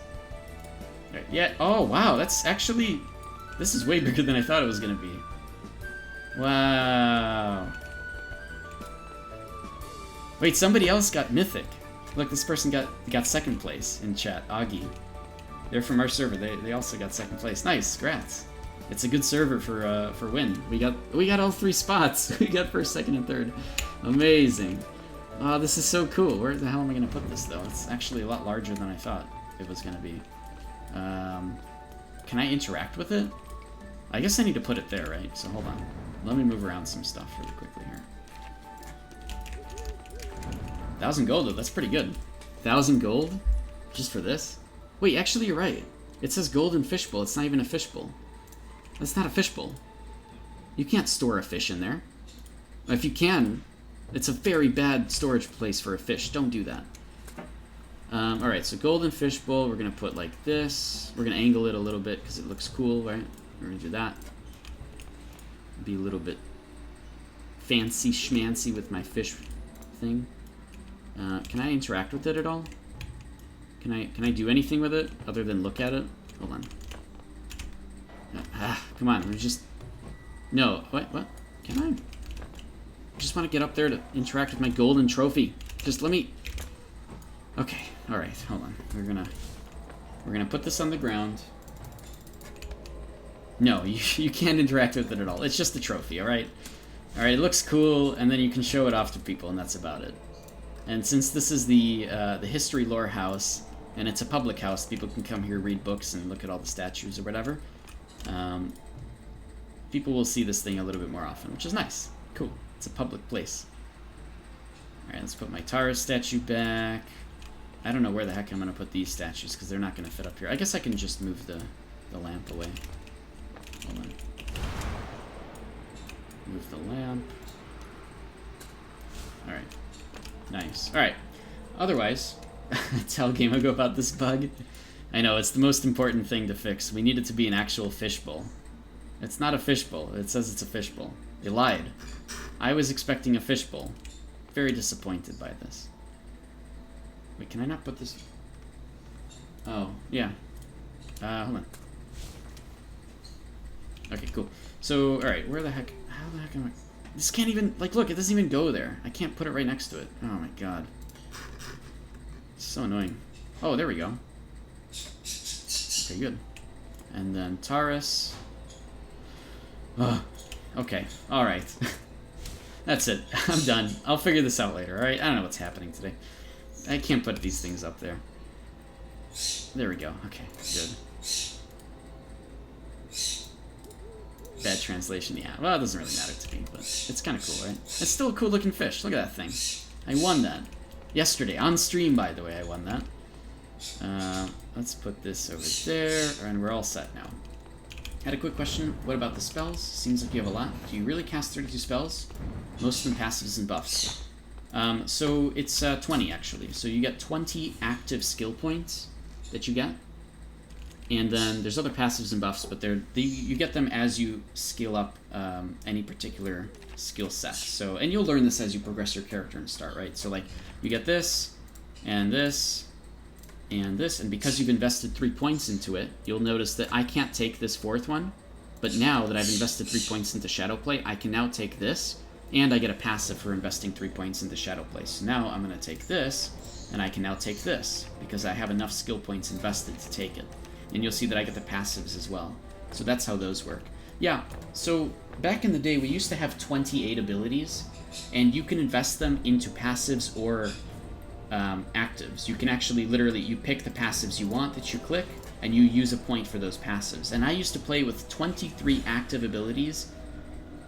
Right, yeah. Oh, wow. That's actually... This is way bigger than I thought it was going to be. Wow. Wait, somebody else got Mythic. Look, this person got second place in chat. Augie. They're from our server. They also got second place. Nice. Congrats. It's a good server for win. We got all 3 spots. We got first, second, and third. Amazing. Oh, this is so cool. Where the hell am I going to put this, though? It's actually a lot larger than I thought it was going to be. Can I interact with it? I guess I need to put it there, right? So hold on. Let me move around some stuff really quickly here. 1,000 gold, though. That's pretty good. 1,000 gold? Just for this? Wait, actually, you're right. It says golden fishbowl. It's not even a fishbowl. That's not a fishbowl. You can't store a fish in there. If you can, it's a very bad storage place for a fish. Don't do that. Alright, so golden fishbowl, we're going to put like this. We're going to angle it a little bit because it looks cool, right? We're going to do that. Be a little bit fancy schmancy with my fish thing. Can I interact with it at all? Can I do anything with it other than look at it? Hold on. Come on, let me just... No, what? Can I? I just want to get up there to interact with my golden trophy. Just let me... Okay, alright, hold on. We're gonna put this on the ground. No, you can't interact with it at all. It's just a trophy, alright? Alright, it looks cool, and then you can show it off to people, and that's about it. And since this is the History Lore house, and it's a public house, people can come here, read books, and look at all the statues or whatever. People will see this thing a little bit more often, which is nice. Cool. It's a public place. Alright, let's put my Tara statue back. I don't know where the heck I'm going to put these statues, because they're not going to fit up here. I guess I can just move the lamp away. Hold on. Move the lamp. Alright. Nice. Alright. Otherwise, tell Game Ago about this bug. I know, it's the most important thing to fix. We need it to be an actual fishbowl. It's not a fishbowl. It says it's a fishbowl. They lied. I was expecting a fishbowl. Very disappointed by this. Wait, can I not put this... Oh, yeah. Hold on. Okay, cool. So, alright, where the heck... How the heck am I... This can't even... Like, look, it doesn't even go there. I can't put it right next to it. Oh my god. It's so annoying. Oh, there we go. Okay, good. And then Taurus. Ugh. Okay, alright. That's it. I'm done. I'll figure this out later, alright? I don't know what's happening today. I can't put these things up there. There we go. Okay, good. Bad translation, yeah. Well, it doesn't really matter to me, but it's kind of cool, right? It's still a cool looking fish. Look at that thing. I won that. Yesterday. On stream, by the way, I won that. Let's put this over there, and we're all set now. Had a quick question. What about the spells? Seems like you have a lot. Do you really cast 32 spells? Most of them passives and buffs. So it's 20, actually. So you get 20 active skill points that you get. And then there's other passives and buffs, but you get them as you skill up any particular skill set. So, and you'll learn this as you progress your character and start, right? So like, you get this, and this, and this, and because you've invested 3 points into it, you'll notice that I can't take this 4th one, but now that I've invested 3 points into Shadowplay, I can now take this, and I get a passive for investing 3 points into Shadowplay. So now I'm going to take this, and I can now take this, because I have enough skill points invested to take it. And you'll see that I get the passives as well. So that's how those work. Yeah, so back in the day, we used to have 28 abilities, and you can invest them into passives or actives. You can actually literally, you pick the passives you want that you click, and you use a point for those passives. And I used to play with 23 active abilities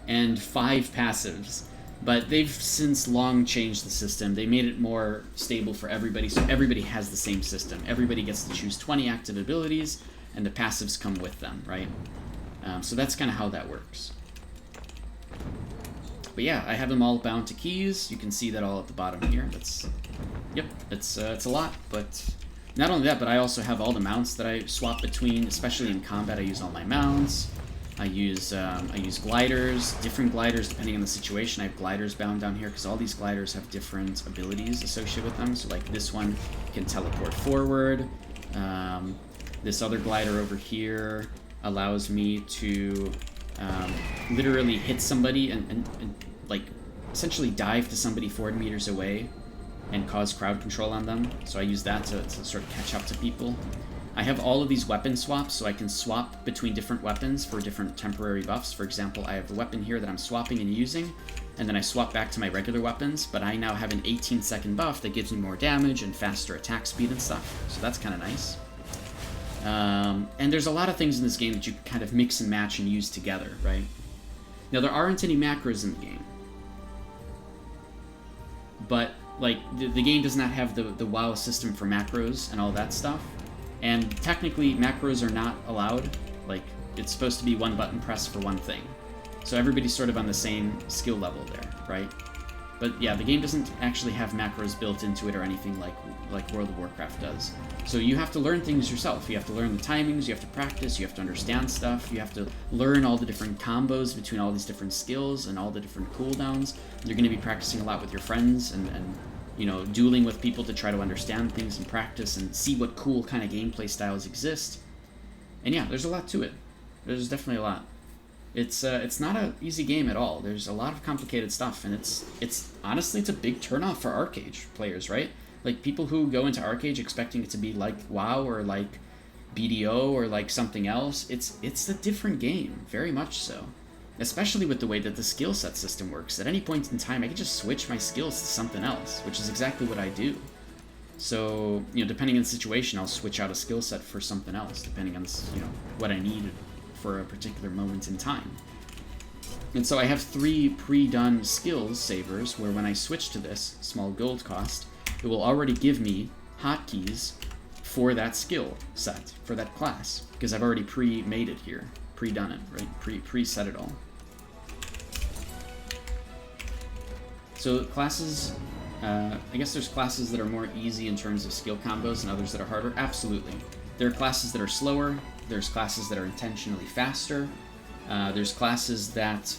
and 5 passives. But they've since long changed the system. They made it more stable for everybody, so everybody has the same system. Everybody gets to choose 20 active abilities, and the passives come with them, right? So that's kind of how that works. But yeah, I have them all bound to keys. You can see that all at the bottom here. That's, yep, it's a lot. But not only that, but I also have all the mounts that I swap between, especially in combat. I use all my mounts. I use gliders, different gliders depending on the situation. I have gliders bound down here because all these gliders have different abilities associated with them. So like this one can teleport forward. This other glider over here allows me to literally hit somebody and like essentially dive to somebody 4 meters away and cause crowd control on them. So I use that to sort of catch up to people. I have all of these weapon swaps, so I can swap between different weapons for different temporary buffs. For example, I have the weapon here that I'm swapping and using, and then I swap back to my regular weapons, but I now have an 18-second buff that gives me more damage and faster attack speed and stuff, so that's kind of nice. And there's a lot of things in this game that you can kind of mix and match and use together, right? Now, there aren't any macros in the game, but like the game does not have the WoW system for macros and all that stuff. And technically, macros are not allowed. Like, it's supposed to be one button press for one thing. So everybody's sort of on the same skill level there, right? But yeah, the game doesn't actually have macros built into it or anything like World of Warcraft does. So you have to learn things yourself. You have to learn the timings, you have to practice, you have to understand stuff, you have to learn all the different combos between all these different skills and all the different cooldowns. You're going to be practicing a lot with your friends and you know, dueling with people to try to understand things and practice and see what cool kind of gameplay styles exist. And yeah, there's a lot to it. There's definitely a lot. It's not an easy game at all. There's a lot of complicated stuff, and it's honestly, it's a big turnoff for Arcade players, right? Like, people who go into Arcade expecting it to be like WoW or like BDO or like something else, it's a different game, very much so. Especially with the way that the skill set system works. At any point in time, I can just switch my skills to something else, which is exactly what I do. So, you know, depending on the situation, I'll switch out a skill set for something else, depending on, you know, what I need for a particular moment in time. And so I have 3 pre-done skills savers, where when I switch to this, small gold cost, it will already give me hotkeys for that skill set, for that class, because I've already pre-made it here, pre-done it, right? Pre-set it all. So classes, I guess there's classes that are more easy in terms of skill combos and others that are harder. Absolutely. There are classes that are slower. There's classes that are intentionally faster. There's classes that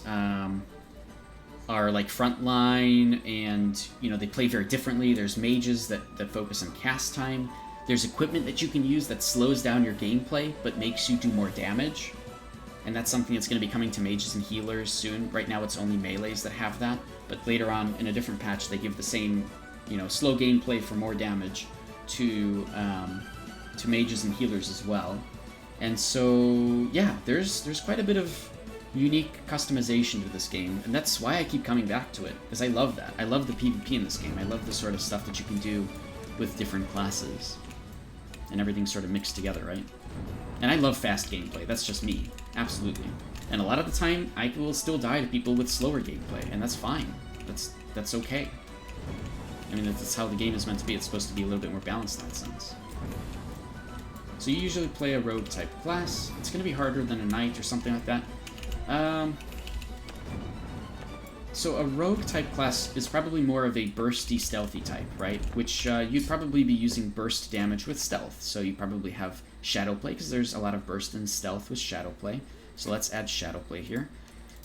are like frontline and, you know, they play very differently. There's mages that focus on cast time. There's equipment that you can use that slows down your gameplay but makes you do more damage. and that's something that's going to be coming to mages and healers soon. Right now it's only melees that have that, but later on in a different patch they give the same, slow gameplay for more damage to mages and healers as well. And so, yeah, there's quite a bit of unique customization to this game, and that's why I keep coming back to it, because I love that. I love the PvP in this game. I love the sort of stuff that you can do with different classes, and everything sort of mixed together, right? And I love fast gameplay. That's just me. Absolutely. And a lot of the time, I will still die to people with slower gameplay, and that's fine. That's okay. I mean, that's how the game is meant to be. It's supposed to be a little bit more balanced in that sense. So you usually play a rogue type class. It's going to be harder than a knight or something like that. So a rogue type class is probably more of a bursty, stealthy type, right? Which you'd probably be using burst damage with stealth. So you probably have shadow play, because there's a lot of burst and stealth with shadow play. So let's add shadow play here.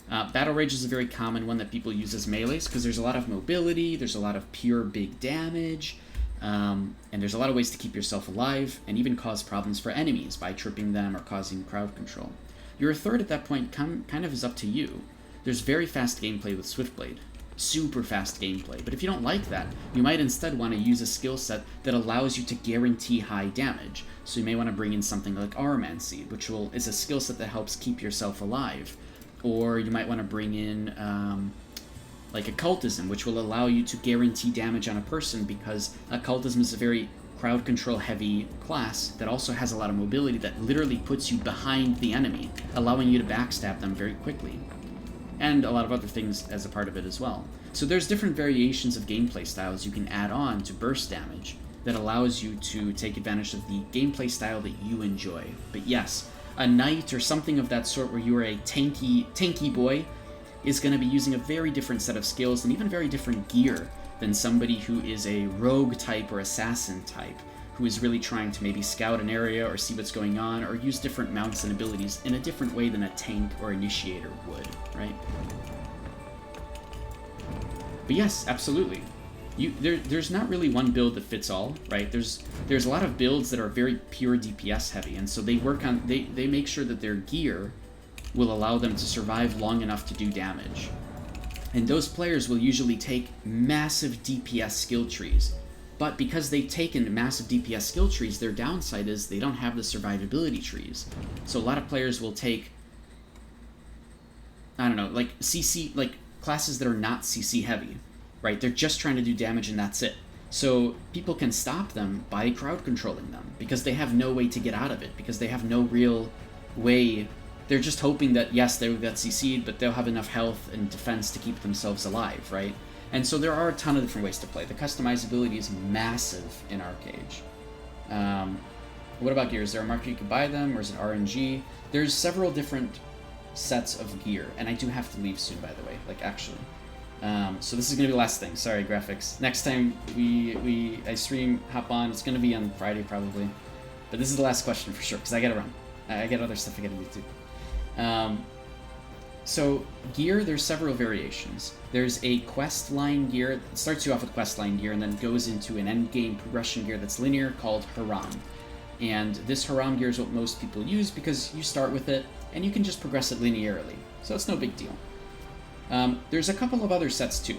Battle Rage is a very common one that people use as melees, because there's a lot of mobility, there's a lot of pure big damage, and there's a lot of ways to keep yourself alive, and even cause problems for enemies by tripping them or causing crowd control. Your third at that point kind of is up to you. There's very fast gameplay with Swiftblade. Super fast gameplay. But if you don't like that, you might instead want to use a skill set that allows you to guarantee high damage. So you may want to bring in something like Aromancy, which is a skill set that helps keep yourself alive. Or you might want to bring in like Occultism, which will allow you to guarantee damage on a person, because Occultism is a very crowd control heavy class that also has a lot of mobility that literally puts you behind the enemy, allowing you to backstab them very quickly. And a lot of other things as a part of it as well. So there's different variations of gameplay styles you can add on to burst damage that allows you to take advantage of the gameplay style that you enjoy. But yes, a knight or something of that sort where you are a tanky boy is going to be using a very different set of skills and even very different gear than somebody who is a rogue type or assassin type, who is really trying to maybe scout an area or see what's going on, or use different mounts and abilities in a different way than a tank or initiator would, right? But yes, absolutely. There's not really one build that fits all, right? There's a lot of builds that are very pure DPS heavy, and so they work on they make sure that their gear will allow them to survive long enough to do damage. And those players will usually take massive DPS skill trees. But because they've taken massive DPS skill trees, their downside is they don't have the survivability trees. So a lot of players will take, I don't know, like CC, like classes that are not CC heavy, right? They're just trying to do damage and that's it. So people can stop them by crowd controlling them because they have no way to get out of it, because they have no real way. They're just hoping that, yes, they will get CC'd, but they'll have enough health and defense to keep themselves alive, right? And so there are a ton of different ways to play. The customizability is massive in Arcade. What about gear? Is there a market you can buy them, or is it RNG? There's several different sets of gear, and I do have to leave soon, by the way, like actually. So this is going to be the last thing. Sorry, graphics. Next time I stream, hop on, it's going to be on Friday probably. But this is the last question for sure, because I got to run. I got other stuff I got to do too. So gear, there's several variations. There's a quest line gear. It starts you off with quest line gear and then goes into an end game progression gear that's linear called Haram. And this Haram gear is what most people use because you start with it and you can just progress it linearly. So it's no big deal. There's a couple of other sets too.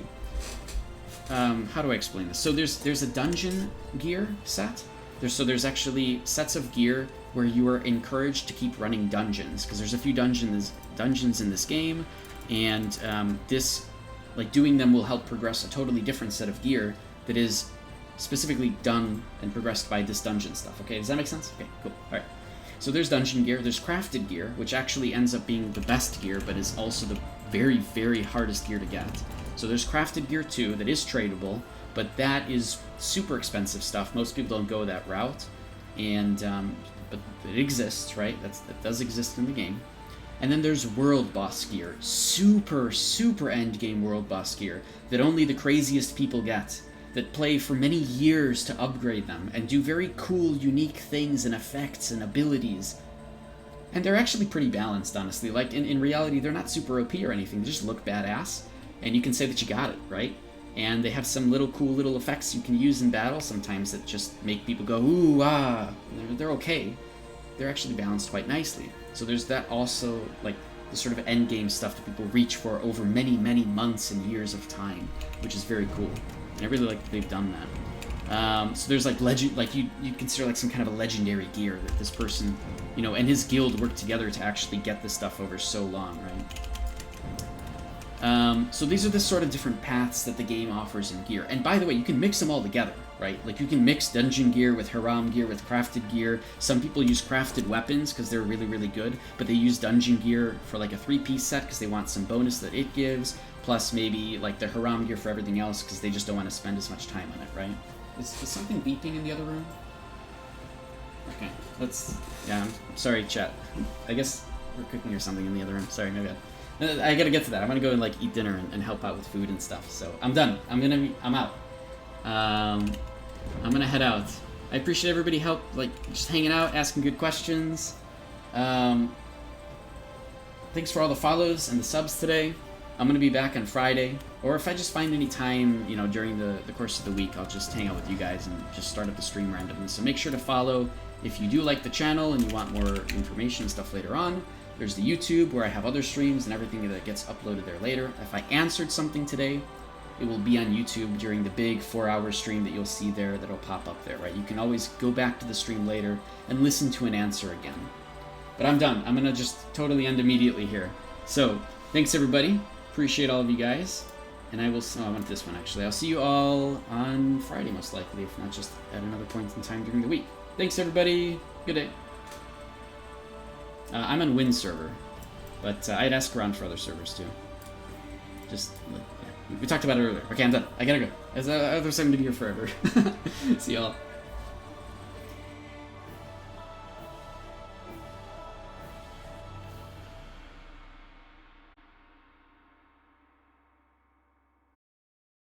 How do I explain this? So there's a dungeon gear set. There's actually sets of gear where you are encouraged to keep running dungeons, because there's a few dungeons in this game, and doing them will help progress a totally different set of gear that is specifically done and progressed by this dungeon stuff. Okay, does that make sense? Okay, cool. All right. So there's dungeon gear, there's crafted gear, which actually ends up being the best gear, but is also the very, very hardest gear to get. So there's crafted gear too that is tradable, but that is super expensive stuff. Most people don't go that route, and but it exists, right? That does exist in the game. And then there's world boss gear, super, super end game world boss gear that only the craziest people get, that play for many years to upgrade them and do very cool, unique things and effects and abilities. And they're actually pretty balanced, honestly. Like, in reality, they're not super OP or anything. They just look badass, and you can say that you got it, right? And they have some cool little effects you can use in battle sometimes that just make people go, ooh, ah. They're okay. They're actually balanced quite nicely. So there's that also, like the sort of end game stuff that people reach for over many, many months and years of time, which is very cool. And I really like that they've done that. So there's like legend, like you consider like some kind of a legendary gear that this person, you know, and his guild worked together to actually get this stuff over so long, right? So these are the sort of different paths that the game offers in gear. And by the way, you can mix them all together, right? Like you can mix dungeon gear with Haram gear with crafted gear. Some people use crafted weapons because they're really, really good, but they use dungeon gear for like a 3-piece set because they want some bonus that it gives, plus maybe like the Haram gear for everything else because they just don't want to spend as much time on it, right? Is something beeping in the other room? Okay, yeah, I'm sorry, chat. I guess we're cooking or something in the other room. Sorry, my bad. I gotta get to that. I'm gonna go and like eat dinner and help out with food and stuff. So I'm done. I'm out. I'm gonna head out. I appreciate everybody just hanging out, asking good questions. Thanks for all the follows and the subs today. I'm gonna be back on Friday, or if I just find any time, you know, during the course of the week, I'll just hang out with you guys and just start up a stream randomly. So make sure to follow if you do like the channel and you want more information and stuff later on. There's the YouTube where I have other streams and everything that gets uploaded there later. If I answered something today, it will be on YouTube during the big 4-hour stream that you'll see there that'll pop up there, right? You can always go back to the stream later and listen to an answer again. But I'm done. I'm gonna just totally end immediately here. So, thanks everybody. Appreciate all of you guys. And I will, I want this one actually. I'll see you all on Friday most likely, if not just at another point in time during the week. Thanks everybody. Good day. I'm on Win server, but I'd ask around for other servers too. Just, yeah. We talked about it earlier. Okay, I'm done. I gotta go. There's something to be here forever. See y'all.